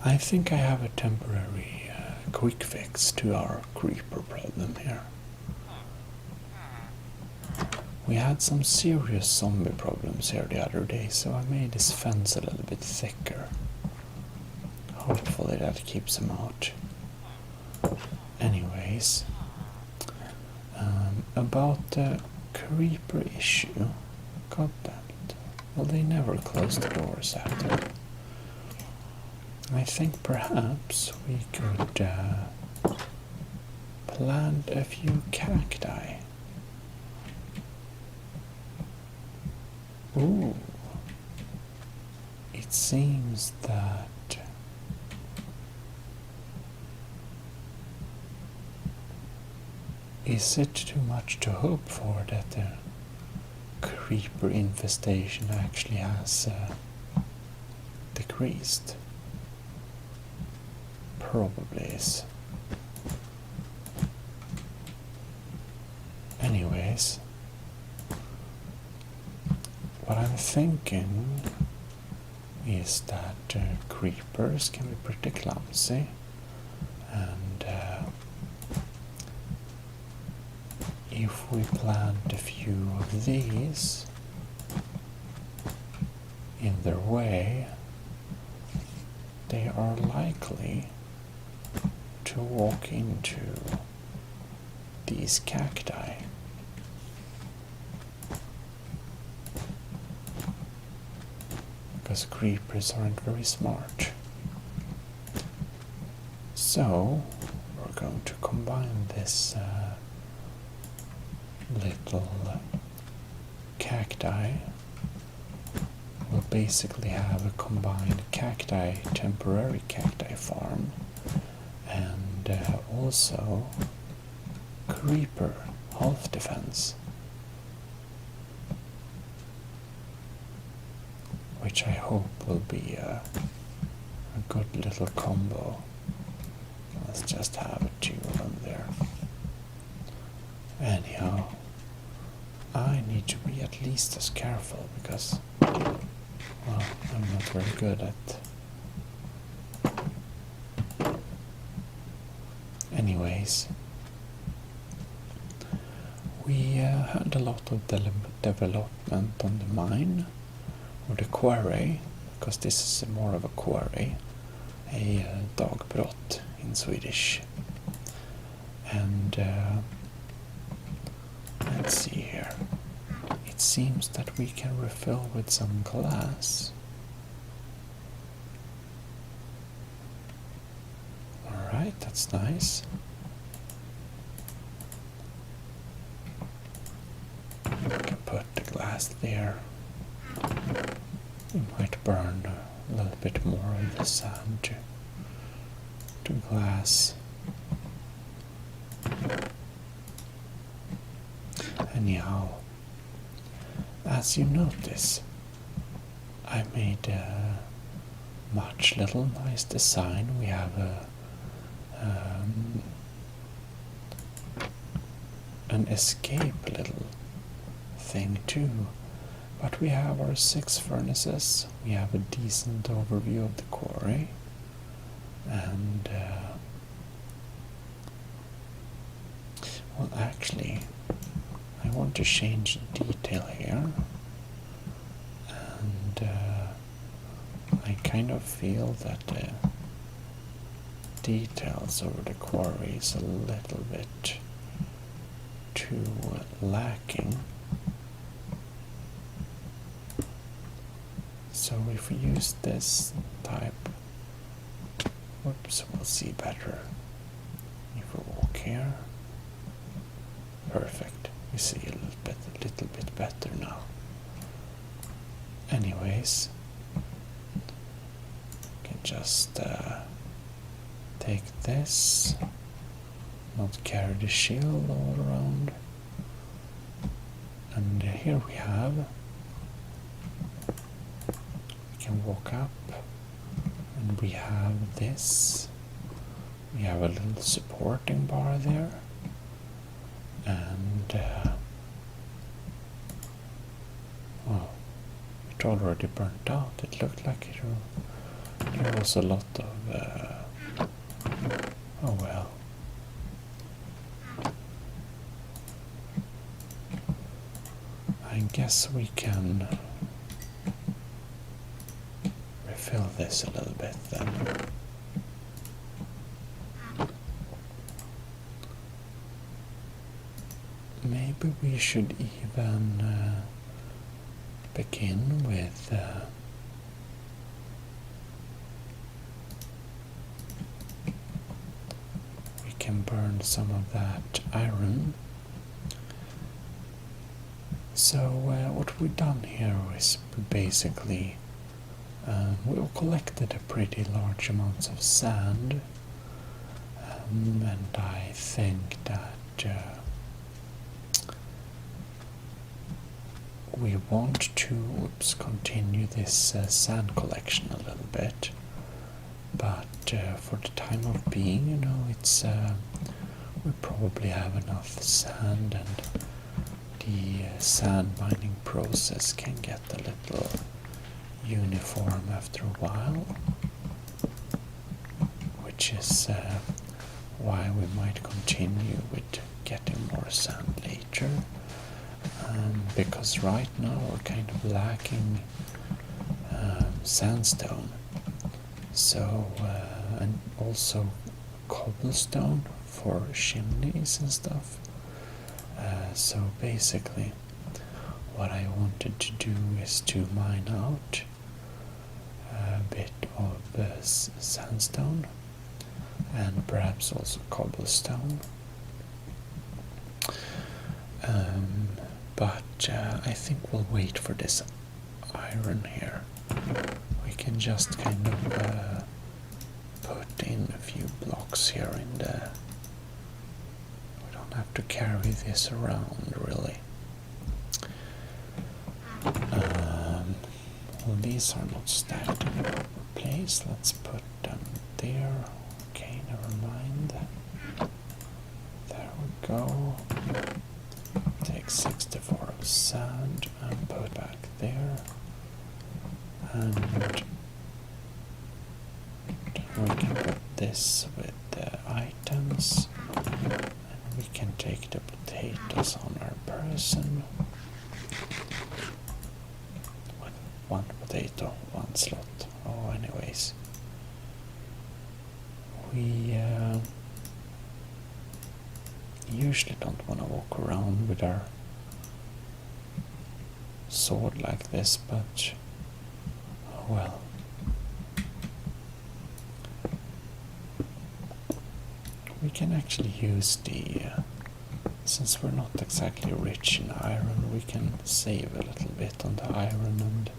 I think I have a temporary quick fix to our creeper problem here. We had some serious zombie problems here the other day, so I made this fence a little bit thicker. Hopefully that keeps them out. Anyways, about the creeper issue, god damn it. Well, they never close the doors after. I think perhaps we could plant a few cacti. Ooh. It seems that is it too much to hope for that the creeper infestation actually has decreased? Probably is. Anyways, what I'm thinking is that creepers can be pretty clumsy, and if we plant a few of these in their way, they are likely to walk into these cacti. Because creepers aren't very smart. So we're going to combine this little cacti. We'll basically have a combined temporary cacti farm, and also creeper half defense, which I hope will be a good little combo. Let's just have two of them there. Anyhow, I need to be at least as careful because, well, I'm not very good at. Anyways, we had a lot of development on the mine, or the quarry, because this is more of a quarry, a dagbrott in Swedish. And let's see here. It seems that we can refill with some glass. Alright, that's nice. We can put the glass there. We might burn a little bit more of the sand to glass. Anyhow, as you notice, I made a much little nice design. We have an escape little thing too, but we have our 6 furnaces. We have a decent overview of the quarry, and well, actually, I want to change the detail here, and I kind of feel that the details over the quarry is a little bit too lacking. So if we use this type, whoops, we'll see better. If we walk here, perfect. We see a little bit better now. Anyways, we can just take this, not carry the shield all around, and here we have. We can walk up, and we have this. We have a little supporting bar there. And well, it already burnt out. It looked like there was a lot of oh well. I guess we can refill this a little bit then. Maybe we should even begin with we can burn some of that iron. So what we've done here is basically we've collected a pretty large amount of sand, and I think that we want to continue this sand collection a little bit, but for the time of being, it's we probably have enough sand, and the sand mining process can get a little uniform after a while, which is why we might continue with getting more sand later. Because right now we're kind of lacking sandstone, so and also cobblestone for chimneys and stuff. So basically what I wanted to do is to mine out a bit of sandstone and perhaps also cobblestone. But I think we'll wait for this iron here. We can just kind of put in a few blocks here in the... We don't have to carry this around, really. Well, these are not stacked in the proper place. Let's put them there. Okay, never mind. There we go. Take 64 of sand and put back there, and then we can put this with the items, and we can take the potatoes on our person. One potato, one slot. Oh, anyways, We usually don't want to walk around with our sword like this, but oh well. We can actually use the, since we're not exactly rich in iron, we can save a little bit on the iron, and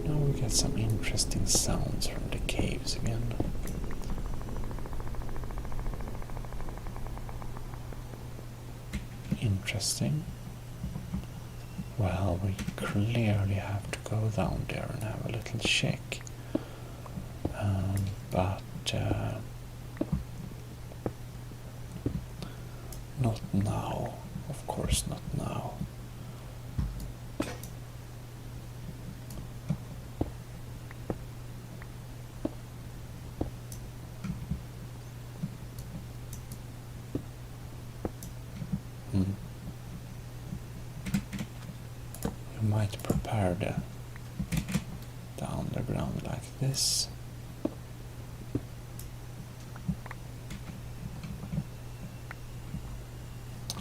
now we get some interesting sounds from the caves again. Interesting. Well, we clearly have to go down there and have a little check. But not now. Of course not now. You might prepare the underground like this.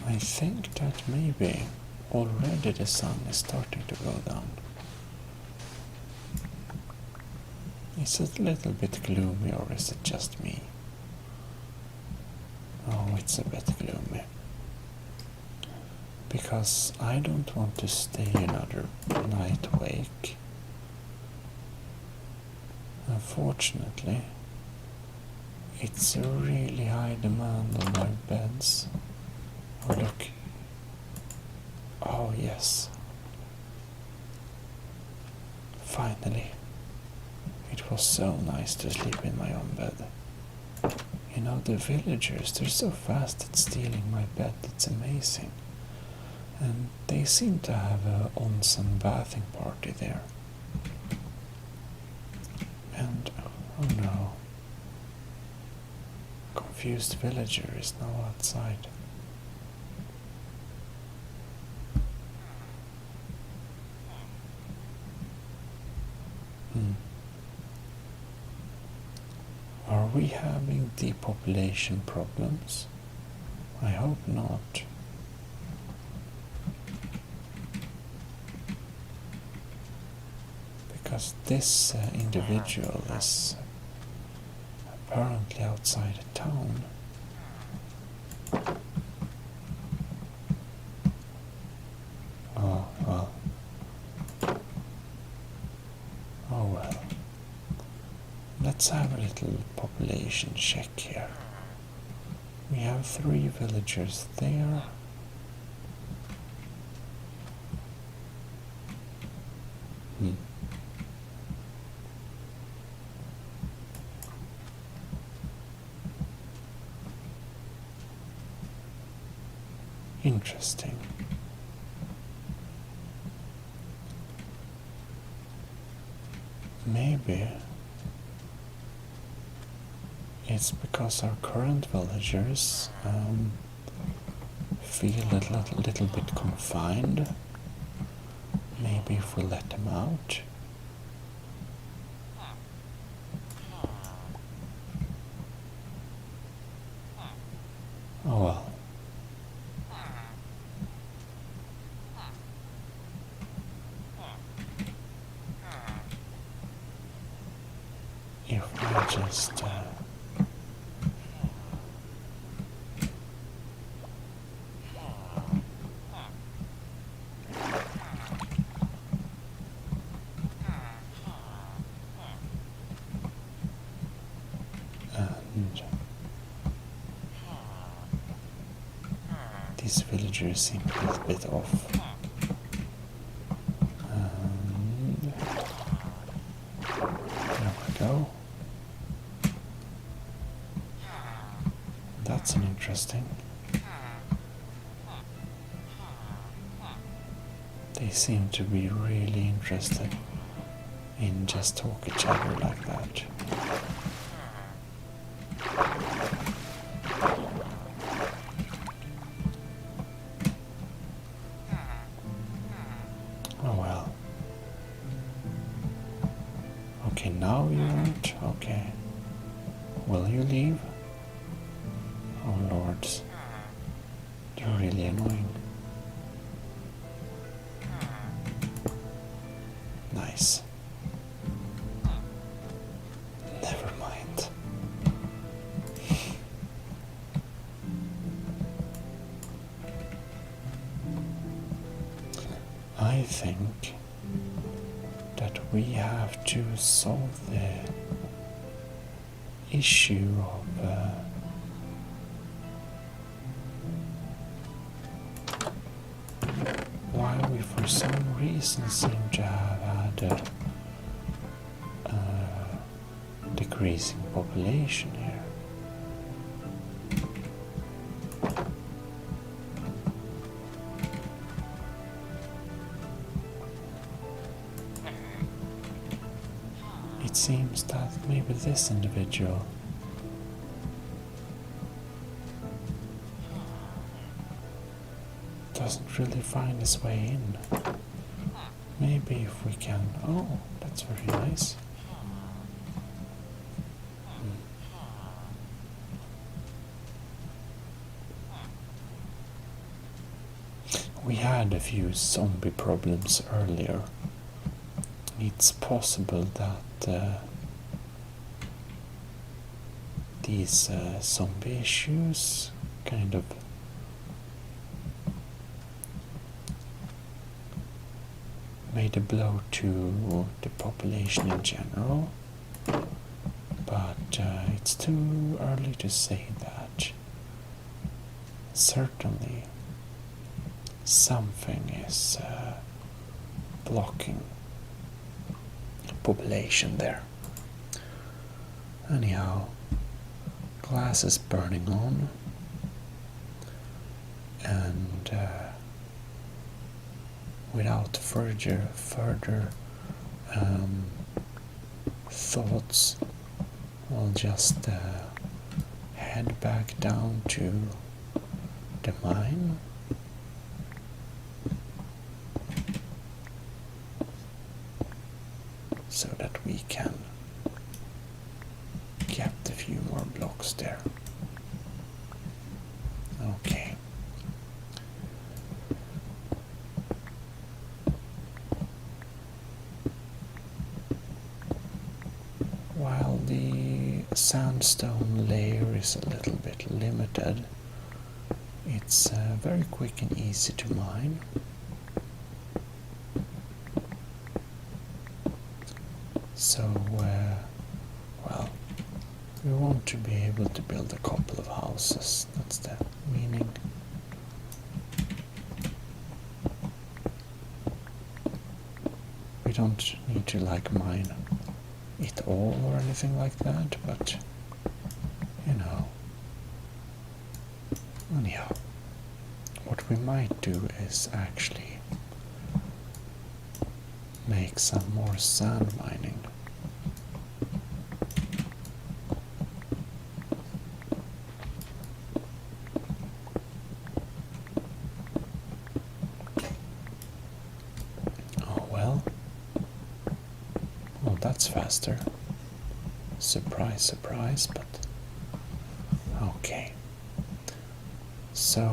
I think that maybe already the sun is starting to go down. Is it a little bit gloomy, or is it just me? Oh, it's a bit gloomy. Because I don't want to stay another night awake. Unfortunately, it's a really high demand on my beds. Oh, look. Oh, yes. Finally. It was so nice to sleep in my own bed. You know, the villagers, they're so fast at stealing my bed, it's amazing. And they seem to have a onsen bathing party there. And, oh no. Confused villager is now outside. Are we having depopulation problems? I hope not. Because this individual is apparently outside the town. Oh, well. Oh, well. Let's have a little population check here. We have 3 villagers there. Interesting. Maybe it's because our current villagers feel a little bit confined. Maybe if we let them out. Oh well. If we just and these villagers seem a little bit off. And there we go. That's an interesting. They seem to be really interested in just talk each other like that. Oh well. Okay, now you aren't? Okay. Will you leave? Oh lords, they're really annoying. Nice. Never mind. I think that we have to solve the issue of why we for some reason seem to have had a decreasing population here. It seems that maybe this individual doesn't really find his way in. Maybe if we can... Oh, that's very nice. We had a few zombie problems earlier. It's possible that these zombie issues kind of made a blow to the population in general, but it's too early to say that. Certainly something is blocking population there. Anyhow, glass is burning on, and without further thoughts, I'll just head back down to the mine. So that we can get a few more blocks there. Okay. While the sandstone layer is a little bit limited, it's very quick and easy to mine. So, well, we want to be able to build a couple of houses. That's the meaning. We don't need to like mine it all or anything like that, but you know. Anyhow, what we might do is actually make some more sand mining. That's faster. Surprise, surprise, but okay. So,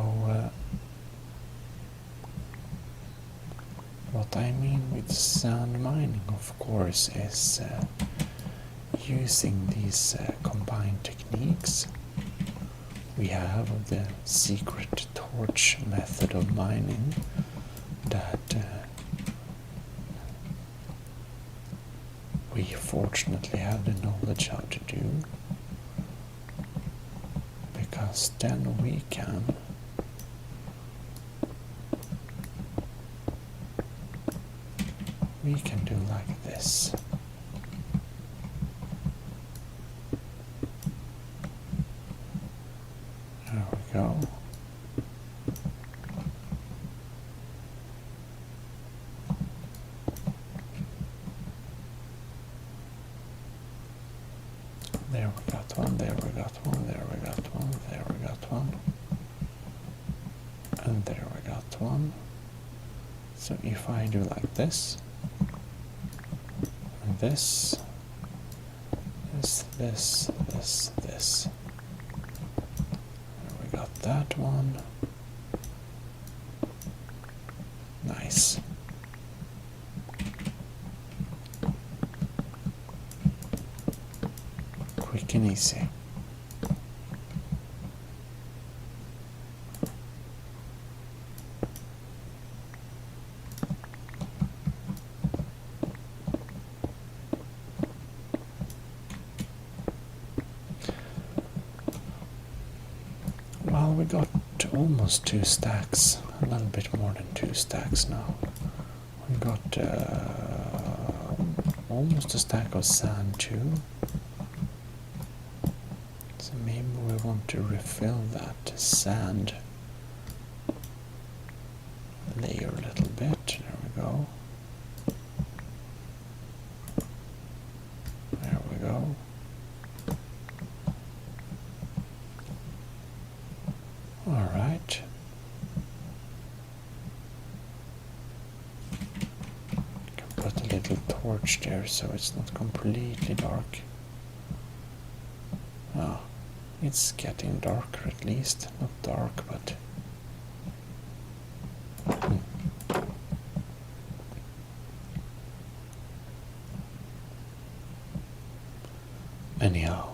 what I mean with sand mining, of course, is using these combined techniques. We have the secret torch method of mining that we fortunately have the knowledge how to do, because then we can do like this. There we go. There we got one, there we got one, there we got one, there we got one, and there we got one. So if I do like this, and this, this, this. We got that one. Nice. Quick and easy. Well, we got almost 2 stacks, a little bit more than 2 stacks now. We got almost a stack of sand too. So maybe we want to refill that sand layer a little bit. There we go. There we go. All right. Can put a little torch there so it's not completely dark. Ah, it's getting darker at least. Not dark, but anyhow.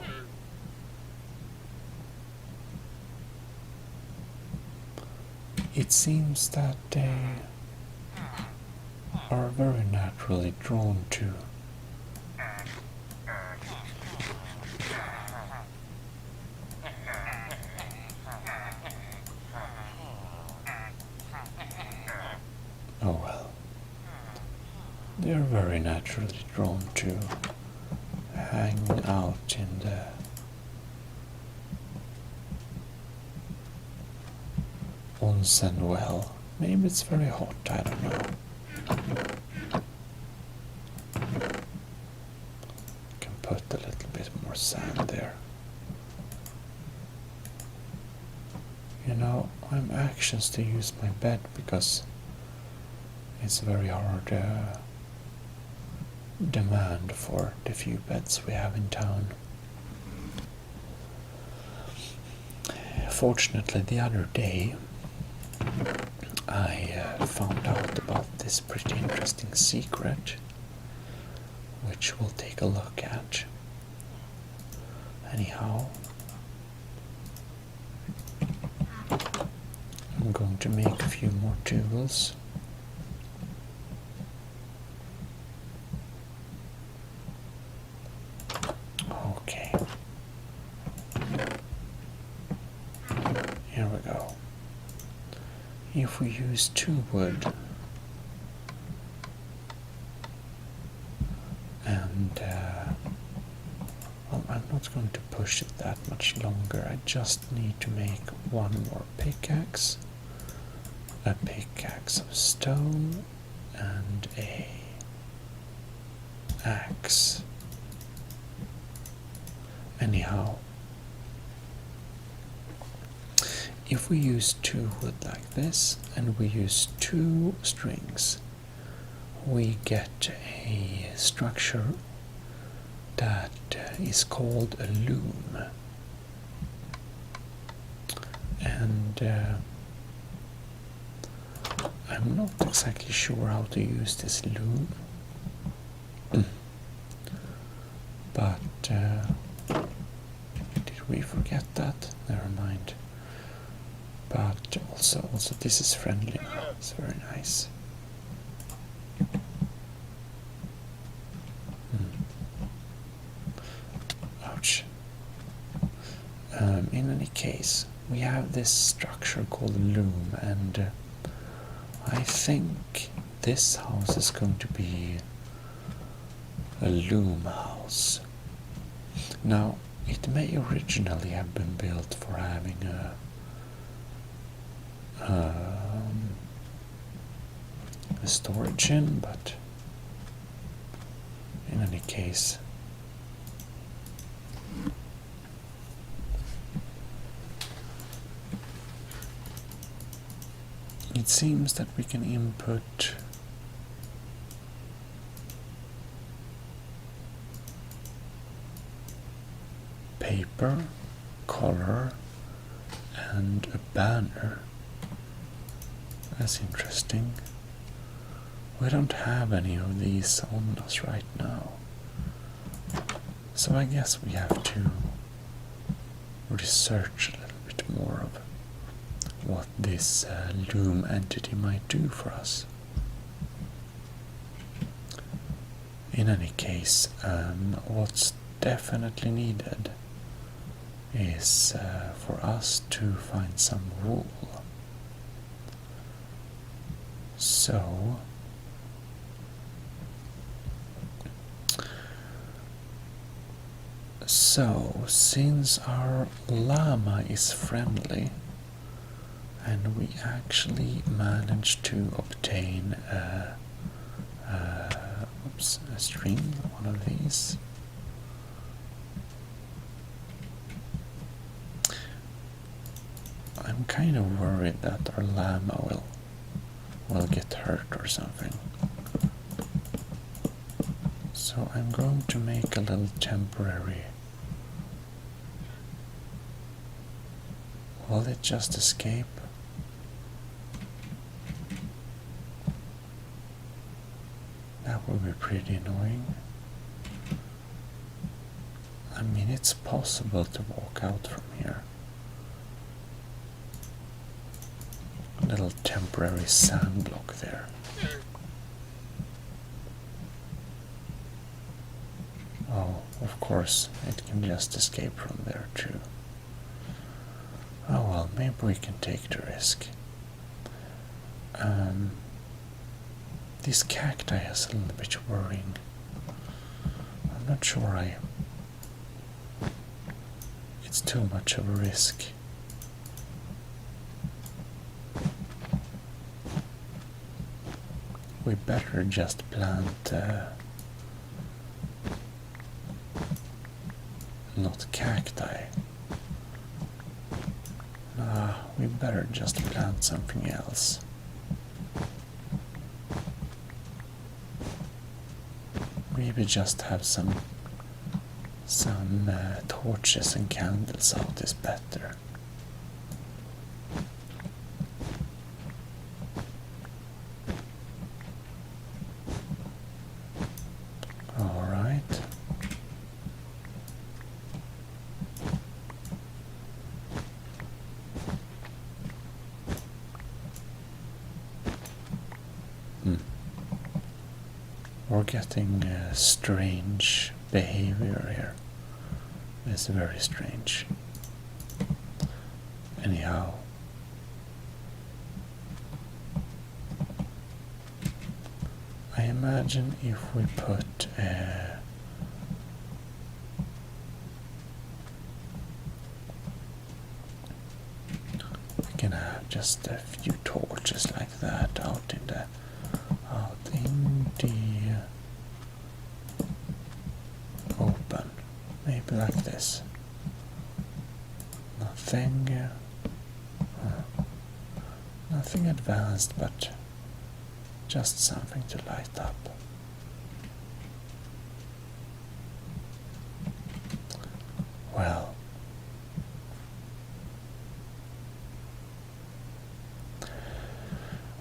It seems that they are very naturally drawn to oh well. They are very naturally drawn to hanging out in the onsen well. Maybe it's very hot, I don't know. Can put a little bit more sand there. You know, I'm anxious to use my bed because it's very hard demand for the few beds we have in town. Fortunately, the other day I found out about this pretty interesting secret, which we'll take a look at. Anyhow, I'm going to make a few more tools. Okay. Here we go. If we use 2 wood and well, I'm not going to push it that much longer. I just need to make 1 more pickaxe, a pickaxe of stone, and a axe. Anyhow, if we use 2 wood like this and we use 2 strings, we get a structure that is called a loom. And I'm not exactly sure how to use this loom, but did we forget that? Never mind. But also this is friendly. It's very nice. Ouch. In any case, we have this structure called a loom, and I think this house is going to be a loom house. Now, it may originally have been built for having a storage in, but in any case, it seems that we can input paper emperor and a banner. That's interesting. We don't have any of these on us right now. So I guess we have to research a little bit more of what this loom entity might do for us. In any case, what's definitely needed is for us to find some wool. So since our llama is friendly and we actually managed to obtain a string, one of these. I'm kind of worried that our llama will get hurt or something. So I'm going to make a little temporary. Will it just escape? That would be pretty annoying. I mean, it's possible to walk out from here. A little temporary sand block there. Oh, of course, it can just escape from there too. Oh well, maybe we can take the risk. This cacti is a little bit worrying. I'm not sure it's too much of a risk. We better just plant not cacti. We better just plant something else. Maybe just have some torches and candles out is better. All right. We're getting strange behavior here. It's very strange. Anyhow, I imagine if we put we can have just a few torches like that out in the open, maybe like this. Nothing advanced, but just something to light up. Well,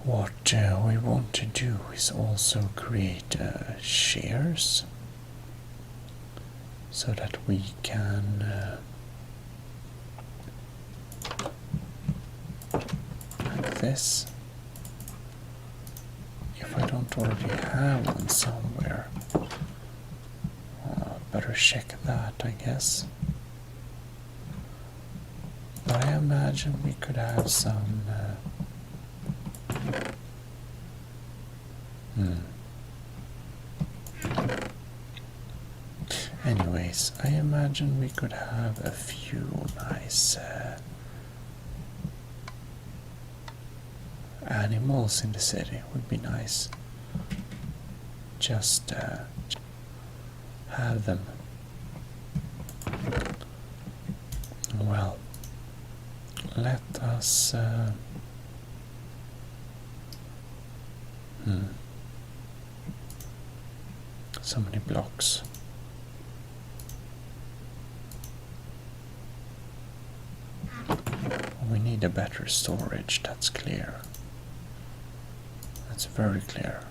what we want to do is also create shears so that we can like this. If I don't already have one somewhere, better check that, I guess. But I imagine we could have some Anyways, I imagine we could have a few nice animals in the city. Would be nice. Just have them. Well, let us so many blocks. we need a better storage, that's clear. That's very clear.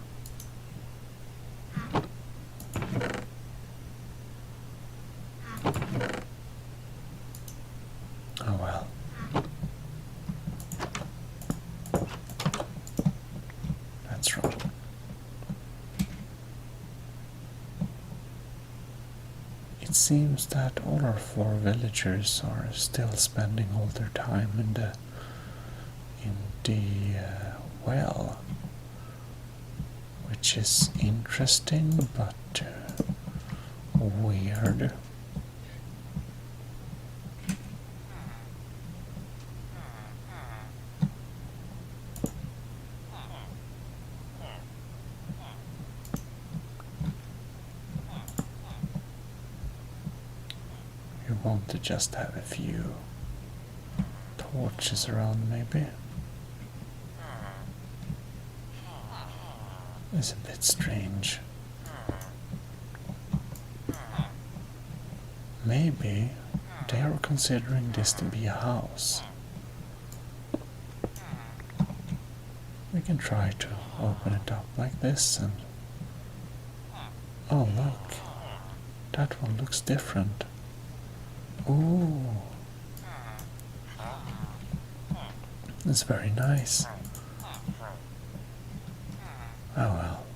Oh well. That's wrong. It seems that all our 4 villagers are still spending all their time in the well, which is interesting but weird. You want to just have a few torches around, maybe? It's a bit strange. Maybe they are considering this to be a house. We can try to open it up like this and... Oh look, that one looks different. Ooh, it's very nice. Oh well.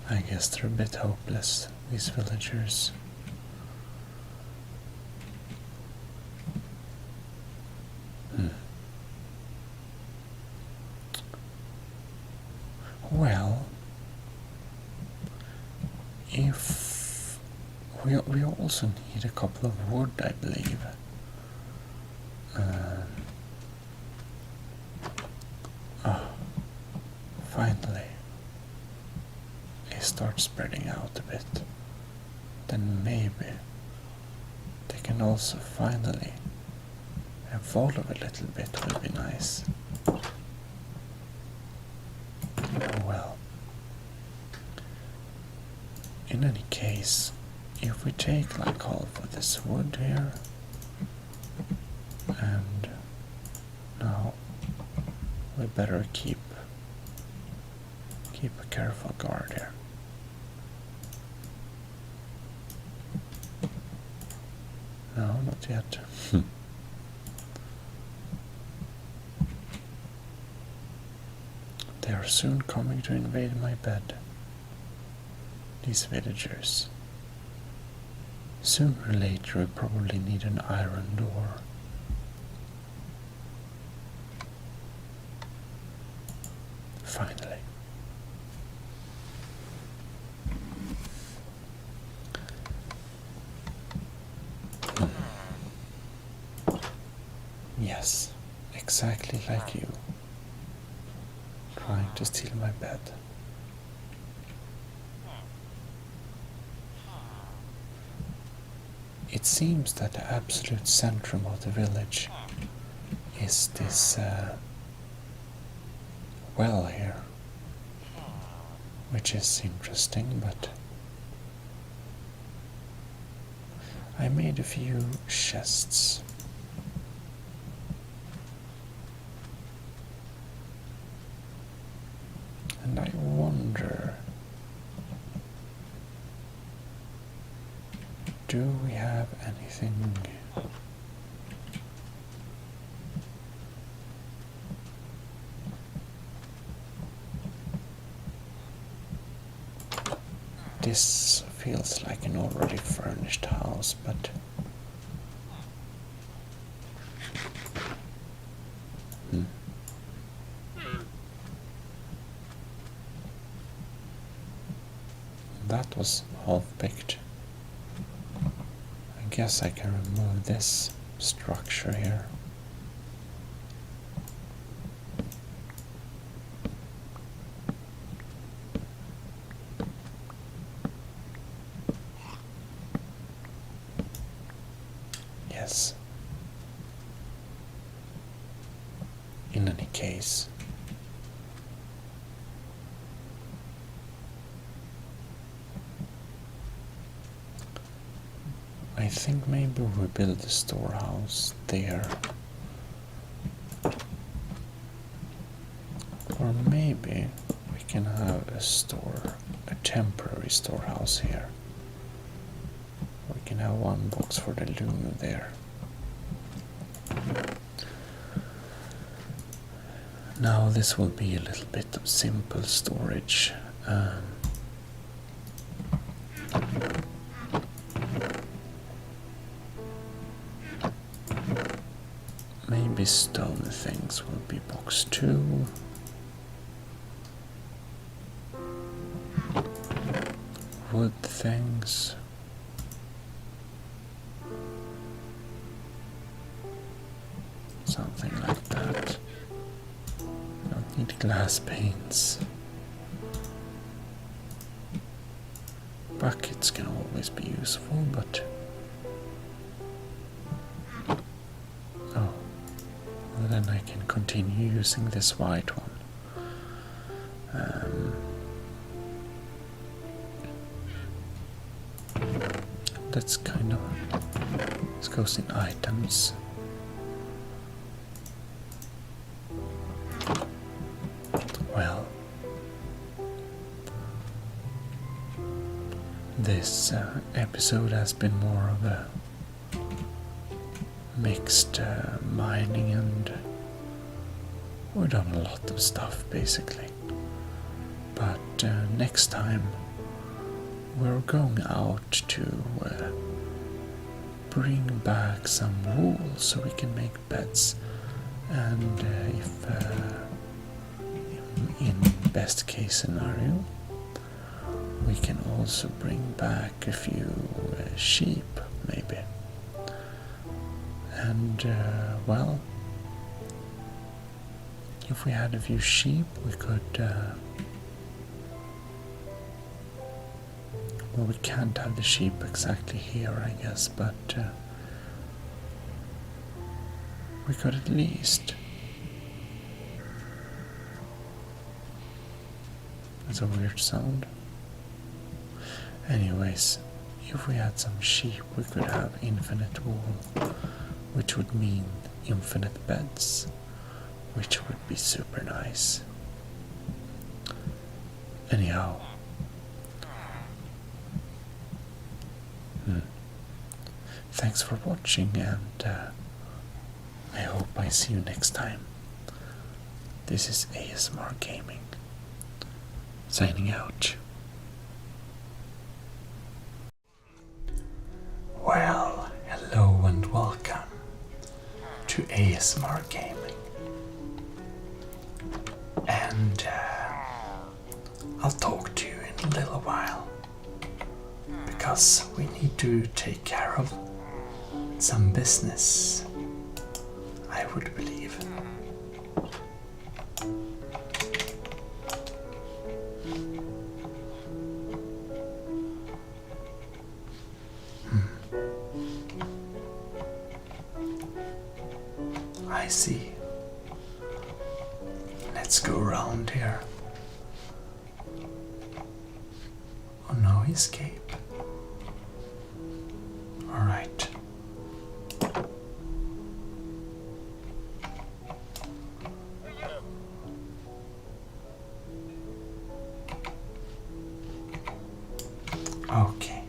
I guess they're a bit hopeless, these villagers. Well, if we also need a couple of wood, I believe. Finally, they start spreading out a bit. Then maybe they can also finally evolve a little bit. Will be nice. Oh well. In any case, if we take like all of this wood here, and now we better keep a careful guard here. No, not yet. They are soon coming to invade my bed. These villagers. Sooner or later we probably need an iron door. Finally. Yes, exactly like you. Trying to steal my bed. It seems that the absolute centrum of the village is this well here, which is interesting, but I made a few chests. And I wonder, do we have anything? This feels like an already furnished house, but that was half-baked. I guess I can remove this structure here. Yes. In any case, I think maybe we build a storehouse there. Or maybe we can have a temporary storehouse here. We can have one box for the loom there. Now this will be a little bit of simple storage. Maybe stone things will be box 2. Wood things. Something like that. Don't need glass panes. Buckets can always be useful, but then I can continue using this white one. That's kind of, this goes in items. Well, this episode has been more of a mixed mining, and we've done a lot of stuff basically. But next time we're going out to bring back some wool so we can make beds, and if in best case scenario we can also bring back a few sheep maybe. And well, if we had a few sheep we could well, we can't have the sheep exactly here, I guess, but we could at least. That's a weird sound. Anyways, if we had some sheep, we could have infinite wool, which would mean infinite beds, which would be super nice. Anyhow. Thanks for watching, and I hope I see you next time. This is ASMR Gaming, signing out. Well, hello and welcome to ASMR Gaming. And I'll talk to you in a little while, because we need to take care of some business, I would believe. I see. Let's go around here. Oh, no escape. All right. Okay.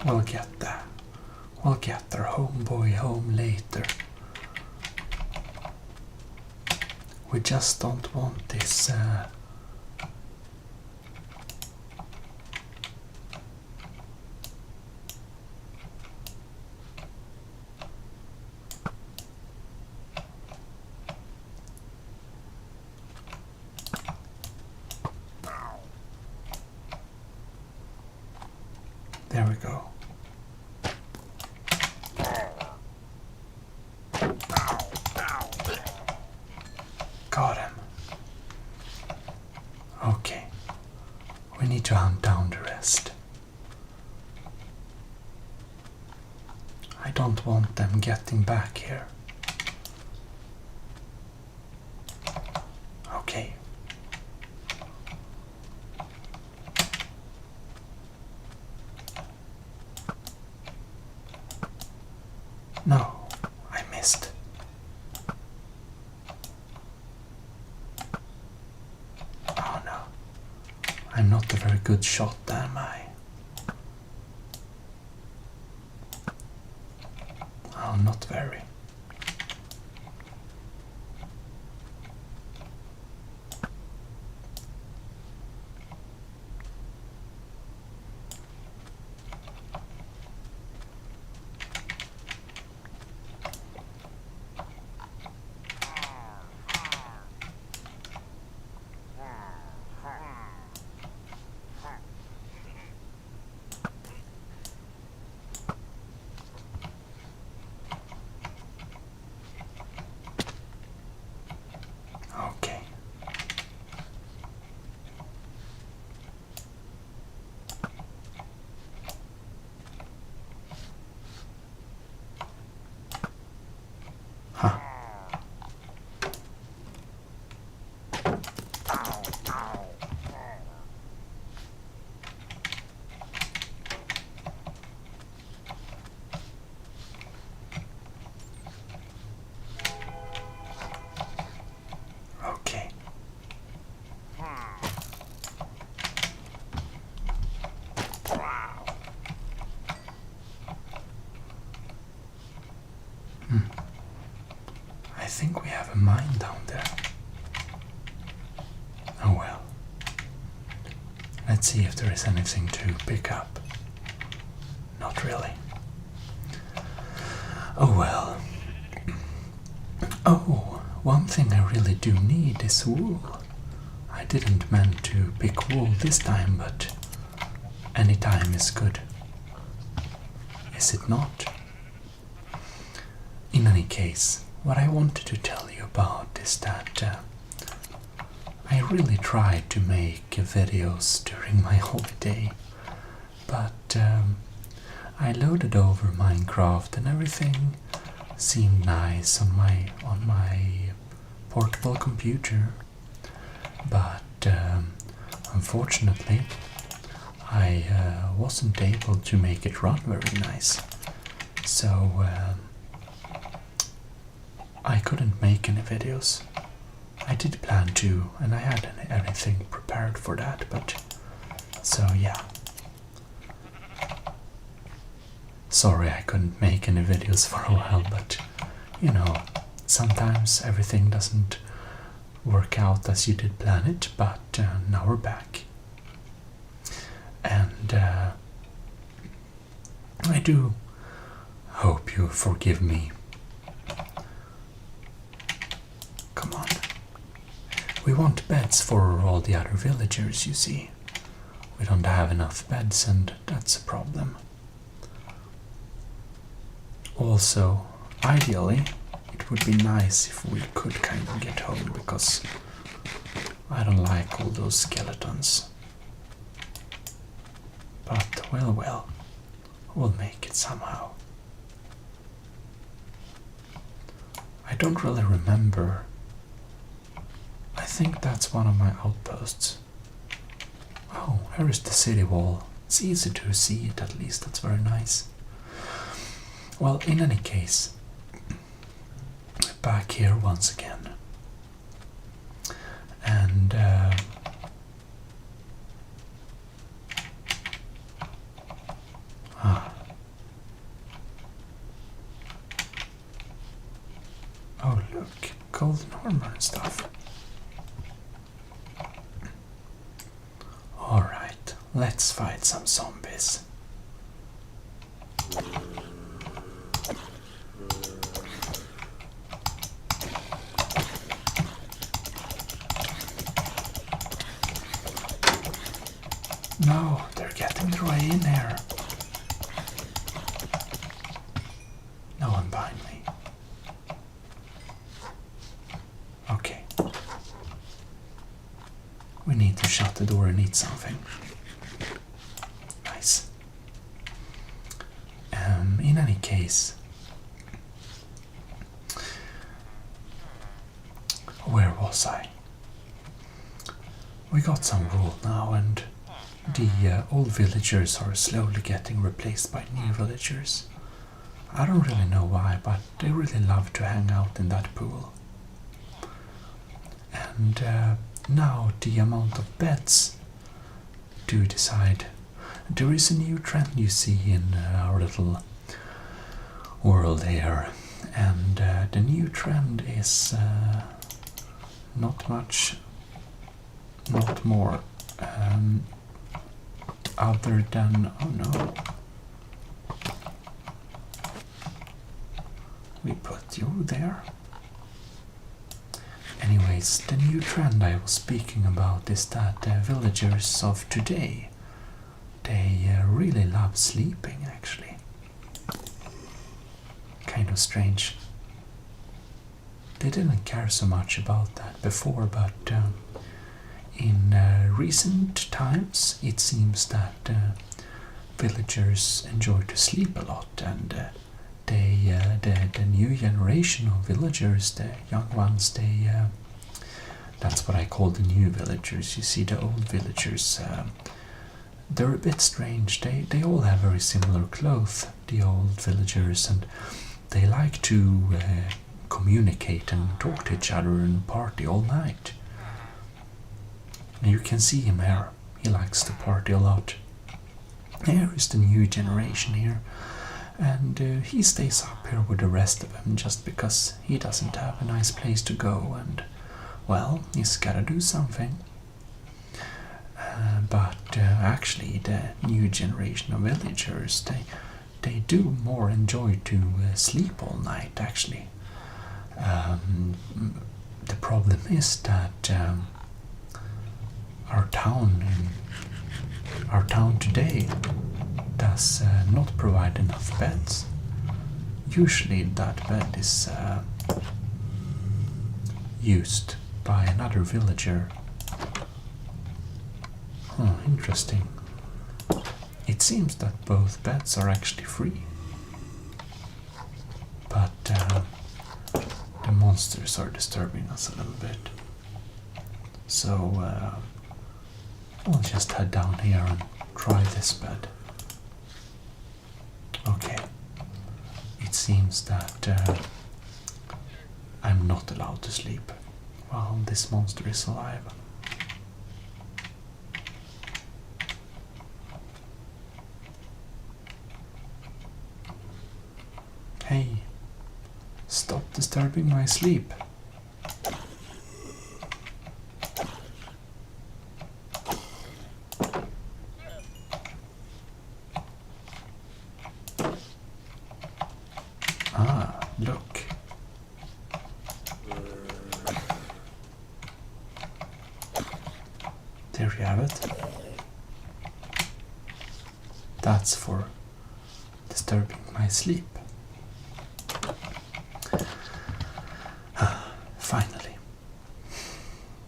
We'll get there. We'll get their homeboy home later. We just don't want this there we go. Got him. Okay. We need to hunt down the rest. I don't want them getting back here. Okay. No, I missed. Oh no. I'm not a very good shot, am I? Oh, not very. Okay. Huh. Okay. I think we have a mine down there. Oh well. Let's see if there is anything to pick up. Not really. Oh well. Oh, one thing I really do need is wool. I didn't mean to pick wool this time, but any time is good. Is it not? In any case, what I wanted to tell you about is that I really tried to make videos during my holiday, but I loaded over Minecraft and everything seemed nice on my portable computer, but unfortunately I wasn't able to make it run very nice, so I couldn't make any videos. I did plan to, and I had everything prepared for that, but so yeah. Sorry I couldn't make any videos for a while, but you know, sometimes everything doesn't work out as you did plan it, but now we're back. And I do hope you forgive me. Come on. We want beds for all the other villagers, you see. We don't have enough beds, and that's a problem. Also, ideally, it would be nice if we could kind of get home, because I don't like all those skeletons. But, well, we'll make it somehow. I don't really remember. I think that's one of my outposts. Oh, here is the city wall. It's easy to see it, at least. That's very nice. Well, in any case, back here once again. And oh look, golden armor and stuff. Alright, let's fight some zombies. No, they're getting their way in here. No one behind me. Okay. We need to shut the door and eat something. Nice. In any case, where was I? We got some wool now, and the old villagers are slowly getting replaced by new villagers. I don't really know why, but they really love to hang out in that pool. And now the amount of beds do decide. There is a new trend you see in our little world here, and the new trend is not much, not more, other than, oh no, we put you there. Anyways, the new trend I was speaking about is that the villagers of today, they really love sleeping, actually. Kind of strange. They didn't care so much about that before, but in recent times it seems that villagers enjoy to sleep a lot, and the new generation of villagers, the young ones, that's what I call the new villagers. You see, the old villagers, they're a bit strange. They all have very similar clothes, the old villagers, and they like to communicate and talk to each other and party all night. And you can see him here. He likes to party a lot. Here is the new generation here. And he stays up here with the rest of them just because he doesn't have a nice place to go, and, well, he's gotta do something. But actually the new generation of villagers, they do more enjoy to sleep all night, actually. The problem is that our town today does not provide enough beds. Usually that bed is used by another villager. Interesting. It seems that both beds are actually free. But the monsters are disturbing us a little bit. So we'll just head down here and try this bed. Okay. It seems that I'm not allowed to sleep while this monster is alive. Hey, stop disturbing my sleep. Look. There you have it. That's for disturbing my sleep. Finally.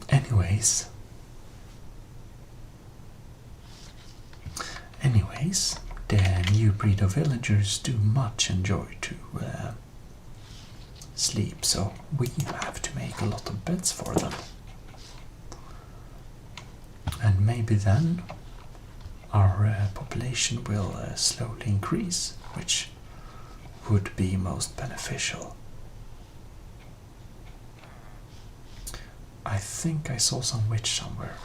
Anyways, the new breed of villagers do much enjoy to sleep, so we have to make a lot of beds for them. And maybe then our population will slowly increase, which would be most beneficial. I think I saw some witch somewhere.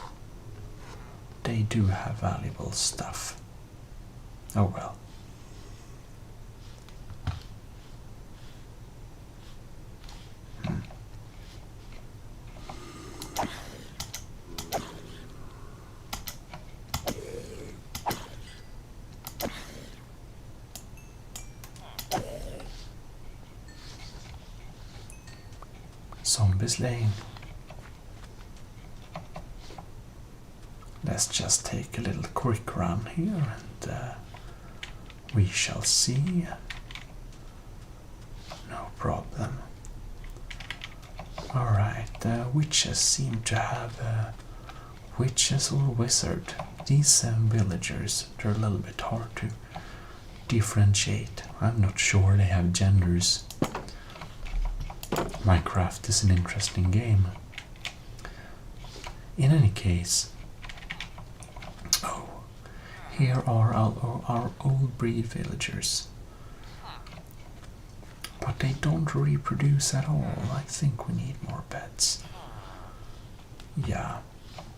They do have valuable stuff. Oh well. Zombies lane. Let's just take a little quick run here and we shall see. No problem. Alright, witches seem to have witches or wizard. These villagers, they're a little bit hard to differentiate. I'm not sure they have genders. Minecraft is an interesting game. In any case, here are our old breed villagers. they don't reproduce at all. I think we need more beds. Yeah,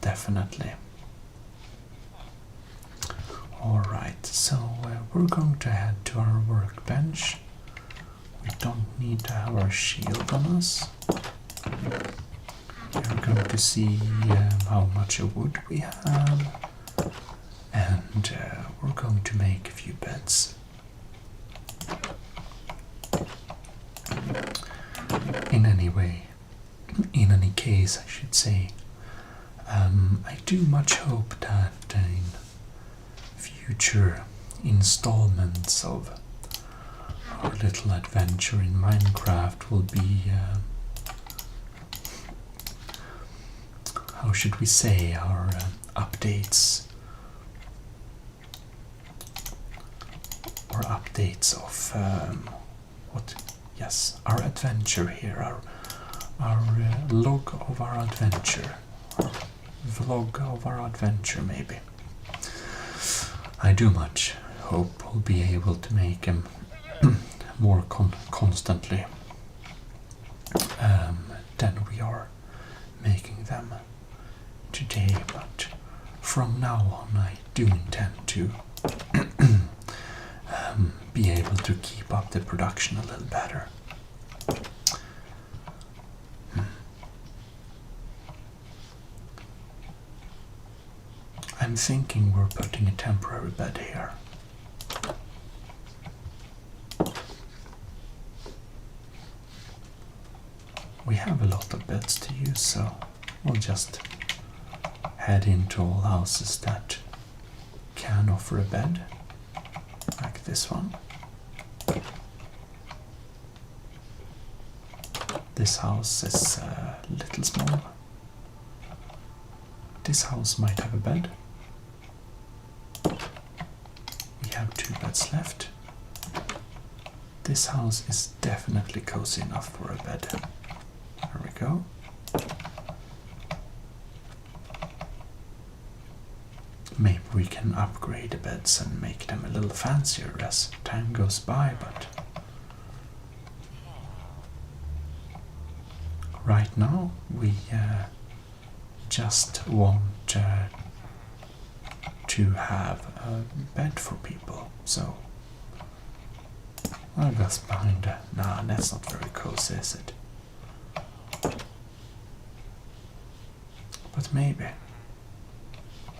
definitely. Alright, so we're going to head to our workbench. We don't need to have our shield on us. We're going to see how much wood we have. And we're going to make a few beds. In any case, I should say, I do much hope that in future installments of our little adventure in Minecraft will be, how should we say, our updates, or updates of our adventure here, our log of our adventure, or vlog of our adventure, maybe. I do much hope we'll be able to make them more constantly than we are making them today, but from now on I do intend to be able to keep up the production a little better. I'm thinking we're putting a temporary bed here. We have a lot of beds to use, so we'll just head into all houses that can offer a bed, like this one. This house is a little small. This house might have a bed. We have 2 beds left. This house is definitely cozy enough for a bed. There we go. Maybe we can upgrade the beds and make them a little fancier as time goes by, but right now we just want to have a bed for people, so I'll go behind. Nah, that's not very cozy, is it? But maybe.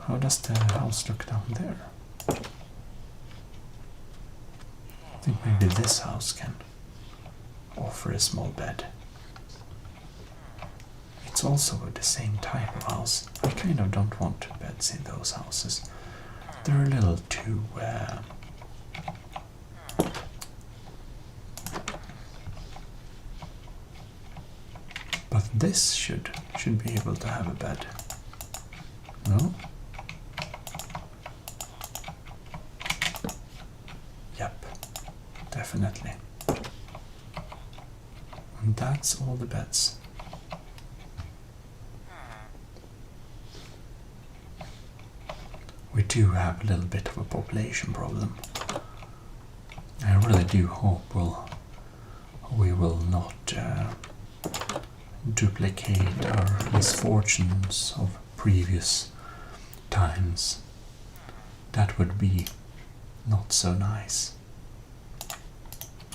How does the house look down there? I think maybe this house can offer a small bed. It's also the same type of house. I kind of don't want beds in those houses. They're a little too but this should be able to have a bed. No? Yep, definitely. And that's all the beds. We do have a little bit of a population problem. I really do hope we will not duplicate our misfortunes of previous times. That would be not so nice.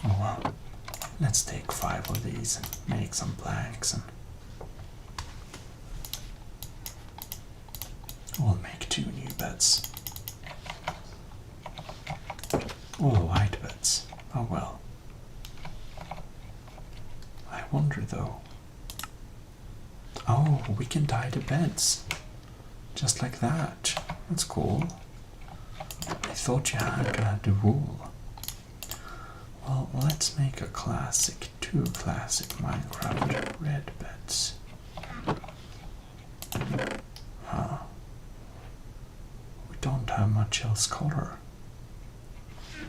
Oh well, let's take 5 of these and make some planks, and we'll make 2 new beds. All white beds. Oh well. I wonder though. Oh, we can dye the beds. Just like that. That's cool. I thought you had to have the wool. Well, let's make two classic Minecraft red beds. Huh. We don't have much else color.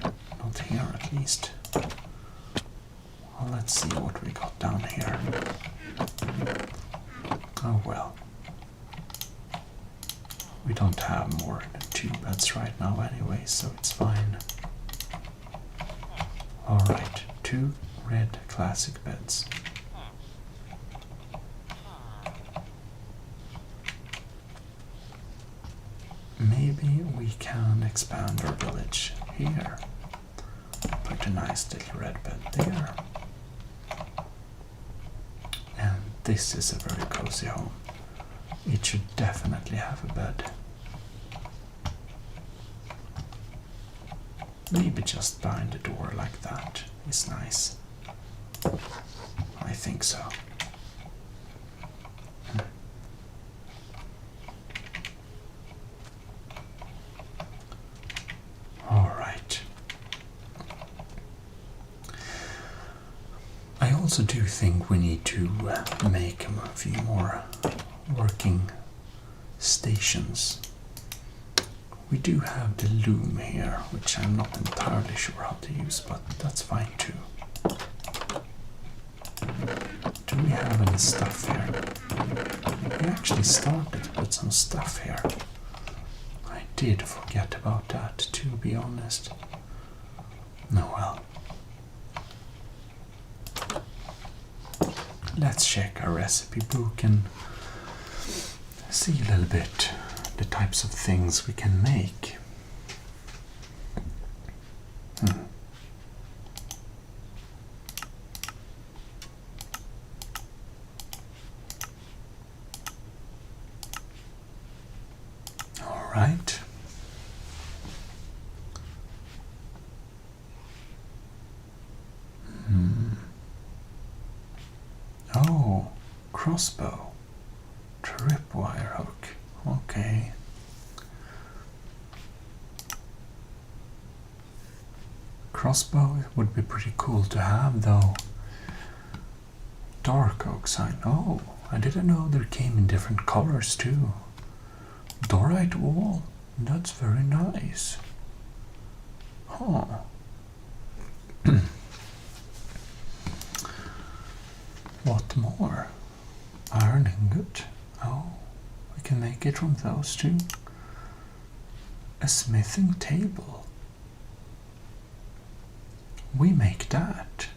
Not here, at least. Well, let's see what we got down here. Oh well. We don't have more than 2 beds right now anyway, so it's fine. Alright, 2 red classic beds. Maybe we can expand our village here. Put a nice little red bed there. And this is a very cozy home. It should definitely have a bed. Maybe just behind the door like that is nice. I think so. Alright. I also do think we need to make a few more working stations. We do have the loom here, which I'm not entirely sure how to use, but that's fine too. Do we have any stuff here? We actually started to put some stuff here. I did forget about that, to be honest. No, well. Let's check our recipe book and see a little bit the types of things we can make. All right. Oh, crossbow, tripwire hook. Okay. Crossbow would be pretty cool to have, though. Dark oak sign. Oh, I didn't know they came in different colors too. Dorite wall. That's very nice. Huh. What more? Iron ingot. Oh, we can make it from those too. A smithing table. We make that.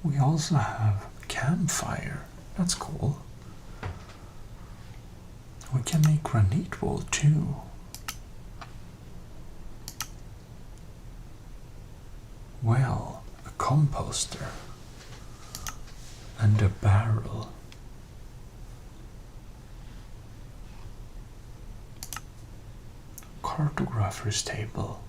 We also have campfire. That's cool. We can make granite wool too. Well, a composter and a barrel. Cartographer's table.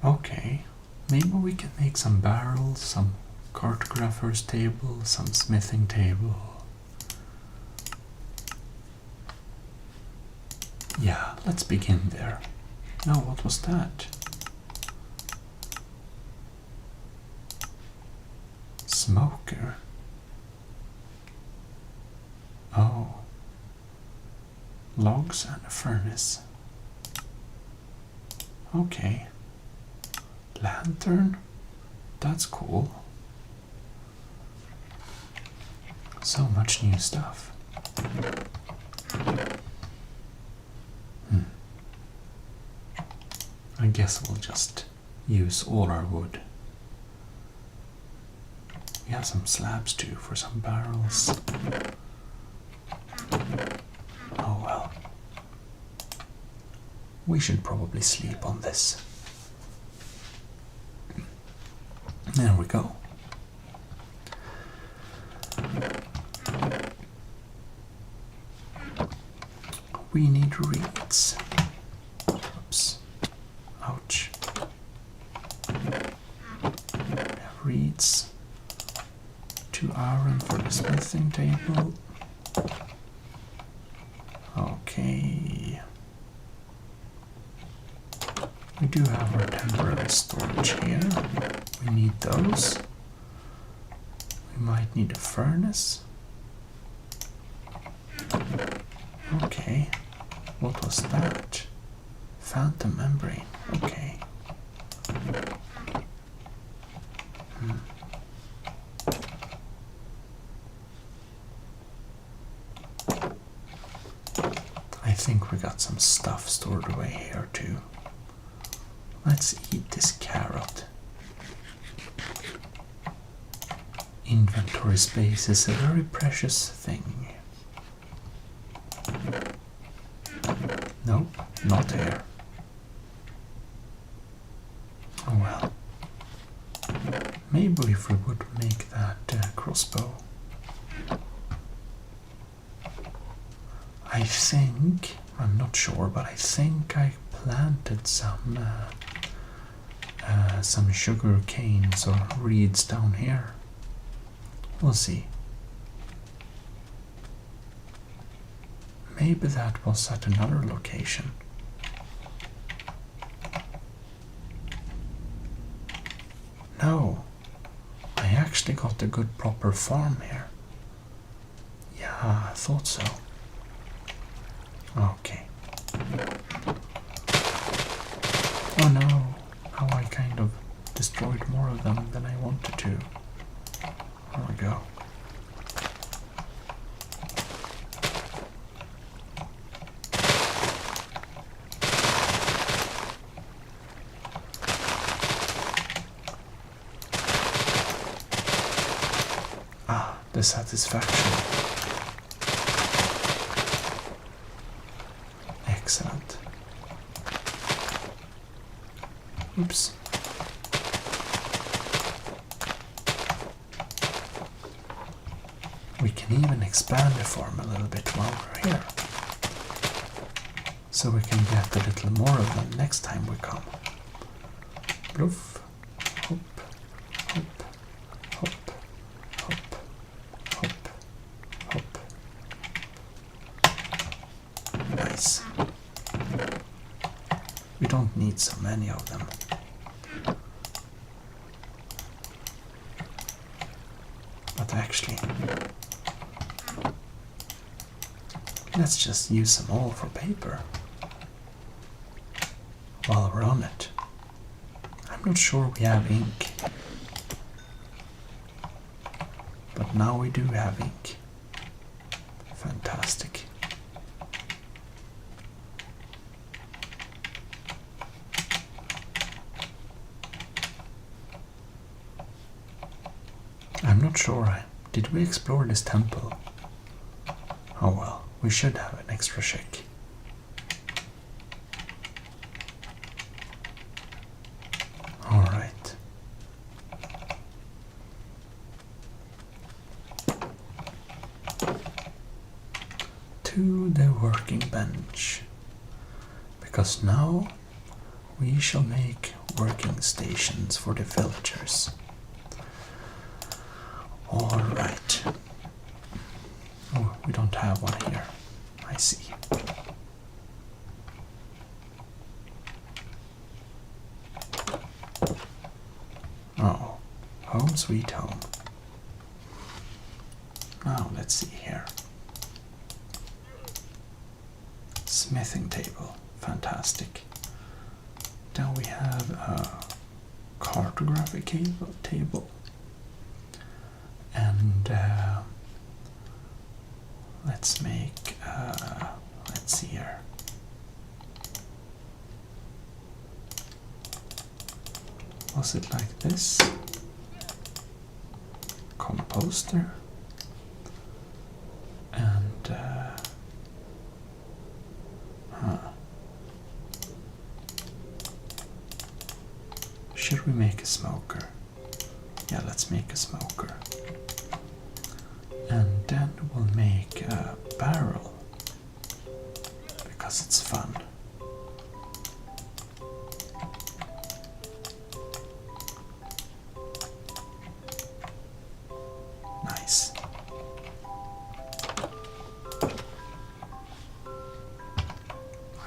Okay, maybe we can make some barrels, some cartographer's table, some smithing table. Yeah, let's begin there. No, what was that? Smoker. Oh. Logs and a furnace. Okay. Lantern? That's cool. So much new stuff. I guess we'll just use all our wood. We have some slabs too for some barrels. Oh well. We should probably sleep on this. There we go. We need reeds. Oops. Ouch. Reeds. 2 iron for the smithing table. Okay. We do have our temporary storage here. We need those. We might need a furnace. Okay. What was that? Phantom membrane. Okay. I think we got some stuff stored stored away here too. Let's eat this carrot. Inventory space is a very precious thing. Nope, not here. Oh well. Maybe if we would make that crossbow. I think, I'm not sure, but I think I planted some sugar canes or reeds down here. We'll see. Maybe that was at another location. No, I actually got a good proper farm here. Yeah, I thought so. Okay. Oh no, how I kind of destroyed more of them than I wanted to. There we go. Ah, the satisfaction. Excellent. Oops. We can even expand the farm a little bit while we're here. So we can get a little more of them next time we come. Bluff. Hop. Hop. Hop. Hop. Hop. Hop. Nice. We don't need so many of them. But actually, let's just use them all for paper while we're on it. I'm not sure we have ink, but now we do have ink. Fantastic. I'm not sure. Did we explore this temple? Oh well, we should have an extra check. Alright. To the working bench. Because now we shall make working stations for the villagers. Alright. Oh, we don't have one here. I see. Oh, home sweet home. Now let's see here. Smithing table. Fantastic. Then we have a cartography table. And let's make, let's see here. Was it like this? Composter. And, should we make a smoker? Yeah, let's make a smoker. And then we'll make a barrel, because it's fun. Nice.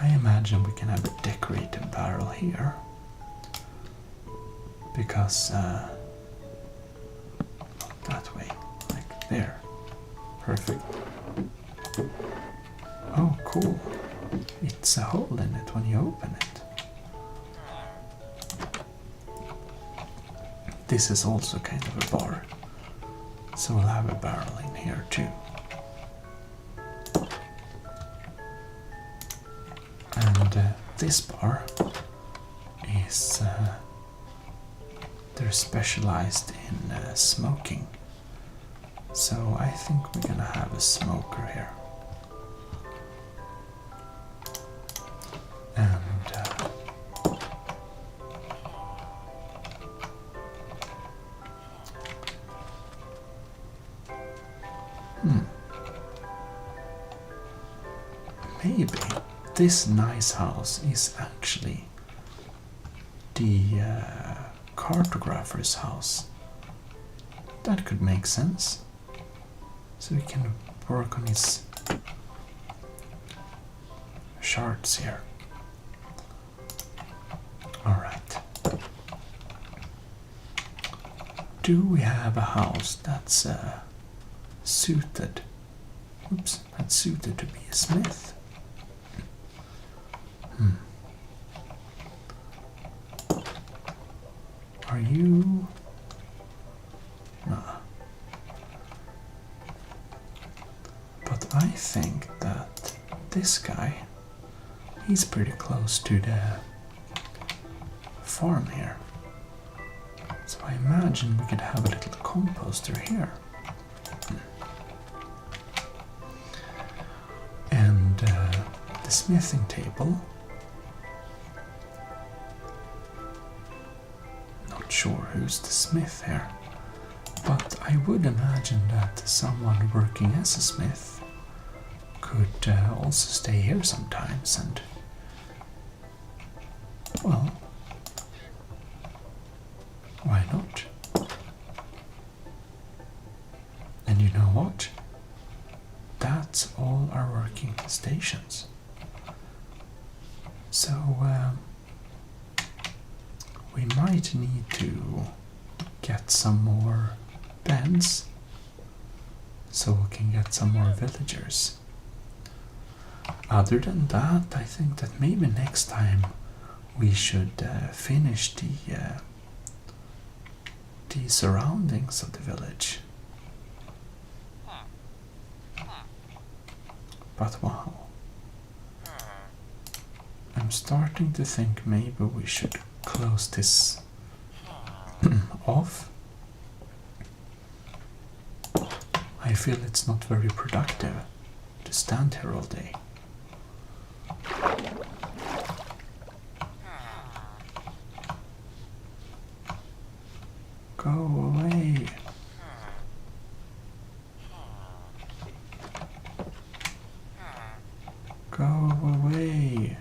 I imagine we can have a decorated barrel here, because that way, like there. Perfect. Oh, cool. It's a hole in it when you open it. This is also kind of a bar. So we'll have a barrel in here too. And this bar is they're specialized in smoking. So I think we're gonna have a smoker here. And maybe this nice house is actually the cartographer's house. That could make sense. So we can work on his charts here. Alright. Do we have a house that's suited? Oops, that's suited to be a smith. Are you? Nah. But I think that this guy, he's pretty close to the farm here. So I imagine we could have a little composter here. And the smithing table. Not sure who's the smith here, but I would imagine that someone working as a smith could also stay here sometimes and, well, why not? And you know what? That's all our working stations. So we might need to get some more beds so we can get some more villagers. Other than that, I think that maybe next time we should finish the surroundings of the village. But wow, I'm starting to think maybe we should close this off. I feel it's not very productive to stand here all day. Go away. Go away.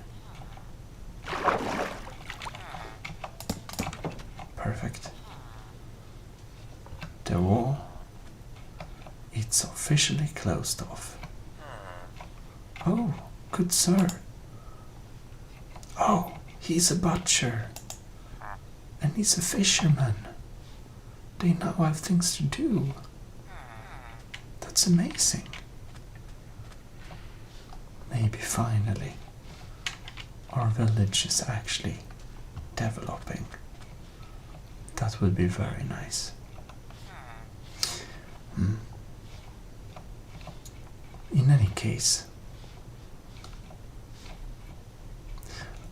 Perfect. The wall, it's officially closed off. Oh, good sir. Oh, he's a butcher. And he's a fisherman. They now have things to do. That's amazing. Maybe finally our village is actually developing. That would be very nice. In any case,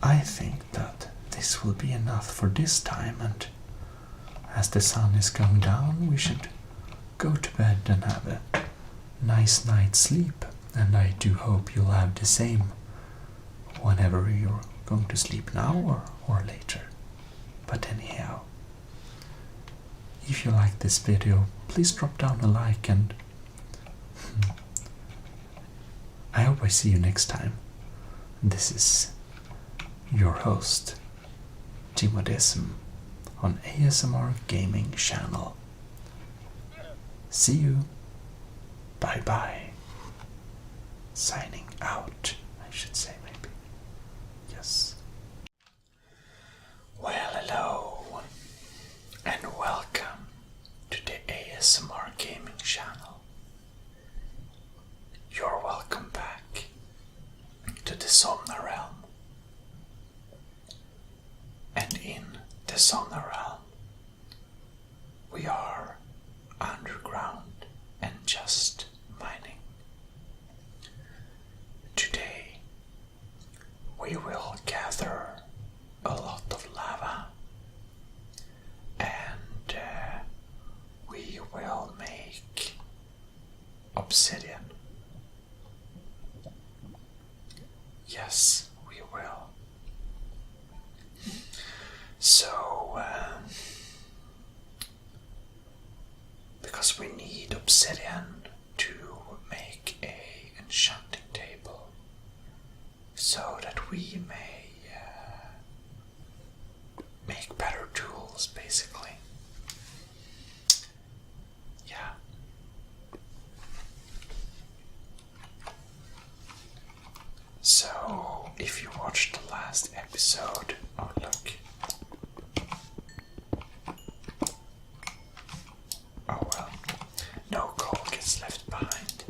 I think that this will be enough for this time, and as the sun is going down, we should go to bed and have a nice night's sleep. And I do hope you'll have the same whenever you're going to sleep now or later. But anyhow, if you like this video, please drop down a like, and I hope I see you next time. This is your host, Gmodism, on ASMR Gaming Channel. See you. Bye bye. Signing out, I should say, maybe. Yes. Well, hello, and welcome to the ASMR Gaming Channel. You're welcome back to the Somna Realm. And in the Somna Realm, we are underground and just mining. Today, we will gather
obsidian? Yes, we will. So, because we need obsidian to make a enchanting table, so that we may make better tools, basically. Yeah. So, if you watched the last episode, oh look. Oh well, no coal gets left behind.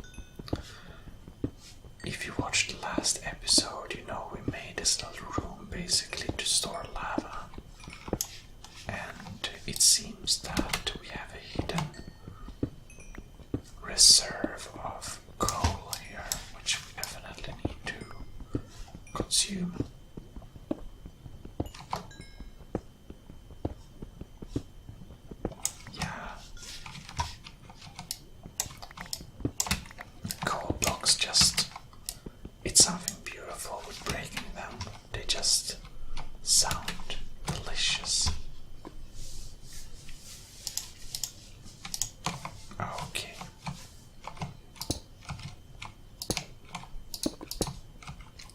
If you watched the last episode, you know we made this little room basically to store lava. And it seems that we have a hidden reserve of coal here, which we definitely need to consume. Yeah. Coal blocks just, it's something beautiful with breaking them. They just sound delicious. Okay.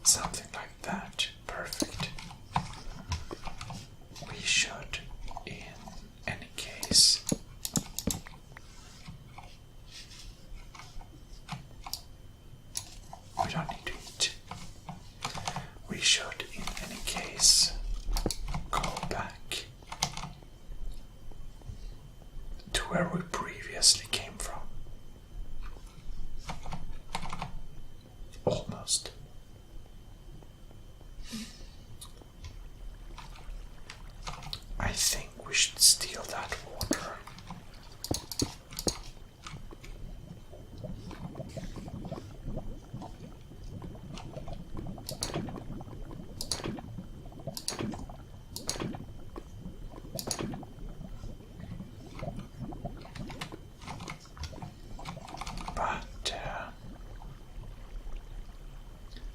Something like that. Perfect. We should, in any case, we don't need to eat. We should, in any case, go back to where we previously came from. Almost. I think we should steal that water. But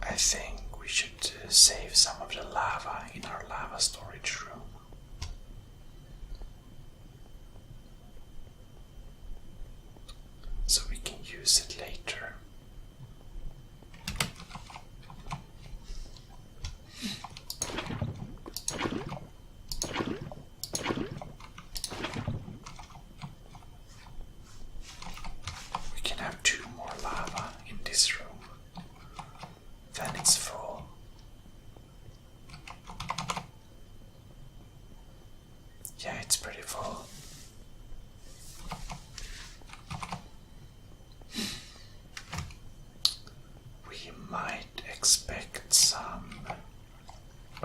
I think we should save some of the lava in our lava storage room. So we can use it later. We can have 2 more lava in this room. Then it's full. Yeah, it's pretty full. We might expect some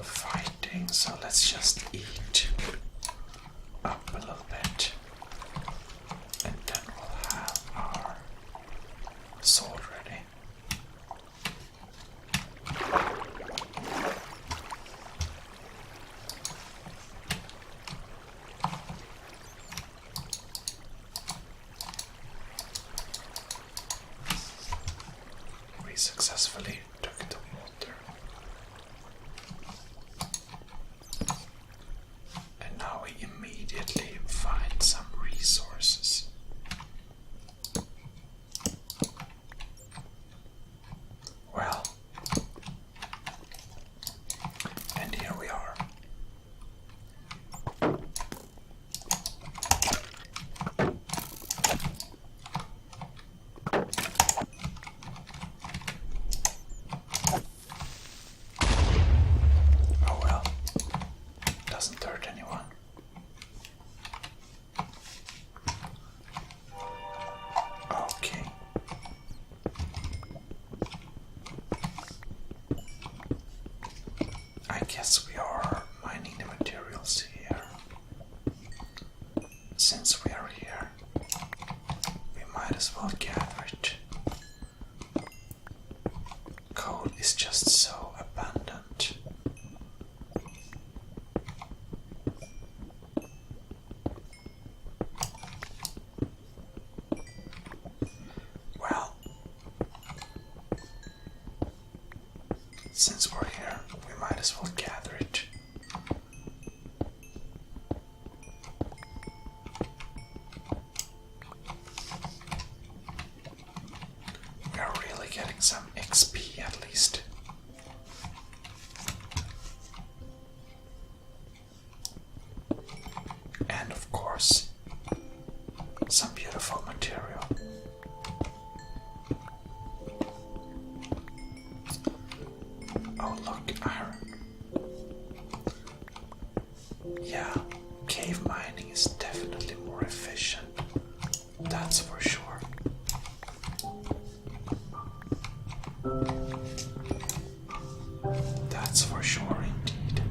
fighting, so let's just eat up a little bit. And then we'll have our sword ready. We successfully took the water. And now we immediately find some resources. Well, and here we are. Oh well, doesn't hurt anyone. Okay. I guess we are mining the materials here. Since we are here, we might as well gather it. Coal is just so abundant. Well, Yeah, cave mining is definitely more efficient. That's for sure. That's for sure indeed.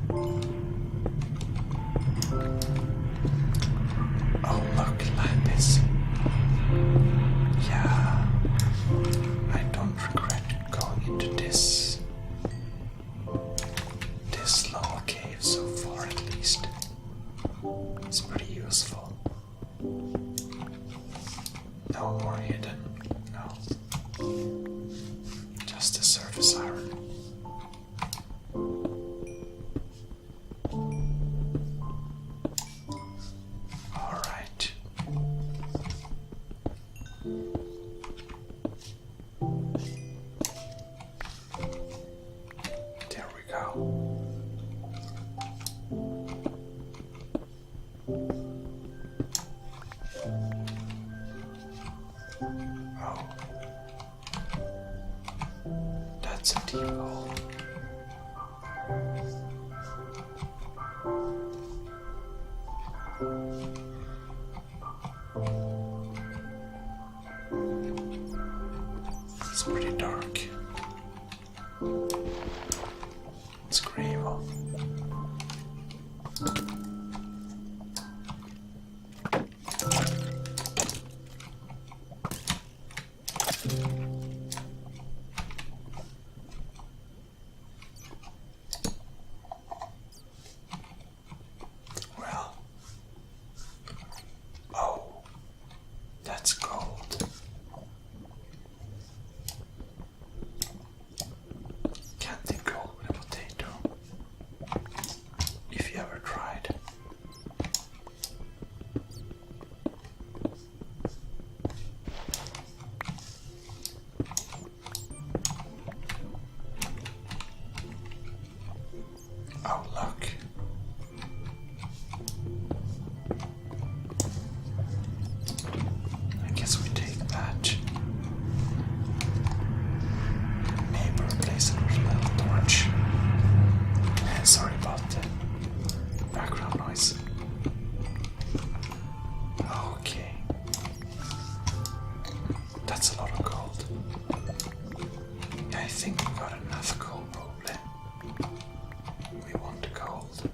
Oh look, lapis. Yeah, I don't regret going into this little cave so far at least. It's pretty useful. No more hidden, no. Just the surface iron. Alright. There we go. Oh. That's a deep hole. It's pretty dark. It's gravel. Well, oh, that's gold. Can't think gold with a potato. If you ever tried. Oh, look. I guess we take that. Maybe replace it with a little torch. Sorry about the background noise. Okay. That's a lot of gold. I think we got enough gold probably. We want the gold.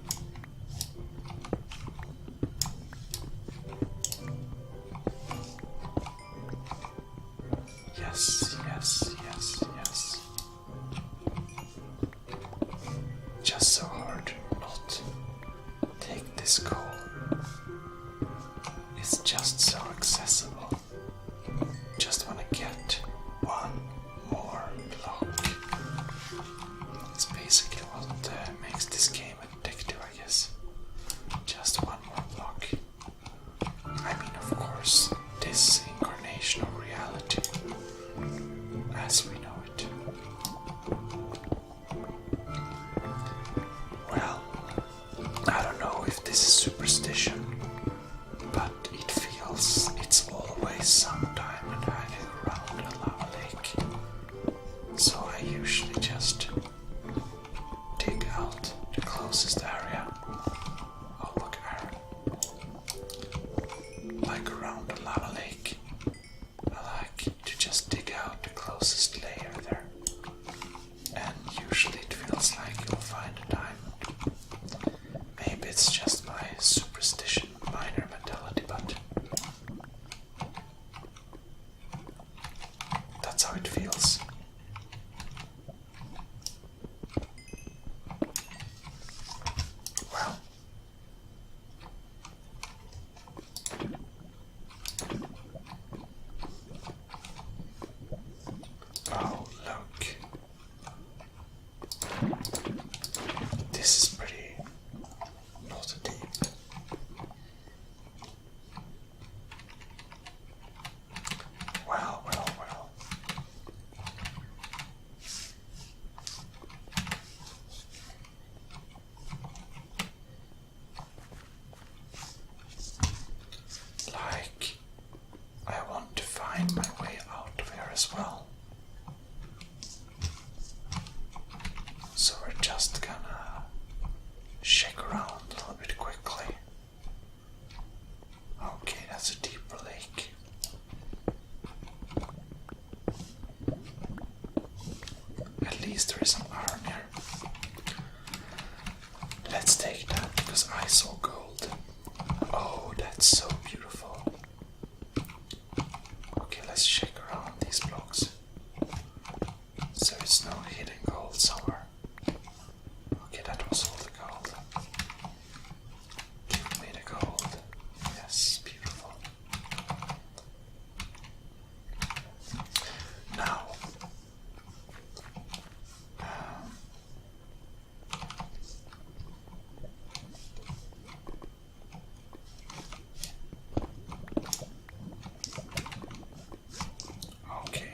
Yes, yes, yes, yes. Just so hard not take this goal. It's just so accessible. Just wanna get one more block. It's basically what makes this game addictive, I guess. Just one more block. I mean, of course, this incarnation of reality, as we know it. Well, I don't know if this is superstition, but it feels it's always some diamond hanging around a lava lake. So I usually just dig out the closest area. Oh look, iron. Like around the lava lake. I like to just dig out the closest layer there. And usually it feels like you'll find a diamond. Maybe it's just my superstition miner mentality, but that's how it feels. take that because I saw gold. Oh, that's so beautiful. Okay, let's check around these blocks. So it's no hidden gold somewhere. Okay, that was all the gold. Give me the gold. Yes, beautiful. Now, okay.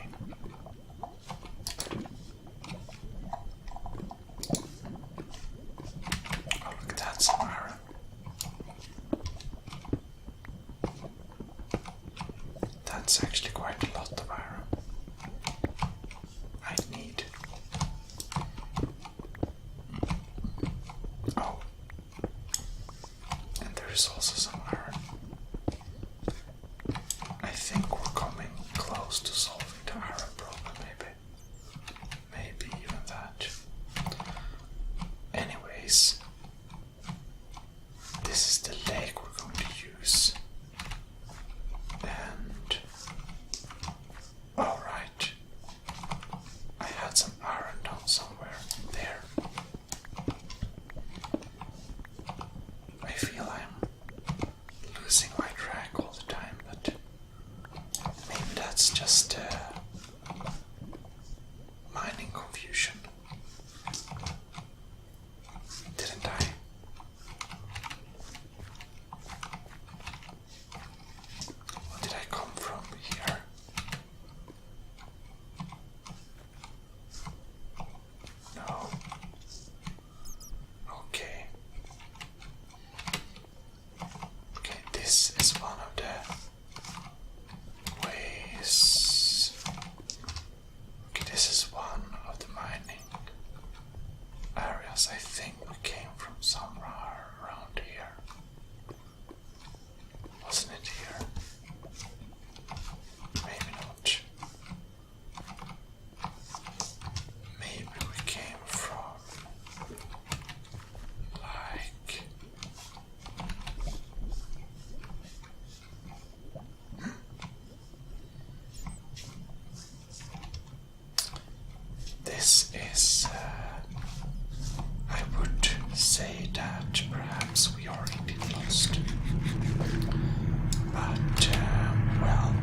Oh, look at that, some iron. That's actually quite a lot of iron. I need. Oh. And there is also some iron. I think we're coming close to solving the iron problem, maybe. Maybe even that. Anyways, this is the lake we're going to use. And alright. I had some iron down somewhere. There. I feel I'm losing my track all the time, but maybe that's just mining confusion. Didn't I? Or did I come from here? No. Okay. Okay, this is one of the ways. Okay, this is one of the mining areas. I think we came from somewhere around here. Wasn't it here? Maybe not. Maybe we came from like this is I would say that perhaps we are indeed lost. But well,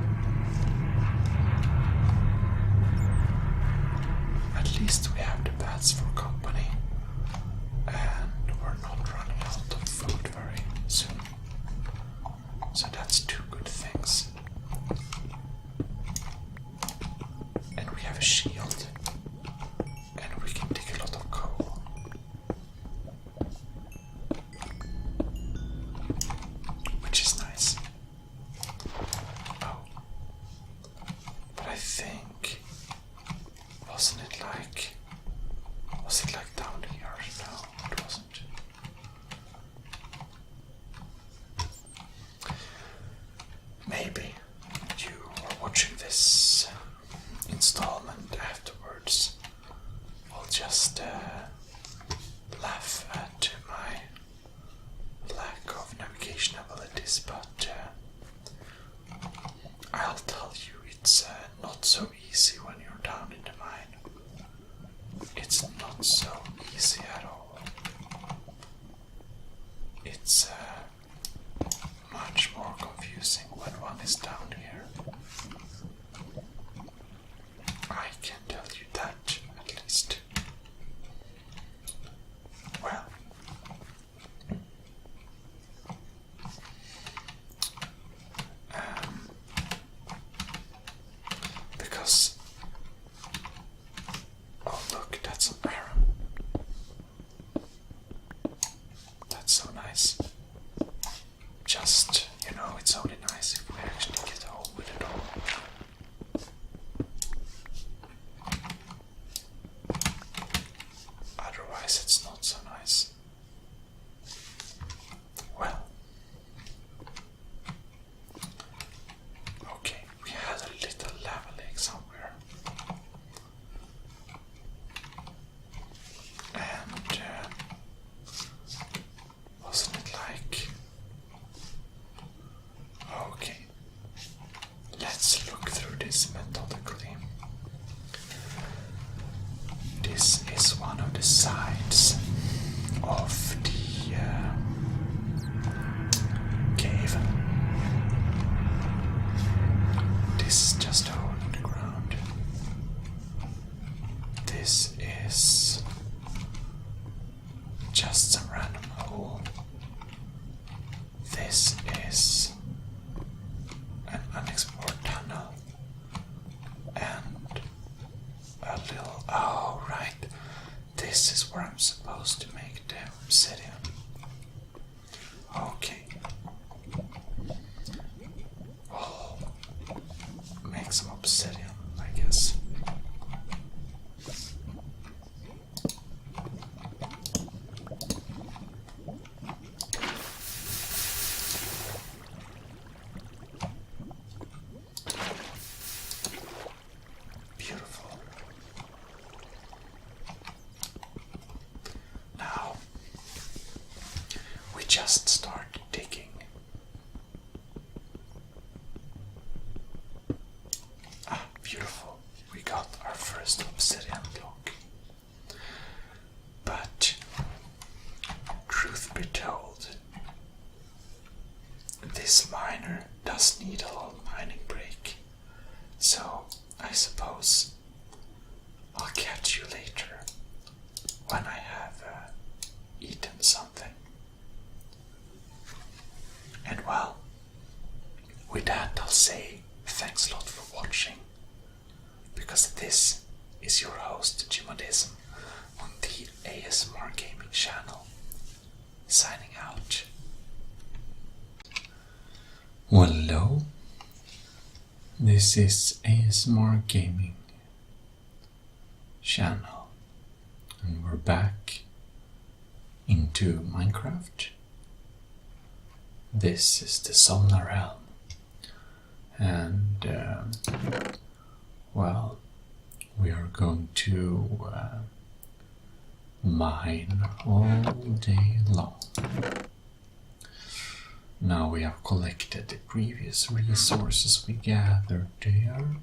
at least we have the bats for company, and we're not running out of food very soon. So that's two good things. And we have a shield, and we can dig a lot of coal. Which is nice. Oh. But I think, was it like down here? No, it wasn't. Maybe you are watching this installment afterwards. I'll just laugh at my lack of navigation abilities, but I'll tell you it's not so easy when you're down in the mine. It's not so easy at all. It's much more confusing when one is down here. I can tell you that, at least. Well, because oh look, that's some iron. That's so nice. Just, it's only nice if we actually get home just some random hole. This is an unexplored tunnel. And a little... Oh, right. This is where I'm supposed to make the obsidian. Okay. We'll make some obsidian, I guess. Beautiful. Now, we just start digging. Ah, beautiful. We got our first obsidian block. But, truth be told, this miner does need a little mining break. So, I suppose I'll catch you later when I have eaten something. And well, with that I'll say thanks a lot for watching, because this is your host Gmodism on the ASMR Gaming channel, signing out. Well, hello, this is ASMR Gaming channel, and we're back into Minecraft. This is the Somna Realm, and well, we are going to mine all day long. Now we have collected the previous resources we gathered there,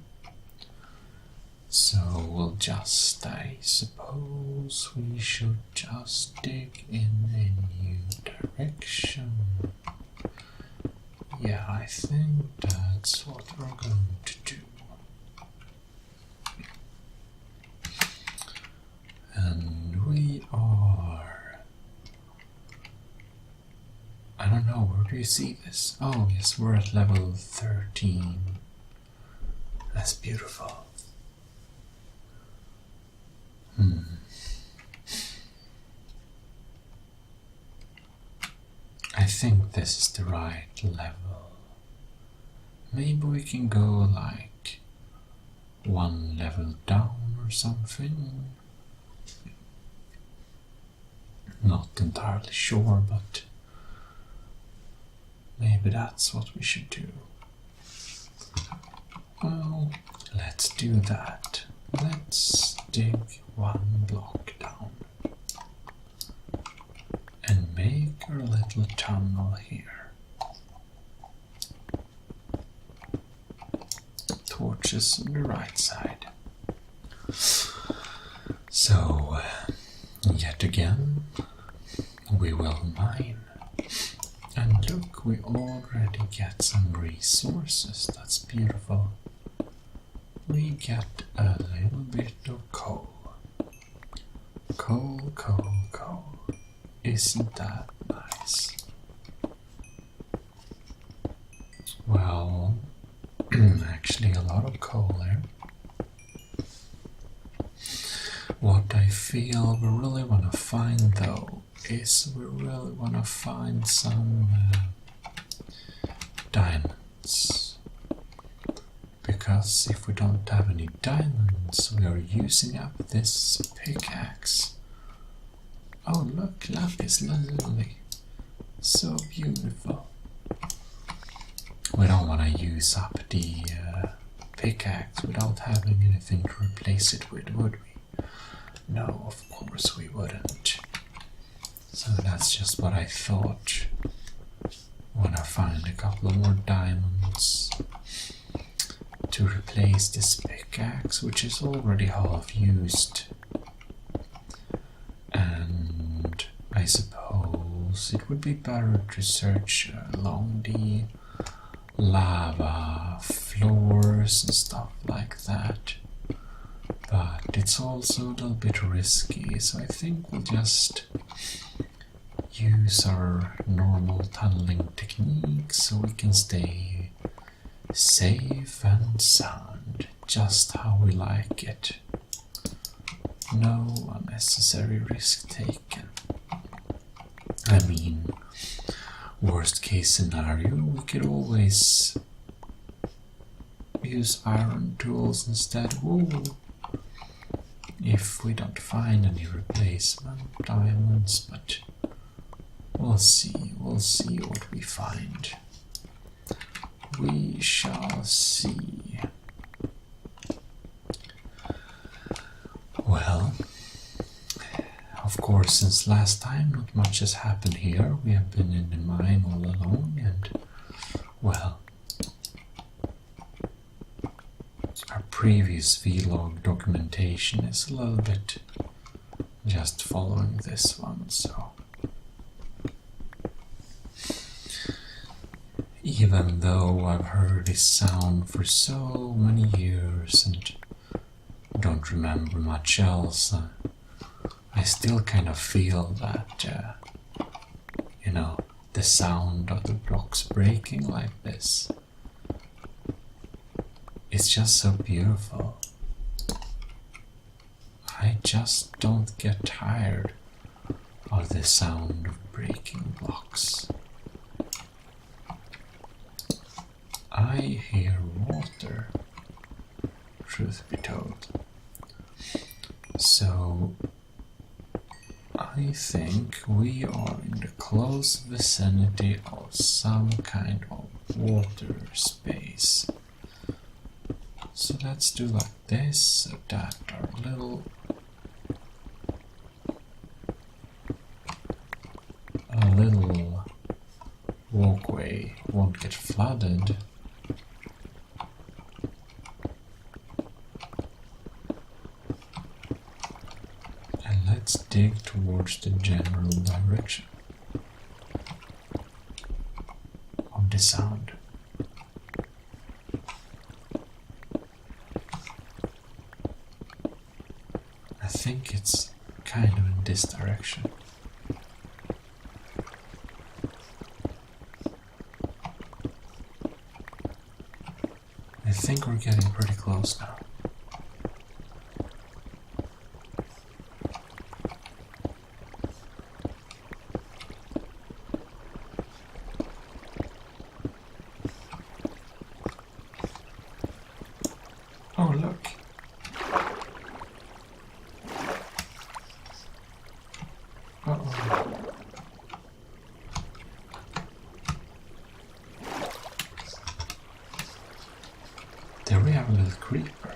so we'll just, I suppose we should just dig in a new direction. Yeah, I think that's what we're going to do. And we are... I don't know, where do you see this? Oh, yes, we're at level 13. That's beautiful. I think this is the right level. Maybe we can go like one level down or something. Not entirely sure, but maybe that's what we should do. Well, let's do that. Let's dig one block down and make our little tunnel here. Torches on the right side. So, yet again, we will mine. And look, we already get some resources. That's beautiful. We get a little bit of coal. Coal, coal, coal. Isn't that nice? Well, actually a lot of coal there. What I feel we really want to find though is we really want to find some diamonds. Because if we don't have any diamonds, we are using up this pickaxe. Oh look, lapis lazuli. So beautiful. We don't want to use up the pickaxe without having anything to replace it with, would we? No, of course we wouldn't. So that's just what I thought. When I find a couple of more diamonds to replace this pickaxe, which is already half used. And I suppose it would be better to search along the lava floors and stuff like that. But it's also a little bit risky, so I think we'll just
use our normal tunneling techniques so we can stay safe and sound, just how we like it. No unnecessary risk taken. I mean, worst case scenario, we could always use iron tools instead. Woo! If we don't find any replacement diamonds, but we'll see what we find. We shall see. Well, of course, since last time not much has happened here. We have been in the mine all along, and well, our previous vlog documentation is a little bit just following this one, so even though I've heard this sound for so many years and don't remember much else, I still kind of feel that, you know, the sound of the blocks breaking like this, it's just so beautiful. I just don't get tired of the sound of breaking blocks. I hear water, truth be told. So I think we are in the close vicinity of some kind of water space. So let's do like this, so that our little walkway won't get flooded. And let's dig towards the general direction of the sound. I think it's kind of in this direction. I think we're getting pretty close now. Oh, look. Uh-oh. There we have a little creeper.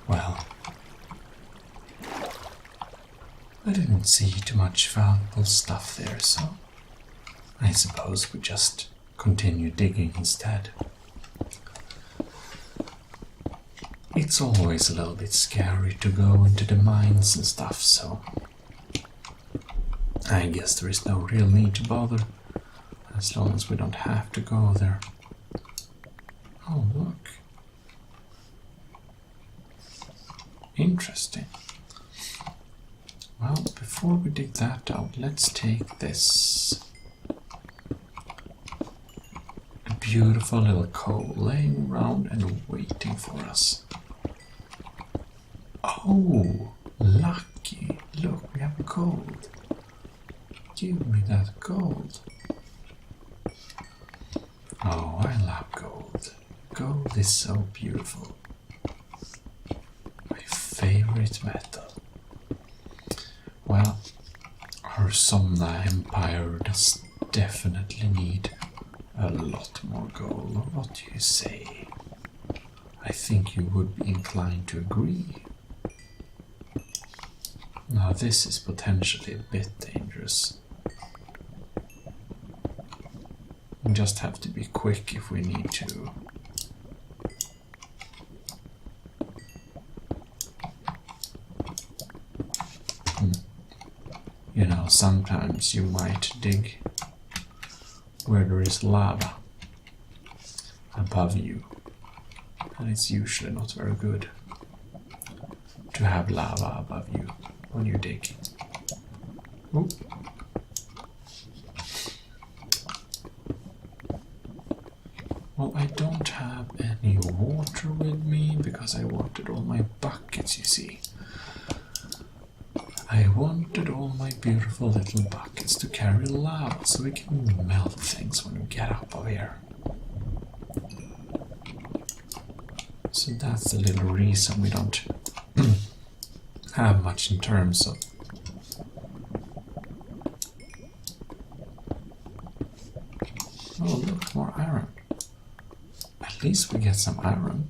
Well, I didn't see too much valuable stuff there, so I suppose we just continue digging instead. It's always a little bit scary to go into the mines and stuff, so I guess there is no real need to bother, as long as we don't have to go there. Oh, look. Interesting. Well, before we dig that out, let's take this. A beautiful little coal laying around and waiting for us. Oh, lucky. Look, we have gold. Give me that gold. Oh, I love gold. Gold is so beautiful. My favorite metal. Well, our Somna Empire does definitely need a lot more gold. Or what do you say? I think you would be inclined to agree. Now this is potentially a bit dangerous. We just have to be quick if we need to. You know, sometimes you might dig where there is lava above you, and it's usually not very good to have lava above you when you dig. Ooh. Well, I don't have any water with me because I wanted all my buckets, you see. I wanted all my beautiful little buckets to carry lava so we can melt things when we get up of here. So that's the little reason we don't have much in terms of oh, look, more iron. At least we get some iron.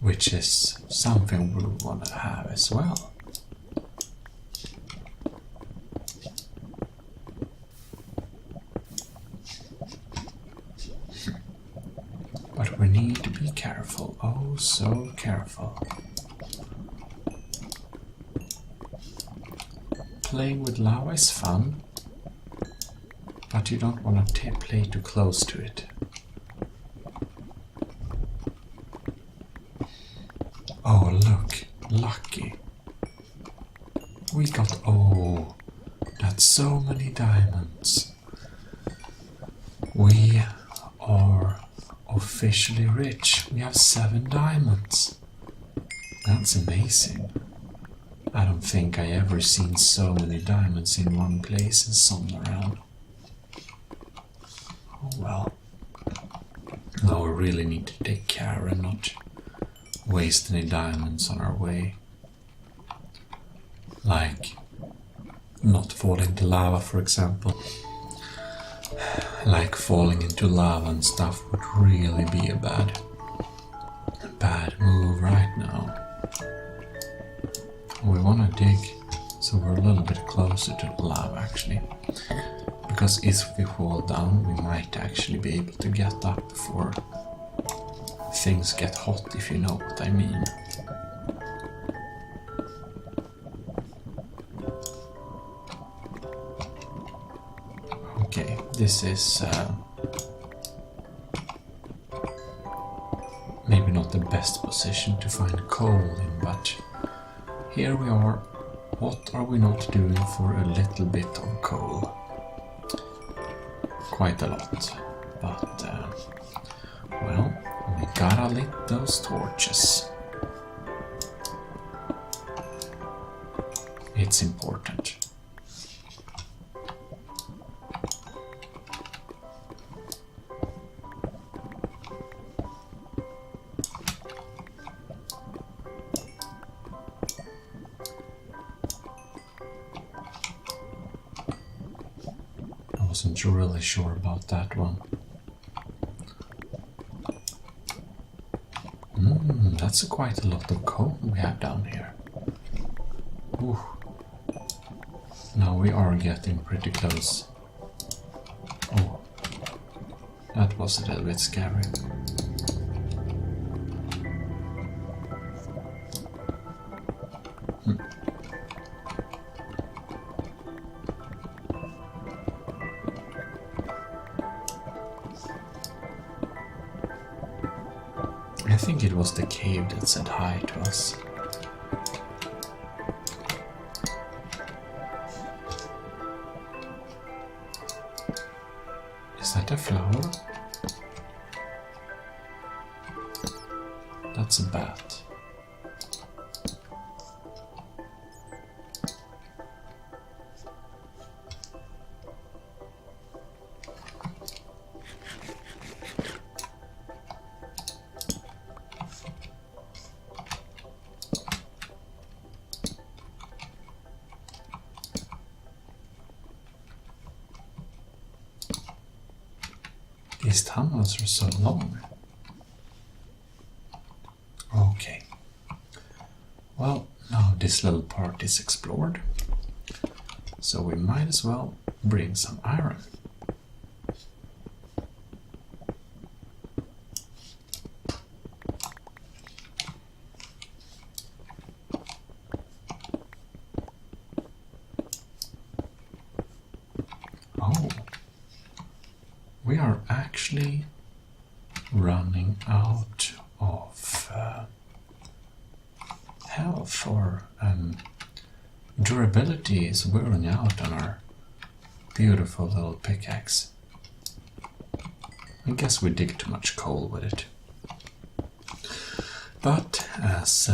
Which is something we want to have as well. But we need to be careful, oh so careful. Playing with lava is fun, but you don't want to play too close to it. Oh look, lucky. We got, oh, that's so many diamonds. We are officially rich. We have 7 diamonds. That's amazing. I don't think I ever seen so many diamonds in one place and some around. Oh well. Now we really need to take care and not waste any diamonds on our way. Like not falling into lava, for example. Like falling into lava and stuff would really be a bad move right now. We want to dig so we're a little bit closer to the lava actually. Because if we fall down we might actually be able to get up before things get hot, if you know what I mean. Okay, this is maybe not the best position to find coal in, but here we are. What are we not doing for a little bit of coal? Quite a lot, but well, we gotta lit those torches. It's important. I wasn't really sure about that one. That's quite a lot of coal we have down here. Ooh. Now we are getting pretty close. Oh, that was a little bit scary. I think it was the cave that said hi to us. Is that a flower? That's a bat. These tunnels are so long. Okay. Well, now this little part is explored, so we might as well bring some iron. Oh, we are actually running out of health, or durability is wearing out on our beautiful little pickaxe. I guess we dig too much coal with it. But as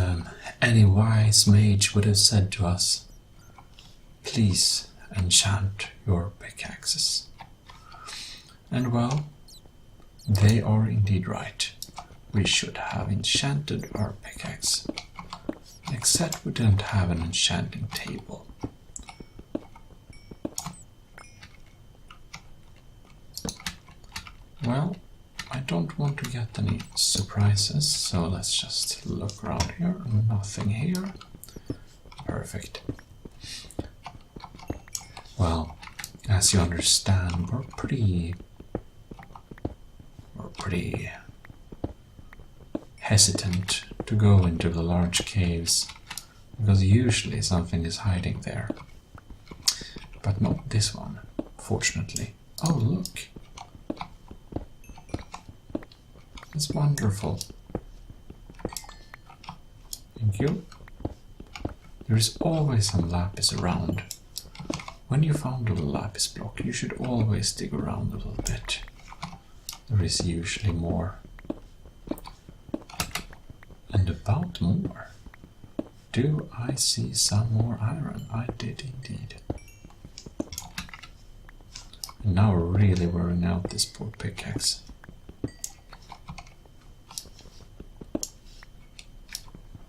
any wise mage would have said to us, please enchant your pickaxes. And well, they are indeed right. We should have enchanted our pickaxe. Except we didn't have an enchanting table. Well, I don't want to get any surprises, so let's just look around here. Nothing here. Perfect. Well, as you understand, we're pretty hesitant to go into the large caves, because usually something is hiding there. But not this one, fortunately. Oh, look! It's wonderful. Thank you. There is always some lapis around. When you found a little lapis block, you should always dig around a little bit. There is usually more. And about more. Do I see some more iron? I did indeed. And now we're really wearing out this poor pickaxe.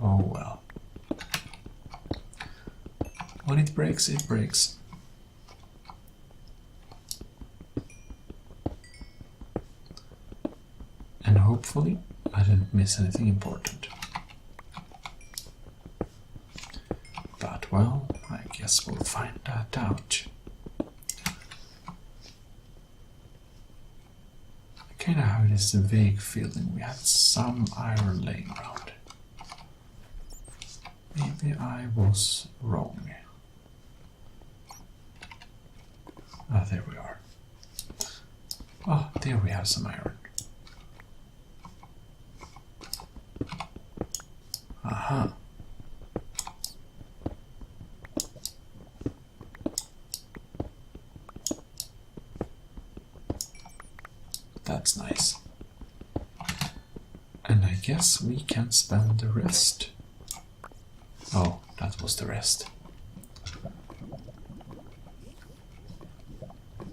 Oh well. When it breaks, it breaks. And hopefully I didn't miss anything important. But well, I guess we'll find that out. I kinda have this vague feeling we had some iron laying around. Maybe I was wrong. Ah, there we are. Oh, there we have some iron. Aha. That's nice. And I guess we can spend the rest. Oh, that was the rest.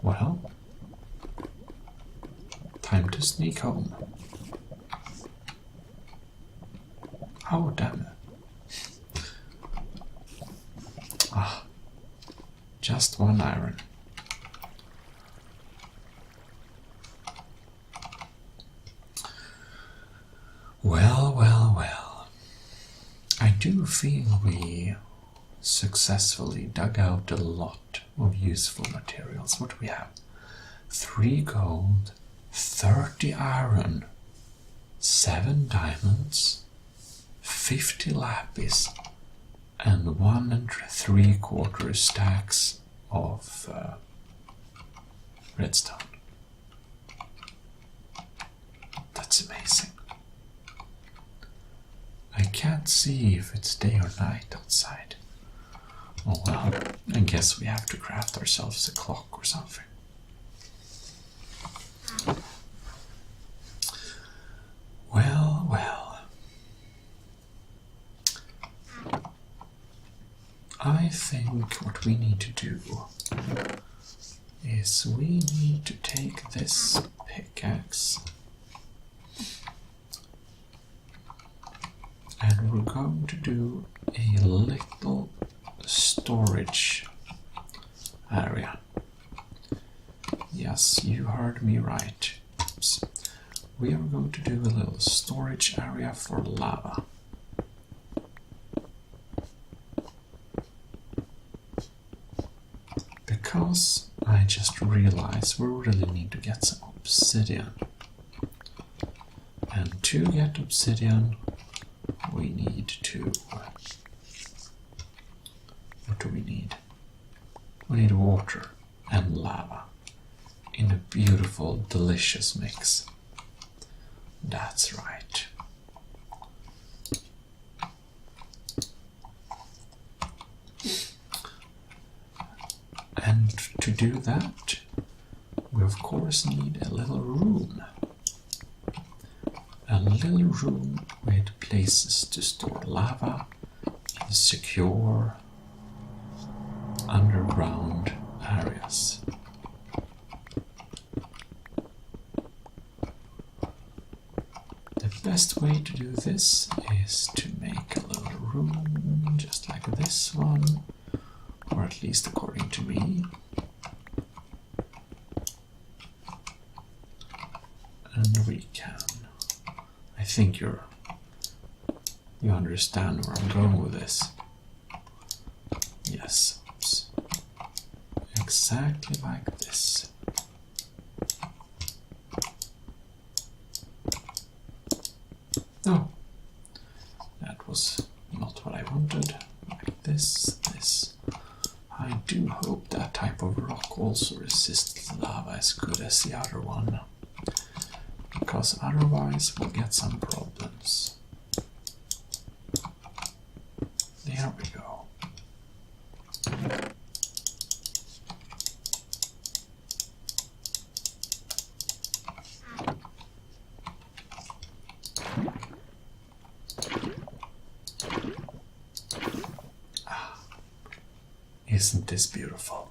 Well, time to sneak home. Oh, damn it. Ah, just one iron. Well, well, well. I do feel we successfully dug out a lot of useful materials. What do we have? 3 gold, 30 iron, 7 diamonds, 50 lapis, and 1 3/4 stacks of redstone. That's amazing. I can't see if it's day or night outside. Oh well, I guess we have to craft ourselves a clock or something. Well, well. I think what we need to do is we need to take this pickaxe and we're going to do a little storage area. Yes, you heard me right. we are going to do a little storage area for lava. Because I just realized we really need to get some obsidian. And to get obsidian, we need to... What do we need? We need water and lava in a beautiful, delicious mix. That's right. And to do that, we of course need a little room. A little room with places to store lava in secure underground areas. The best way to do this is to make a little room just like this one, or at least according to me. And we can. I think you understand where I'm going with this. Yes, oops. Exactly like this. Oh, that was not what I wanted. Like this. I do hope that type of rock also resists lava as good as the other one, because otherwise we'll get some problems. There we go. Isn't this beautiful?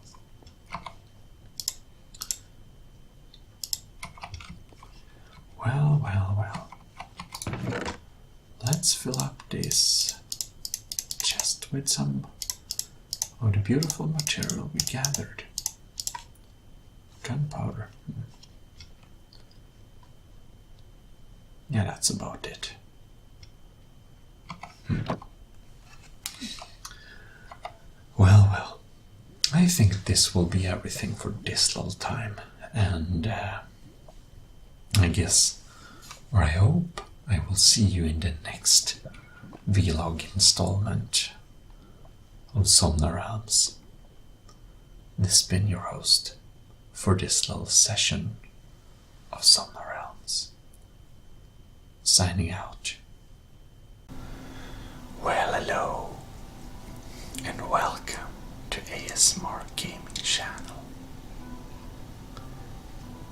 Well. Let's fill up this chest with some of the beautiful material we gathered. Gunpowder. Yeah, that's about it. Well. I think this will be everything for this little time, and I guess, or I hope, I will see you in the next vlog installment of Somnarealms. This has been your host for this little session of Somnarealms. Signing out. Well, hello, and welcome to ASMR Gaming Channel.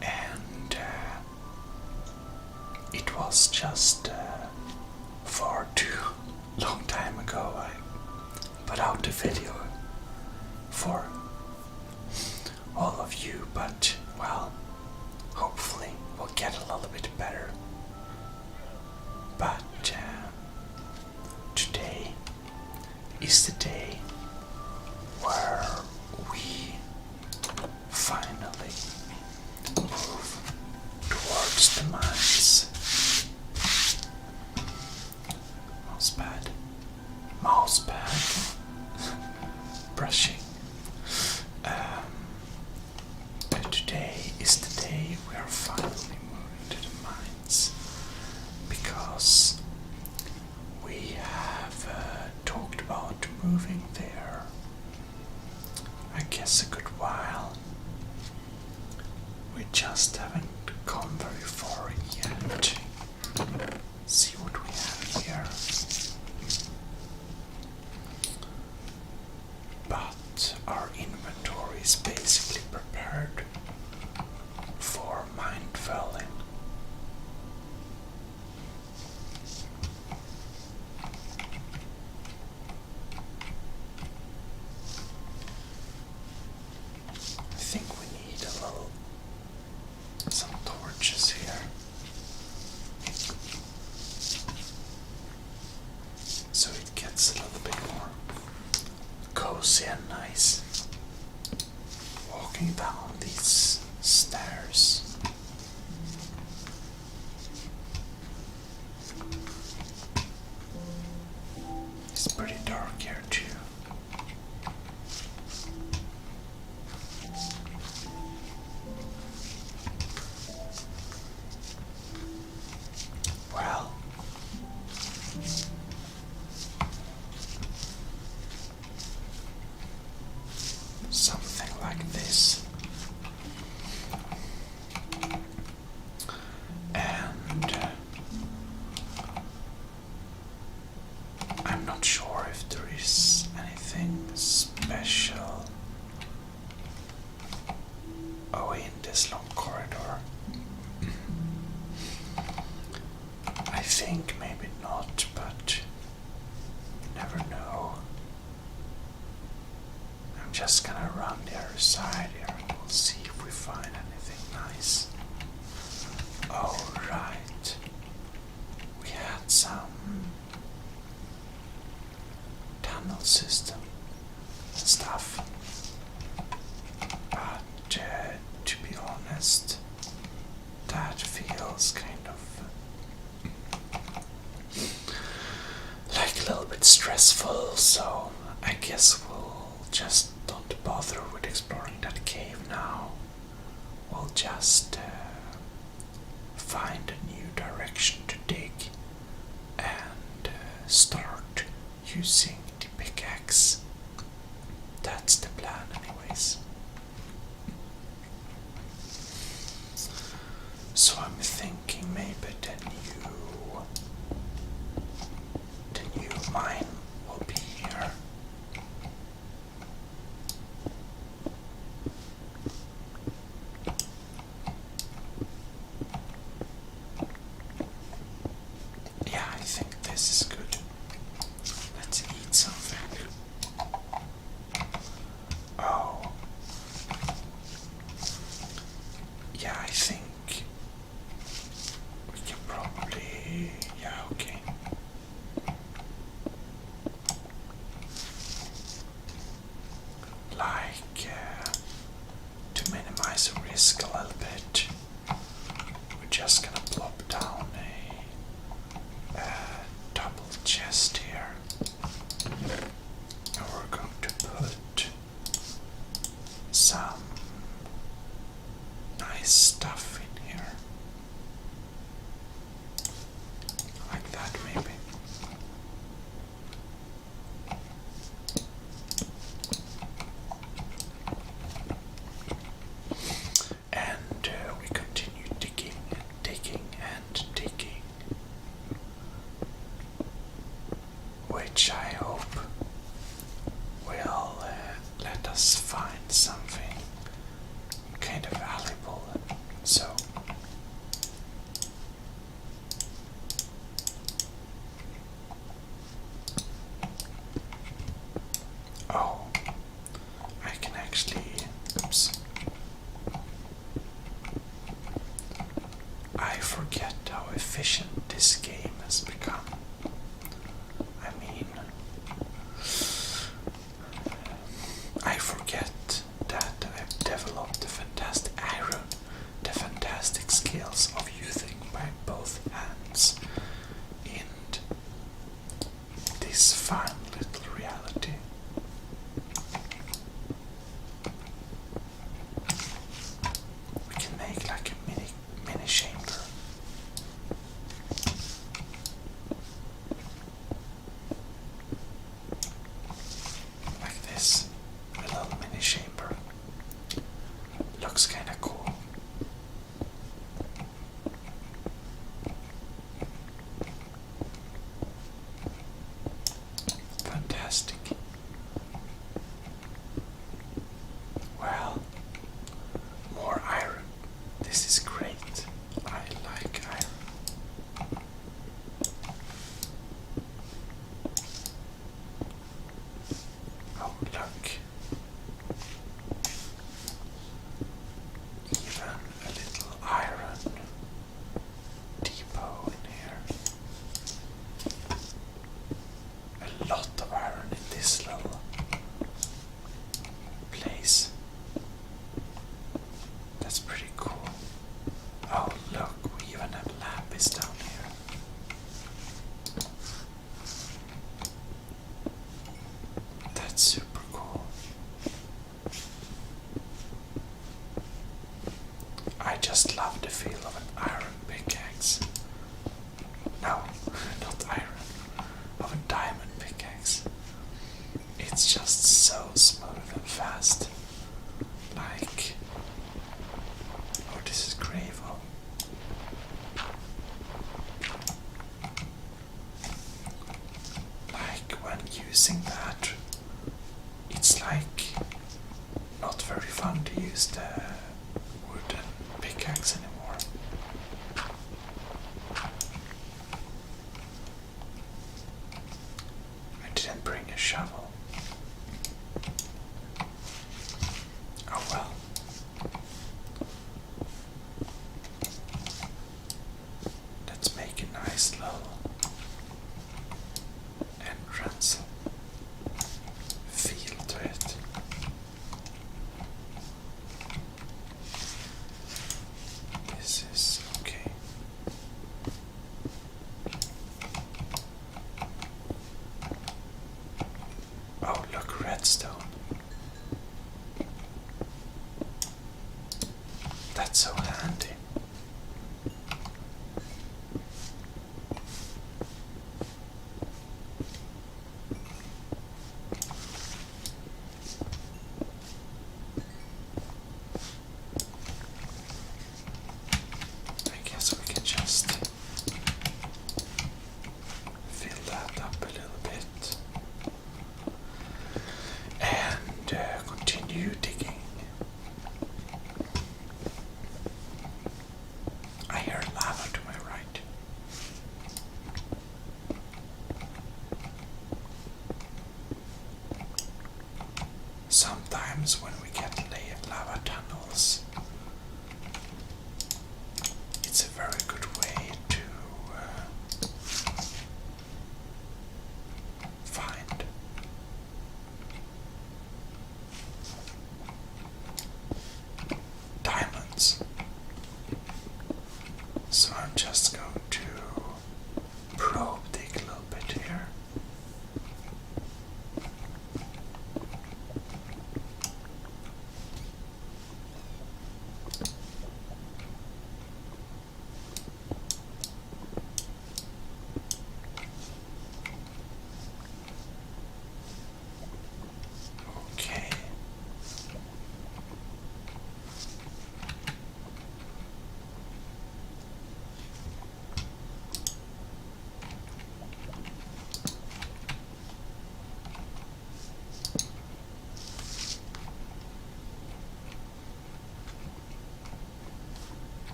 And it was just far too long time ago I put out a video for all of you, but well, hopefully we'll get a little bit better. But today is the day where we finally move towards the mines. Mousepad. Brushing. Today is the day we are finally moving to the mines, because we have talked about moving there, I guess, a good while. We just haven't gone very far yet. See what we have here. But our inventory is basically prepared for mine felling. I think we need some torches here, so it gets a little bit more cozy and nice walking down these stairs.
pretty dark here too. Well, something like this. And I'm not sure if there is anything special in this long corridor. I think maybe not, but you never know. I'm just gonna run the other side here and we'll see if we find anything nice. Oh, right. We had some tunnel system and stuff. But to be honest, that feels kind of like a little bit stressful, so I guess we'll just don't bother with exploring that cave now. We'll just find a new direction to dig and start using the pickaxe. That's the plan anyways. So I'm thinking maybe the new mine will be here. Yeah, I think this is good. Let's eat something. Oh. Yeah, I think we can probably... Yeah, okay. Like, to minimize the risk a little bit, we're just gonna plop down a double chest here. And we're going to put some nice stuff in here. Like that maybe. And we continue digging and digging and digging, which I hope will let us find something kind of valuable. So oh, I can actually, oops, I forget how efficient this game has become. I mean, I forget that I've developed the fantastic skills of using my both hands in this fun little reality. We can make like a mini chamber. shovel. Oh well. Let's make a nice little entrance feel to it. This is okay. Oh, look, redstone. That's so handy. I guess we can just fill that up a little bit and continue digging. I hear lava to my right. Sometimes when we get lava tunnels, it's a very good way to find diamonds. So I'm just going to probe dig a little bit here. Okay.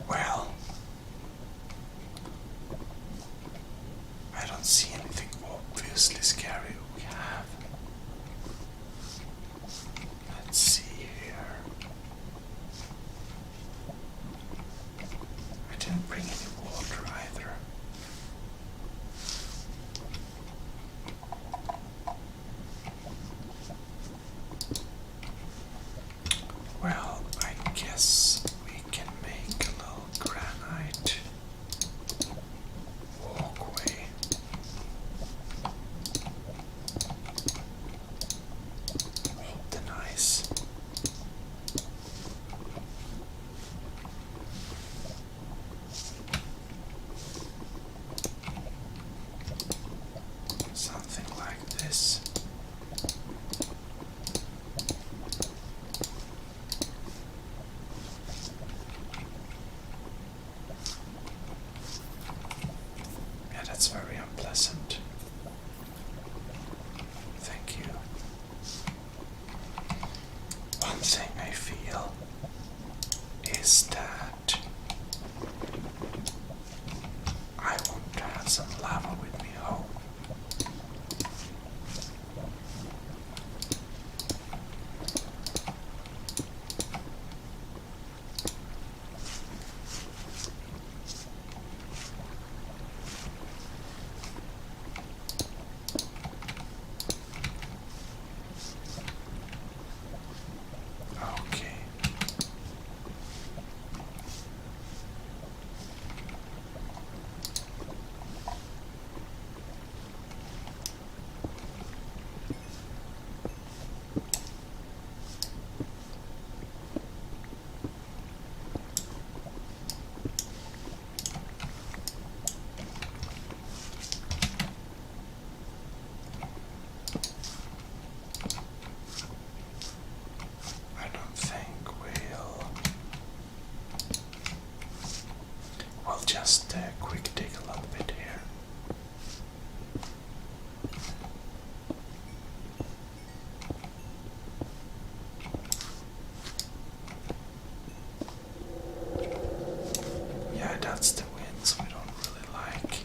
Well, I don't see anything obviously scary we have. Let's see here. I didn't bring any water either. Well, I guess we can make a little granite walkway. Hold the nice. Something like this. Yeah, that's very unpleasant. Thank you. One thing I feel is that I want to have some lava with me home. Okay. I don't think we'll just quick dig a little bit here. Yeah, that's the winds we don't really like.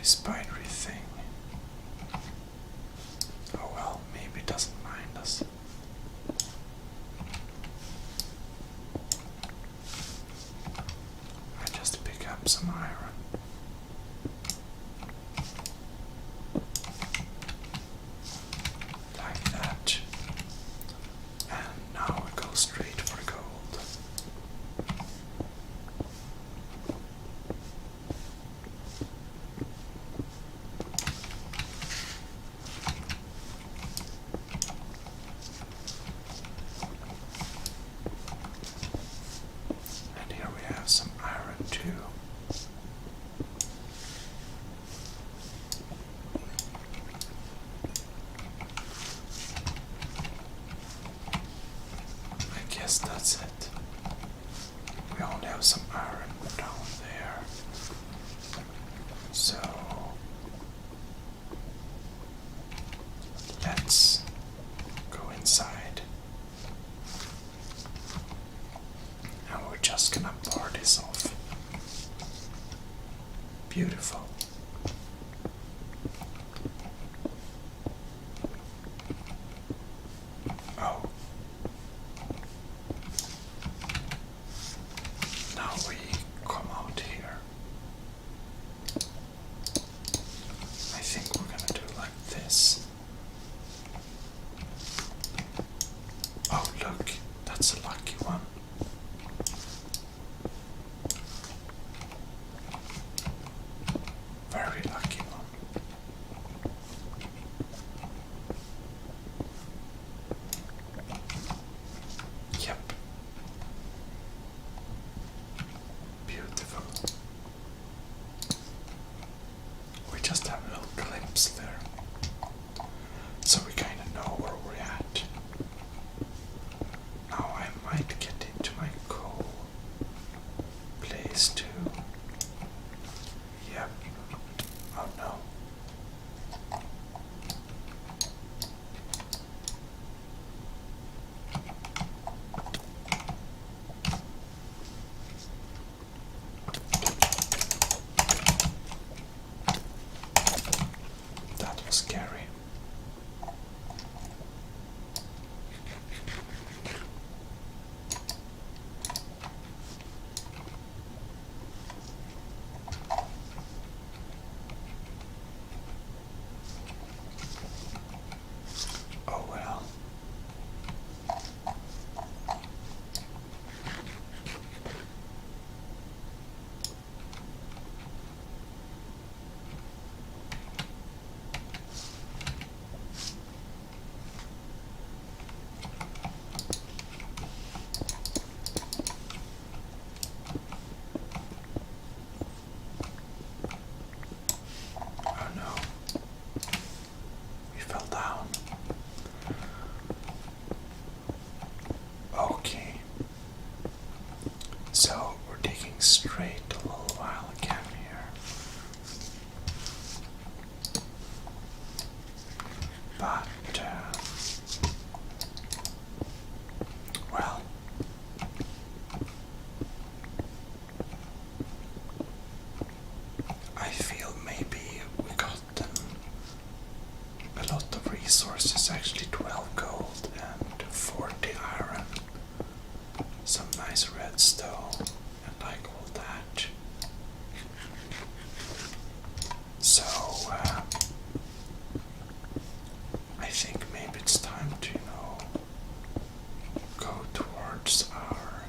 spidery thing. Oh well, maybe it doesn't mind us. I just pick up some iron. Like that. And now we go straight for gold. And here we have some iron too. I guess that's it. We only have some iron down there. So let's go inside. And we're just gonna bar this off. Beautiful. Oh. Now we come out here. I think we're gonna do like this. Oh look, that's a lucky one. Very lucky one. Yep. Beautiful. We just have a little glimpse there. So we kind of know where we're at. Now I might get into my coal place too. Yep. Oh no. That was scary. Oh well. Oh no. We fell down. Okay. So we're digging straight a little while again here. But, well, I feel maybe we got a lot of resources, actually 12 gold and 40 iron, some nice redstone, and like all that. So, I think maybe it's time to, go towards our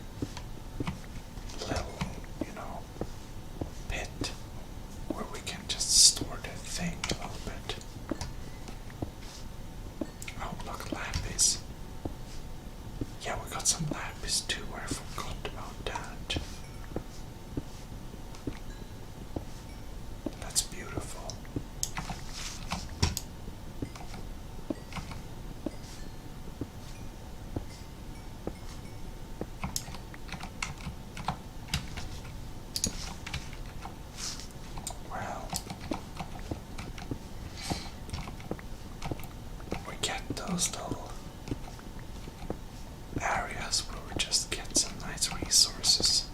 little, pit where we can just store the thing a little bit. Oh, look, lapis. Yeah, we got some lapis too. I forgot about that. That's beautiful. Well, we get those little areas where we just get some nice resources.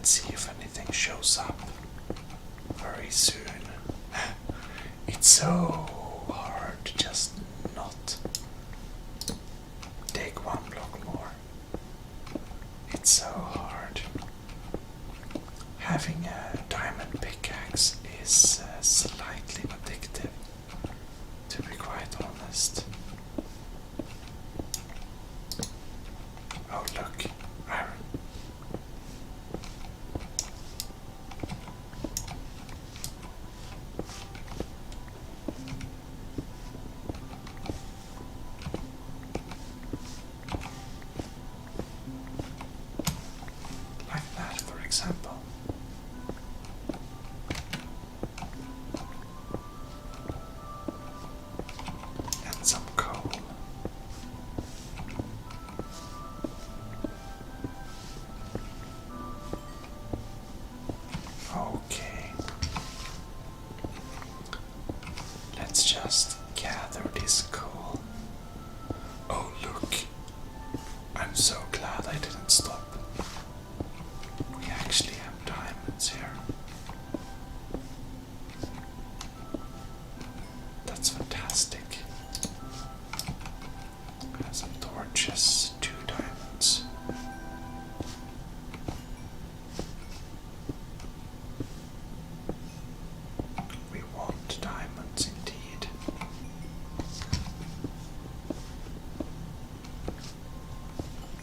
Let's see if anything shows up very soon. It's so hard to just not dig one block more. It's so hard. Having a diamond pickaxe is slightly addictive, to be quite honest. Oh look, iron. Like that, for example. And some coal. Okay. Let's just gather this coal. Oh look, I'm so glad I didn't stop. We actually have diamonds here. That's fantastic. Some torches, 2 diamonds. We want diamonds indeed.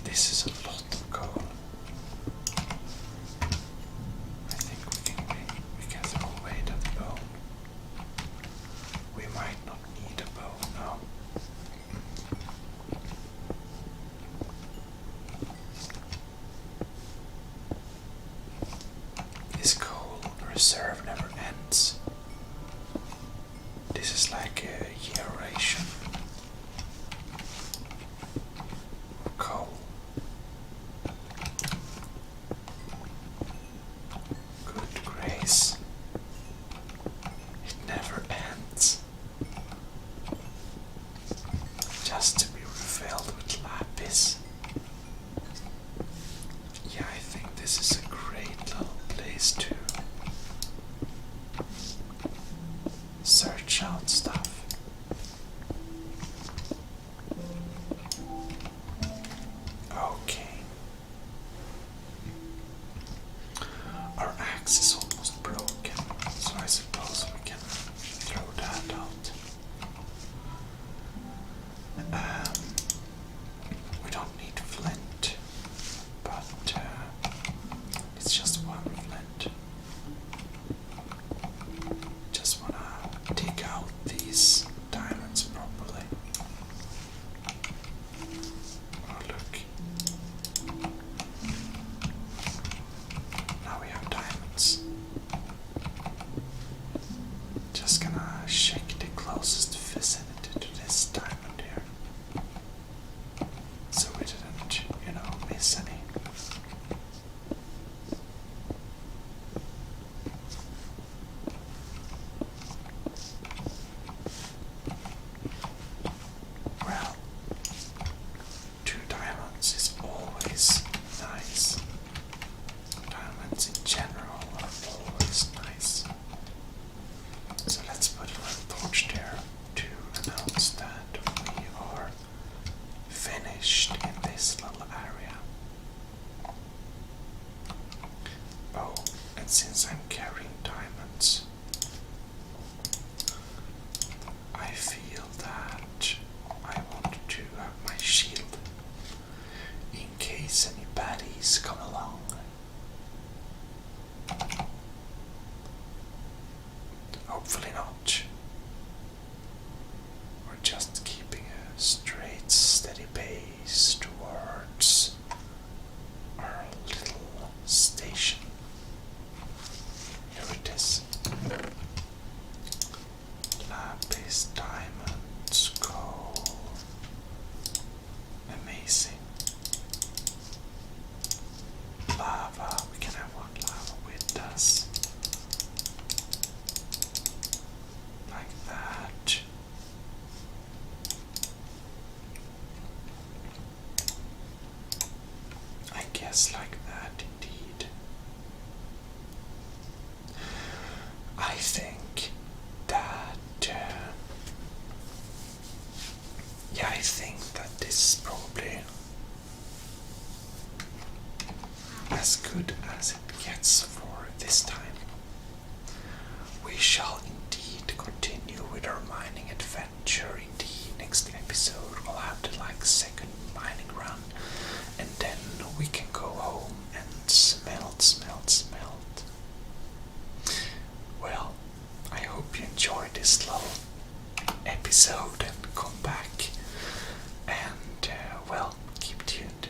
This is a lot of coal. I think we can throw away that bone. We might not need a bone now. This coal reserve never ends. This is like a year ration. Coal. Good grace. It never ends. Just to be refilled with lapis. Yeah, I think this is a great little place to search out stuff. Okay. Our axe is almost broken, so I suppose we can throw that out. We don't need flint, but it's just 1 flint. Just wanna dig out these diamonds properly. Oh look. Now we have diamonds. Just gonna check the closest vicinity to this diamond here. So we didn't, miss any. Well, 2 diamonds is always nice. Diamonds in general are always nice. So let's put a little torch there to announce that we are finished in this little area. Oh, and since I'm carrying diamonds, I feel that I want to have my shield in case any baddies come along. Hopefully not. We're just keeping a straight, steady pace towards our little station. Here it is. Lapis, diamonds, coal. Amazing. Lava. We can have 1 lava with us. Like that. I guess like that indeed. as good as it gets for this time. We shall indeed continue with our mining adventure in the next episode. We'll have the second mining run, and then we can go home and smelt. Well, I hope you enjoyed this little episode and come back and well, keep tuned,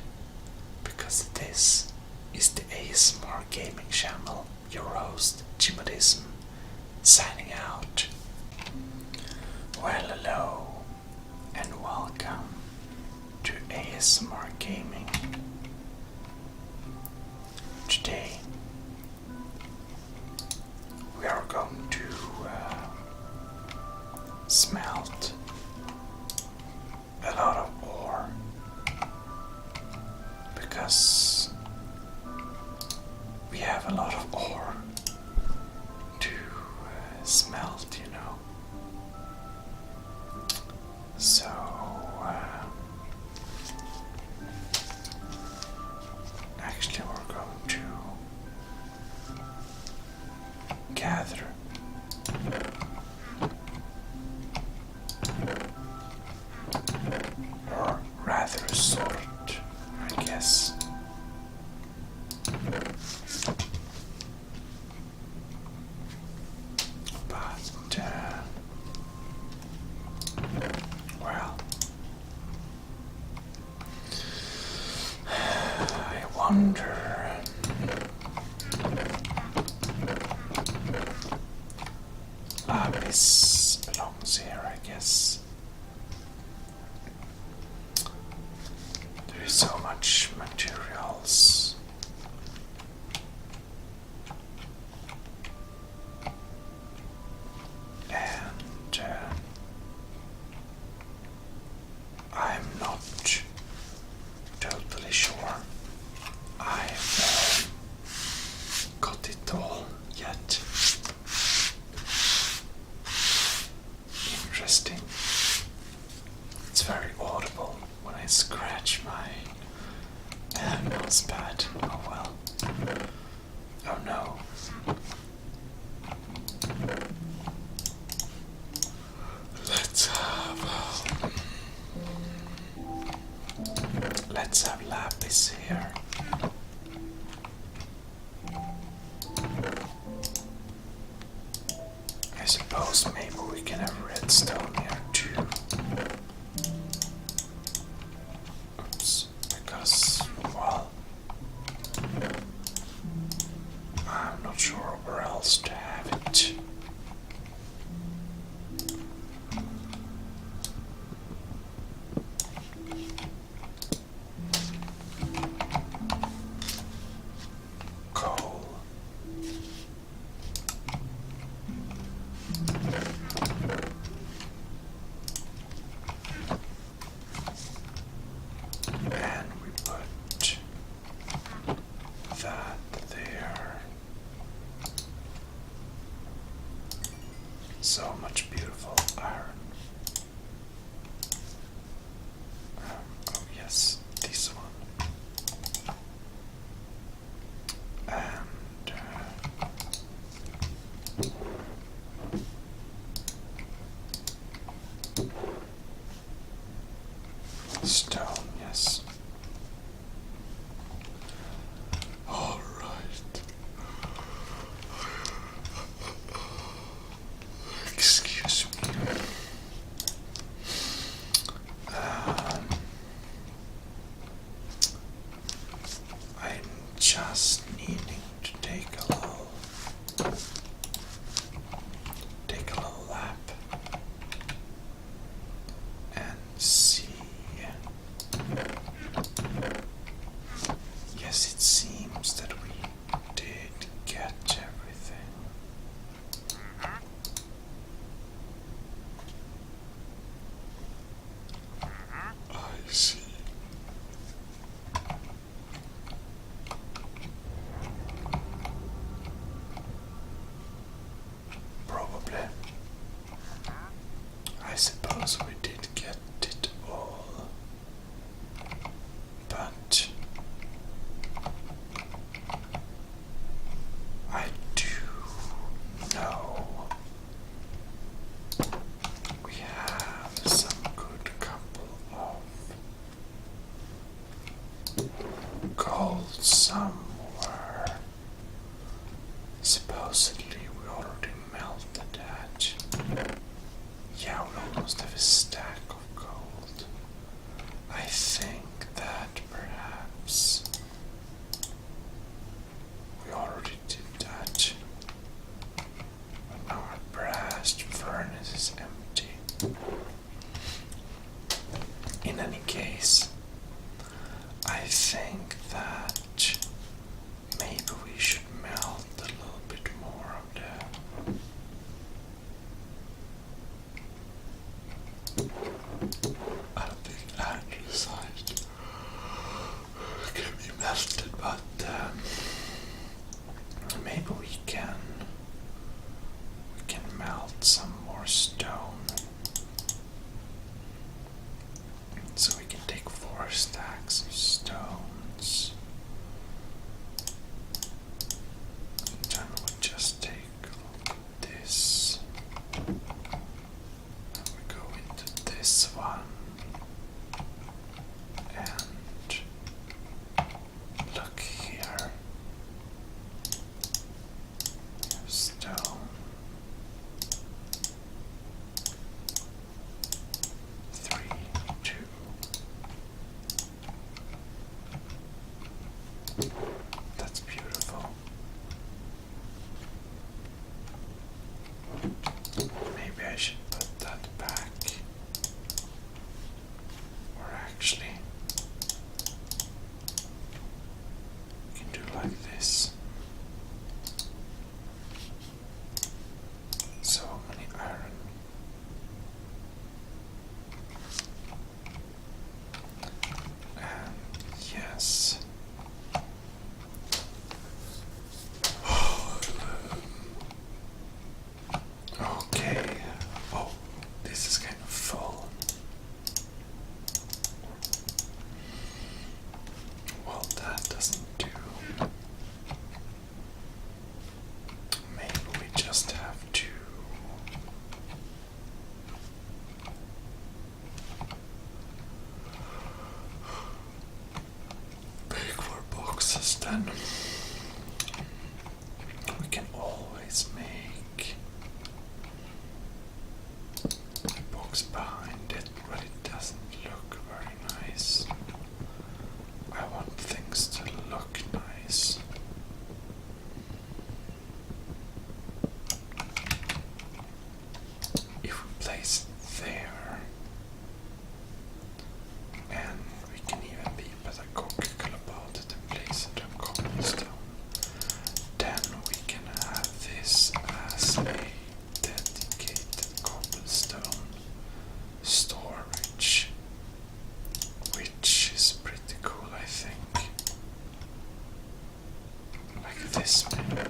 because this is the ASMR Gaming Channel. Your host, Gmodism, signing out. Well, hello and welcome to ASMR Gaming. Today we are going to smelt a lot of ore, because we have a lot of ore to smelt, you know. So actually we're going to gather or rather sort, I guess. But well, I wonder. Lapis belongs here, I guess. There is so much materials. And I'm not totally sure I've got it all yet. Interesting. It's very audible when I scratch my mouse pad. Oh well. Oh no. Let's have lapis here. I suppose maybe we can have redstone here too. Oops, because, well, I'm not sure where else to have it. gold somewhere. Supposedly we already melted that. Yeah, we almost have a stack of gold. I think that perhaps we already did that. But now our blast furnace is empty. In any case, I think that maybe we should melt a little bit more of I don't think andesite can be melted, but maybe we can melt some more stone. So we can take 4 stacks of stones. And then we'll just take a look at this. And we go into this one. And look here. We have stone. 3, 2. That's beautiful. Maybe I should put that back. Or actually, we can do like this. So many iron. And yes. Okay. Oh, this is kind of full. Well, that doesn't do. Maybe we just have to make more boxes then. We can always make a box behind it, but it doesn't look very nice. I want things to look nice. If we place it there, and we can even be pedagogical about it and place it on cobblestone, then we can have this as a dedicated cobblestone storage, which is pretty cool, I think. Like this maybe.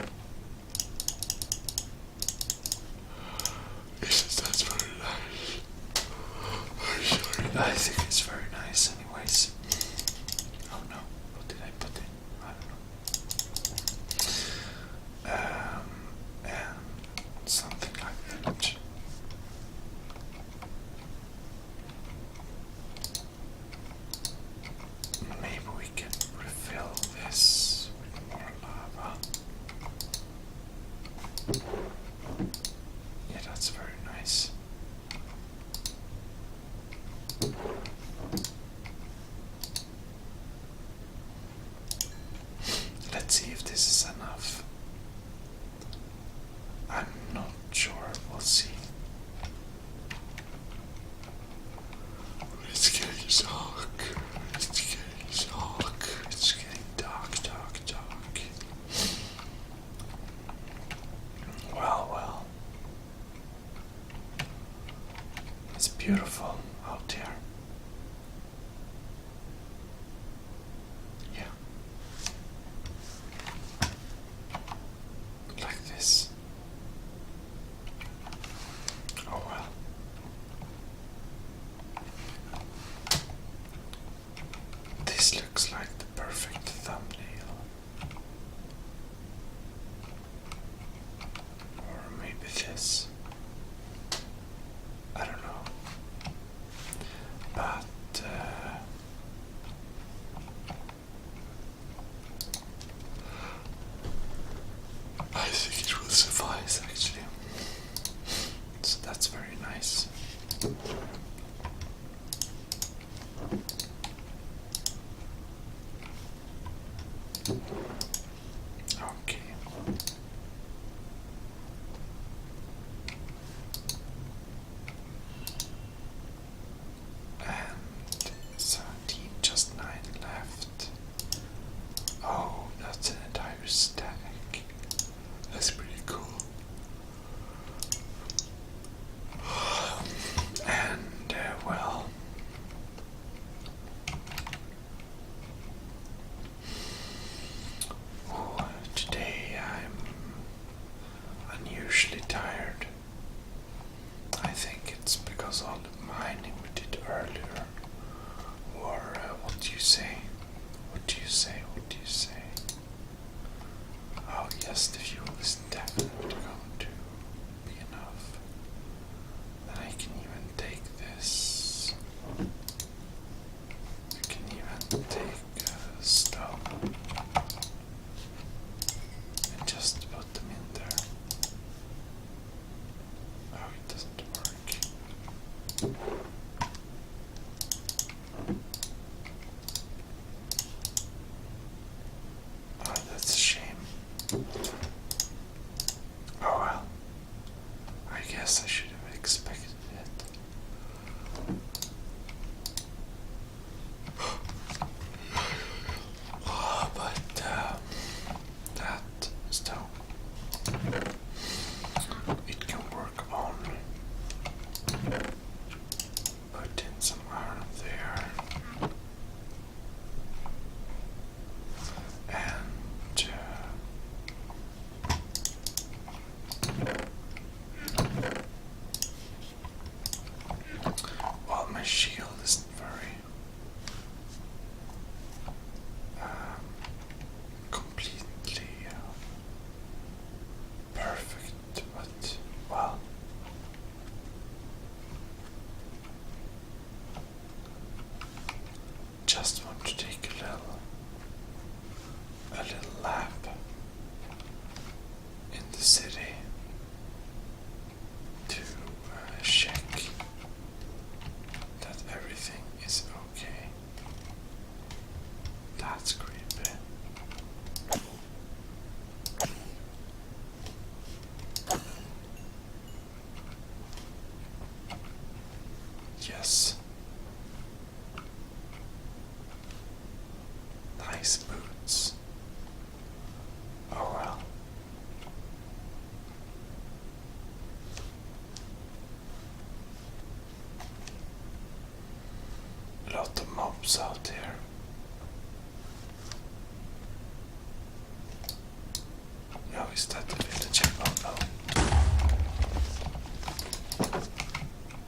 That's very nice. I'm sorry. I think it's very nice anyways. Oh no, what did I put in? I don't know. And something like that. Maybe we can refill this with more lava. Yeah, that's very nice. Let's see if this is enough. I'm not sure. We'll see. It's getting dark. It's getting dark. It's getting dark. Well. It's beautiful out here. Yeah. Like this. Oh well. This looks like the perfect thumbnail. Or maybe this. I don't know. But want to take a little lap in the city to check that everything is okay. That's creepy. Yes. Nice boots. Oh well. A lot of mobs out there. No, is that the village? Oh no.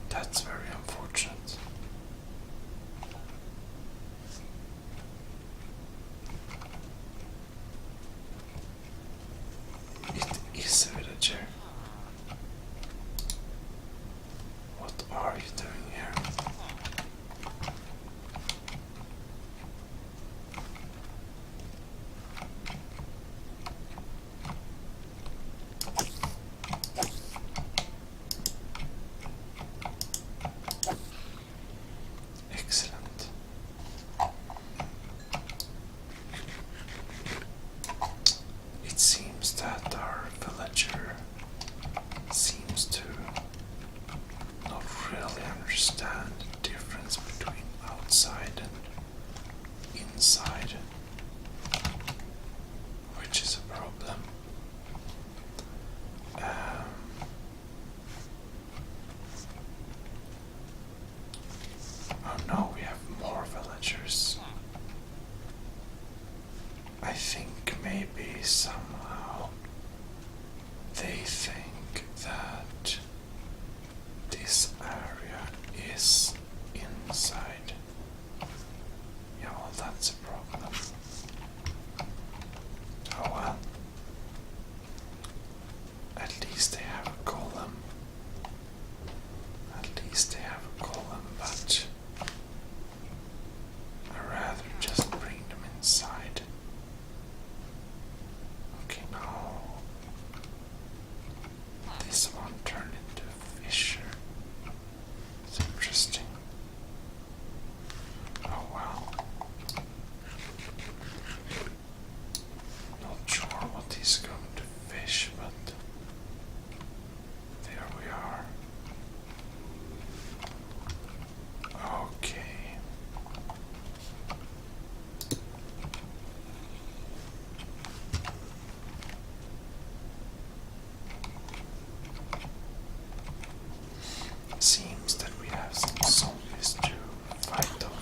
That's very unfortunate. It is a villager. What are you doing here? Excellent. It seems that our villager seems to not really understand the difference between outside and inside, which is a problem. Oh no, we have more villagers. I think maybe somehow they think that this area is inside. Yeah, well, that's a problem. Oh well. At least they have a golem. At least they have a golem, but I'd rather just bring them inside. Okay, now this one turned into a fisher. It's interesting. Oh well. Not sure what he's going to fish, but there we are. Okay. Seems that we have some zombies to fight off.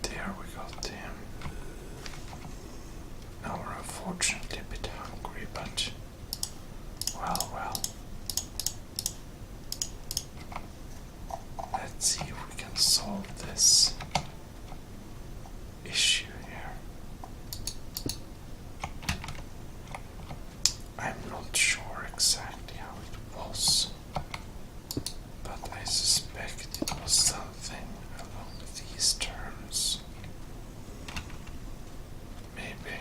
There we got him. Now we're unfortunately a bit hungry, but well. Let's see if we can solve this issue here. I'm not sure exactly how it was, but I suspect it was something along these terms. Maybe.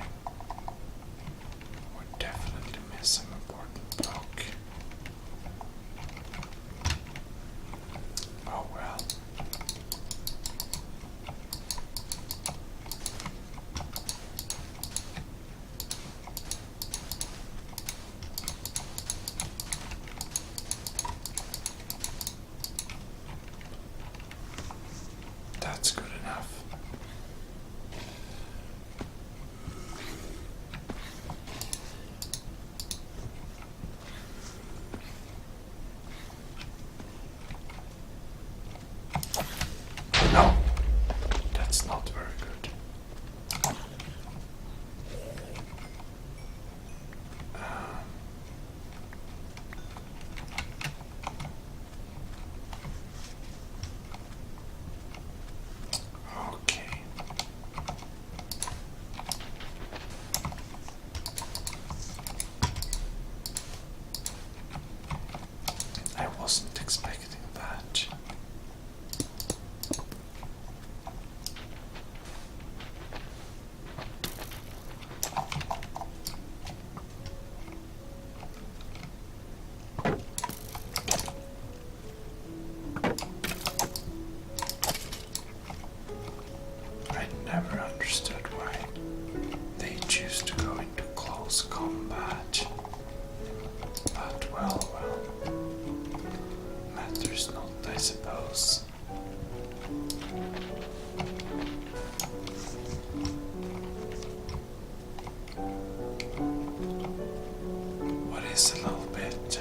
is a little bit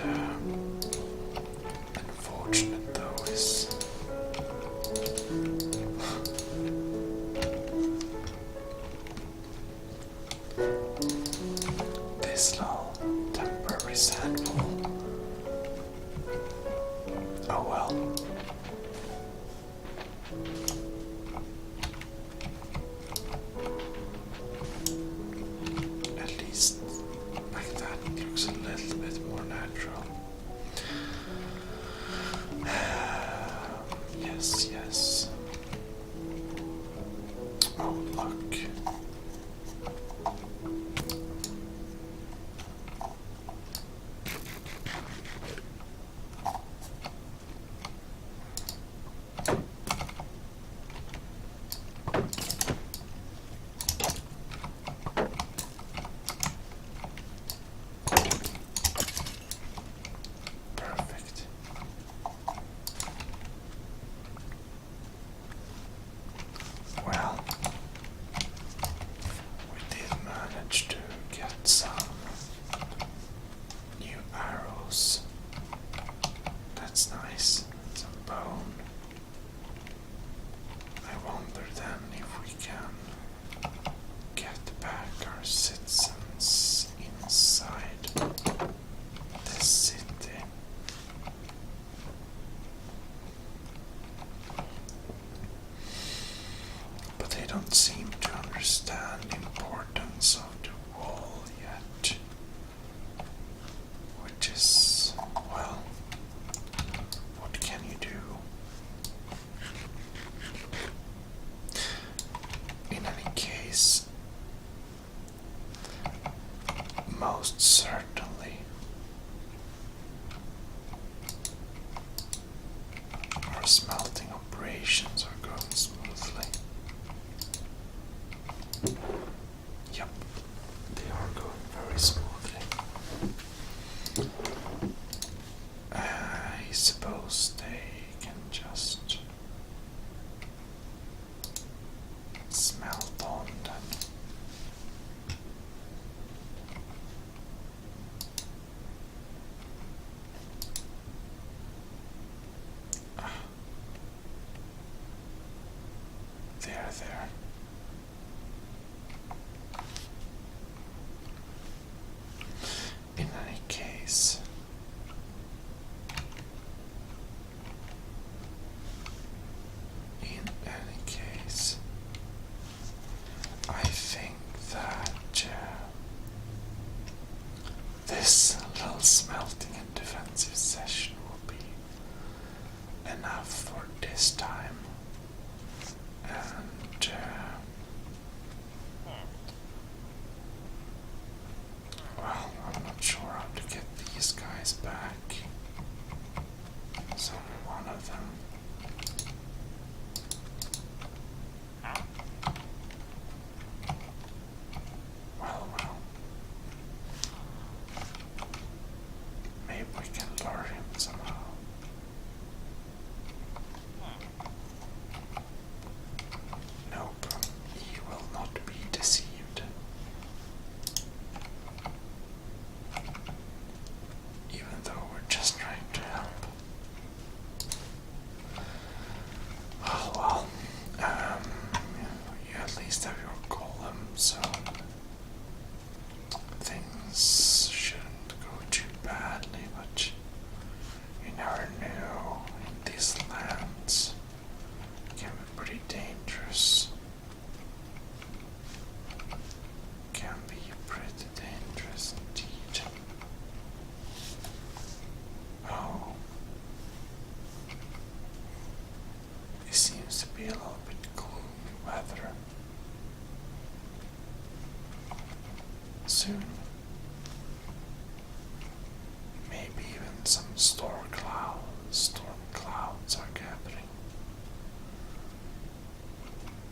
unfortunate though is this little temporary sample. Oh well. At least like that it looks a little bit more natural. Yes, yes. Oh, look. Perfect. Well, we did manage to get some new arrows. That's nice. Some bone. I wonder then if we can get back our citizens inside this city. But they don't seem to understand the importance of the wall yet. Which is, well, what can you do? In any case, most certainly our smelting operations are going smoothly. Yep, they are going very smoothly. I suppose they can just smelt on then. There. In any case, I think that this little smelting and defensive session will be enough for this time. And well, I'm not sure how to get these guys back. So one of them. Well. Maybe we can lure him somehow. Nope, he will not be deceived. Even though we're just trying to help. Well, you at least have your golem, so things shouldn't go too badly, but you never know. In these lands, it can be pretty dangerous. Can be pretty dangerous indeed. Oh. It seems to be a little bit gloomy weather. Soon, maybe even some storm clouds are gathering.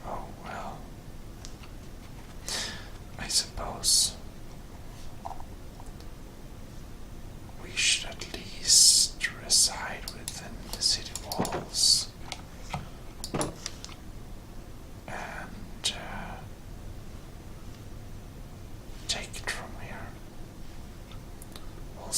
Oh well, I suppose we should at least reside within the city walls and take it from here. We'll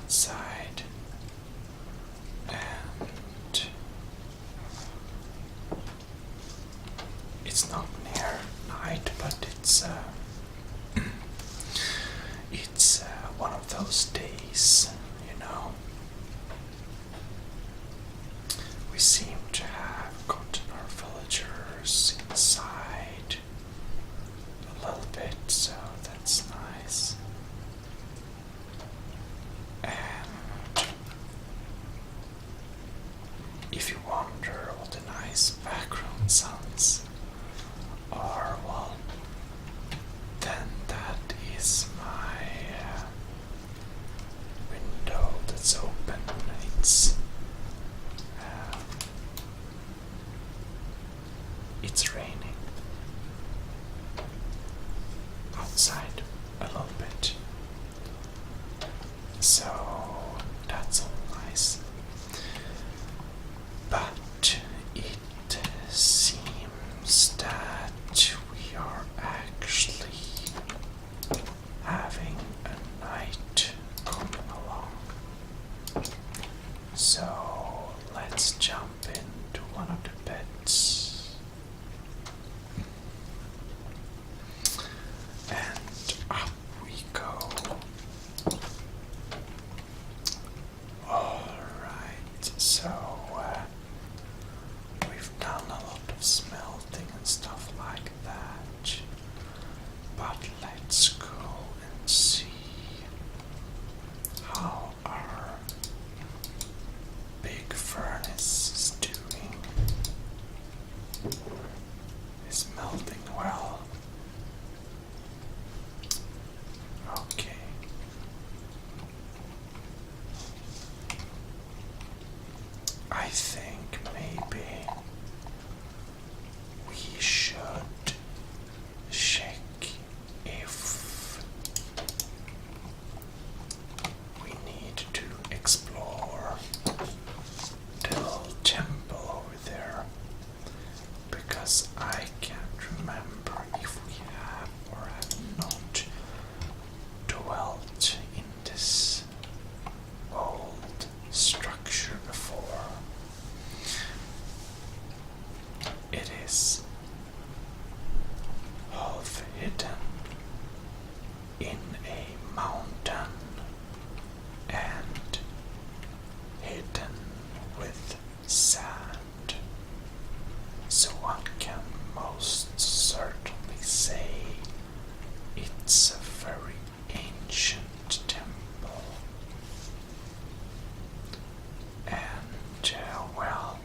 outside, and it's not near night, but it's one of those days, you know. We seem to have gotten our villagers inside a little bit, so that's nice. And if you wonder what the nice background sounds are, well, then that is my window that's open. It's raining outside a little bit, so that's all nice. But it seems that we are actually having a night coming along. So let's jump into one of the beds. And up we go. Alright, so we've done a lot of smelting and stuff like that. But let's go and see how our big furnace is doing. Is melting well. Okay. I think maybe we should check if we need to explore the little temple over there, because I can't remember if we have or have not dwelt in this old structure before. It is half hidden in a mountain and hidden with sand, so one can most certainly say it's a very ancient temple. And well,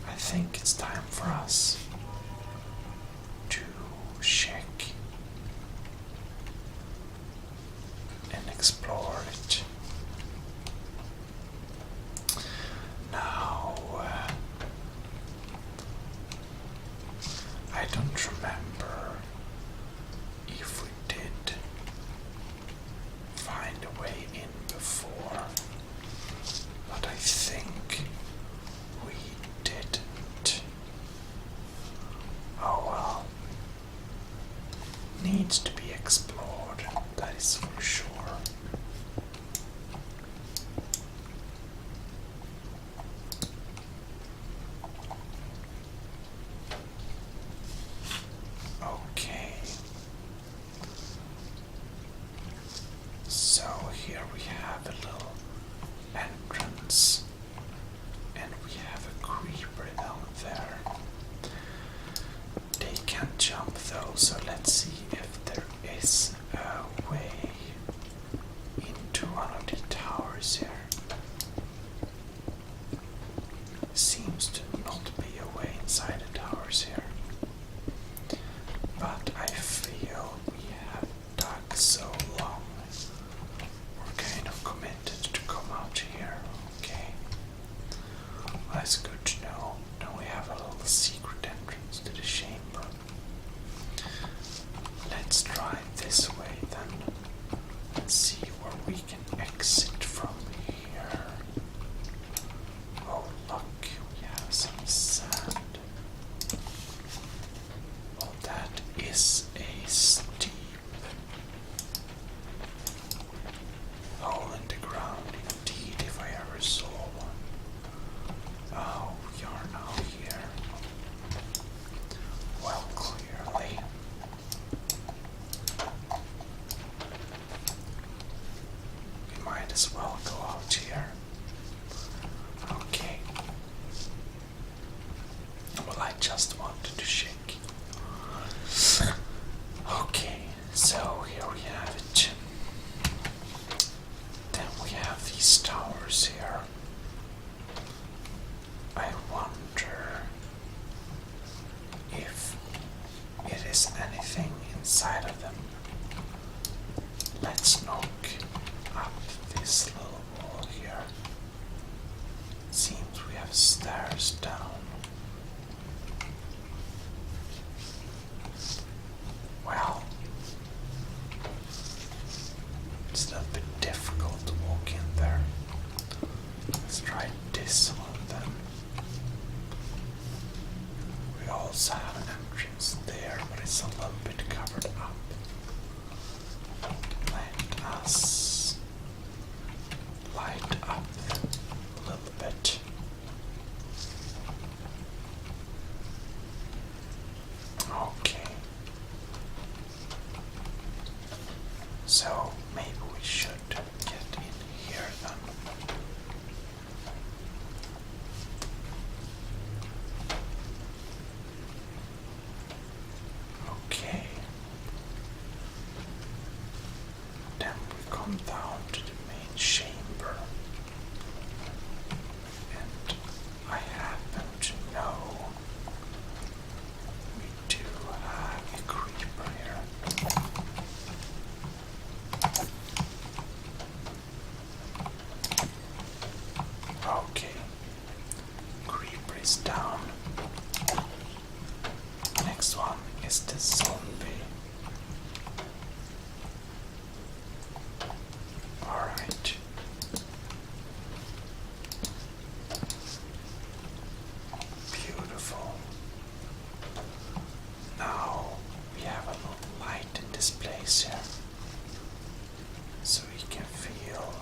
I think it's time for us to check and explore it. Now, I don't remember if we did find a way in before, but I think we didn't. Oh well. Needs to be explored, that is for sure. Okay. So here we have a little entrance, and we have a creeper down there. They can't jump though, so let's see if there is a way into one of the towers here. Seems to not be a way inside the towers here, but I feel we have dug so long, we're kind of committed to come out here. Okay, well, that's good to know. Now we have a little secret entrance to the chamber. Let's try this way then and see where we can exit from here. Oh look, we have some sand. Well, that is a steep as well go out here. Okay. Well, I just wanted to check. Okay, so here we have it. Then we have these towers here. I wonder if it is anything inside of them. Let's knock up this little wall here. Seems we have stairs down. Well, it's a little bit difficult to walk in there. Let's try this one then. We also have an entrance there, but it's a little bit covered up. Let us light up a little bit. Okay. So maybe we should get in here then. Okay. Then we come down to the main chamber. And I happen to know we do have a creeper here. Okay. Creeper is down. Next one is the zombie. Alright. Beautiful. Now we have a little light in this place here. So we can feel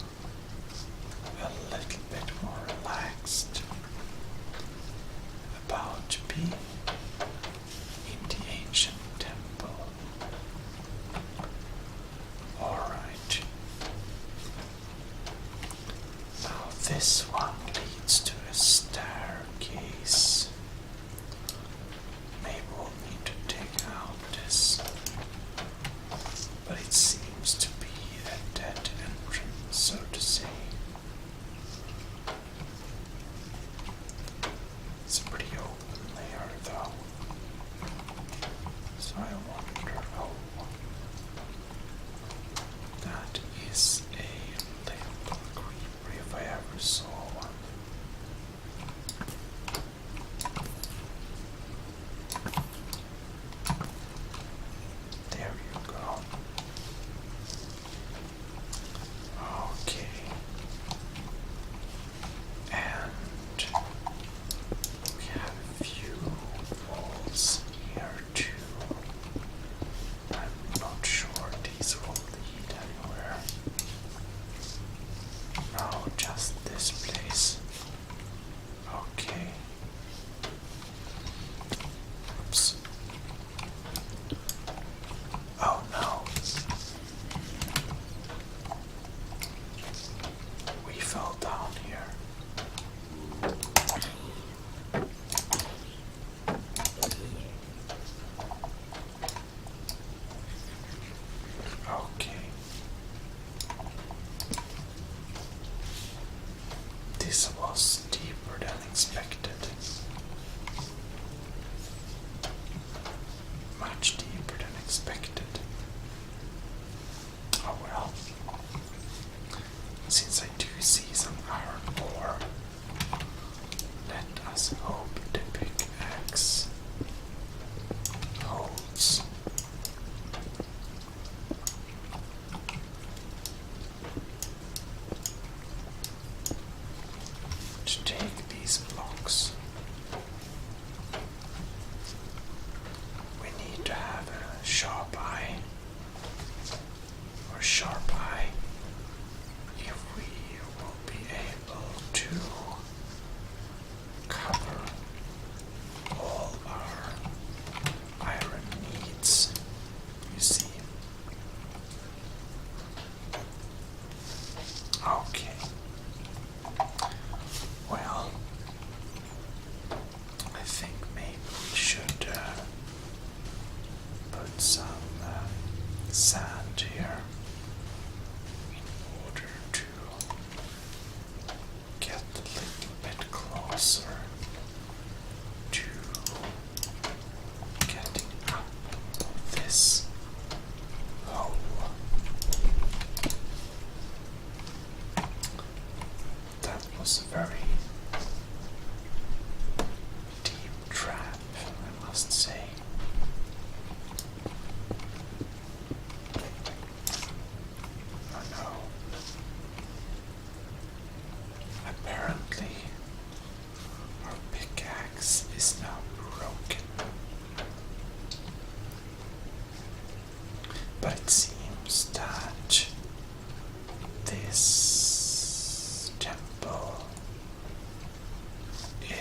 a little bit more relaxed about being in the ancient temple. Alright. Now this one leads to a staircase. Maybe we'll need to dig out this. But it seems to be a dead entrance, so to say. It's pretty open there, though. So I wonder, that is a little creeper if I ever saw one. There you go. Okay. And we have a few walls here too. I'm not sure these will lead anywhere. No, just this place. Okay. Oops. Oh no. We fell down here. Okay. This was deeper than expected. Much deeper than expected. Oh well. Since I do see some iron ore, let us hope the pickaxe holds. To take these blocks, we need to have a sharp eye, or sharp eye, if we was a very deep trap, I must say. Oh no. Apparently, our pickaxe is now broken. But it seems that this temple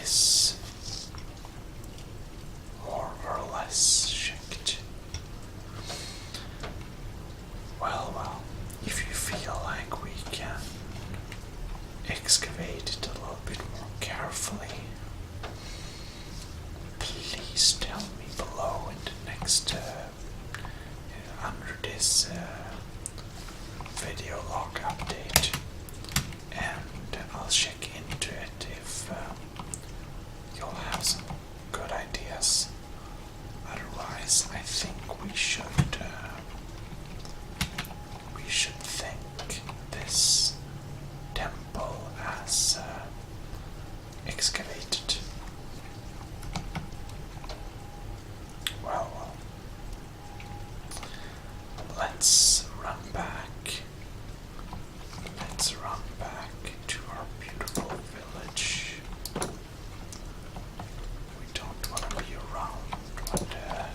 is more or less checked. Well, if you feel like we can excavate it a little bit more carefully, please tell me below in the next under this video log update, and I'll check into it if you'll have some good ideas. Otherwise, I think we should think this temple as excavated. Well, let's run back. Let's run back to our beautiful village. We don't want to be around when the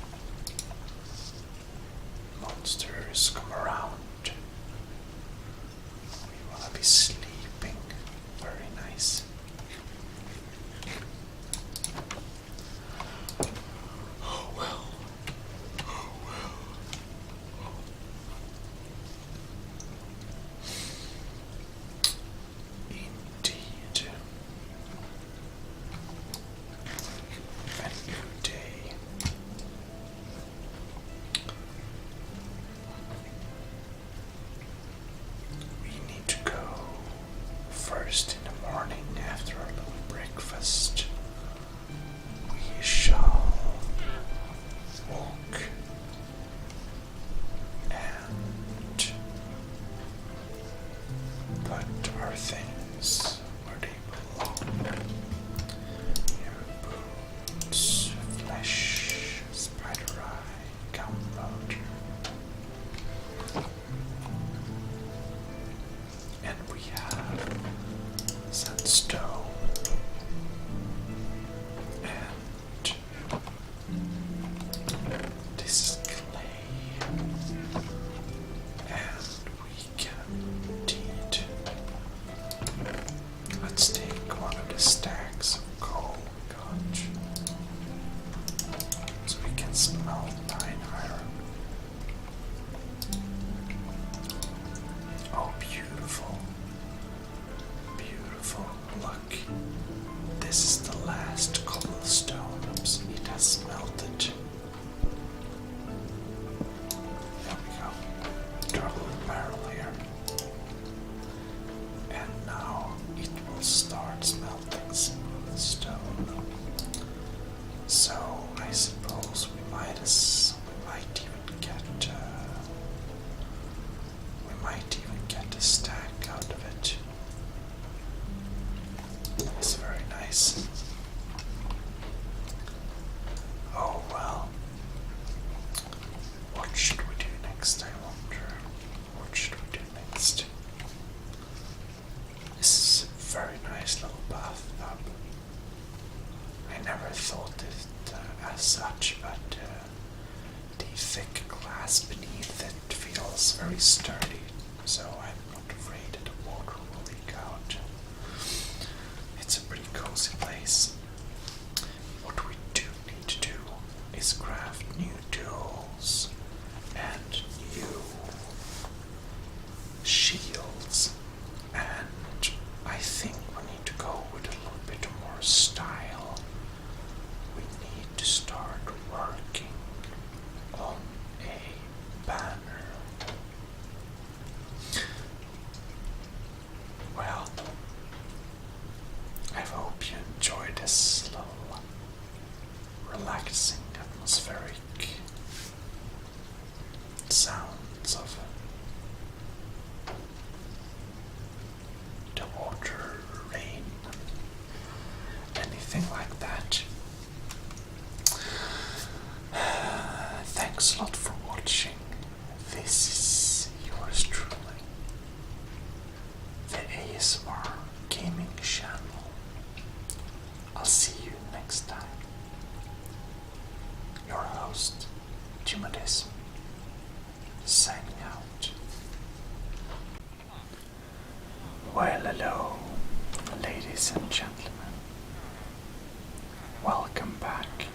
monsters come around. We want to be sleeping. Very nice. Oh well. Indeed. A new day. We need to go first in the morning after our little breakfast. We shall walk and put our things where they belong. Your boots, flesh, spider eye, gunpowder. And we have sandstone and this is clay, and we can indeed, let's take one of the stacks of coal we got, so we can smelt 9 iron. Oh, beautiful, beautiful. Look, ASMR gaming channel. I'll see you next time. Your host, Gmodism, signing out. Well, hello, ladies and gentlemen. Welcome back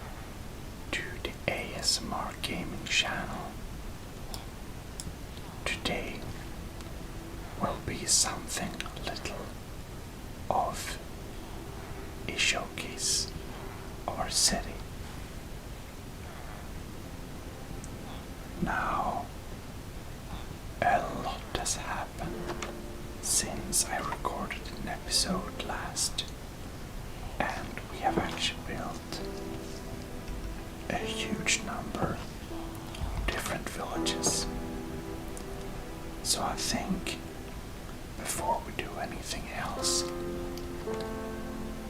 to the ASMR gaming channel. Today will be something little of a showcase of our city. Now, a lot has happened since I recorded an episode last, and we have actually built a huge number of different villages. So I think before we do anything else,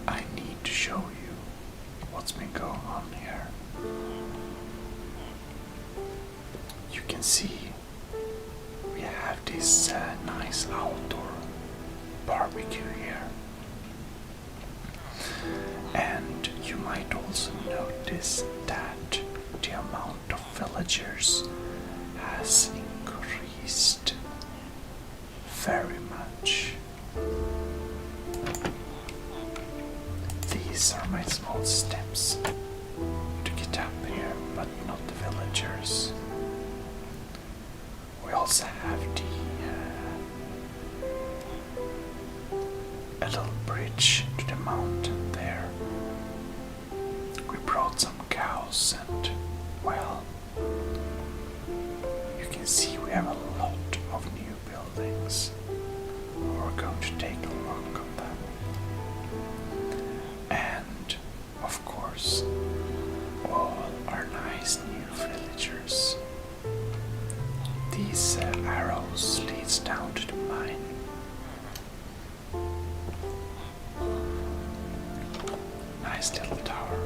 I need to show you what's been going on here. You can see we have this nice outdoor barbecue here. And you might also notice that the amount of villagers has increased very much. These are my small steps to get up here, but not the villagers. We also have a little bridge to the mountain there. We brought some cows and, well, you can see we have a lot of new buildings. We're going to take a look at them. And, of course, all our nice new villagers. These arrows leads down to the mine. Nice little tower.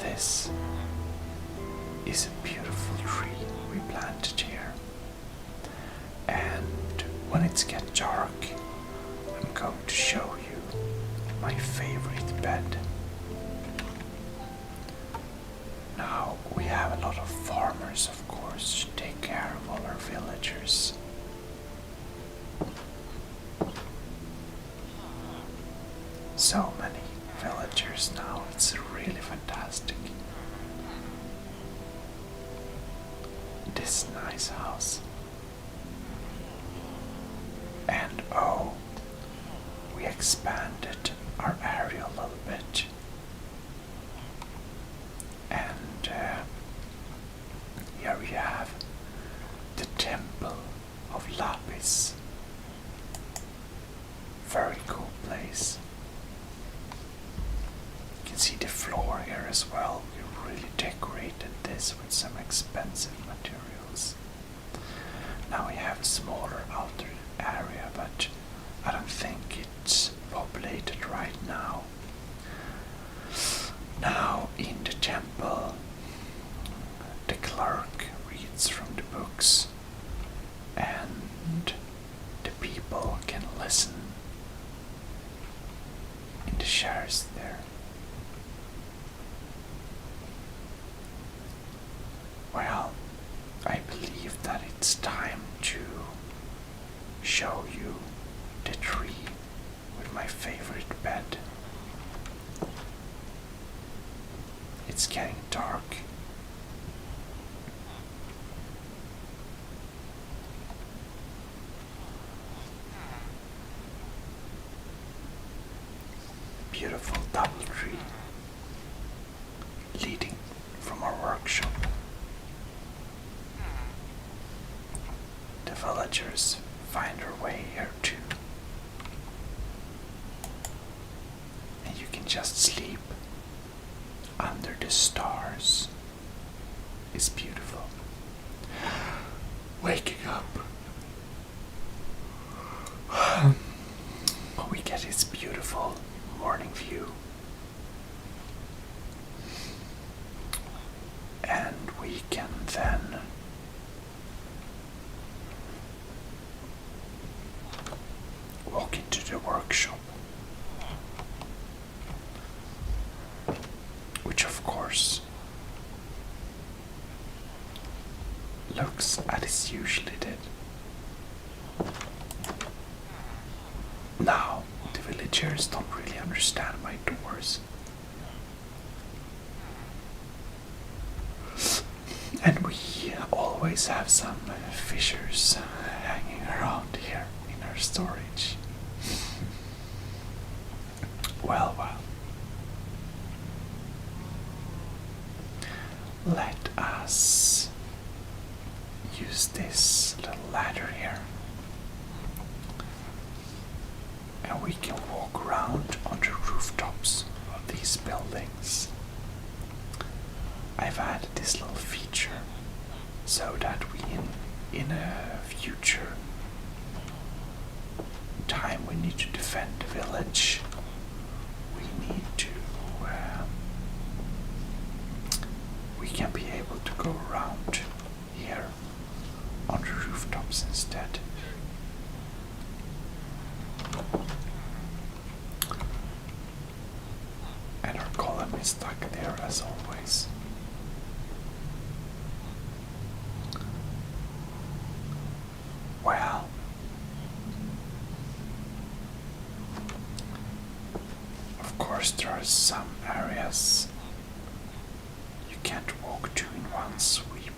This is a beautiful tree we planted here. And when it's get dark, I'm going to show you my favorite bed. Now, we have a lot of farmers, of course, to take care of all our villagers. So many villagers now, it's really fantastic. This nice house. And oh, we expanded our area a little bit. And here we have the Temple of Lapis. Very cool place. You can see the floor here as well. We really decorated this with some expensive materials. Now we have a smaller outer area, but I don't think it's populated right now. Now in the temple, the clerk reads from the books and the people can listen in the chairs there. Well, I believe that it's time to show you the tree with my favorite bed. It's getting dark. Beautiful double tree leading from our workshop. The villagers find their way here too. And you can just sleep under the stars. It's beautiful. Waking up, we get this beautiful morning view. And we can then walk into the workshop, which of course looks as it usually did. Now, the villagers don't really understand my doors. And we always have some fishers hanging around here in our storage. Well, well. Let us use this little ladder here. And we can walk around on the rooftops of these buildings. I've added this little feature so that we in a future time we need to defend the village, we need to we can be able to go around here on the rooftops instead. And our column is stuck there as always. Well, of course there are some areas you can't walk to in one sweep.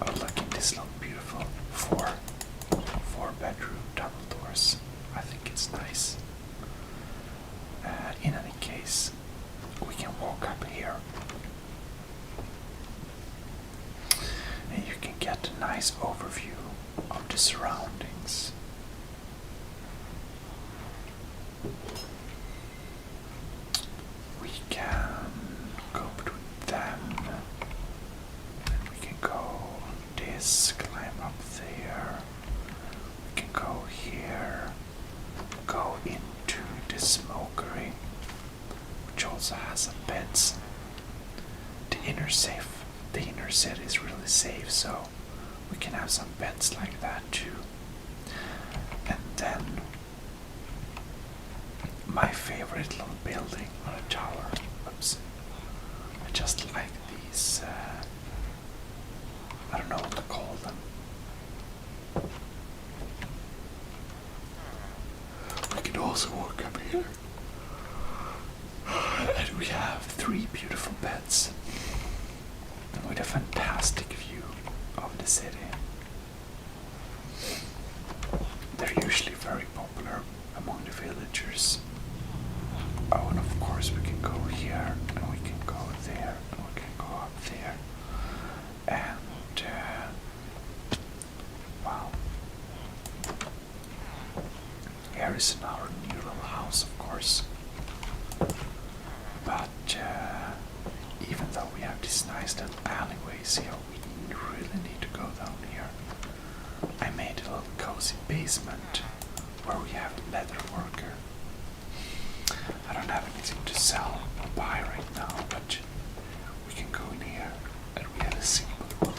Oh, look at this little beautiful four-bedroom double doors. I think it's nice. In any case, we can walk up here. And you can get a nice overview of the surroundings. We can go between them, and we can go on this, climb up there. We can go here, go into the smokery, which also has some beds. The inner set is really safe, so we can have some beds like that too. And then my favorite little building on a tower. Oops. I just like these, I don't know what to call them. We can also walk up here. And we have 3 beautiful beds with a fantastic view of the city. They're usually very popular among the villagers. Oh, and of course we can go here, and we can go there, and we can go up there. And, wow. Here is our new little house, of course. But, even though we have these nice little alleyways here, we really need to go down here. I made a little cozy basement where we have a leather worker. I don't have anything to sell or buy right now, but we can go in here and we have a simple room.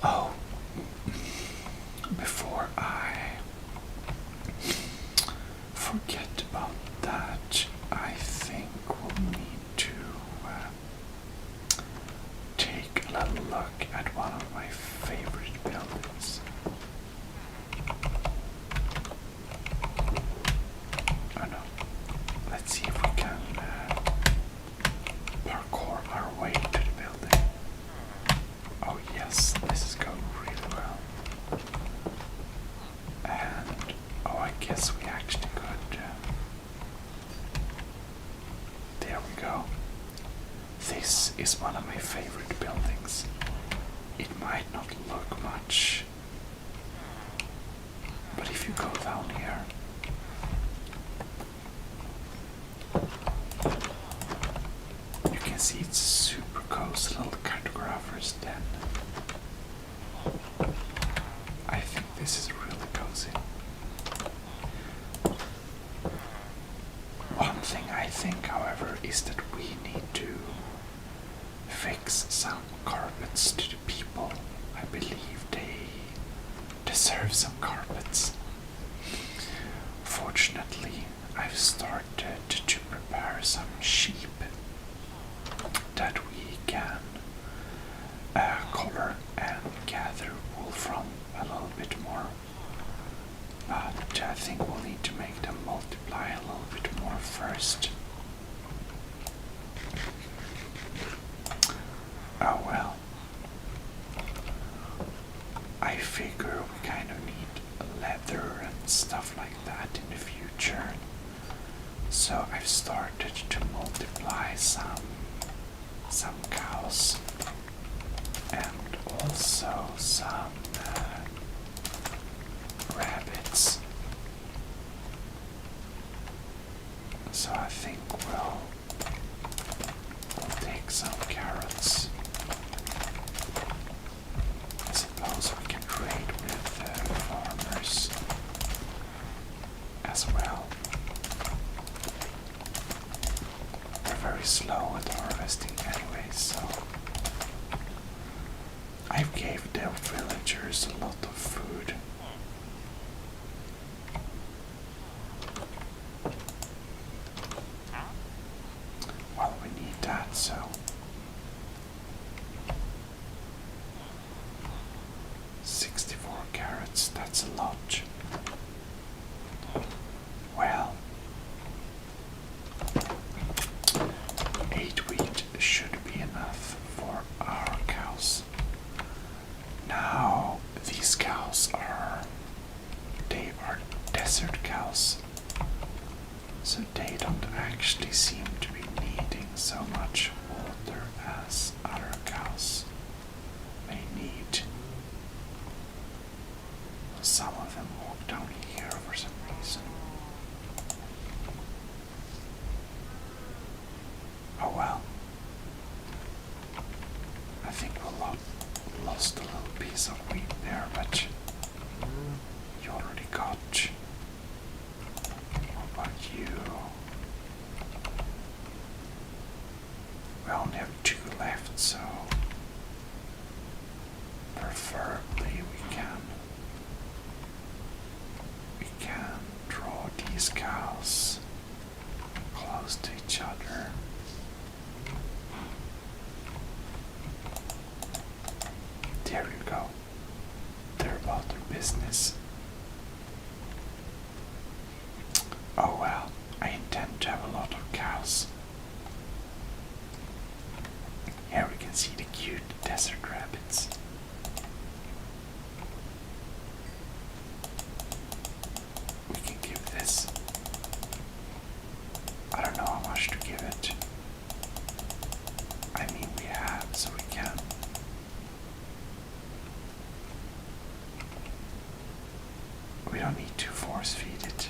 Oh, before I forget about that, I think we'll need to take a little look at one of my favorite buildings. Oh no, let's see if we can parkour our way to the building. Oh yes, this is going really well. And, oh, I guess we actually could, there we go. This is one of my favorite buildings. It might not look much, but if you go down here, you can see it's a super cozy little cartographer's den. I think this is really cozy. One thing I think, however, is that we need to fix some carpets to the people. I believe they deserve have some carpets. Fortunately, I've started to prepare some sheep that we can color and gather wool from a little bit more. But I think we'll need to make them multiply a little bit more first. Oh well. I figure we kind of need leather and stuff like that in the future. So I've started to multiply some cows and also some rabbits. So I think we'll take some carrots. I suppose we can trade with farmers as well. They're very slow at harvesting anyway, so I gave the villagers a lot of food. Well, we need that, so 64 carrots, that's a lot. Well, 8 wheat should be enough for our cows. Now, these cows they are desert cows, so they don't actually seem to be needing so much water as other cows may need. Some of them walk down here for some reason. Oh well. I think we lost a little piece of wheat there, but you already got. What about you? We only have 2 left, so preferably we can draw these cows close to each other. There you go. They're about their business. Oh well, I intend to have a lot of cows. Here we can see the cute desert rabbits. We can give this. I don't know how much to give it. I mean, we have, so we can. We don't need to force feed it.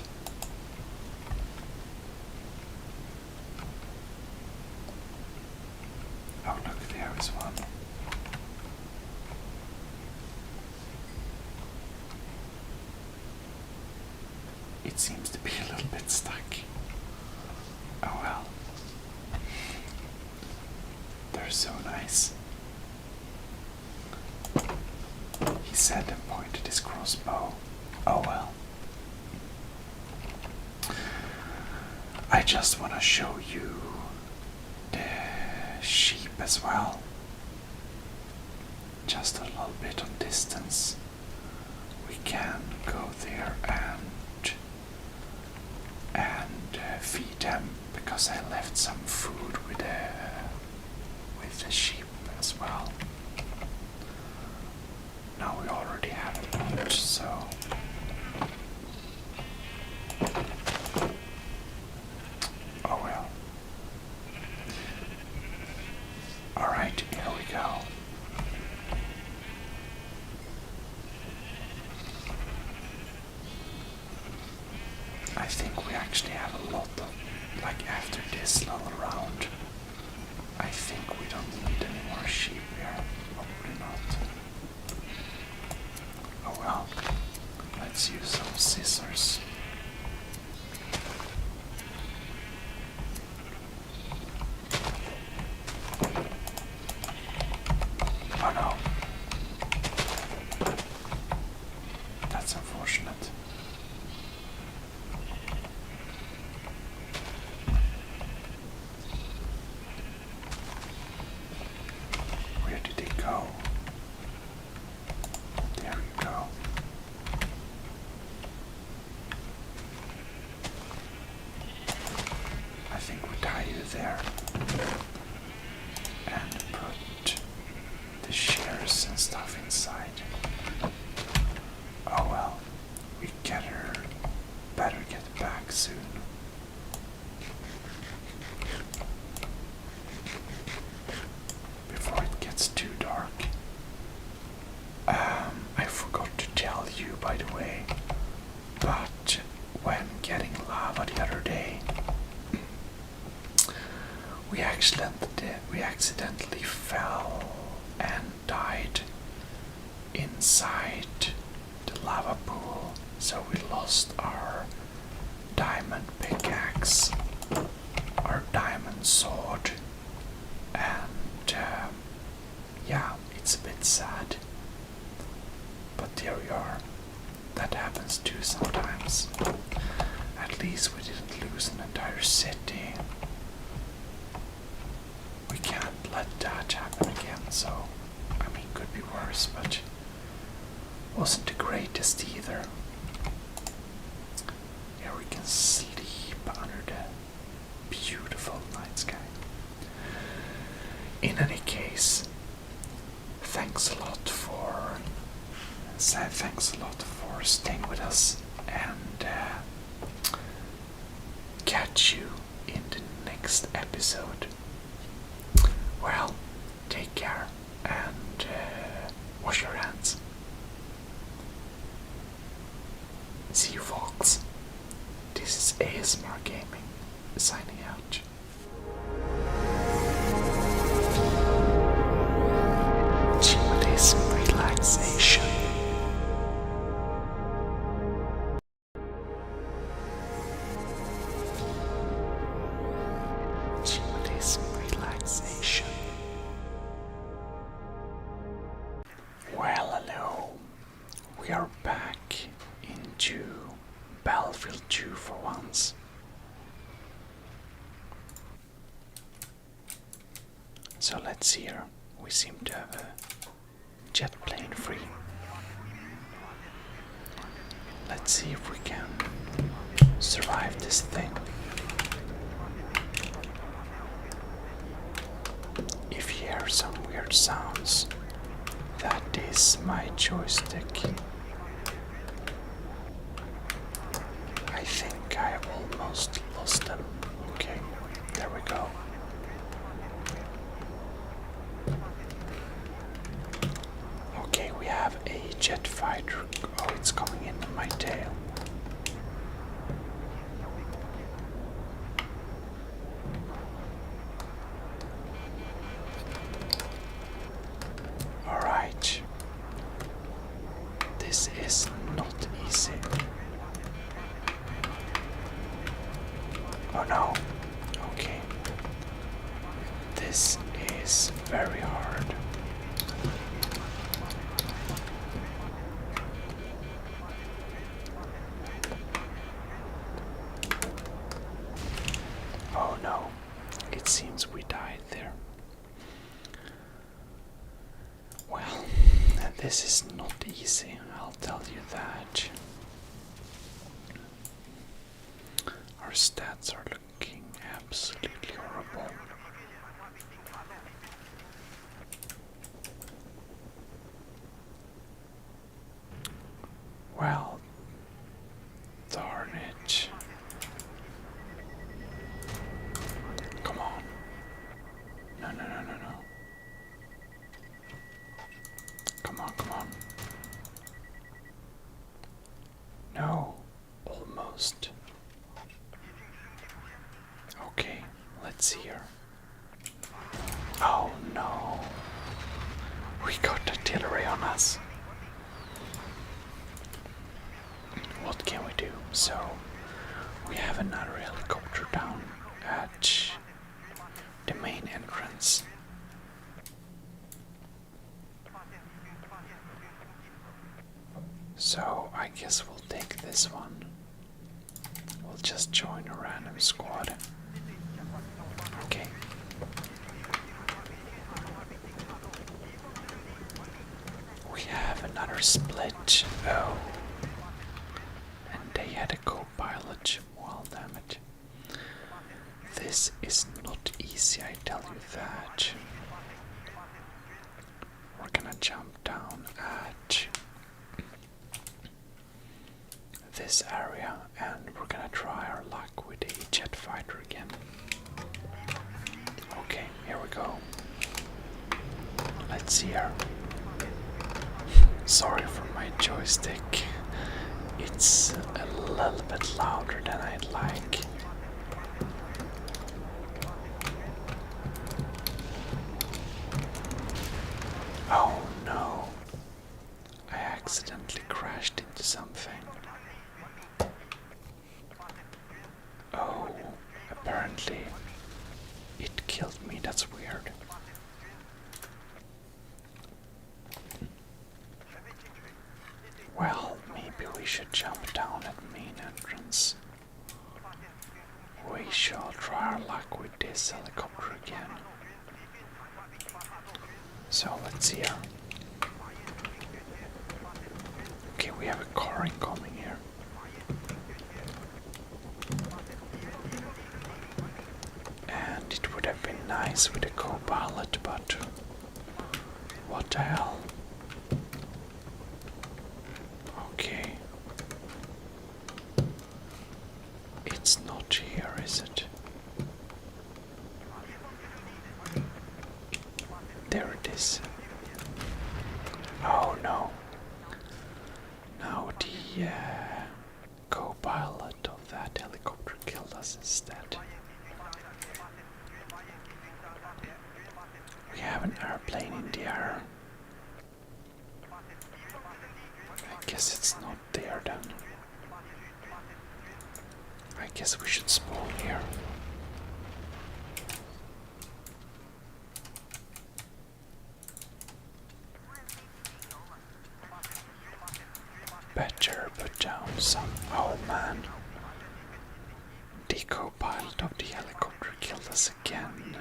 Oh look, there is one. It seems to be a little bit stuck. Oh well. They're so nice. He said and pointed his crossbow. Oh well. I just want to show you the sheep as well. Just a little bit on distance. We can go there and feed them, because I left some food with the sheep as well. Now we already have lunch, so oh well. Alright, here we go. I think we actually have a lot of, like after this little round, I think we don't need any more sheep here. Probably not. Oh well, let's use some scissors. Oh no. That's by the way, but when getting lava the other day, we accidentally fell and died inside the lava pool, so we lost our diamond pickaxe, our diamond sword, and yeah, it's a bit sad, but there we are. That happens too sometimes. At least we didn't lose an entire city. We can't let that happen again, so I mean, could be worse, but wasn't the greatest either. Here we can sleep under the beautiful night sky. In any case, thanks a lot for staying with us, and catch you in the next episode. Well, take care and wash your hands. See you, folks. This is ASMR Gaming, signing out. Gmodism Relaxation. Gmodism Relaxation. Well, hello. We are back into Battlefield 2 for once. So let's see here. We seem to have a jet plane free. Let's see if we can survive this thing. If you hear some weird sounds, that is my joystick. I think I almost lost them. Okay, there we go. Okay, we have a jet fighter. Oh, it's coming in my tail. Alright. This is not easy. Oh no. Okay. This is very hard. Oh no. It seems we died there. Well, this is not easy, I'll tell you that. Our stats are looking absolutely horrible. Well, darn it. Come on. No. Come on. No, almost. Okay, let's see here. Oh no. We got artillery on us. What can we do? So, we have another helicopter down at the main entrance. So, I guess we'll take this one. We'll just join a random squad. Okay. We have another split. Oh. And they had a co-pilot. Well, damn it. This is not easy, I tell you that. We're gonna jump down at this area and we're gonna try our luck with a jet fighter again. Okay, here we go. Let's see here. Sorry for my joystick. It's a little bit louder than I'd like. Oh no, I accidentally crashed into something. Oh, apparently it killed me, that's weird. Well, maybe we should jump down at the main entrance. We shall try our luck with this helicopter again. So let's see here. Okay, we have a car incoming here. And it would have been nice with a co-pilot, but what the hell? Okay. It's not here, is it? There it is. Oh no. Now the co-pilot of that helicopter killed us instead. We have an airplane in the air. I guess it's not there then. I guess we should spawn here. Better put down some. Oh man. The co-pilot of the helicopter killed us again.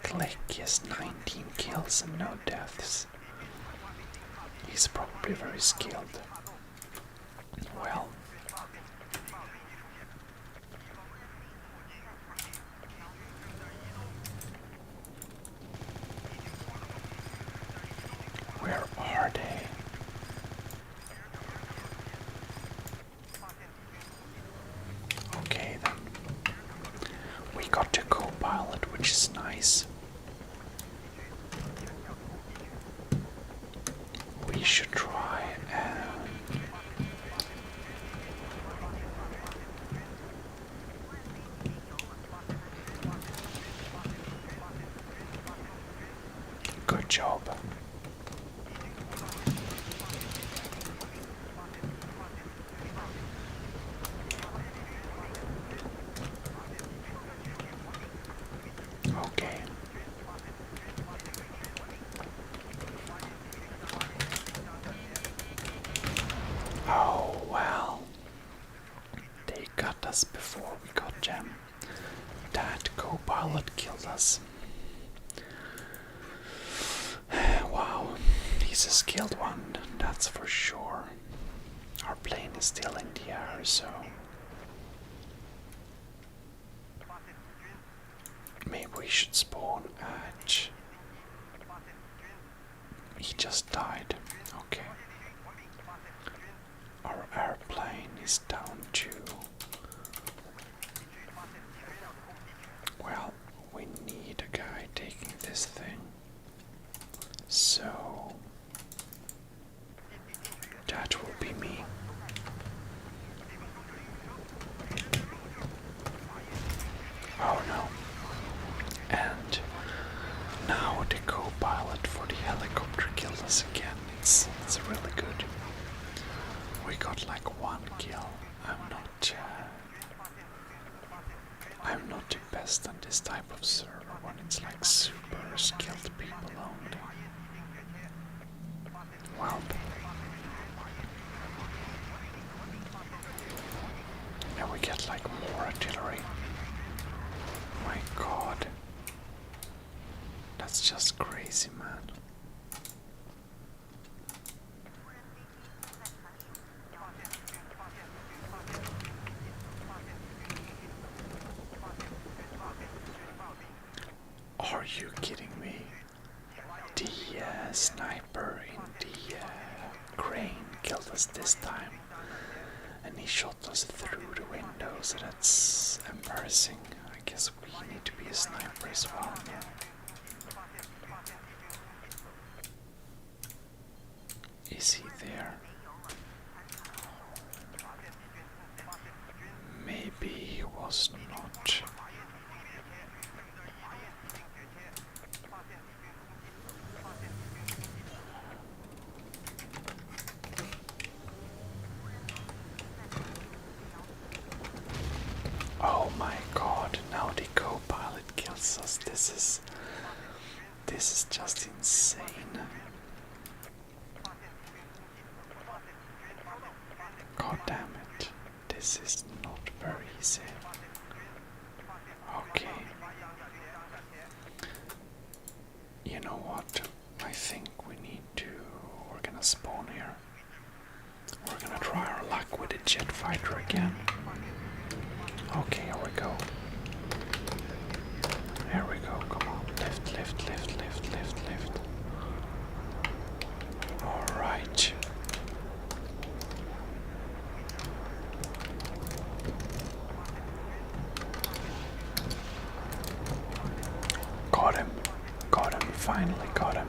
Click has 19 kills and no deaths. He's probably very skilled. Well. Where are they? Okay then. We got the co-pilot, which is nice. We should try and good job. Okay. Oh well. They got us before we got them. That co-pilot killed us. Wow, he's a skilled one, that's for sure. Our plane is still in the air, so maybe we should spawn at... He just died. Okay. Our airplane is down to... Well, we need a guy taking this thing. So... that will be me. Oh no. And now the co-pilot for the helicopter killed us again. It's really good. We got like 1 kill. I'm not the best on this type of server when it's like super skilled people only. Well, and we get like more artillery. My god. That's just crazy, man. Are you kidding me? The sniper in the crane killed us this time. And he shot us through the window, so that's embarrassing. I guess we need to be a sniper as well. Is he there? was not. Oh my god, now the co-pilot kills us. This is just insane. God damn it. This is not very easy. Okay. You know what? I think we need to... We're gonna spawn here. We're gonna try our luck with the jet fighter again. Okay, here we go. Here we go, come on. Lift, lift, lift, lift, lift, lift. Alright. Got him, finally got him.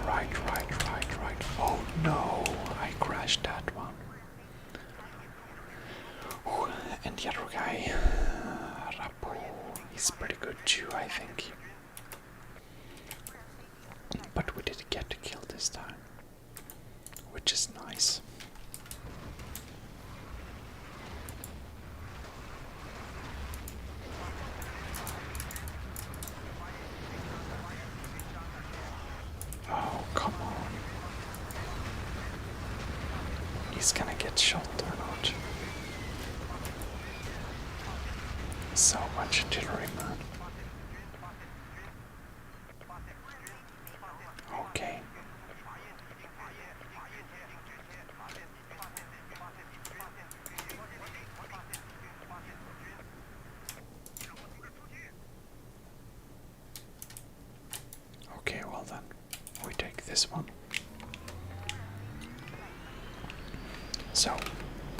Right. Oh no, I crashed that one. Ooh, and the other guy, Rapo, he's pretty good too, I think. But we didn't get to kill this time, which is nice. Oh, come on. He's gonna get shot or not. So much artillery, man. Okay. Okay, well then, we take this one. So,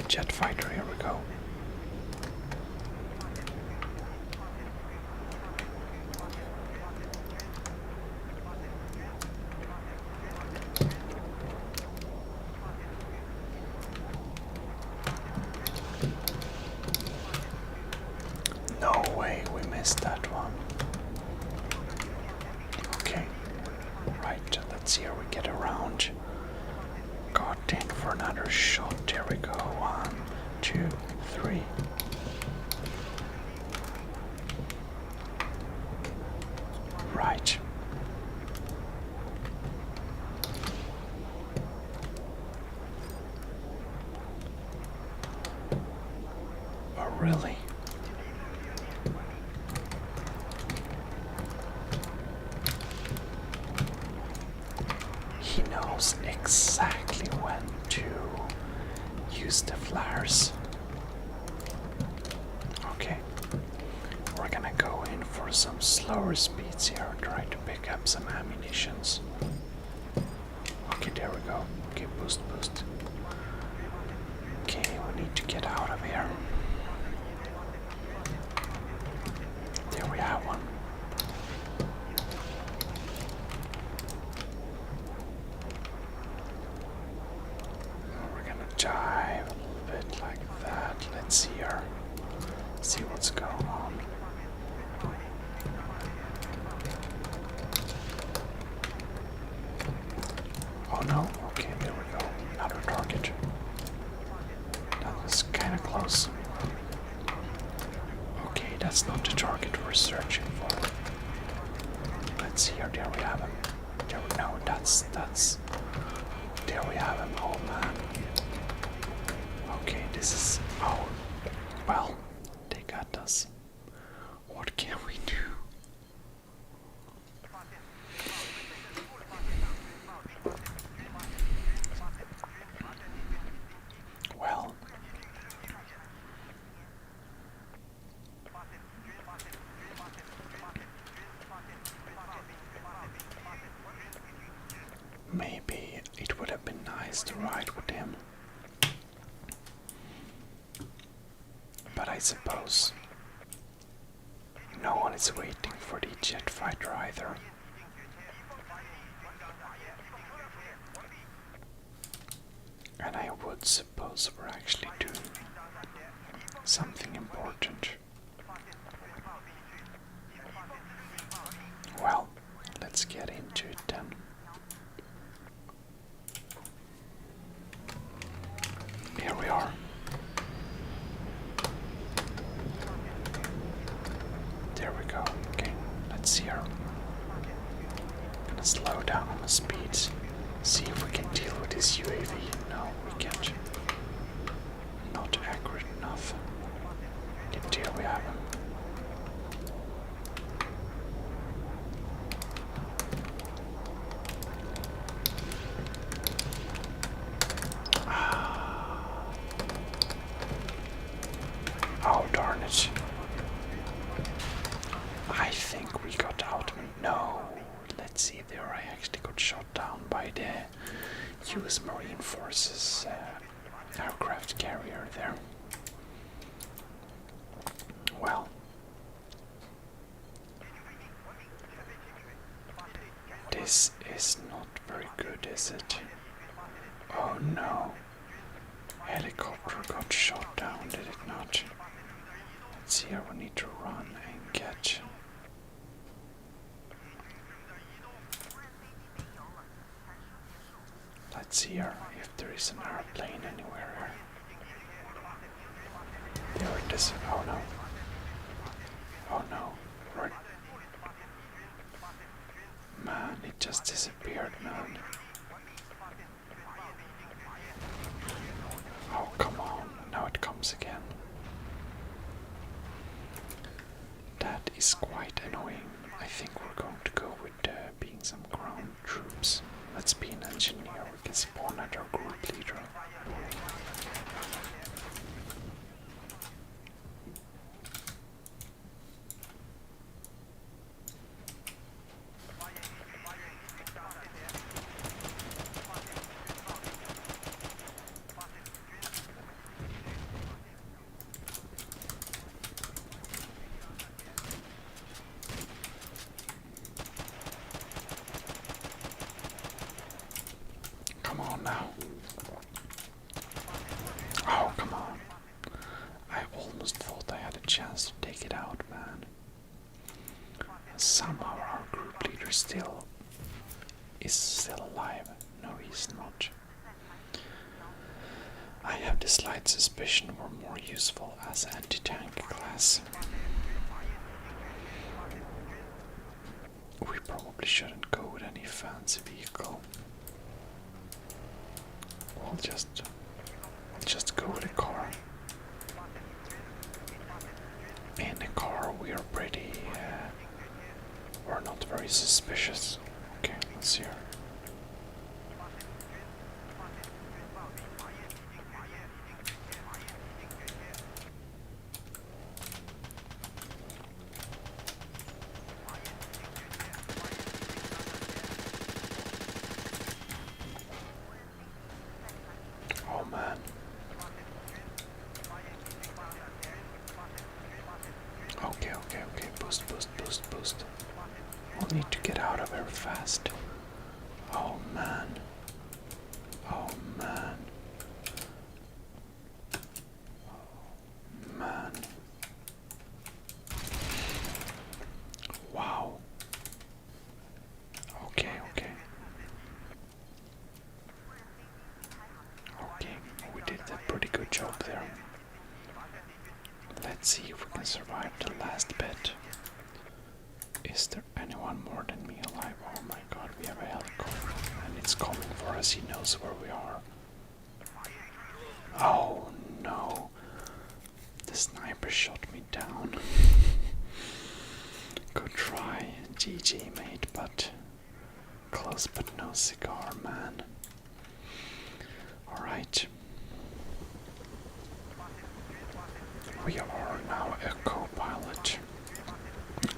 jet fighter, here we go. No way, we missed that one. Okay, right, let's see how we get around. God damn, for another shot. Here we go. 1, 2, 3. Right. Oh, really? He knows exactly when to use the flares. Okay, we're gonna go in for some slower speeds here, try to pick up some ammunitions. Okay, there we go. Okay, boost. Okay, we need to get out of here. There we have one. We're gonna dive a little bit like that. Let's see here. See what's going on. Oh no, okay, there we go. Another target. That was kind of close. Okay, that's not the target we're searching for. Let's see here, there we have him. There we go, that's, there we have him, oh man. Okay, this is, oh, well, they got us. What can we do? Well, maybe it would have been nice to ride with him. But I suppose no one is waiting for the jet fighter either. And I would suppose we're actually doing something important. Well, let's get into it then. Here we are. There we go. Okay, let's see here. Gonna slow down on the speeds. See if we can deal with this UAV. No, we can't. Not accurate enough. Yet here we have him. Oh, darn it. I think we got out. No. Let's see there. I actually got shot down by the US Marine Forces aircraft carrier there. Well. This is not very good, is it? Oh no. Helicopter got shot down, did it not? Let's see here, we need to run and get... Let's see here if there is an airplane anywhere. There it is. Oh no. Oh no. Right. Man, it just disappeared, man. Oh, come on. Now it comes again. That is quite annoying. I think we're going to go with being some ground troops. Let's be an engineer. We can spawn at our group leader. Come on now. Oh, come on. I almost thought I had a chance to take it out, man. Somehow our group leader is still alive. No, he's not. I have the slight suspicion we're more useful as anti-tank class. We probably shouldn't go with any fancy vehicle. We'll just go with a car. In a car we are pretty, we're not very suspicious. Okay, let's see here. Oh man. Okay. Boost. We'll need to get out of here fast. Oh man. Wow. Okay. We did a pretty good job there. Let's see if we can survive the last bit. Is there anyone more than me alive? Oh my god, we have a helicopter and it's coming for us. He knows where we are. Oh no. The sniper shot me down. Good try, GG mate, but close but no cigar, man. Alright. We are now a co-pilot.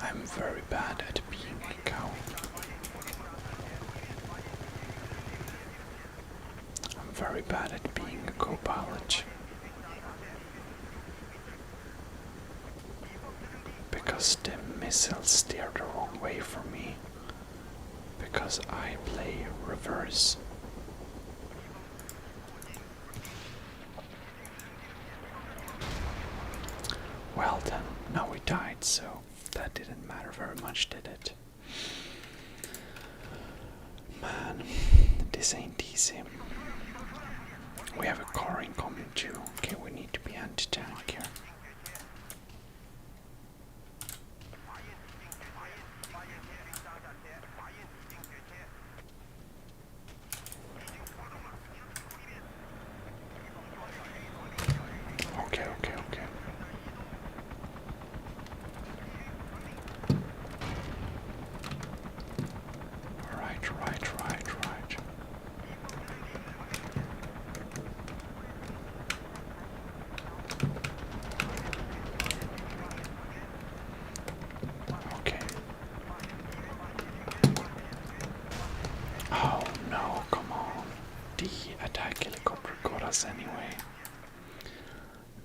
I'm very bad at being a cow. I'm very bad at being a co-pilot. Because the missiles steer the wrong way for me. Because I play reverse. died, so that didn't matter very much, did it? Man, this ain't easy. We have a car incoming too. Okay, we need to be anti-tank here. Okay. Right. Okay. Oh no, come on. The attack helicopter got us anyway.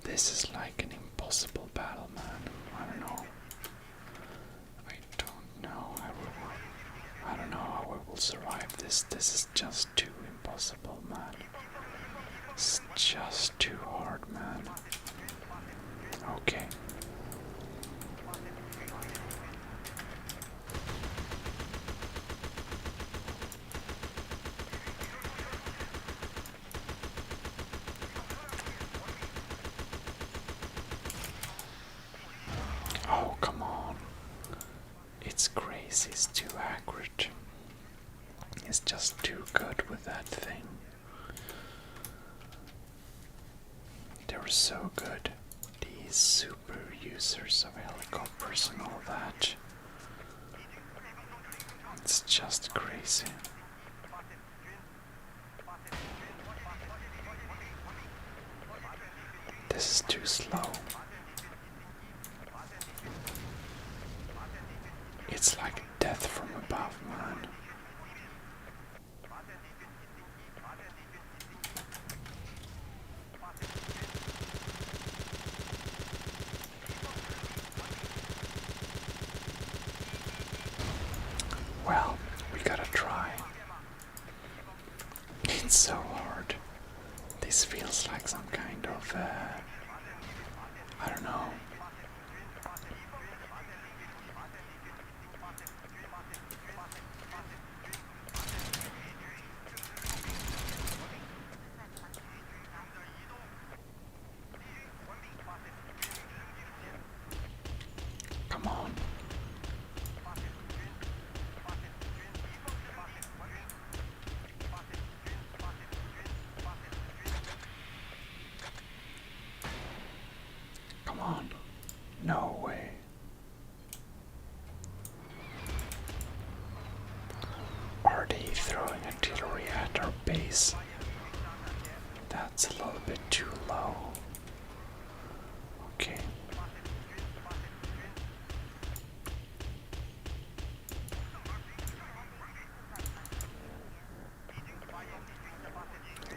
This is like an impossible battle, man. I don't know. I don't know how we will survive this. This is just too impossible, man. It's just too hard, man. Okay. Oh, come on. It's crazy, it's too accurate. It's just too good with that thing. They're so good. These super users of helicopters and all that. It's just crazy. This is too slow. It's like death from above, man. Well, we gotta try. It's so hard. This feels like some kind of, I don't know. Come on. Come on. No way. Are they throwing artillery at our base? That's a little bit too low. Okay.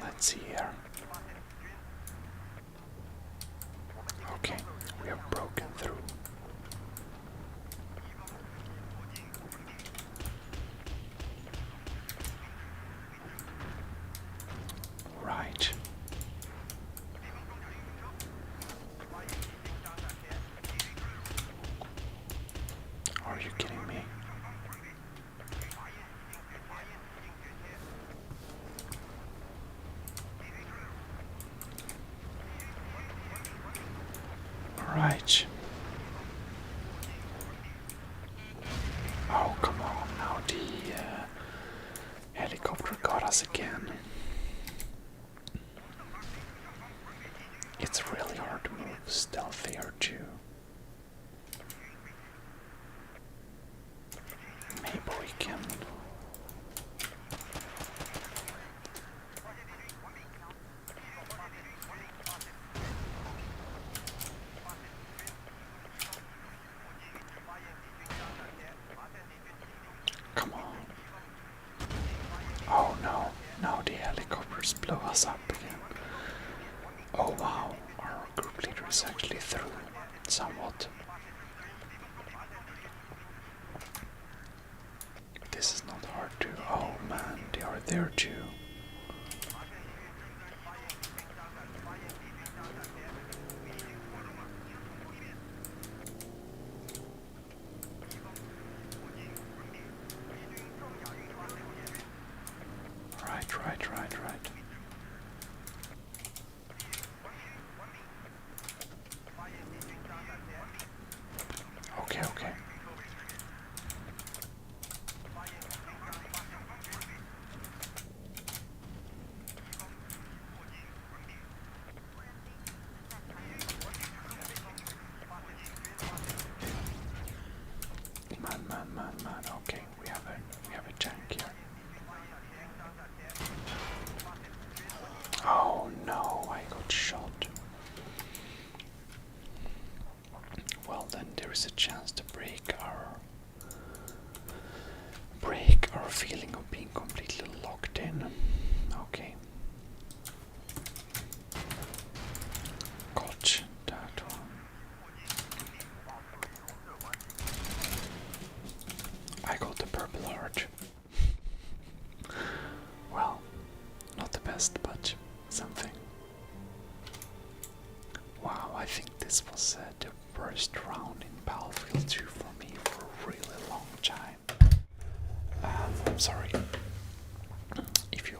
Let's see here. Okay, we have broken through. Right. Are you kidding me? Right. Oh, come on, now the helicopter got us again. It's really hard to move stealthier too. Maybe we can. Come on. Oh no, now the helicopters blow us up again. Oh wow, our group leader is actually through somewhat. This is not hard to. Oh man, they are there too.
man. Okay, we have a tank here. Oh no, I got shot. Well, then there is a chance to break our feeling of being completely locked in. Okay. Got that one. I got the purple heart. Well, not the best, but something. Wow, I think this was the worst round in Battlefield 2 for me for a really long time. I'm sorry if you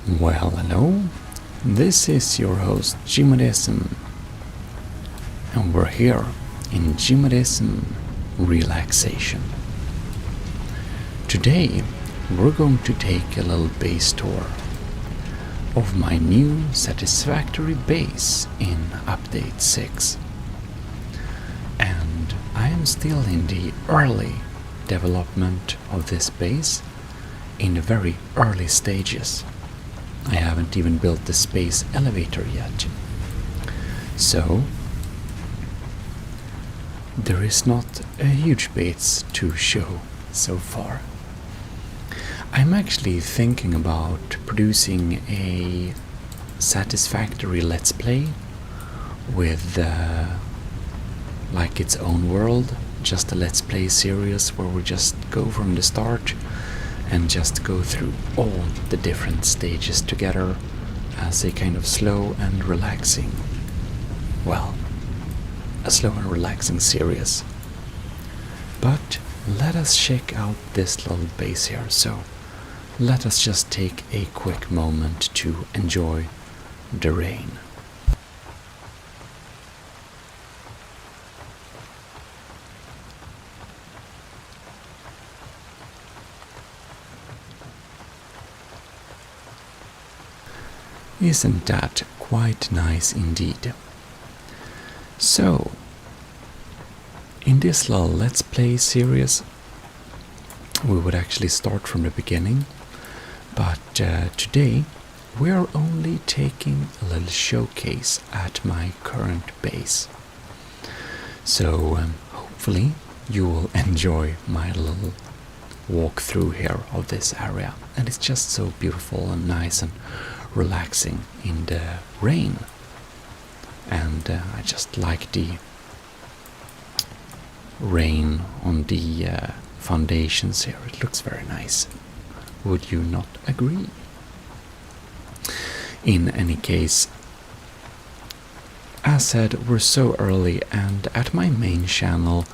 Well, hello. This is your host Gmodism, and we're here in Gmodism Relaxation. Today, we're going to take a little base tour of my new satisfactory base in update 6. And I am still in the early development of this base, in the very early stages. I haven't even built the space elevator yet. So, there is not a huge base to show so far. I'm actually thinking about producing a satisfactory let's play with like its own world, just a let's play series where we just go from the start and just go through all the different stages together as a kind of slow and relaxing, well, a slow and relaxing series. But let us check out this little base here, so let us just take a quick moment to enjoy the rain. Isn't that quite nice indeed? So, in this little Let's Play series, we would actually start from the beginning, but today we are only taking a little showcase at my current base. So, hopefully you will enjoy my little walkthrough here of this area, and it's just so beautiful and nice and relaxing in the rain, and I just like the rain on the foundations here. It looks very nice. Would you not agree? In any case, as said, we're so early, and at my main channel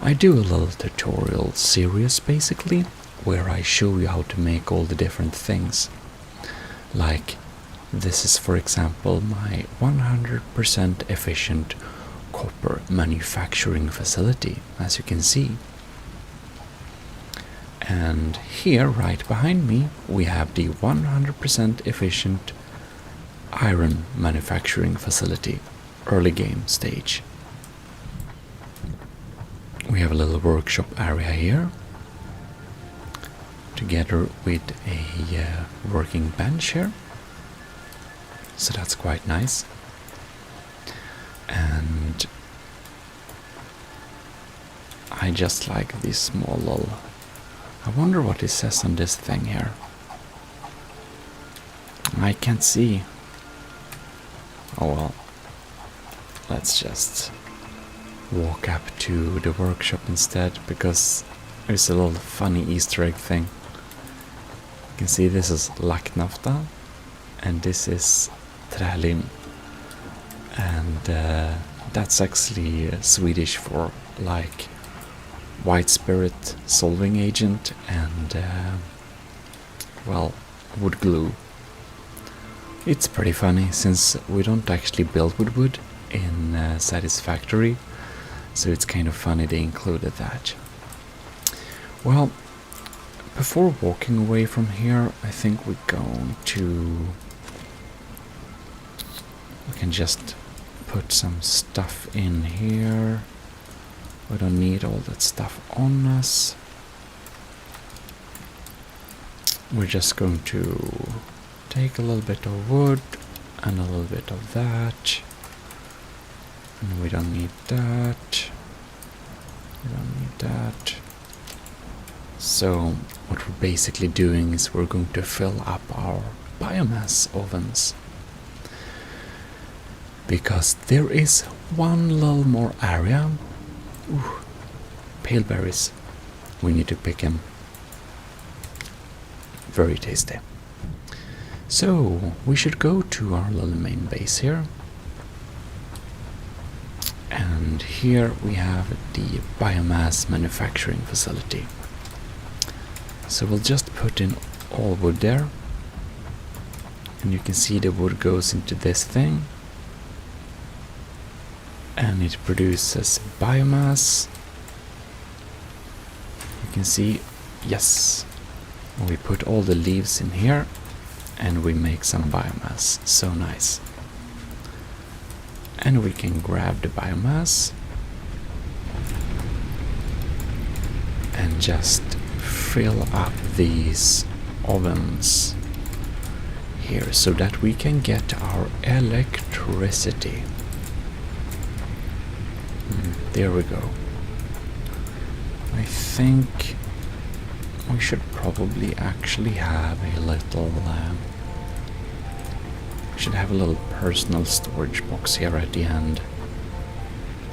I do a little tutorial series basically where I show you how to make all the different things. Like, this is for example my 100% efficient copper manufacturing facility, as you can see. And here right behind me we have the 100% efficient iron manufacturing facility, early game stage. We have a little workshop area here, together with a working bench here, so that's quite nice. And I just like this small little, I wonder what it says on this thing here. I can't see. Oh well, let's just walk up to the workshop instead, because there's a little funny Easter egg thing. You can see this is Lacknafta and this is Trälim, and that's actually Swedish for like white spirit solving agent and well, wood glue. It's pretty funny since we don't actually build with wood in Satisfactory, so it's kind of funny they included that. Well, before walking away from here, I think we're going to, we can just put some stuff in here. We don't need all that stuff on us. We're just going to take a little bit of wood and a little bit of that. And we don't need that. We don't need that. So what we're basically doing is we're going to fill up our biomass ovens, because there is one little more area. Ooh, pale berries. We need to pick them. Very tasty. So we should go to our little main base here. And here we have the biomass manufacturing facility. So we'll just put in all wood there. And you can see the wood goes into this thing. And it produces biomass. You can see, yes, we put all the leaves in here and we make some biomass. So nice. And we can grab the biomass and just fill up these ovens here so that we can get our electricity. There we go. I think we should probably actually have a little personal storage box here at the end,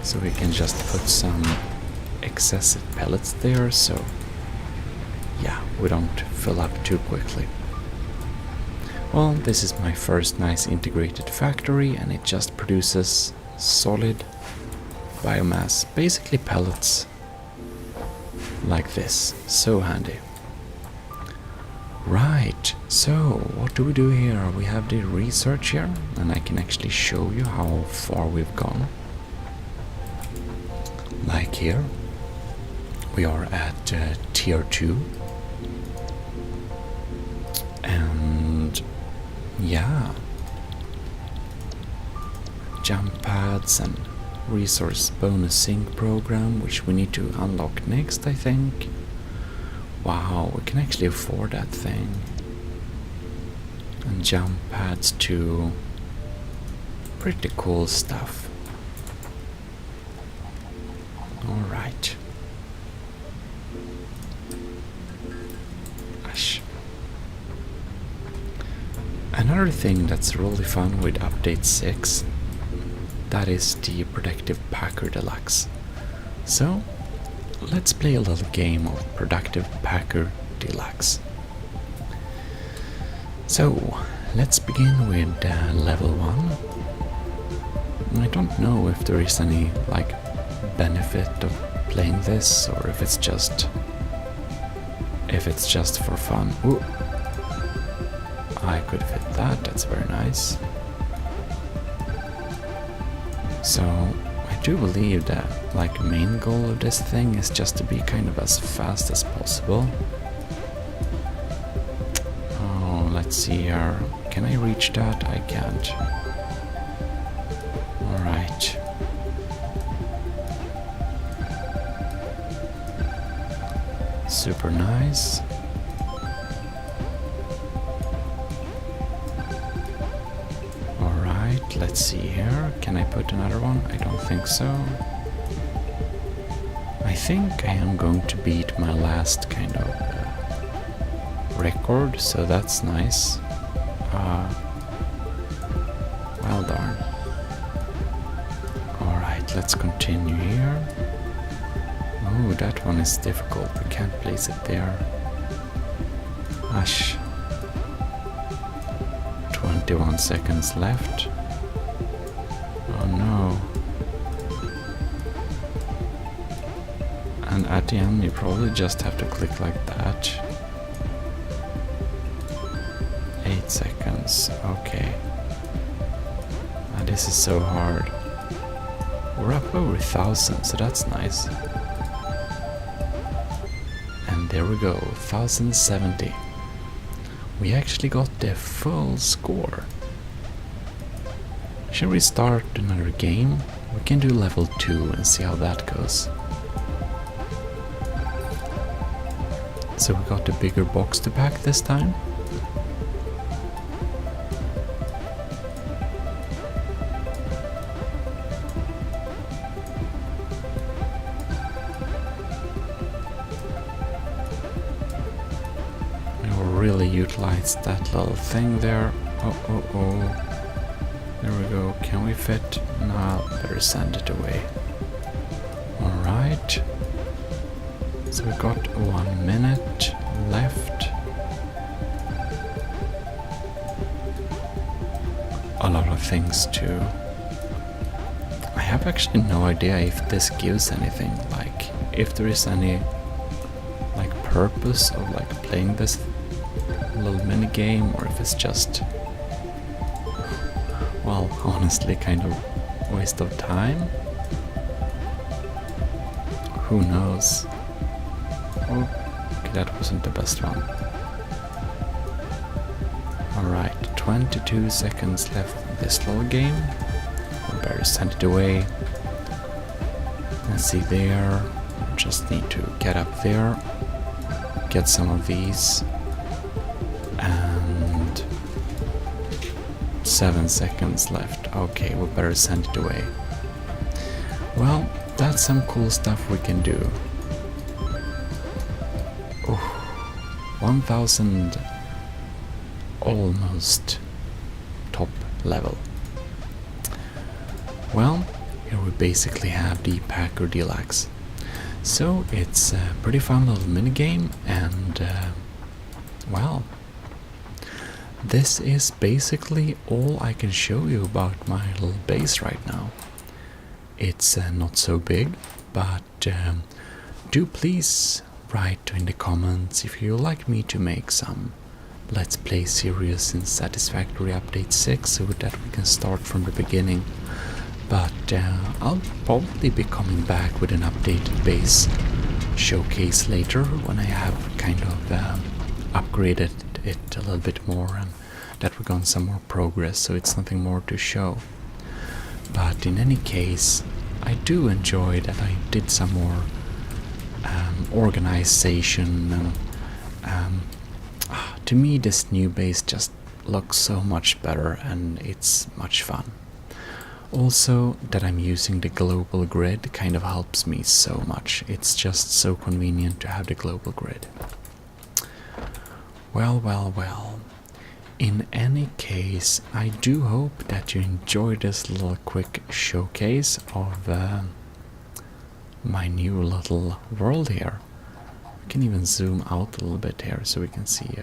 so we can just put some excessive pellets there, so yeah, we don't fill up too quickly. Well, this is my first nice integrated factory, and it just produces solid biomass, basically pellets, like this. So handy. Right, so what do we do here? We have the research here, and I can actually show you how far we've gone. Like here, we are at tier 2. And yeah, jump pads and resource bonus sync program, which we need to unlock next, I think. Wow, we can actually afford that thing. And jump pads too. Pretty cool stuff. Alright. Another thing that's really fun with update 6, that is the Productive Packer Deluxe. So, let's play a little game of Productive Packer Deluxe. So, let's begin with level 1. I don't know if there is any benefit of playing this, or if it's just for fun. Ooh. I could fit that, that's very nice. So, I do believe that main goal of this thing is just to be kind of as fast as possible. Oh, let's see here. Can I reach that? I can't. Alright. Super nice. Let's see here. Can I put another one? I don't think so. I think I am going to beat my last kind of record, so that's nice. Well darn. Alright, let's continue here. Oh, that one is difficult. We can't place it there. Ash. 21 seconds left. Oh no. And at the end you probably just have to click like that. 8 seconds, okay. And this is so hard. We're up over 1,000, so that's nice. And there we go, 1,070. We actually got the full score. Should we start another game? We can do level 2 and see how that goes. So we got a bigger box to pack this time. We'll really utilize that little thing there. Oh. There we go. Can we fit? No, better send it away. Alright. So we got 1 minute left. A lot of things too. I have actually no idea if this gives anything. If there is any purpose of playing this little mini game, or if it's just well, honestly, kind of waste of time. Who knows? Oh, okay, that wasn't the best one. Alright, 22 seconds left in this little game. We better send it away. Let's see there. Just need to get up there, get some of these, and 7 seconds left. Okay, we better send it away. Well, that's some cool stuff we can do. Ooh, 1000 almost top level. Well, here we basically have the pack or deluxe. So it's a pretty fun little minigame, and well, this is basically all I can show you about my little base right now. It's not so big, but do please write in the comments if you'd like me to make some Let's Play series in Satisfactory Update 6 so that we can start from the beginning. But I'll probably be coming back with an updated base showcase later when I have kind of upgraded it a little bit more and that we've gone some more progress, so it's nothing more to show. But in any case, I do enjoy that I did some more organization, and to me this new base just looks so much better and it's much fun. Also, that I'm using the global grid kind of helps me so much. It's just so convenient to have the global grid. Well, well, well. In any case, I do hope that you enjoyed this little quick showcase of my new little world here. We can even zoom out a little bit here so we can see.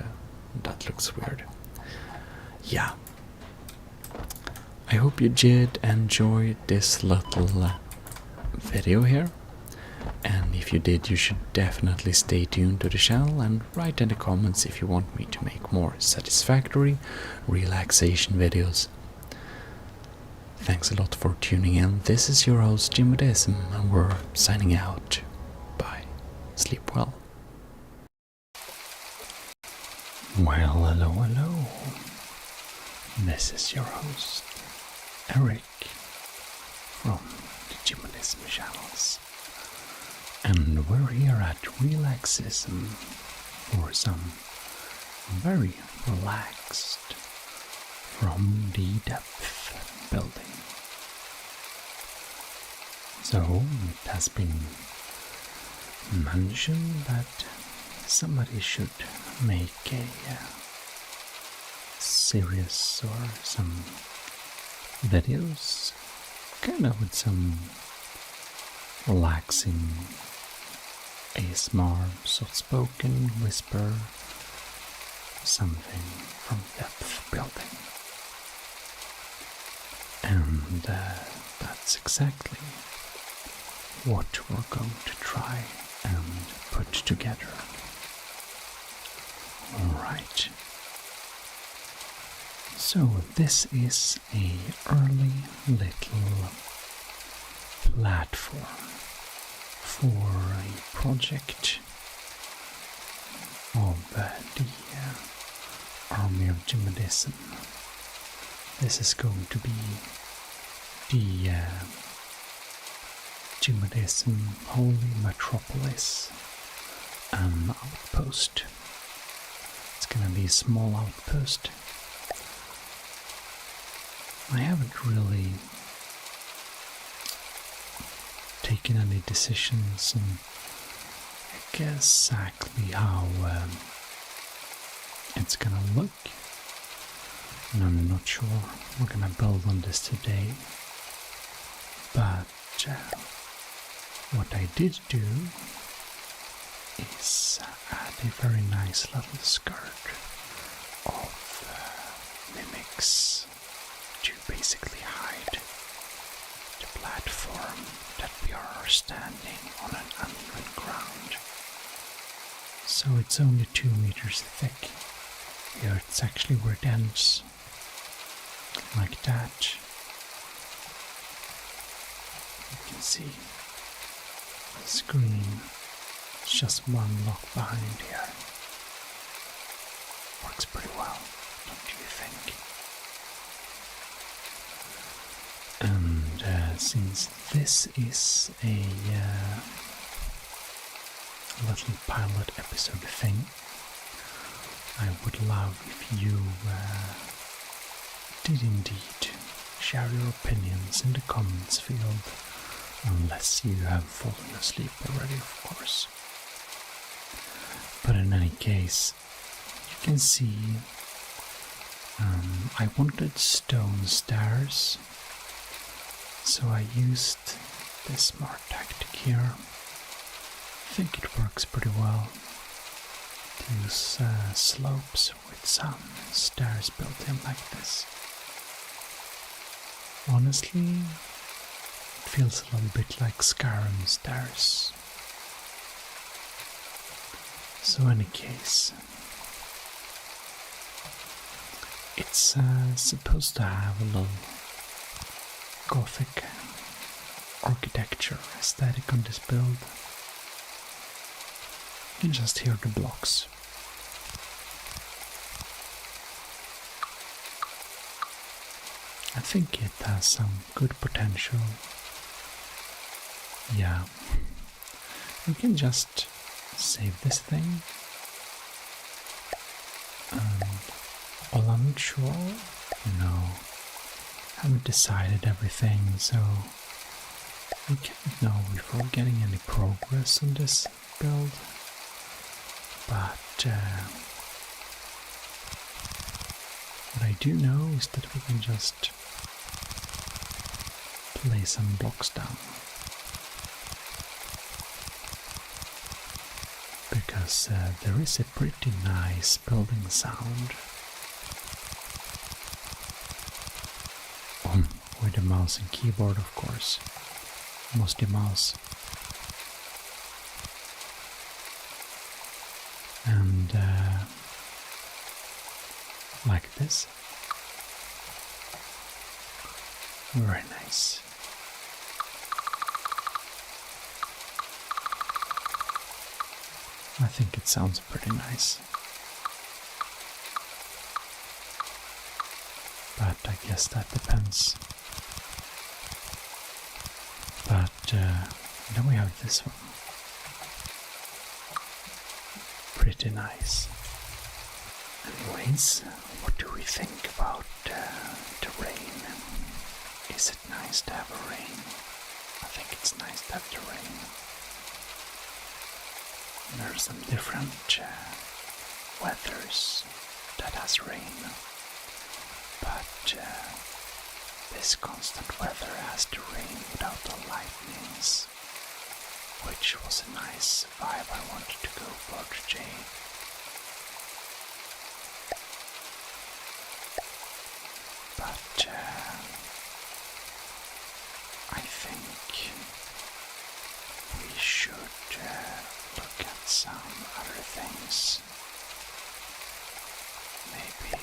That looks weird. Yeah. I hope you did enjoy this little video here, and if you did, you should definitely stay tuned to the channel and write in the comments if you want me to make more satisfactory relaxation videos. Thanks a lot for tuning in. This is your host Gmodism, and we're signing out. Bye. Sleep well. Well, hello, hello. This is your host Eric from the Gmodism channels, and we're here at Relaxism for some very relaxed from the depth building. So it has been mentioned that somebody should make a series or some videos kind of with some relaxing ASMR, soft-spoken whisper, something from depth building. And that's exactly what we're going to try and put together. Alright. So this is a early little platform for a project of the Army of Gmodism. This is going to be the Gmodism Holy Metropolis outpost. It's gonna be a small outpost. I haven't really taken any decisions on exactly how it's gonna look, and I'm not sure we're gonna build on this today, but what I did do is add a very nice little skirt of mimics to basically hide the platform that we are standing on an uneven ground. So it's only 2 meters thick. Here it's actually where it ends. like that. You can see the screen is just one block behind here. Works pretty well, don't you think? And since this is a little pilot episode thing, I would love if you did indeed share your opinions in the comments field, unless you have fallen asleep already, of course. But in any case, you can see I wanted stone stairs, so I used this smart tactic here. I think it works pretty well to use slopes with some stairs built in like this. Honestly, it feels a little bit like Skyrim stairs. So in any case, it's supposed to have a little Gothic architecture aesthetic on this build. You can just hear the blocks. I think it has some good potential. Yeah. We can just save this thing. And all I'm not sure, haven't decided everything, so we can't know if we're getting any progress on this build. But what I do know is that we can just lay some blocks down, because there is a pretty nice building sound with the mouse and keyboard, of course, mostly mouse. And like this. Very nice. I think it sounds pretty nice. But I guess that depends. But then we have this one. Pretty nice. Anyways, what do we think about the rain? Is it nice to have a rain? I think it's nice to have the rain. There are some different weathers that has rain, but this constant weather has the rain without the lightnings, which was a nice vibe I wanted to go for today. But I think we should look at some other things. Maybe,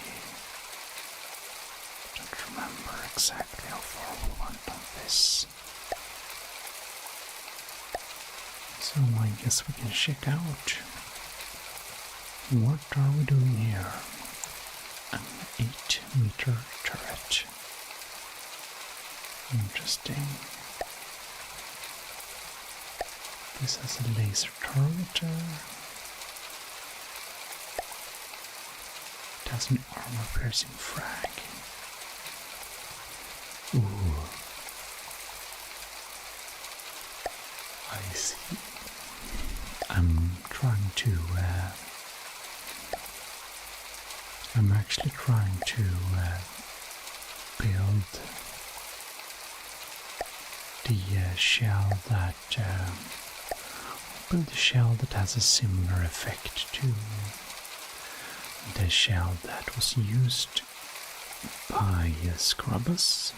I don't remember exactly how far we went on this. So I guess we can check out. What are we doing here? An 8-meter turret. Interesting. This has a laser targeter. It has an armor-piercing frag. Ooh. I see. I'm actually trying to build the shell that has a similar effect to the shell that was used by Scrubbers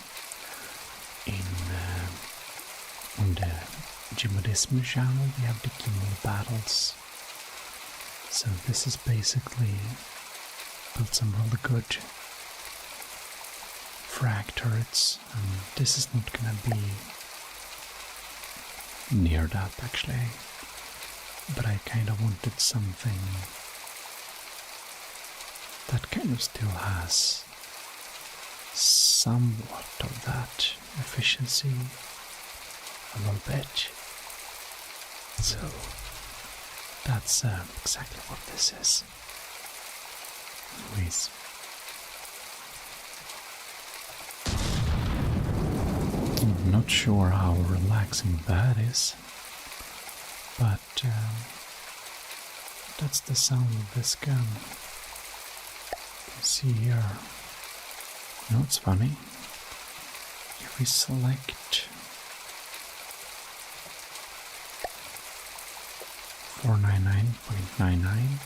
on the Gmodism channel. We have the Gmod battles. So this is basically built some really good frag turrets, and this is not gonna be near that actually, but I kind of wanted something that kind of still has somewhat of that efficiency, a little bit. So that's exactly what this is. Anyways, I'm not sure how relaxing that is, but that's the sound of this gun. You can see here. You know what's funny? If we select 499.99,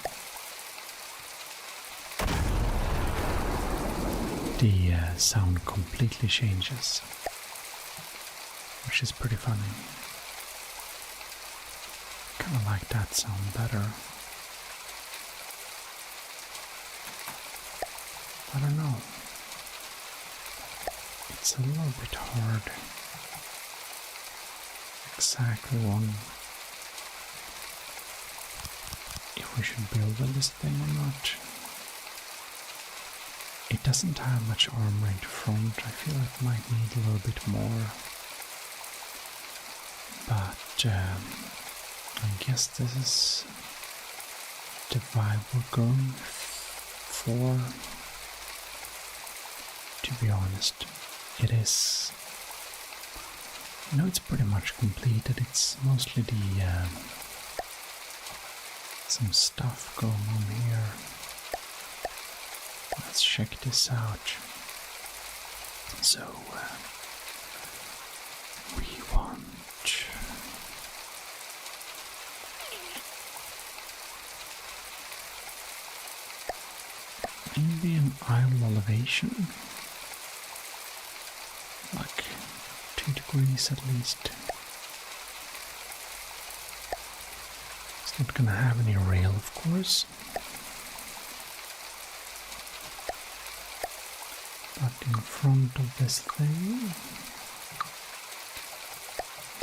the sound completely changes, which is pretty funny. Kind of like that sound better. I don't know. It's a little bit hard. Exactly one. If we should build this thing or not. It doesn't have much armor in front. I feel it might need a little bit more. But I guess this is the vibe we're going for. To be honest, it is. You know, it's pretty much completed. It's mostly the some stuff going on here. Let's check this out. So we want maybe an isle elevation, like 2 degrees at least. It's not gonna have any rail, of course, but in front of this thing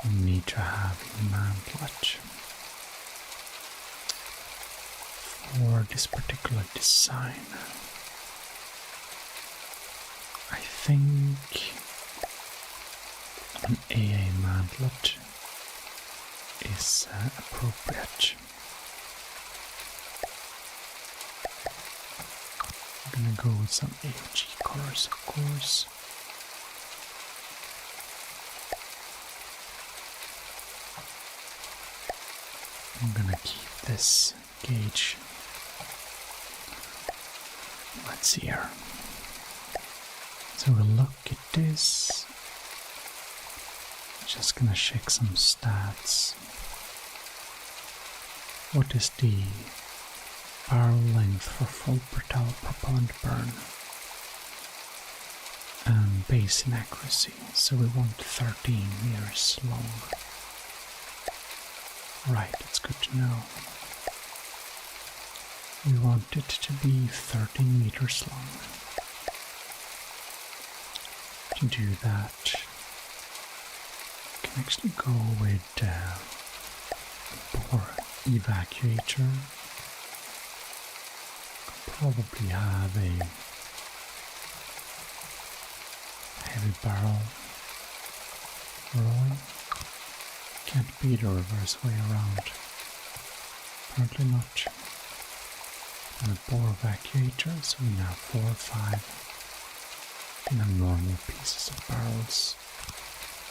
we need to have a mantlet for this particular design. I think an AA mantlet is appropriate. I'm gonna go with some AOG colors, of course. I'm gonna keep this gauge. Let's see here. So we'll look at this. Just gonna check some stats. What is the barrel length for full propellant burn? And base inaccuracy. So we want 13 meters long. Right, that's good to know. We want it to be 13 meters long. To do that, we can actually go with a bore evacuator. Probably have a heavy barrel rolling. Can't be the reverse way around. Apparently not. And a bore evacuator, so we now have 4 or 5 in a normal pieces of barrels.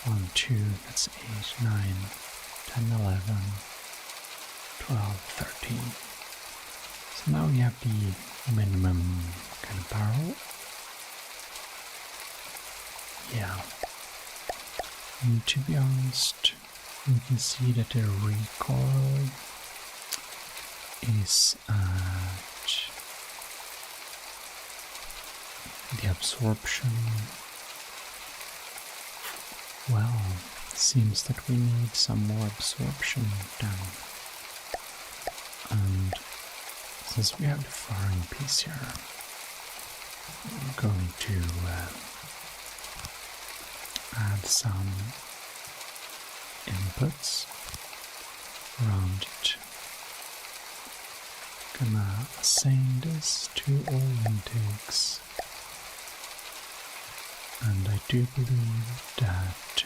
1, 2, that's 8, 9, 10, 11, 12, 13. So now we have the minimum kind of barrel. Yeah. And to be honest, you can see that the recoil is at the absorption. Well, it seems that we need some more absorption down. And since we have the firing piece here, we're going to add some inputs around it. Gonna assign this to all intakes, and I do believe that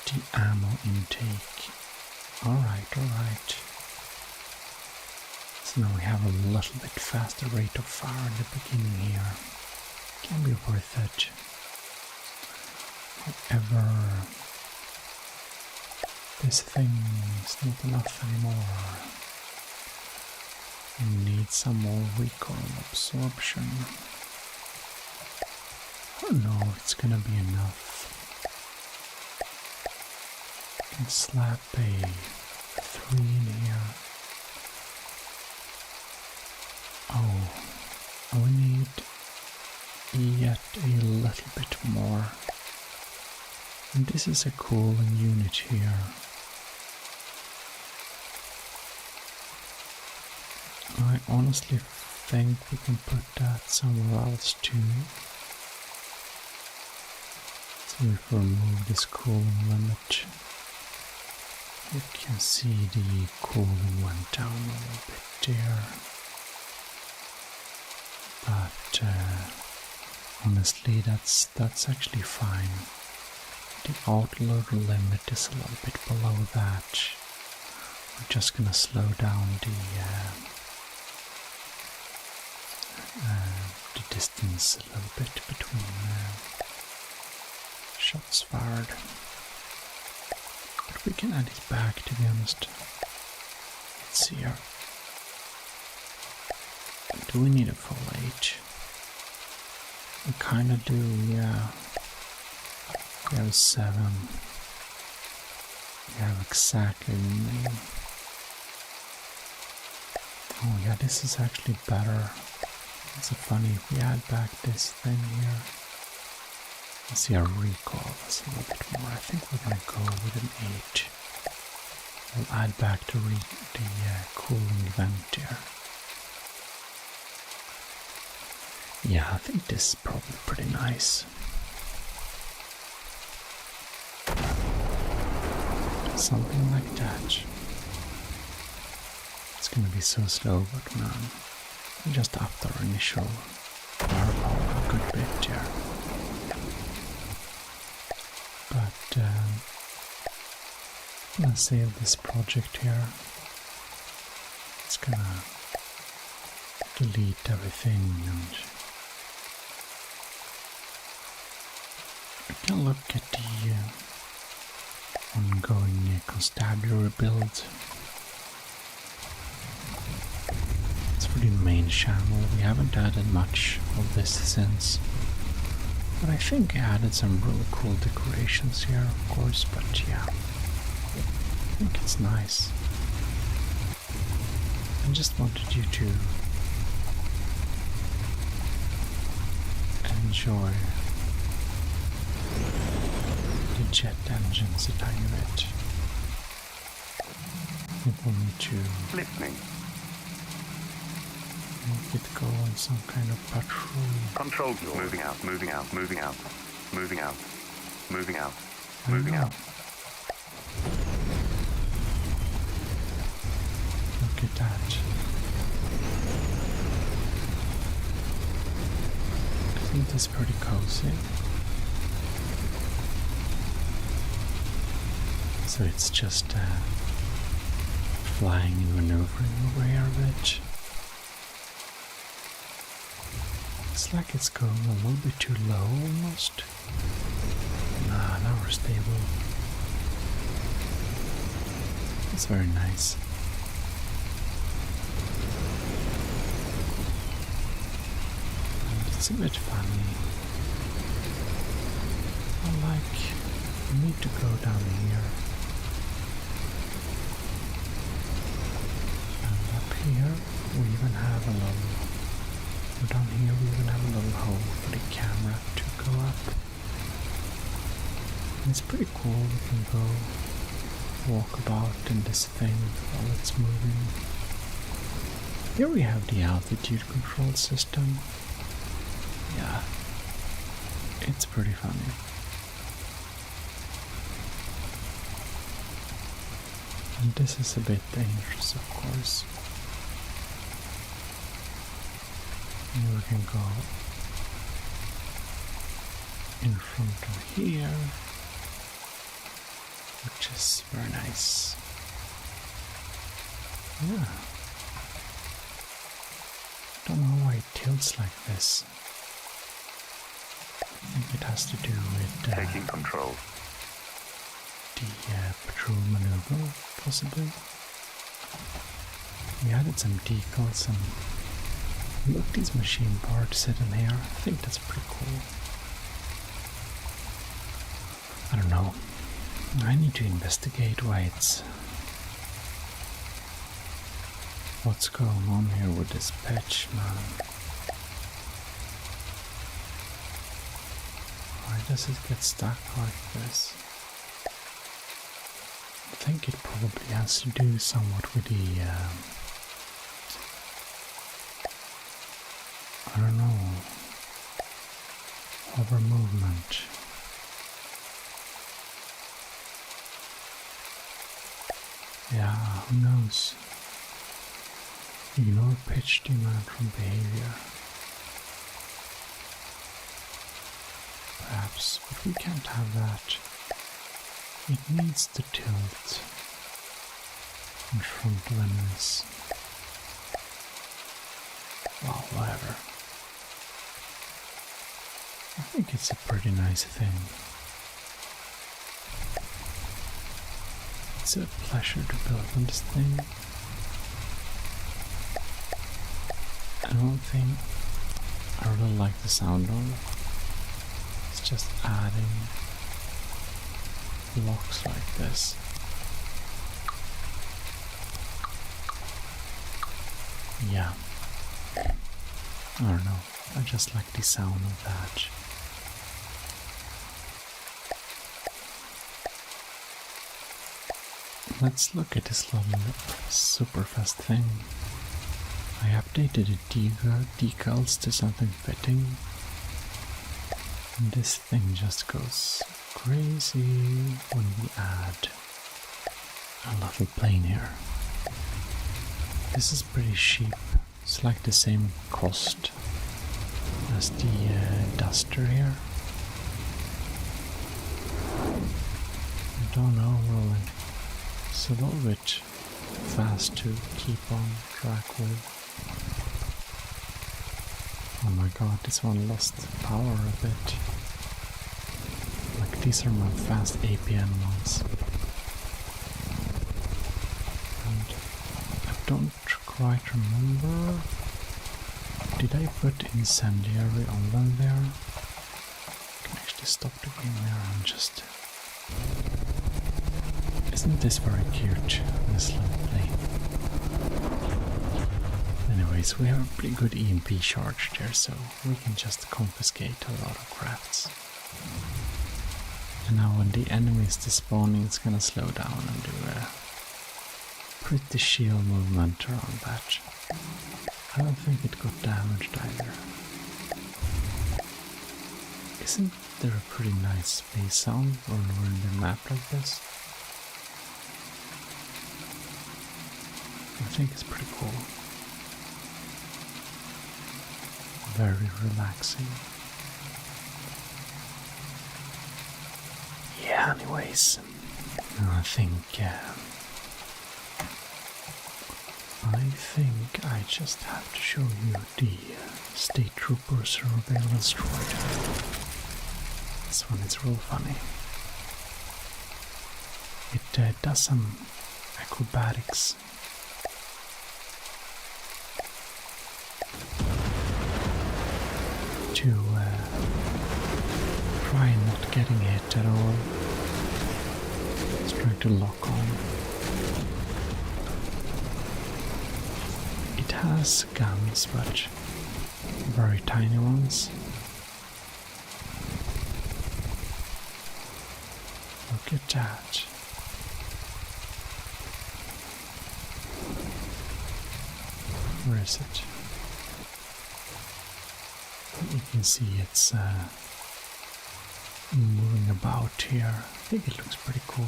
the ammo intake. Alright. So now we have a little bit faster rate of fire in the beginning here. Can be worth it. However, this thing is not enough anymore. We need some more recoil absorption. I don't know if it's gonna be enough. I can slap a 3 in here. Oh, we need yet a little bit more. And this is a cooling unit here. I honestly think we can put that somewhere else too. So if we remove this cooling limit, you can see the cooling went down a little bit there. But honestly, that's actually fine. The outload limit is a little bit below that. We're just gonna slow down the distance a little bit between shots fired. But we can add it back, to be honest. Let's see here. Do we need a full H? We kinda do, yeah. We have 7. We have exactly the name. Oh yeah, this is actually better. It's so funny if we add back this thing here. Let's see our recoil is a little bit more. I think we're gonna go with an 8. We'll add back the cooling vent here. Yeah, I think this is probably pretty nice. Something like that. It's gonna be so slow, but man, we just upped our initial firepower a good bit here. But I'm gonna save this project here. It's gonna delete everything, and we can look at the ongoing constabulary build. It's for the main channel. We haven't added much of this since, but I think I added some really cool decorations here, of course. But yeah, I think it's nice. I just wanted you to enjoy the jet engines a tiny bit. I think we'll need to
listening.
make it go on some kind of patrol.
Control your moving out.
Look at that. Isn't this pretty cozy? So it's just flying and maneuvering over here a bit. It's like it's going a little bit too low almost. Nah, now we're stable. It's very nice. And it's a bit funny. I need to go down here. And up here we even have a little, down here we even have a little hole for the camera to go up. And it's pretty cool. We can go walk about in this thing while it's moving. Here we have the altitude control system. Yeah, it's pretty funny. And this is a bit dangerous, of course. And we can go in front of here, which is very nice. Yeah. Don't know why it tilts like this. I think it has to do with
Taking control.
the patrol maneuver, possibly. We added some decals and look, these machine parts sitting here. I think that's pretty cool. I don't know. I need to investigate why what's going on here with this patch, man. Why does it get stuck like this? I think it probably has to do somewhat with the, I don't know, hover movement. Yeah, who knows? Ignore pitch demand from behavior. Perhaps, but we can't have that. It needs to tilt in front of enemies. Well, whatever. I think it's a pretty nice thing. It's a pleasure to build on this thing. And one thing I really like the sound of is just adding blocks like this. Yeah. I don't know. I just like the sound of that. Let's look at this little super fast thing. I updated the decals to something fitting. And this thing just goes crazy when we add a level plane here. This is pretty cheap. It's like the same cost as the duster here. I don't know really. It's a little bit fast to keep on track with. Oh my god, this one lost power a bit. Like these are my fast APN ones. And I don't quite remember. Did I put incendiary on them there? I can actually stop the game there and just... Isn't this very cute, this little plane? Anyways, we have a pretty good EMP charge there, so we can just confiscate a lot of crafts. And now when the enemy is despawning, it's gonna slow down and do a pretty shield movement around that. I don't think it got damaged either. Isn't there a pretty nice space sound when we're in the map like this? I think it's pretty cool. Very relaxing. Yeah, anyways, I think I just have to show you the State Trooper surveillance droid. This one is real funny. It does some acrobatics. To try not getting hit at all. It's trying to lock on. It has guns, but very tiny ones. Look at that. Where is it? You can see it's moving about here. I think it looks pretty cool.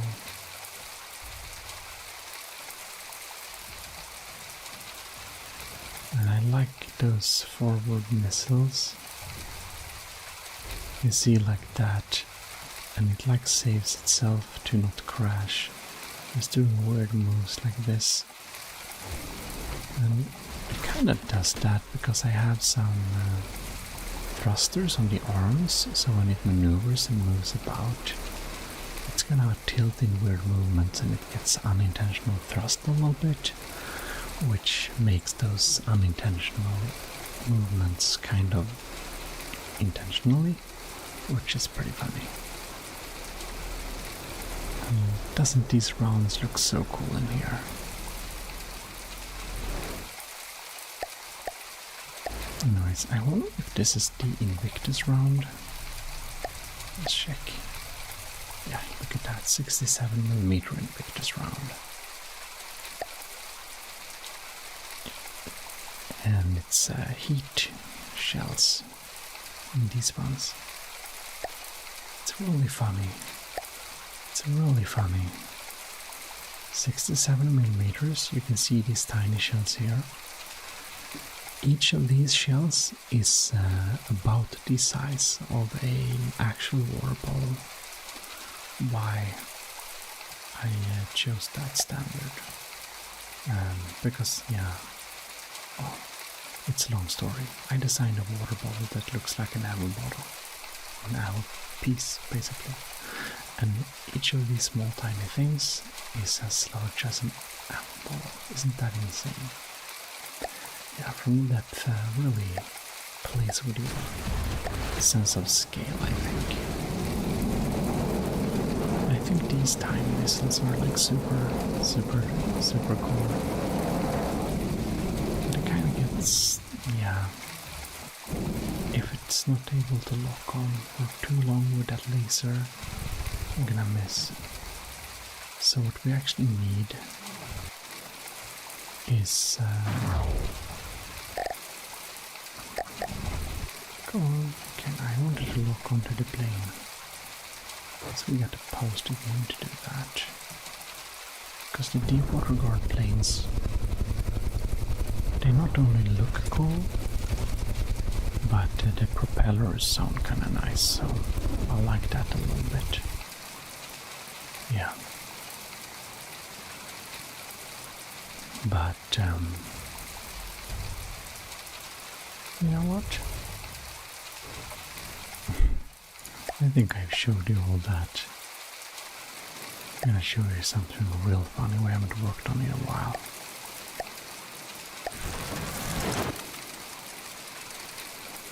like those forward missiles. You see like that, and it like saves itself to not crash. It's doing weird moves like this. And it kind of does that because I have some thrusters on the arms, so when it maneuvers and moves about, it's gonna tilt in weird movements and it gets unintentional thrust a little bit, which makes those unintentional movements kind of intentionally, which is pretty funny. Doesn't these rounds look so cool in here? Anyways, I wonder if this is the Invictus round. Let's check. Yeah, look at that, 67mm Invictus round. And it's heat shells in these ones. It's really funny. It's really funny. 67mm, you can see these tiny shells here. Each of these shells is about the size of an actual water bottle. Why I chose that standard? Because, yeah, oh, it's a long story. I designed a water bottle that looks like an apple bottle. An apple piece, basically. And each of these small tiny things is as large as an apple bottle. Isn't that insane? Yeah, from depth really plays with your sense of scale, I think. I think these tiny missiles are like super cool. But it kind of gets, yeah, if it's not able to lock on for too long with that laser, I'm gonna miss. So what we actually need is go on. Okay, I wanted to lock onto the plane, so we got to pause the game to do that. Because the deep water guard planes, they not only look cool, but the propellers sound kind of nice, so I like that a little bit. Yeah. But, you know what? I think I've showed you all that. I'm gonna show you something real funny we haven't worked on in a while.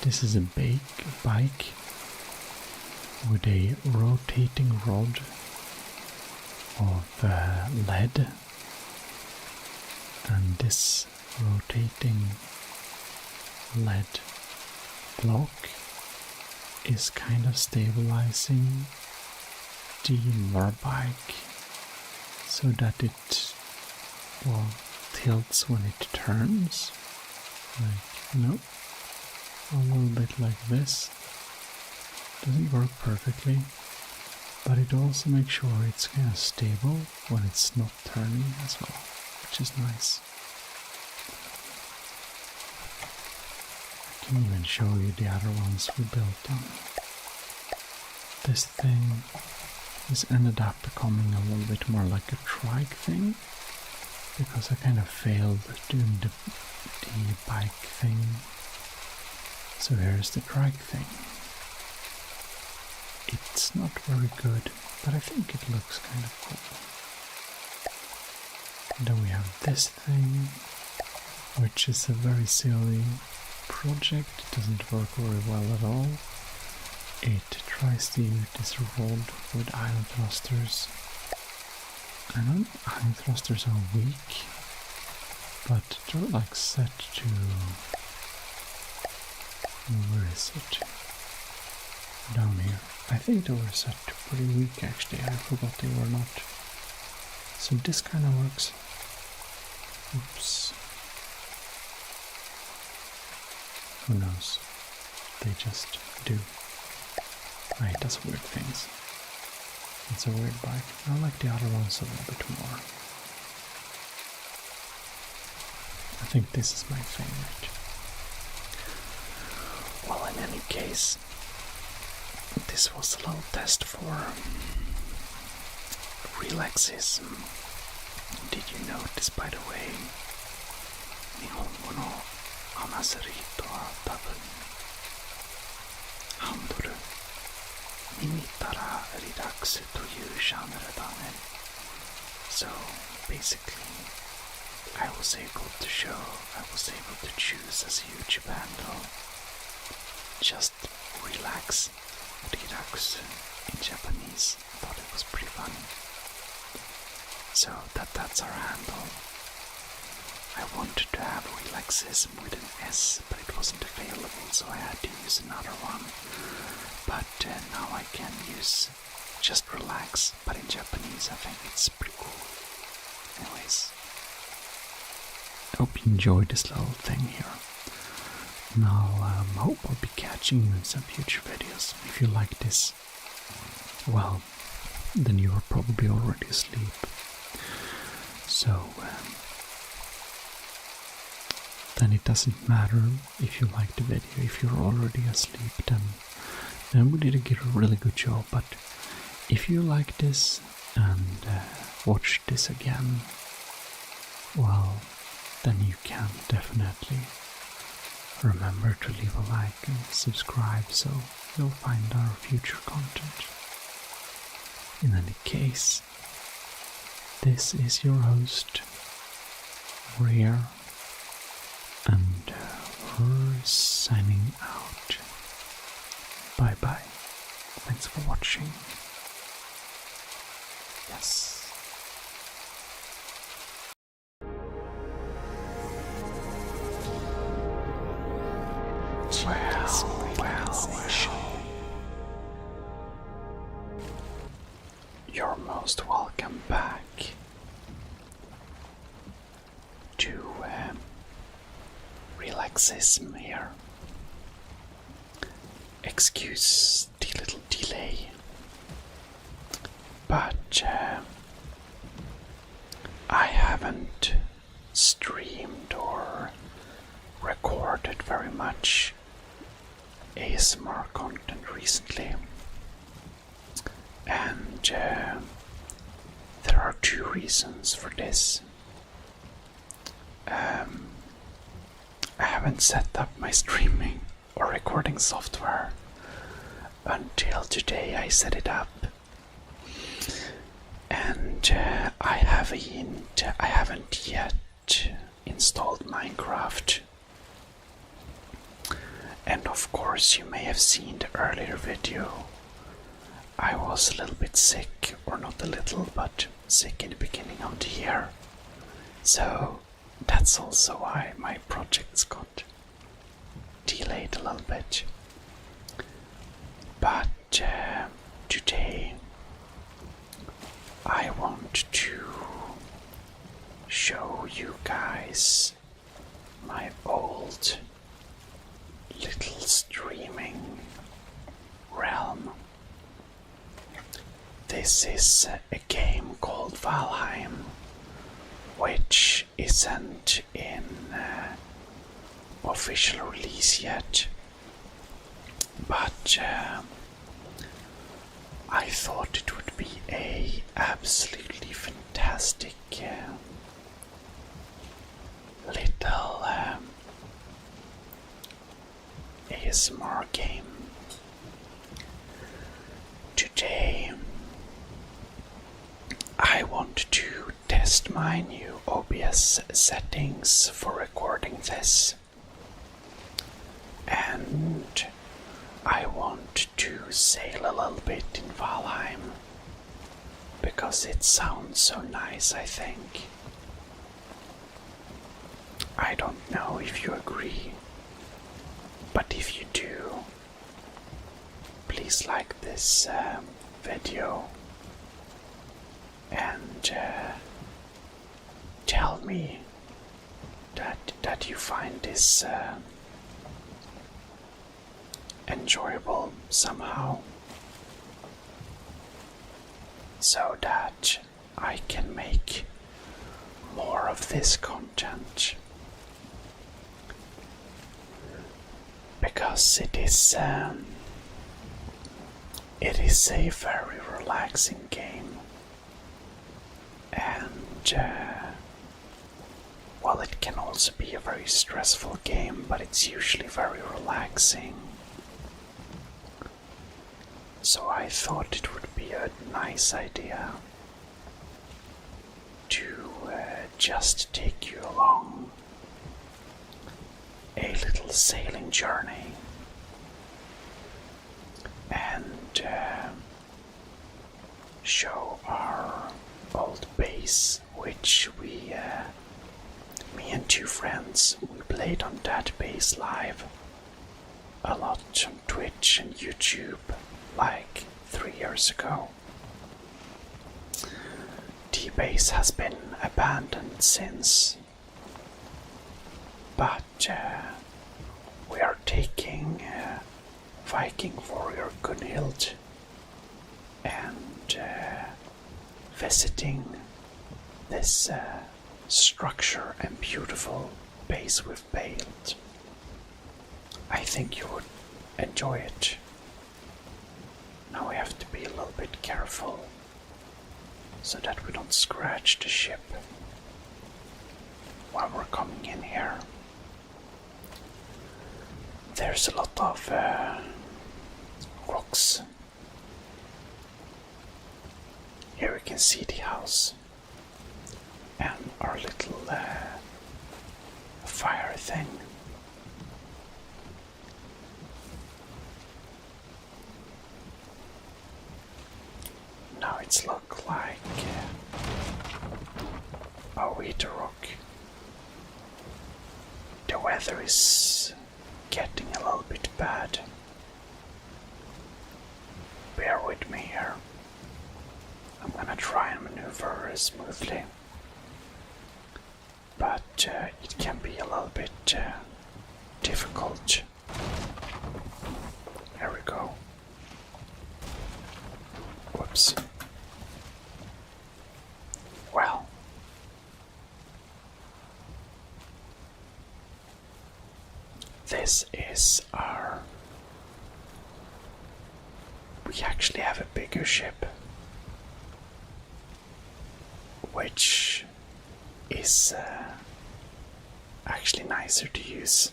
This is a bike with a rotating rod of lead, and this rotating lead block is kind of stabilizing the motorbike so that it, well, tilts when it turns, like, you know, a little bit like this. Doesn't work perfectly, but it also makes sure it's kind of stable when it's not turning as well, which is nice. I can even show you the other ones we built on. This thing has ended up becoming a little bit more like a trike thing, because I kind of failed doing the bike thing. So here's the trike thing. It's not very good, but I think it looks kind of cool. And then we have this thing, which is a very silly project. It doesn't work very well at all. It tries to use this rod with iron thrusters. I know iron thrusters are weak, but they're like set to... Where is it? Down here. I think they were set to pretty weak actually. I forgot they were not. So this kind of works. Oops. Who knows? They just do. It does weird things. It's a weird bike. I like the other ones a little bit more. I think this is my favorite.
Well, in any case, this was a little test for Relaxism. Did you notice, by the way, Nihongo no Hamaseri to wa tabun Handoru Nimitara Relax toyu genre da ne. So basically, I was able to choose as a YouTube handle just relax in Japanese. I thought it was pretty funny. So that's our handle. I wanted to have Relaxism with an S, but it wasn't available, so I had to use another one. But now I can use just relax, but in Japanese. I think it's pretty cool. Anyways, I hope you enjoyed this little thing here. And I hope I'll be catching you in some future videos. If you like this, well, then you are probably already asleep. So, then it doesn't matter if you like the video. If you're already asleep, then we did a really good job. But if you like this and watch this again, well, then you can definitely remember to leave a like and subscribe so you'll find our future content. In any case, this is your host, Rare, and we're signing out. Bye bye. Thanks for watching. Yes. Well. You're most welcome back to Relaxism here. Excuse the little delay, but I haven't streamed or recorded very much ASMR content recently, and there are two reasons for this. I haven't set up my streaming or recording software until today. I set it up, and I haven't yet installed Minecraft. And of course, you may have seen the earlier video. I was a little bit sick, or not a little, but sick in the beginning of the year. So that's also why my projects got delayed a little bit. But today I want to show you guys my old little streaming realm. This is a game called Valheim, which isn't in official release yet, but I thought it would be a absolutely fantastic little ASMR game. Today I want to test my new OBS settings for recording this, and I want to sail a little bit in Valheim because it sounds so nice, I think. I don't know if you agree, but if you do, please like this video and tell me that you find this enjoyable somehow, so that I can make more of this content. because it is a very relaxing game, and well, it can also be a very stressful game, but it's usually very relaxing. So I thought it would be a nice idea to just take you along a little sailing journey and show our old base, which me and two friends, we played on that base live a lot on Twitch and YouTube like 3 years ago. The base has been abandoned since, but we are taking Viking warrior Gunhild and visiting this structure and beautiful base we've built. I think you would enjoy it. Now we have to be a little bit careful so that we don't scratch the ship while we're coming in here. There's a lot of rocks. Here we can see the house and our little fire thing. Now it's look like we hit a rock. The weather is getting a little bit bad. Bear with me here. I'm gonna try and maneuver smoothly, but it can be a little bit difficult. Here we go. Whoops. Well, this is we actually have a bigger ship, which is actually nicer to use.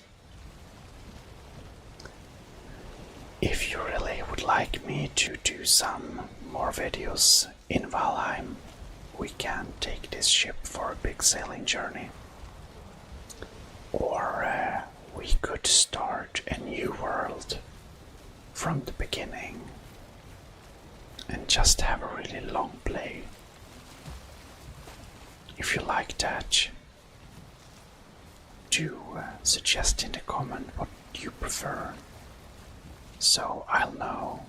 If you really would like me to do some more videos in Valheim, we can take this ship for a big sailing journey. Or we could start a new world from the beginning and just have a really long play. If you like that, do suggest in the comment what you prefer, so I'll know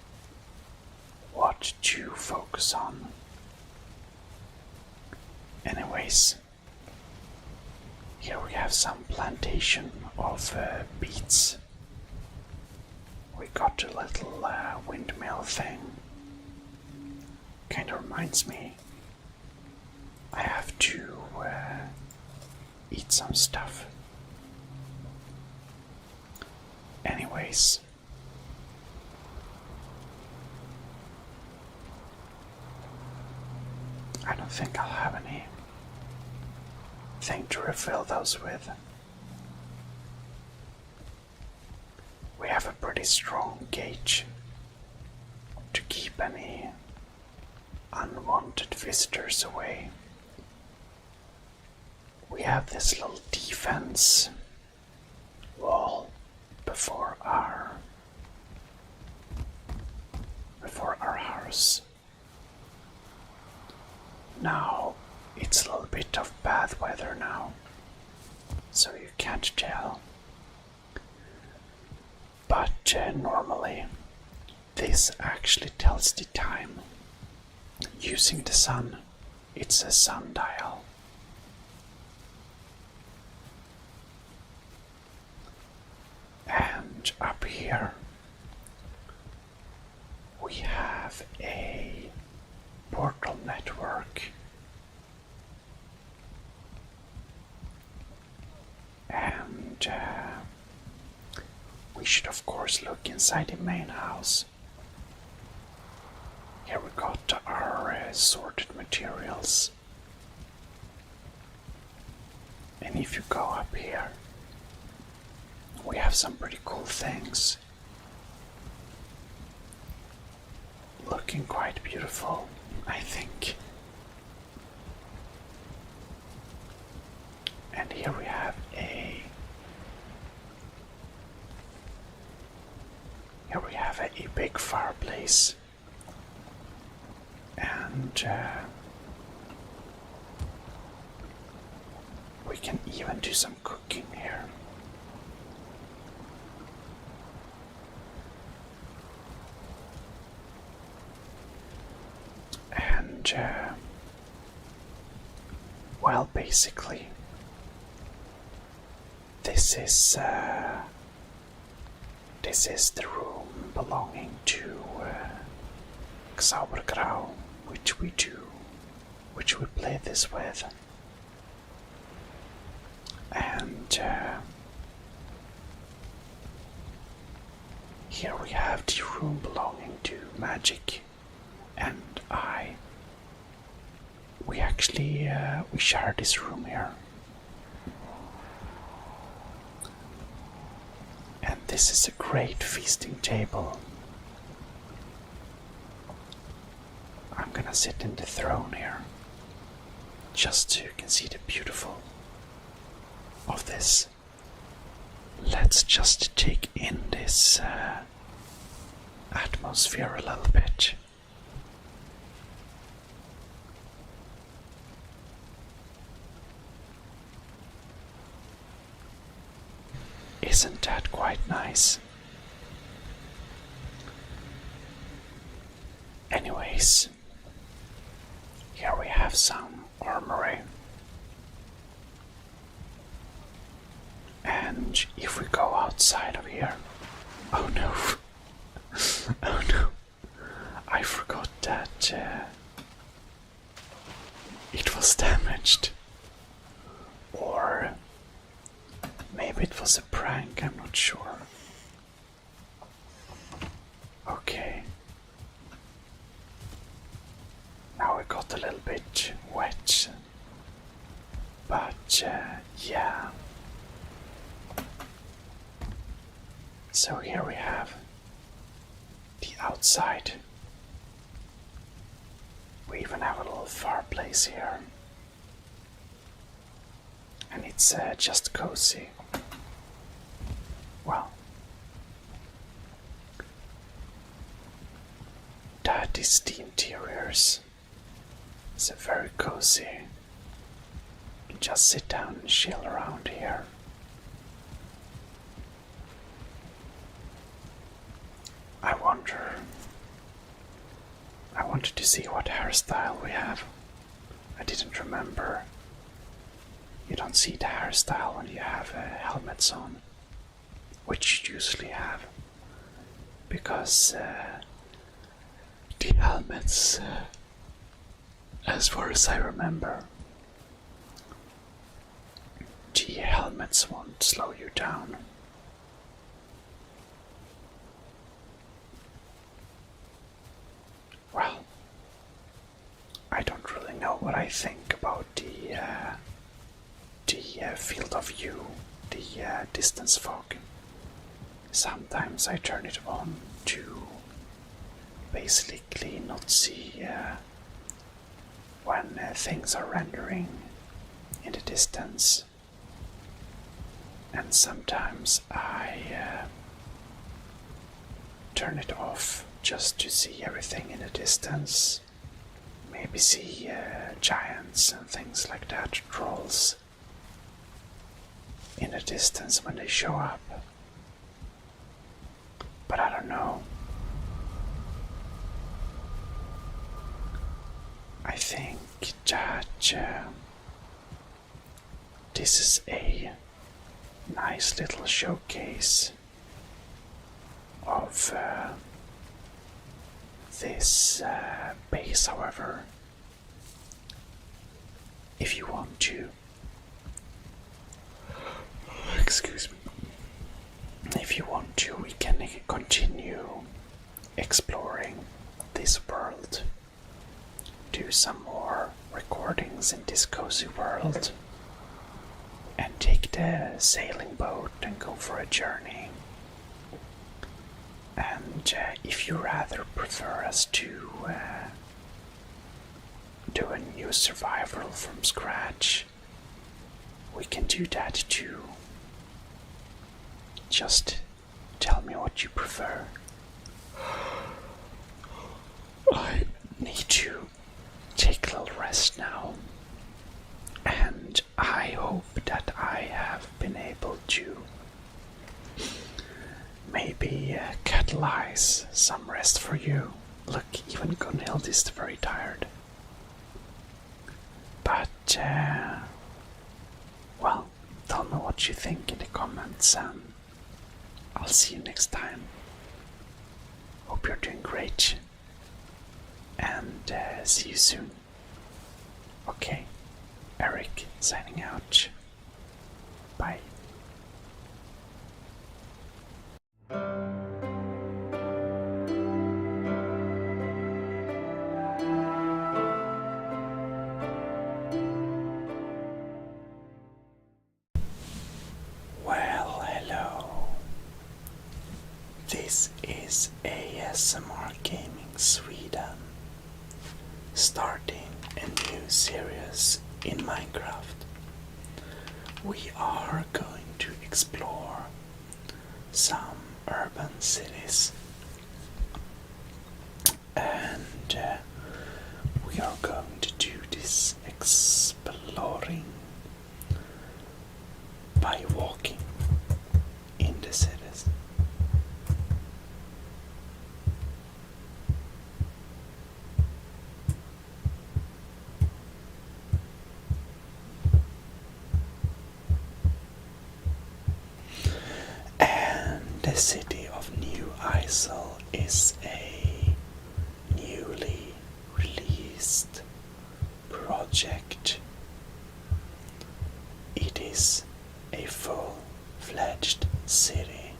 what to focus on. Anyways, here we have some plantation of beets. We got a little windmill thing. Kinda reminds me I have to eat some stuff. Anyways, I don't think I'll have anything to refill those with. We have a pretty strong gauge to keep any unwanted visitors away. We have this little defense wall before our house. Now it's a little bit of bad weather now, so you can't tell. But normally this actually tells the time using the sun. It's a sundial. And up here we have a portal network, and we should of course look inside the main house. Here we got our sorted materials. And if you go up here, we have some pretty cool things. Looking quite beautiful, I think. And here we have a big fireplace. And we can even do some cooking here. And well, basically, this is the room belonging to Sauergrau, which we play this with. And here we have the room belonging to Magic and I. We actually we share this room here. And this is a great feasting table. I'm gonna sit in the throne here, just so you can see the beautiful of this. Let's just take in this atmosphere a little bit. Isn't that quite nice? Anyways, here we have some armory. And if we go outside of here... Oh no! Oh no! I forgot that it was damaged. Or maybe it was a prank, I'm not sure. Okay. Now it got a little bit wet. But yeah. So here we have the outside. We even have a little fireplace here. And it's just cozy. Well, that is the interiors. It's very cozy. You can just sit down and chill around here. I wanted to see what hairstyle we have. I didn't remember. You don't see the hairstyle when you have helmets on, which you usually have, because the helmets, as far as I remember, the helmets won't slow you down. Well, I don't really know what I think about the field of view, the distance fog. Sometimes I turn it on to basically not see when things are rendering in the distance, and sometimes I turn it off just to see everything in the distance. Maybe see giants and things like that, trolls, in the distance when they show up. But I don't know. I think that this is a nice little showcase of this base. However, if you want to, if you want to continue exploring this world, do some more recordings in this cozy world, and take the sailing boat and go for a journey. And if you rather prefer us to do a new survival from scratch, we can do that too. Just tell me what you prefer. I need to take a little rest now, and I hope that I have been able to maybe catalyze some rest for you. Look, even Gunhild is very tired. But, well, tell me what you think in the comments, and I'll see you next time. Hope you're doing great, and see you soon. Okay, Eric signing out. Bye. Well, hello. This is ASMR Gaming Sweden, starting a new series in Minecraft. We are going to explore some urban cities, and we are going to do this exploring by walking in the cities. And the city of New Isle is a newly released project. It is a full-fledged city.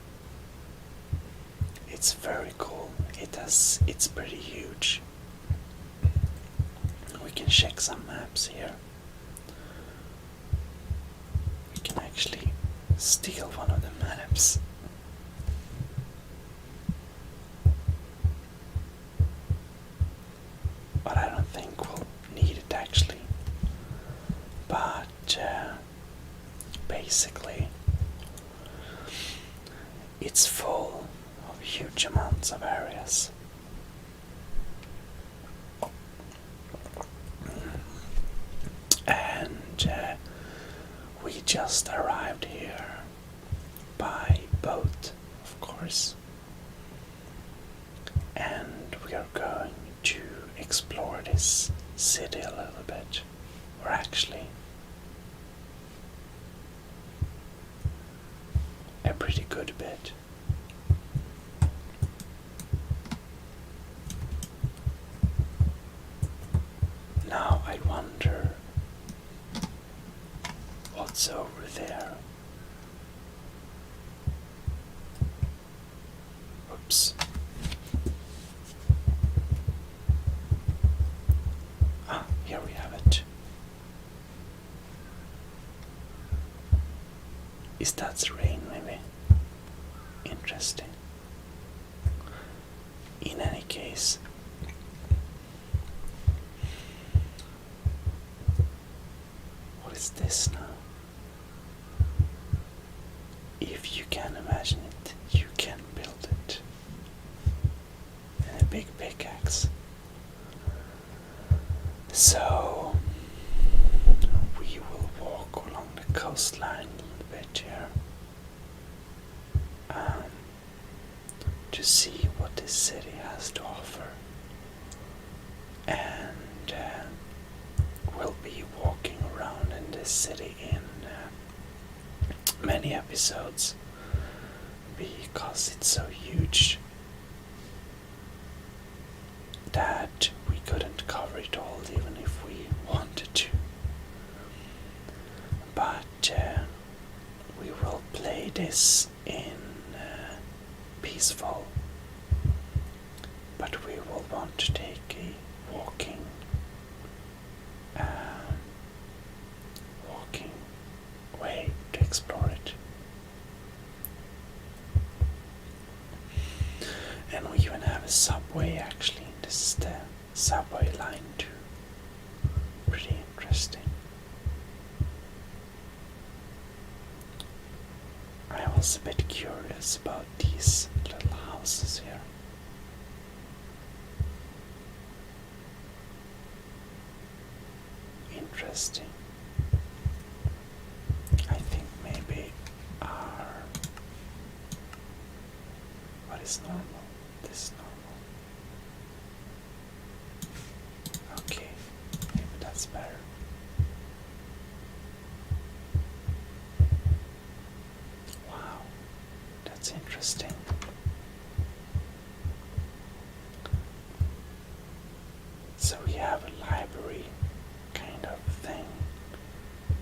It's very cool. It's pretty huge. We can check some maps here. We can actually steal one of the maps. But I don't think we'll need it actually. But basically, it's full of huge amounts of areas. And we just arrived here by boat, of course. And we are going to explore this city a little bit. Or actually, a pretty good bit. Now I wonder what's over there. Oops. Ah, here we have it. Is that rain, maybe? Interesting. In any case, what is this now? If you can imagine it, you can build it. And a big pickaxe. So, we will walk along the coastline a little bit here. To see what this city has to offer. And we'll be walking around in this city in many episodes because it's so huge that we couldn't cover it all even if we wanted to. But we will play this in peaceful, but we will want to take a walking way to explore it. And we even have a subway actually. This is the subway line too. Pretty interesting. I was a bit curious about these little houses here. Interesting. I think maybe what is normal? This is normal. Okay, maybe that's better. Wow, that's interesting. So we have a library kind of thing.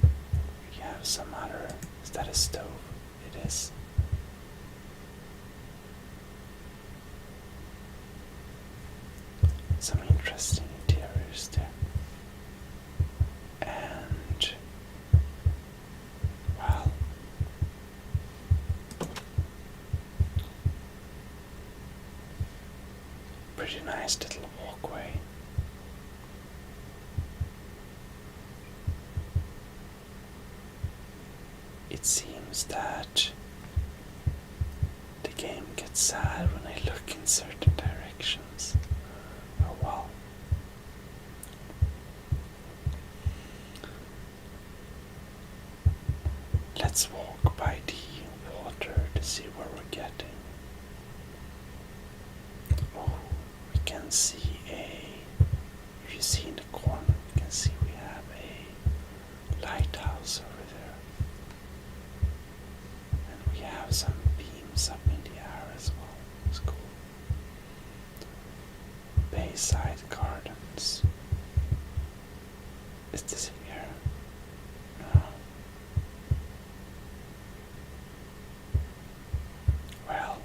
We have some other. Is that a stove? It is. Some interesting interiors there. And, well, pretty nice little walkway. It seems that the game gets sad when I look in certain directions. Oh well. Let's walk by the water to see where we're getting. Oh, we can see if you see in the corner, you can see we have a lighthouse over there. And we have some beams up in the air as well. It's cool. Bayside Gardens. Is this here? No. Well,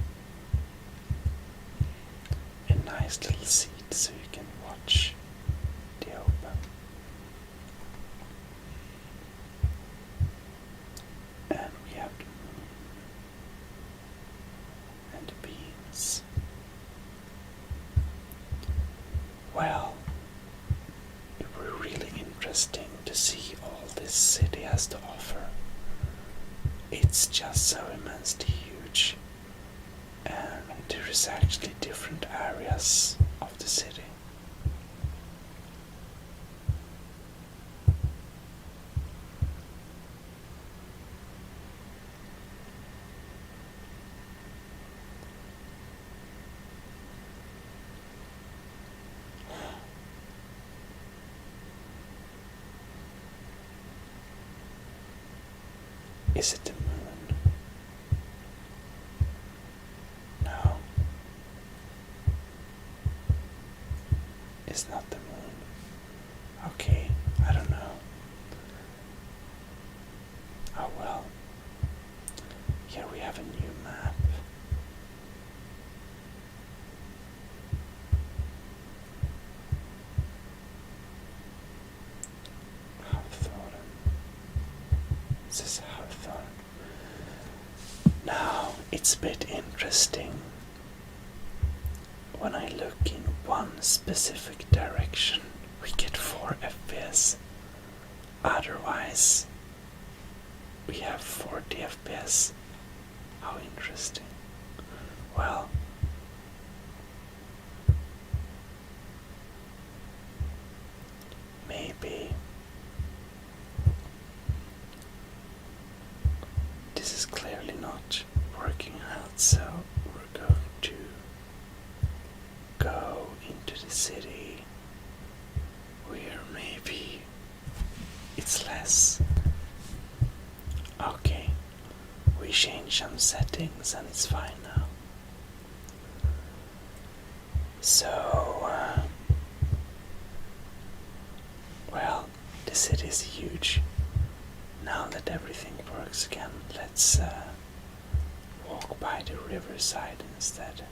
a nice little seat so you can watch the open. And we have the moon and the beams. Well, it were really interesting to see all this city has to offer. It's just so immensely huge, and there is actually different areas of the city. Is it the moon? No. It's not the moon. Okay, I don't know. Oh well. Here we have a new map. Hawthorne. This is Hawthorne. Now it's a bit interesting. When I look in one specific direction, we get 4 FPS. Otherwise, we have 40 FPS. How interesting. Well, maybe this is clearly not working out, so we're going to go into the city where maybe it's less. Okay, we change some settings and it's fine now. So, well, the city is huge. Now that everything works again, let's walk
walk by the riverside instead.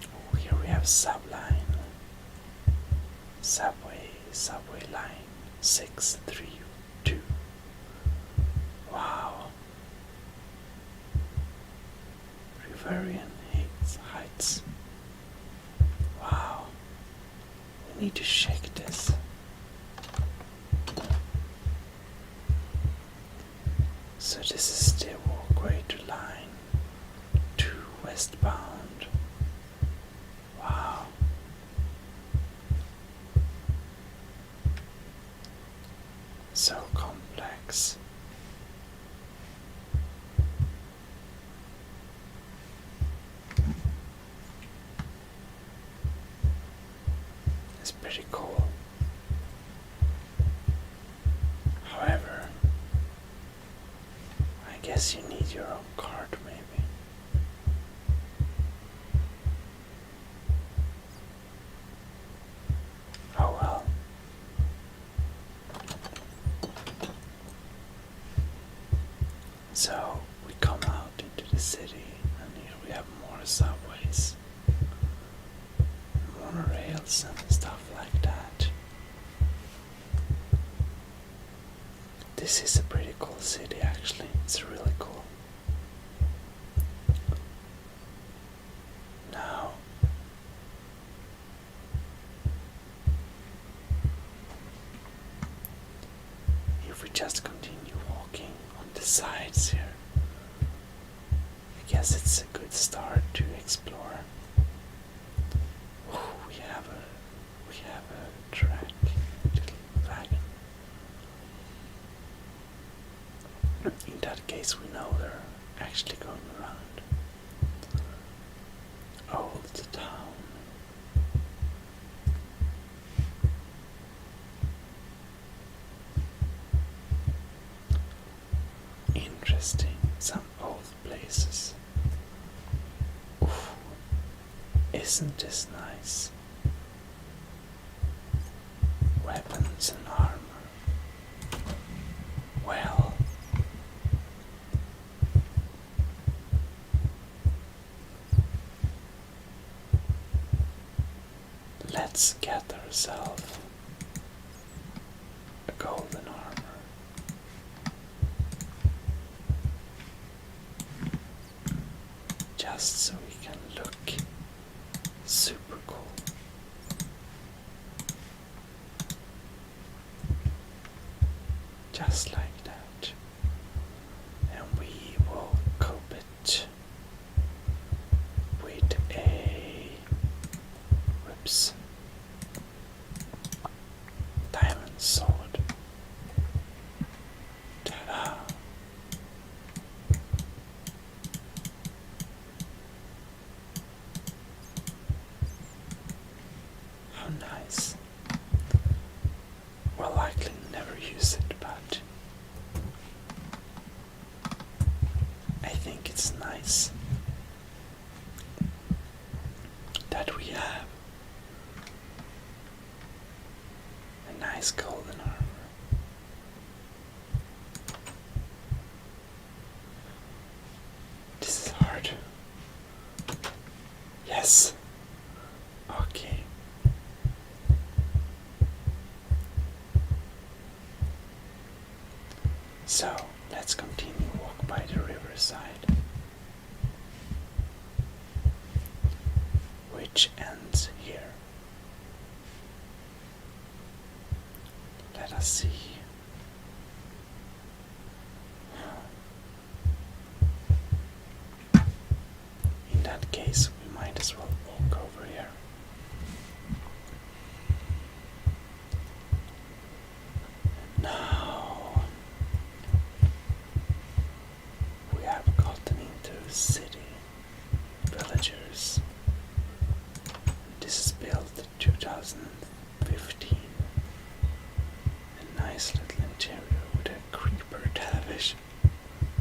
Oh, here we have subway line 632. Wow. Riverian Heights. Wow. We need to check this. So this is the walkway to line 2 westbound. Wow. So complex. It's pretty cool. However, I guess you need your own card maybe. Oh well. So we come out into the city and here we have more subways, monorails and stuff like that. This is a pretty cool city actually, it's really cool. Now, if we just continue walking on the sides here, I guess it's a good start to explore. Ooh, we have a track, little wagon. In that case, we know they're actually going around Old Town. Interesting, some old places. Oof. Isn't this nice? Weapons and armor. Well, let's get ourselves a golden armor. Just so we can look super cool. Just like that. And we will cope it with a whoops diamond sword. Ta-da! How nice. We'll likely never use it, but I think it's nice that we have a nice golden armor. This is hard. Yes. Okay. So let's continue walk by the riverside, which ends here. Let us see. In that case, we might as well walk over here. Now we have gotten into city, villagers. This is built in 2015. A nice little interior with a creeper television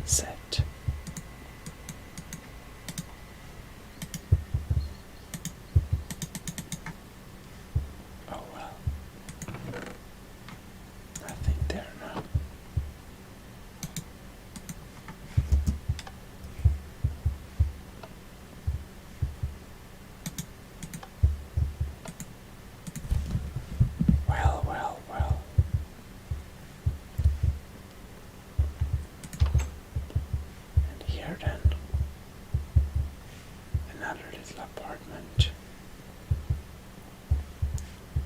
set. Oh well. Nothing there now.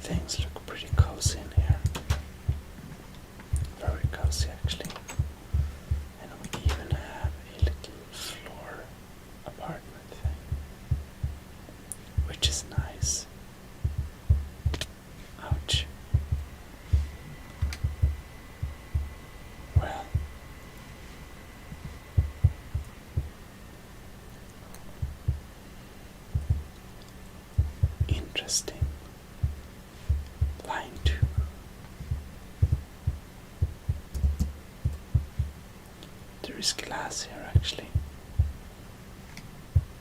Things look pretty cozy in here. Very cozy actually. And we even have a little floor apartment thing, which is nice. Ouch. Well, interesting. Line 2. There is glass here actually,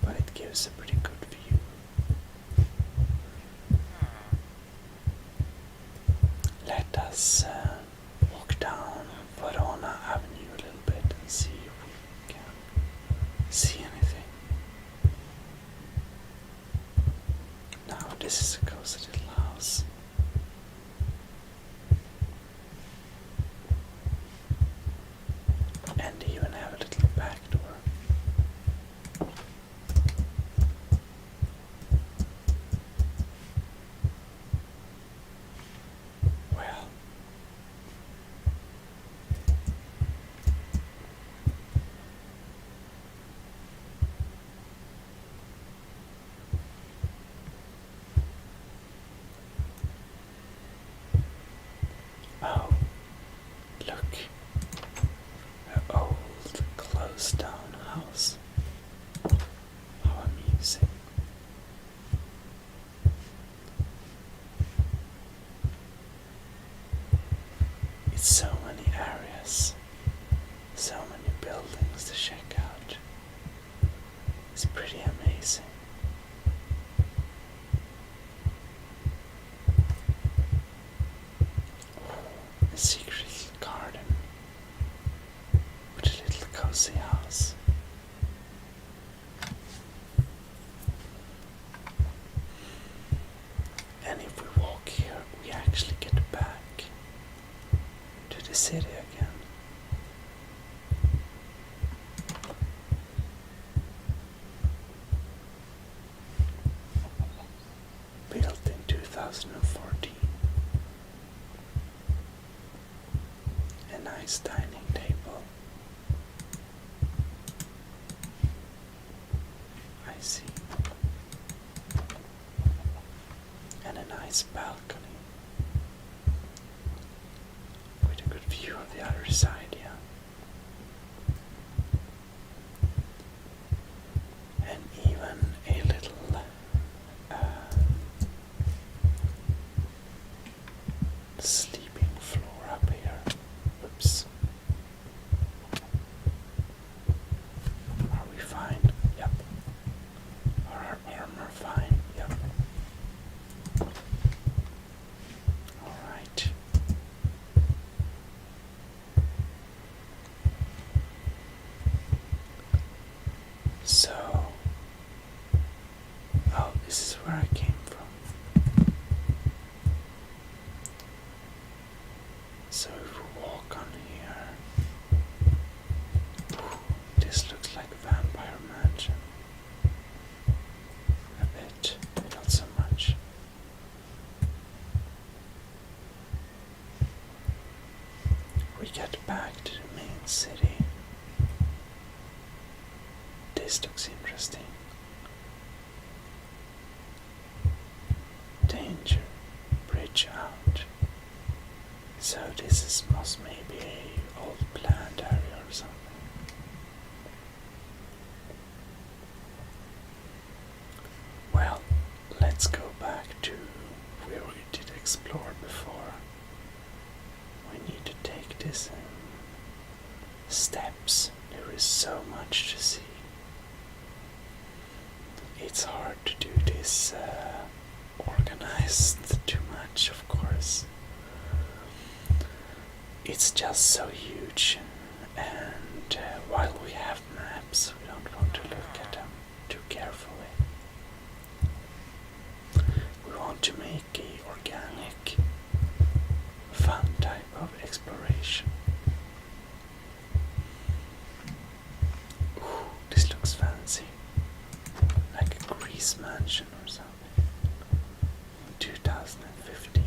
but it gives a pretty good view. Let us walk down Verona Avenue a little bit and see if we can see anything. Now this is a cozy little house. And even have a little back door. Well, oh, look. An old closed down house. How amusing. It's so many areas, so many buildings to check out. It's pretty amazing. A secret little garden with a little cozy house. And if we walk here, we actually get back to the city again. Built in 2014. A nice dining table. I see. And a nice balcony with a good view of the other side, yeah. And even a little sleeping floor up here. Whoops. Are we fine? Yep. Are our armor fine? Yep. Alright. So, oh, this is where I came from. So if we walk on here, this looks like a vampire mansion. A bit, not so much. We get back to the main city. This looks interesting. Danger, bridge out. So this is must maybe a old planned area or something. Well, let's go back to where we did explore before. We need to take this in steps. There is so much to see. It's hard to do this organized too much, of course. It's just so huge, and while we have maps, we don't want to look at them too carefully. We want to make a organic, fun type of exploration. Ooh, this looks fancy. Like a Greece mansion or something. In 2015.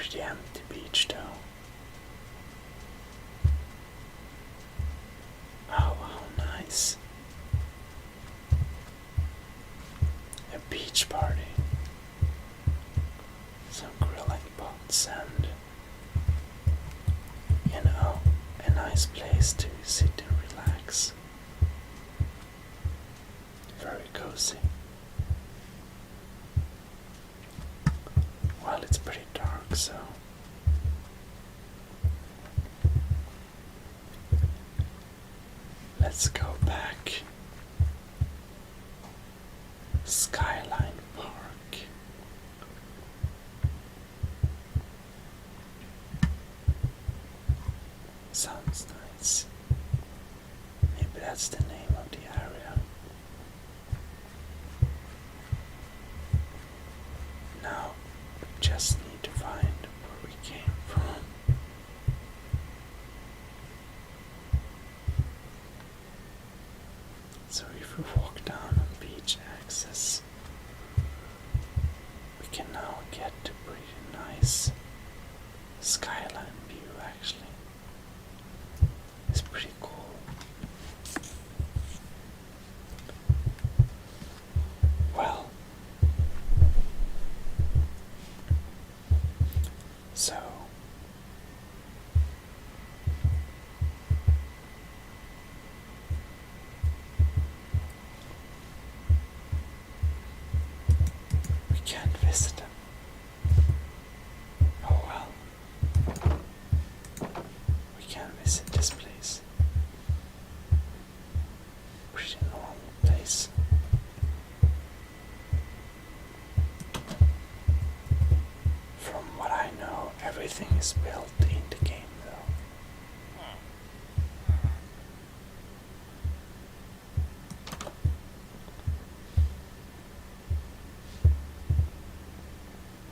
pretty empty beach though. Oh, how nice. A beach party. Some grilling pots and, you know, a nice place to sit and relax. Very cozy. Well, it's pretty dark, so let's go back. Skyline Park. Sounds nice. Maybe that's the name of the area. Now, just need to find where we came from. So if we walk down on beach access, we can now get a pretty nice skyline view actually. It's pretty cool. Well, so we can't visit them. Oh well. We can visit this place. Pretty normal place. From what I know, everything is built in the game though.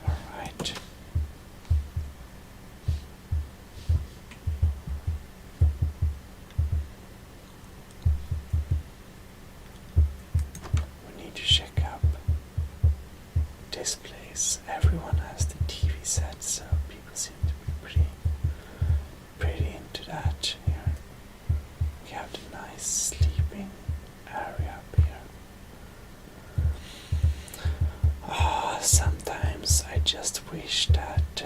Alright. We need to check up this place. Everyone has the TV set, so people seem to be pretty into that here. We have the nice sleeping area up here. Sometimes I just wish that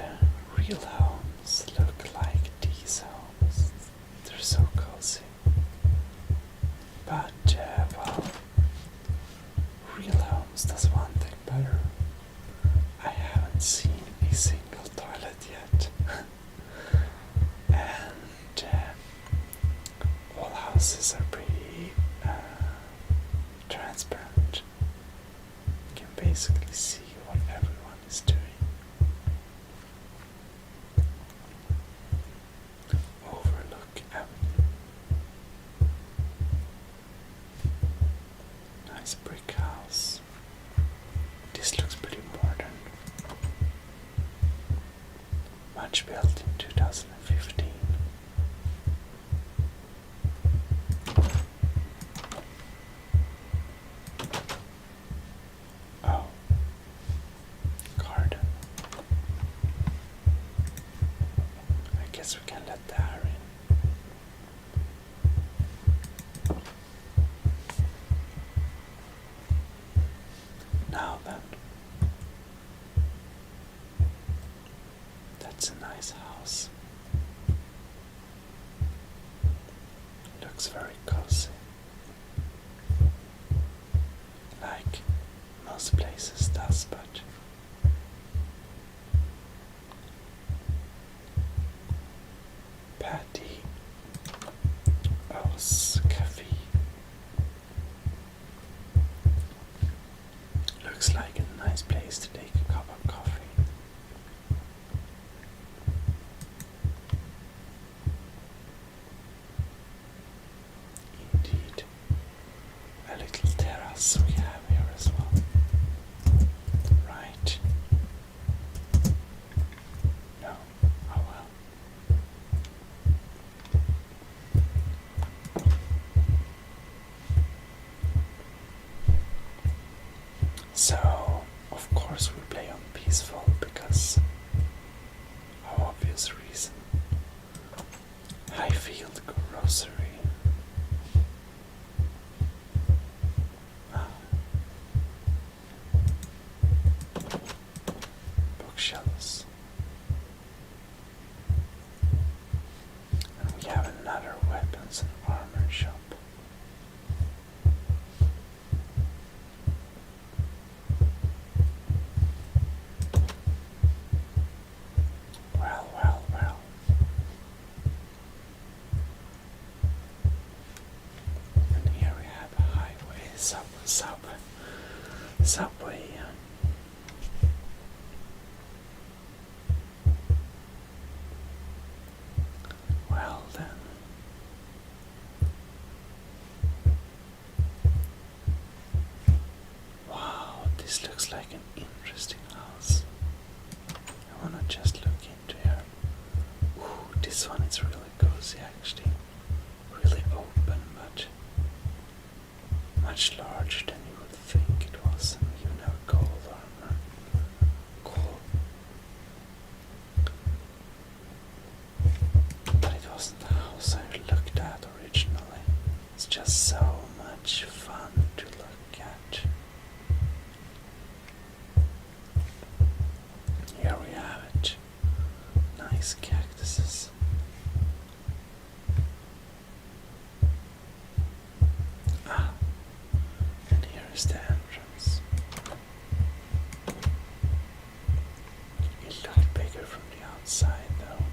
real homes look like these homes. They're so cozy. But, well, real homes does one thing better. I haven't seen a single toilet yet. And all houses are pretty transparent. You can basically see what everyone is doing. Overlook Avenue. Nice brick house. This looks pretty modern. Much built in 2015. Oh, garden. I guess we can let the air in. Now then, that's a nice house. Looks very cozy. Like most places does, but Patty O's Cafe looks like a nice place to take a cup of coffee. Indeed, a little terrace we have here as well. Right. No. Oh well. So, of course we play on peaceful because
bookshelves. And we have another weapons and armor shop. Well, well, well. And here we have a highway, subway. Well then. Wow, this looks like an interesting house. I wanna just look into here. Ooh, this one is really cozy actually. Really open, but much larger than you would think it was. And even have gold armor. Cool. But it wasn't the house I looked at originally. It's just so much fun to look at. Here we have it. Nice cactuses. Ah, and here is the entrance. It looked bigger from the outside though.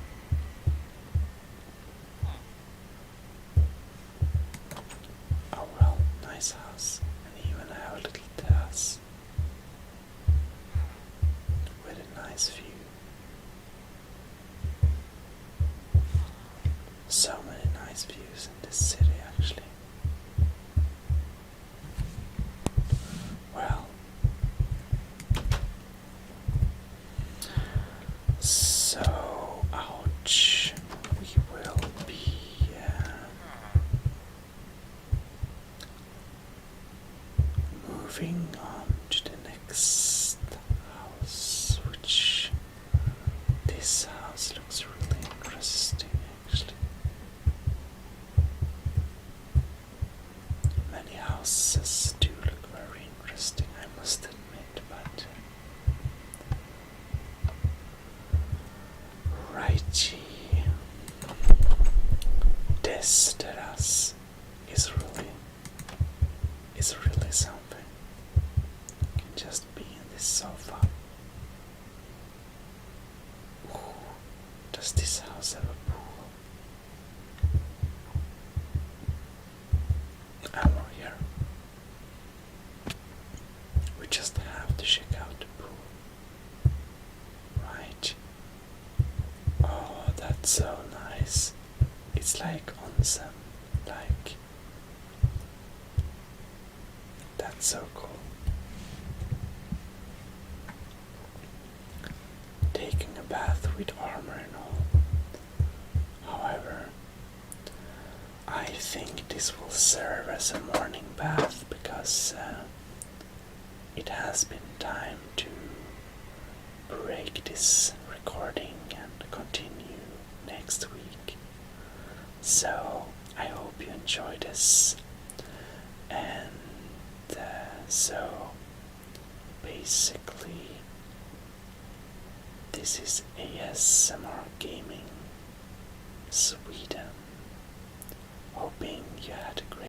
Oh well, nice house. And even have a little terrace with a nice view. So many nice views in this city actually. Well, so ouch, we will be moving on to the next house, which this house looks really interesting actually. Many houses do look very interesting, I must admit, but righty. This terrace is really something. You can just be in this sofa. Ooh, does this house have a pool? And we're here. We just have to check out the pool. Right. Oh, that's so nice. It's like onsen. Like. That's so cool. Taking a bath with armor and all. However, I think this will serve as a morning bath because it has been time to break this recording and continue next week. So I hope you enjoy this, and so basically this is ASMR Gaming Sweden, hoping you had a great